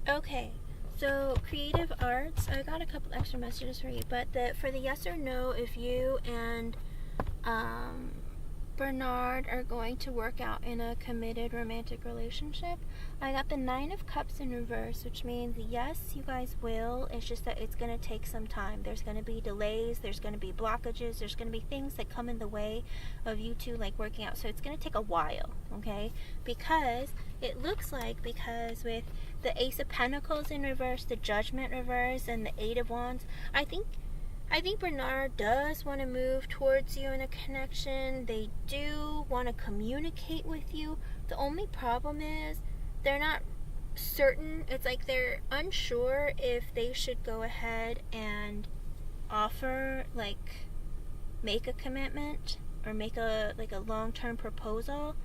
Speaker 2: Okay, so Creative Arts, I got a couple extra messages for you, but for the yes or no, if you and Bernard are going to work out in a committed romantic relationship, I got the 9 of Cups in reverse, which means yes, you guys will. It's just that it's going to take some time. There's going to be delays, there's going to be blockages, there's going to be things that come in the way of you two like working out. So it's going to take a while, okay? Because it looks like, because with the Ace of Pentacles in reverse, the Judgment reverse, and the 8 of Wands, I think Bernard does want to move towards you in a connection. They do want to communicate with you. The only problem is they're not certain. It's like they're unsure if they should go ahead and offer, like, make a commitment or make a long-term proposal,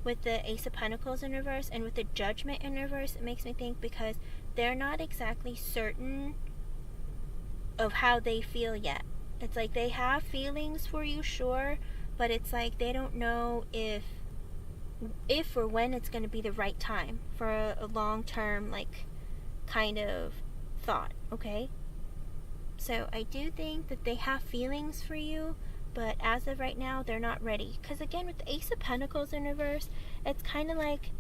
Speaker 2: with the Ace of Pentacles in reverse and with the Judgment in reverse, it makes me think because they're not exactly certain of how they feel yet. It's like they have feelings for you, sure, but it's like they don't know if or when it's going to be the right time for a long-term, like, kind of thought, okay? So I do think that they have feelings for you, but as of right now, they're not ready. Because again, with the Ace of Pentacles in reverse, it's kind of like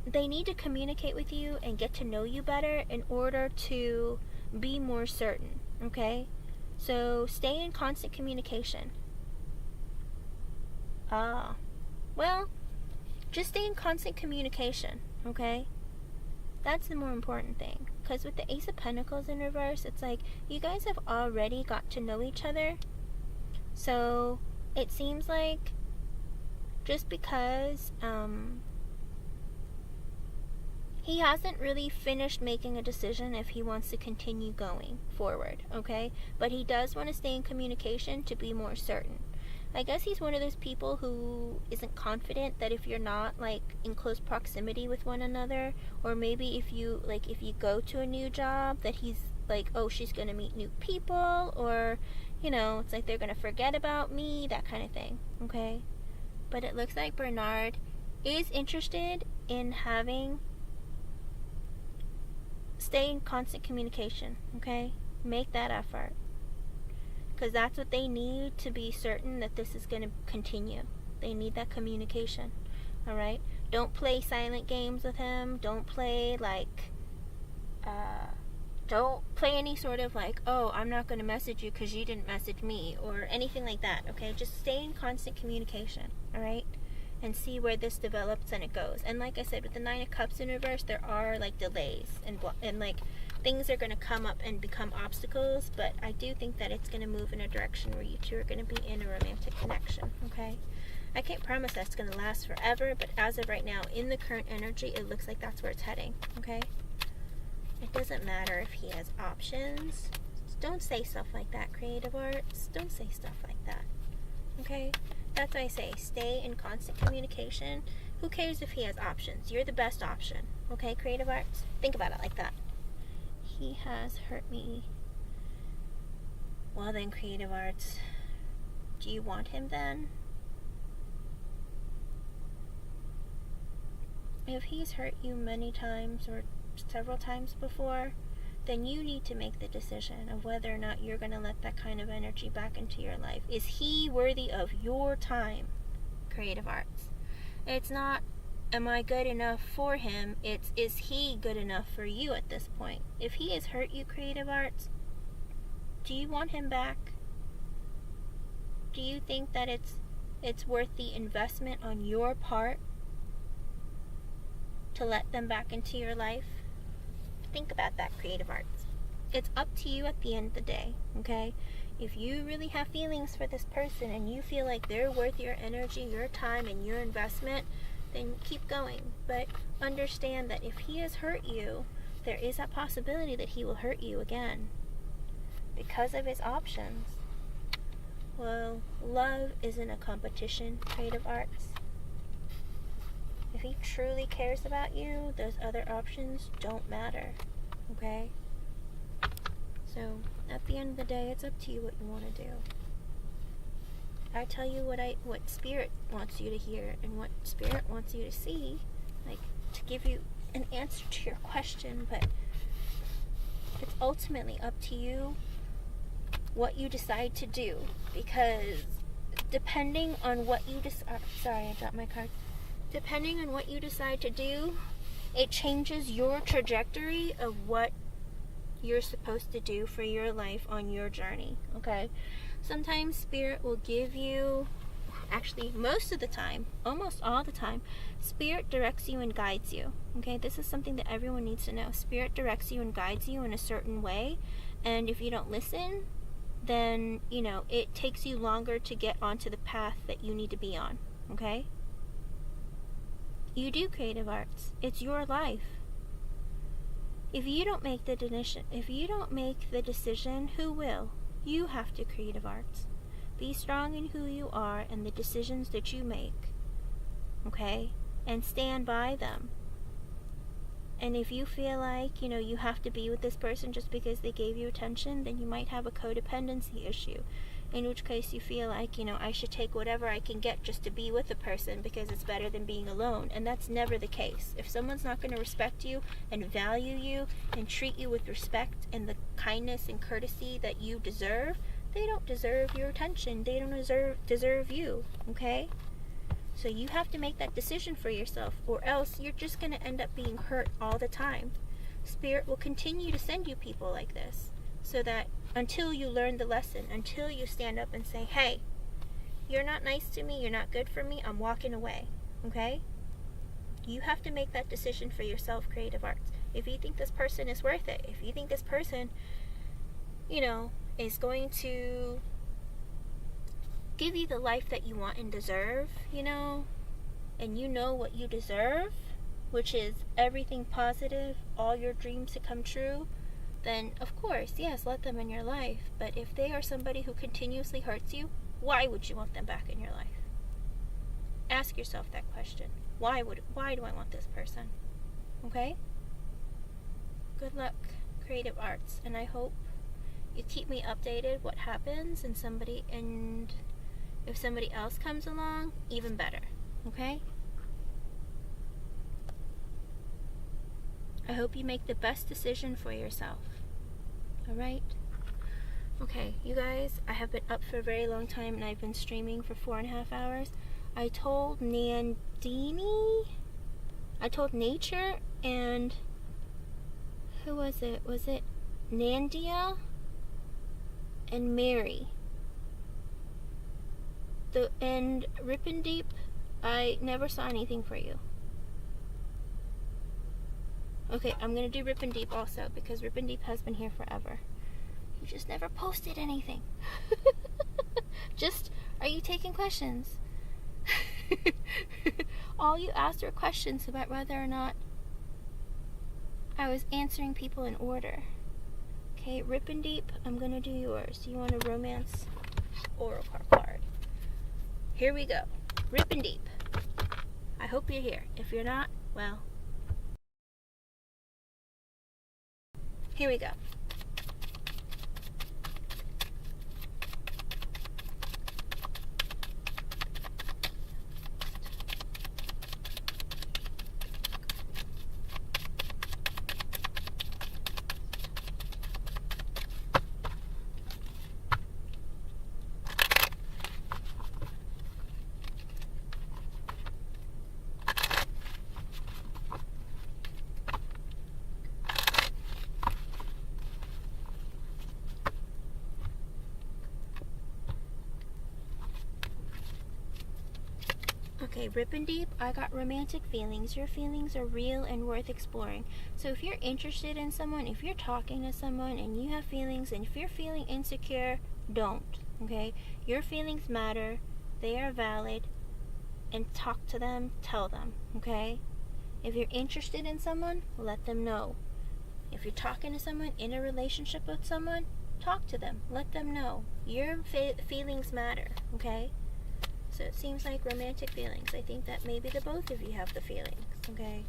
Speaker 2: they need to communicate with you and get to know you better in order to be more certain, okay? So stay in constant communication. Well, just stay in constant communication, okay? That's the more important thing. Because with the Ace of Pentacles in reverse, it's like you guys have already got to know each other. So it seems like just because he hasn't really finished making a decision if he wants to continue going forward, okay? But he does want to stay in communication to be more certain. I guess he's one of those people who isn't confident that if you're not, like, in close proximity with one another, or maybe if you go to a new job, that he's like, oh, she's gonna meet new people, or, you know, it's like they're gonna forget about me, that kind of thing, okay? But it looks like Bernard is interested in stay in constant communication, okay? Make that effort. Because that's what they need to be certain that this is going to continue. They need that communication, alright? Don't play silent games with him. Don't play, don't play any sort of, like, oh, I'm not going to message you because you didn't message me, or anything like that, okay? Just stay in constant communication, alright? And see where this develops and it goes. And like I said, with the Nine of Cups in reverse, there are, like, delays and like, things are going to come up and become obstacles, but I do think that it's going to move in a direction where you two are going to be in a romantic connection, okay? I can't promise that's going to last forever, but as of right now, in the current energy, it looks like that's where it's heading, okay? It doesn't matter if he has options. Don't say stuff like that, creative arts. Don't say stuff like that, okay? That's why I say stay in constant communication. Who cares if he has options? You're the best option, okay, creative arts? Think about it like that. He has hurt me. Well then, creative arts, do you want him then? If he's hurt you many times or several times before, then you need to make the decision of whether or not you're going to let that kind of energy back into your life. Is he worthy of your time, creative arts? It's not, am I good enough for him? It's, is he good enough for you at this point? If he has hurt you, creative arts, do you want him back? Do you think that it's worth the investment on your part to let them back into your life? Think about that, creative arts. It's up to you at the end of the day, okay? If you really have feelings for this person and you feel like they're worth your energy, your time, and your investment, then keep going. But understand that if he has hurt you, there is that possibility that he will hurt you again because of his options. Well, love isn't a competition, creative arts. If he truly cares about you, those other options don't matter, okay? So, at the end of the day, it's up to you what you want to do. I tell you what Spirit wants you to hear and what Spirit wants you to see, like, to give you an answer to your question, but it's ultimately up to you what you decide to do, because depending on what you decide, sorry, I dropped my card. Depending on what you decide to do, it changes your trajectory of what you're supposed to do for your life on your journey, okay? Sometimes Spirit will give you, actually most of the time, almost all the time, Spirit directs you and guides you, okay? This is something that everyone needs to know. Spirit directs you and guides you in a certain way, and if you don't listen, then, you know, it takes you longer to get onto the path that you need to be on, okay? You do, creative arts. It's your life. If you don't make the decision, who will? You have to, creative arts. Be strong in who you are and the decisions that you make. Okay? And stand by them. And if you feel like, you have to be with this person just because they gave you attention, then you might have a codependency issue. In which case you feel like, I should take whatever I can get just to be with a person because it's better than being alone. And that's never the case. If someone's not going to respect you and value you and treat you with respect and the kindness and courtesy that you deserve, they don't deserve your attention. They don't deserve you, okay? So you have to make that decision for yourself, or else you're just going to end up being hurt all the time. Spirit will continue to send you people like this, so that until you learn the lesson, until you stand up and say, hey, you're not nice to me, you're not good for me, I'm walking away, okay? You have to make that decision for yourself, Creative Arts. If you think this person is worth it, if you think this person, is going to give you the life that you want and deserve, and you know what you deserve, which is everything positive, all your dreams to come true, then of course, yes, let them in your life. But if they are somebody who continuously hurts you, why would you want them back in your life? Ask yourself that question. Why do I want this person? Okay? Good luck, Creative Arts, and I hope you keep me updated what happens, and if somebody else comes along, even better. Okay? I hope you make the best decision for yourself. Alright? Okay, you guys, I have been up for a very long time and I've been streaming for 4.5 hours. I told Nature and who was it? Was it Nandia and Mary? And Rip and Deep, I never saw anything for you. Okay, I'm gonna do Rip and Deep also, because Rip and Deep has been here forever. You just never posted anything. Are you taking questions? All you asked were questions about whether or not I was answering people in order. Okay, Rip and Deep, I'm gonna do yours. Do you want a romance oracle card? Here we go. Rip and Deep. I hope you're here. If you're not, well, here we go. Okay, Rip and Deep, I got romantic feelings. Your feelings are real and worth exploring. So if you're interested in someone, if you're talking to someone and you have feelings, and if you're feeling insecure, don't, okay? Your feelings matter. They are valid. And talk to them, tell them, okay? If you're interested in someone, let them know. If you're talking to someone, in a relationship with someone, talk to them. Let them know. Your feelings matter, okay? So it seems like romantic feelings. I think that maybe the both of you have the feelings, okay?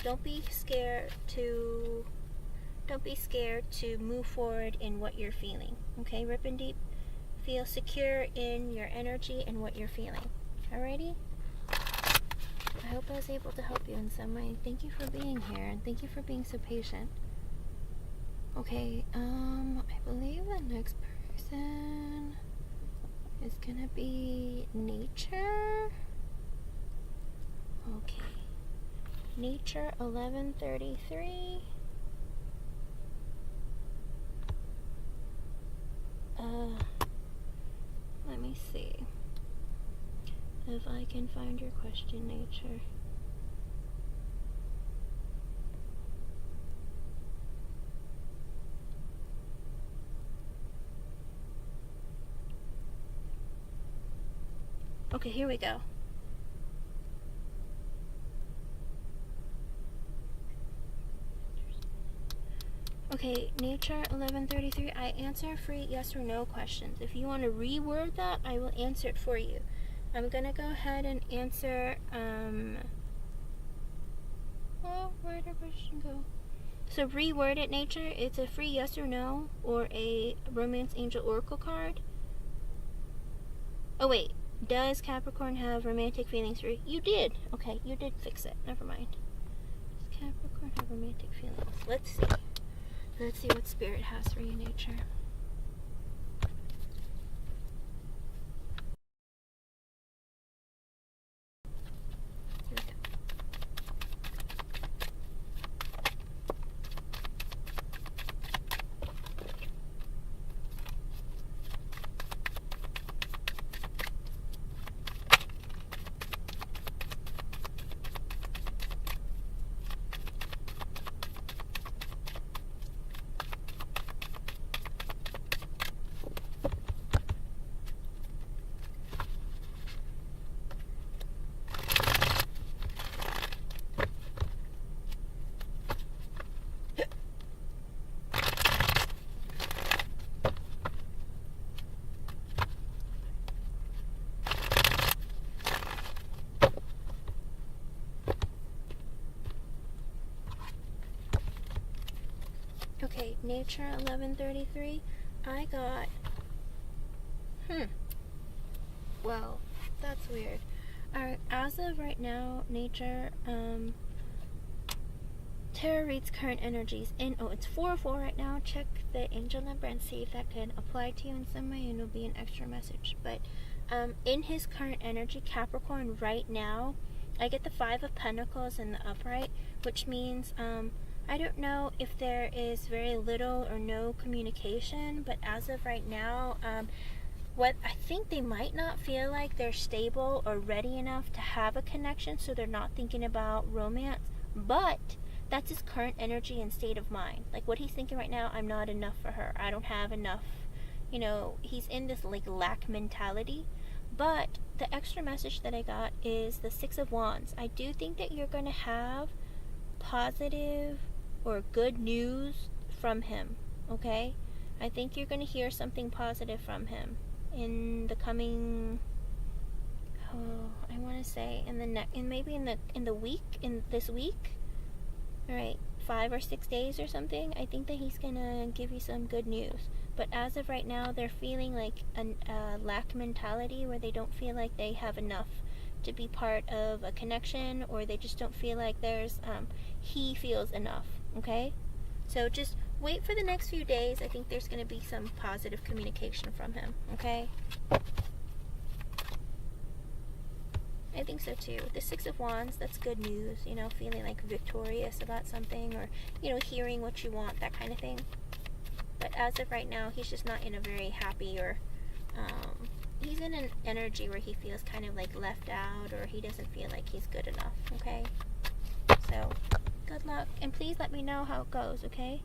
Speaker 2: Don't be scared to move forward in what you're feeling, okay? Rip and Deep, feel secure in your energy and what you're feeling. Alrighty? I hope I was able to help you in some way. Thank you for being here, and thank you for being so patient. Okay, I believe the next person is gonna be Nature. Okay. Nature 1133. Let me see if I can find your question, Nature. Okay, here we go. Okay, Nature 1133, I answer free yes or no questions. If you want to reword that, I will answer it for you. I'm gonna go ahead and answer, oh, where did the question go? So reword it, Nature. It's a free yes or no, or a Romance Angel Oracle card. Oh wait, does Capricorn have romantic feelings for you? You did. Okay, you did fix it. Never mind. Does Capricorn have romantic feelings? Let's see. Let's see what Spirit has for you, Nature. Here we go. Okay, Nature 1133. I got. Well, that's weird. Alright, as of right now, Nature, Tarot reads current energies in. Oh, it's 404 right now. Check the angel number and see if that can apply to you in some way, and it'll be an extra message. But in his current energy, Capricorn, right now, I get the 5 of Pentacles in the upright, which means I don't know if there is very little or no communication, but as of right now, what I think they might not feel like they're stable or ready enough to have a connection, so they're not thinking about romance, but that's his current energy and state of mind. Like what he's thinking right now, I'm not enough for her. I don't have enough. You know, he's in this like lack mentality. But the extra message that I got is the 6 of Wands. I do think that you're going to have positive or good news from him, okay? I think you're going to hear something positive from him in the coming, I want to say in this week. All right, 5 or 6 days or something. I think that he's going to give you some good news. But as of right now, they're feeling like a lack mentality where they don't feel like they have enough to be part of a connection, or they just don't feel like there's, he feels enough, okay? So just wait for the next few days. I think there's going to be some positive communication from him, okay? I think so too. The 6 of Wands, that's good news, you know, feeling like victorious about something, or, you know, hearing what you want, that kind of thing. But as of right now, he's just not in a very happy, or he's in an energy where he feels kind of like left out, or he doesn't feel like he's good enough, okay? So, good luck, and please let me know how it goes, okay?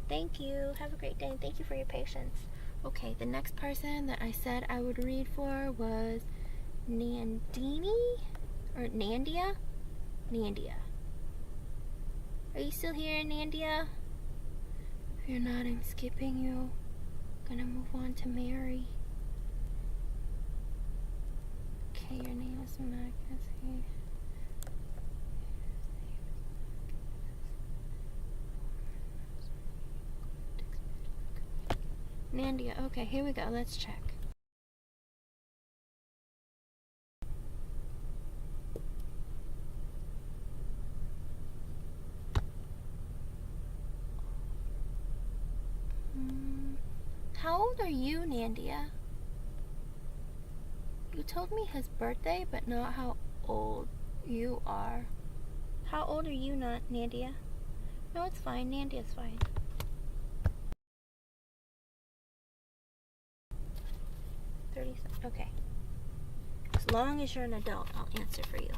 Speaker 2: Thank you. Have a great day, and thank you for your patience. Okay, the next person that I said I would read for was Nandini? Or Nandia? Nandia. Are you still here, Nandia? If you're not, I'm skipping you. I'm gonna move on to Mary. Okay, your name is Cassie. Nandia, okay, here we go. Let's check. How old are you, Nandia? You told me his birthday, but not how old you are. How old are you, not Nandia? No, it's fine. Nandia's fine. Okay. As long as you're an adult, I'll answer for you.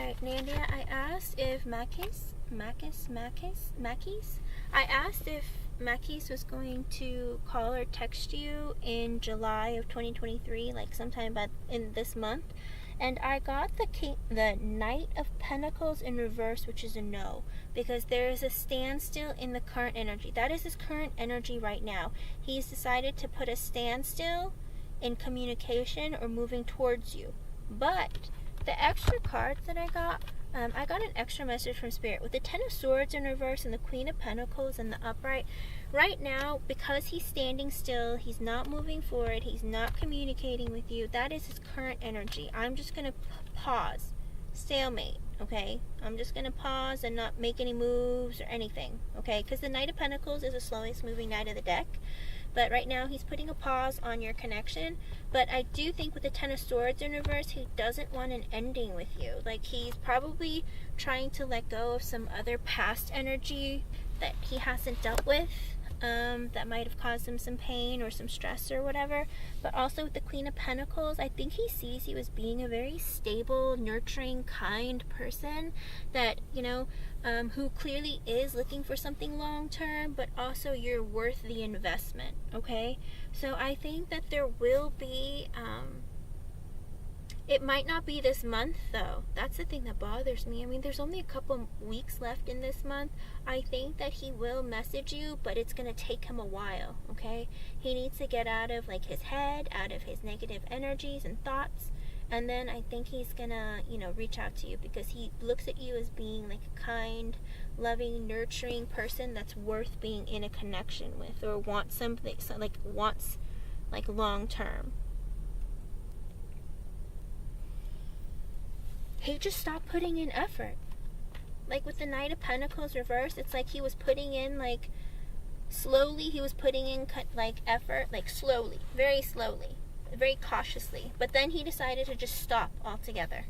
Speaker 2: Alright, Nandia, I asked if Makis, I asked if Makis was going to call or text you in July of 2023, like sometime in this month, and I got the Knight of Pentacles in reverse, which is a no, because there is a standstill in the current energy. That is his current energy right now. He's decided to put a standstill in communication or moving towards you. But the extra cards that I got an extra message from Spirit with the Ten of Swords in reverse and the Queen of Pentacles and the upright. Right now, because he's standing still, he's not moving forward, he's not communicating with you, that is his current energy. I'm just going to pause. Stalemate, okay? I'm just going to pause and not make any moves or anything, okay? Because the Knight of Pentacles is the slowest moving knight of the deck. But right now, he's putting a pause on your connection. But I do think with the Ten of Swords in reverse, he doesn't want an ending with you. Like, he's probably trying to let go of some other past energy that he hasn't dealt with. That might have caused him some pain or some stress or whatever. But also with the Queen of Pentacles, I think he sees you as being a very stable, nurturing, kind person that, you know, who clearly is looking for something long term, but also you're worth the investment, okay? So I think that there will be, it might not be this month though. That's the thing that bothers me. I mean, there's only a couple weeks left in this month. I think that he will message you, but it's going to take him a while, okay? He needs to get out of like his head, out of his negative energies and thoughts. And then I think he's going to, you know, reach out to you because he looks at you as being like a kind, loving, nurturing person that's worth being in a connection with, or wants something, so wants long term. He just stopped putting in effort. Like with the Knight of Pentacles reversed, it's like he was putting in like slowly, he was putting in like effort, like slowly, very cautiously. But then he decided to just stop altogether.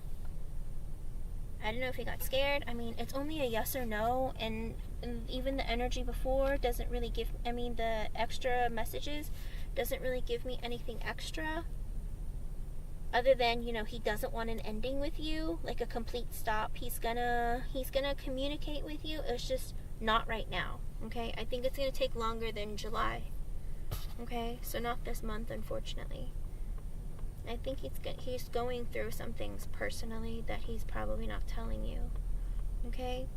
Speaker 2: I don't know if he got scared. I mean, it's only a yes or no, and even the energy before doesn't really give, I mean, the extra messages doesn't really give me anything extra. Other than, you know, he doesn't want an ending with you, like a complete stop. He's gonna communicate with you. It's just not right now, okay? I think it's gonna take longer than July, okay? So not this month, unfortunately. I think he's going through some things personally that he's probably not telling you, okay?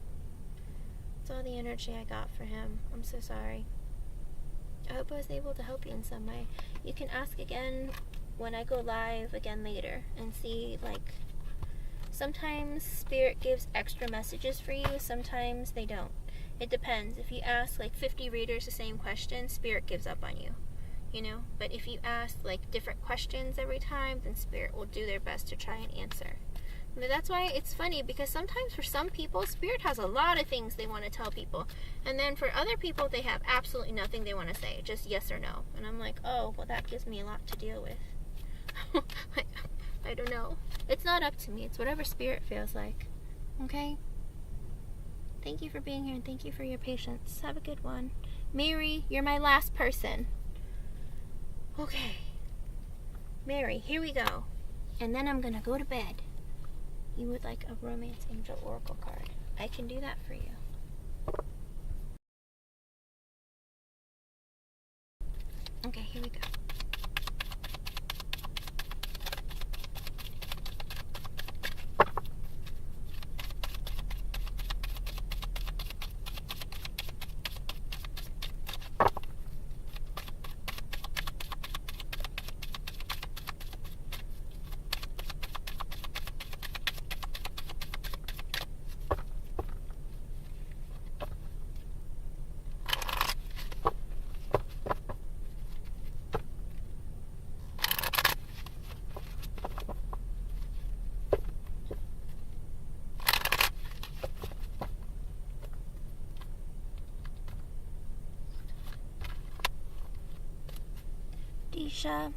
Speaker 2: That's all the energy I got for him. I'm so sorry. I hope I was able to help you in some way. You can ask again when I go live again later and see, like, sometimes Spirit gives extra messages for you, sometimes they don't. It depends. If you ask like 50 readers the same question, Spirit gives up on you, you know? But if you ask like different questions every time, then Spirit will do their best to try and answer. But that's why it's funny, because sometimes for some people, Spirit has a lot of things they want to tell people, and then for other people, they have absolutely nothing they want to say, just yes or no. And I'm like, oh, well, that gives me a lot to deal with. I don't know. It's not up to me. It's whatever Spirit feels like. Okay? Thank you for being here, and thank you for your patience. Have a good one. Mary, you're my last person. Okay. Mary, here we go. And then I'm going to go to bed. You would like a Romance Angel Oracle card. I can do that for you. Okay, here we go. Disha,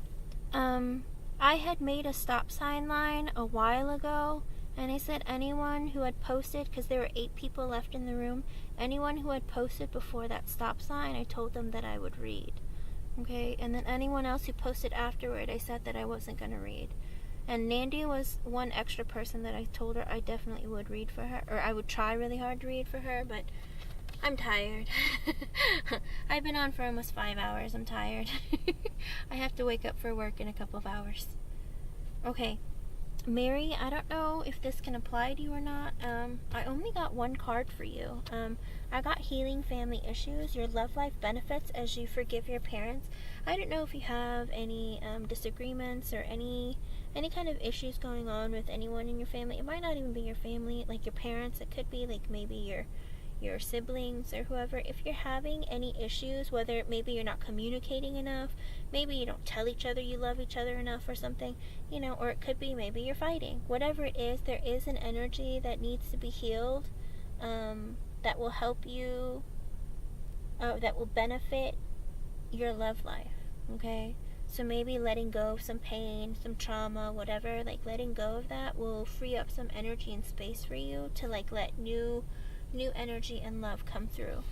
Speaker 2: I had made a stop sign line a while ago, and I said anyone who had posted, because there were 8 people left in the room, anyone who had posted before that stop sign, I told them that I would read. Okay, and then anyone else who posted afterward, I said that I wasn't going to read. And Nandia was one extra person that I told her I definitely would read for her, or I would try really hard to read for her, but I'm tired. I've been on for almost 5 hours. I'm tired. I have to wake up for work in a couple of hours. Okay, Mary, I don't know if this can apply to you or not. I only got one card for you. I got healing family issues, your love life benefits as you forgive your parents. I don't know if you have any disagreements or any kind of issues going on with anyone in your family. It might not even be your family, like your parents. It could be like maybe your siblings or whoever. If you're having any issues, whether maybe you're not communicating enough, maybe you don't tell each other you love each other enough or something, you know, or it could be maybe you're fighting. Whatever it is, there is an energy that needs to be healed, that will help you, that will benefit your love life, okay? So maybe letting go of some pain, some trauma, whatever, like letting go of that will free up some energy and space for you to like let new energy and love come through.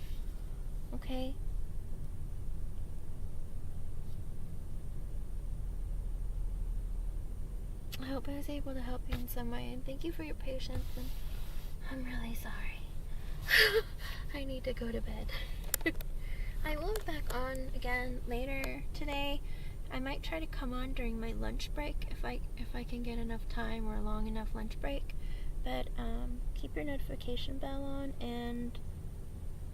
Speaker 2: Okay? I hope I was able to help you in some way, and thank you for your patience, and I'm really sorry. I need to go to bed. I will be back on again later today. I might try to come on during my lunch break if I can get enough time or a long enough lunch break. But keep your notification bell on and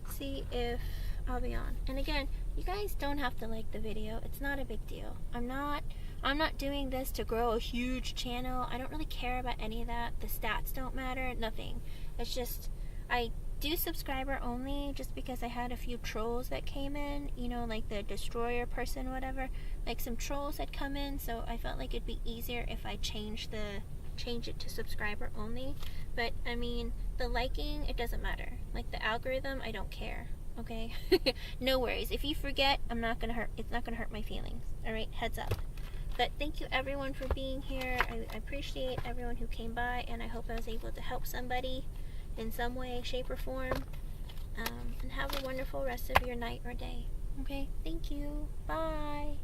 Speaker 2: see if I'll be on. And again, you guys don't have to like the video. It's not a big deal. I'm not doing this to grow a huge channel. I don't really care about any of that. The stats don't matter, nothing. It's just I do subscriber only just because I had a few trolls that came in, you know, like the destroyer person, whatever. Like some trolls had come in, so I felt like it'd be easier if I change it to subscriber only. But I mean, the liking, it doesn't matter. Like the algorithm, I don't care. Okay? No worries. If you forget, it's not gonna hurt my feelings. Alright, heads up. But thank you everyone for being here. I appreciate everyone who came by, and I hope I was able to help somebody in some way, shape, or form. And have a wonderful rest of your night or day. Okay? Thank you. Bye.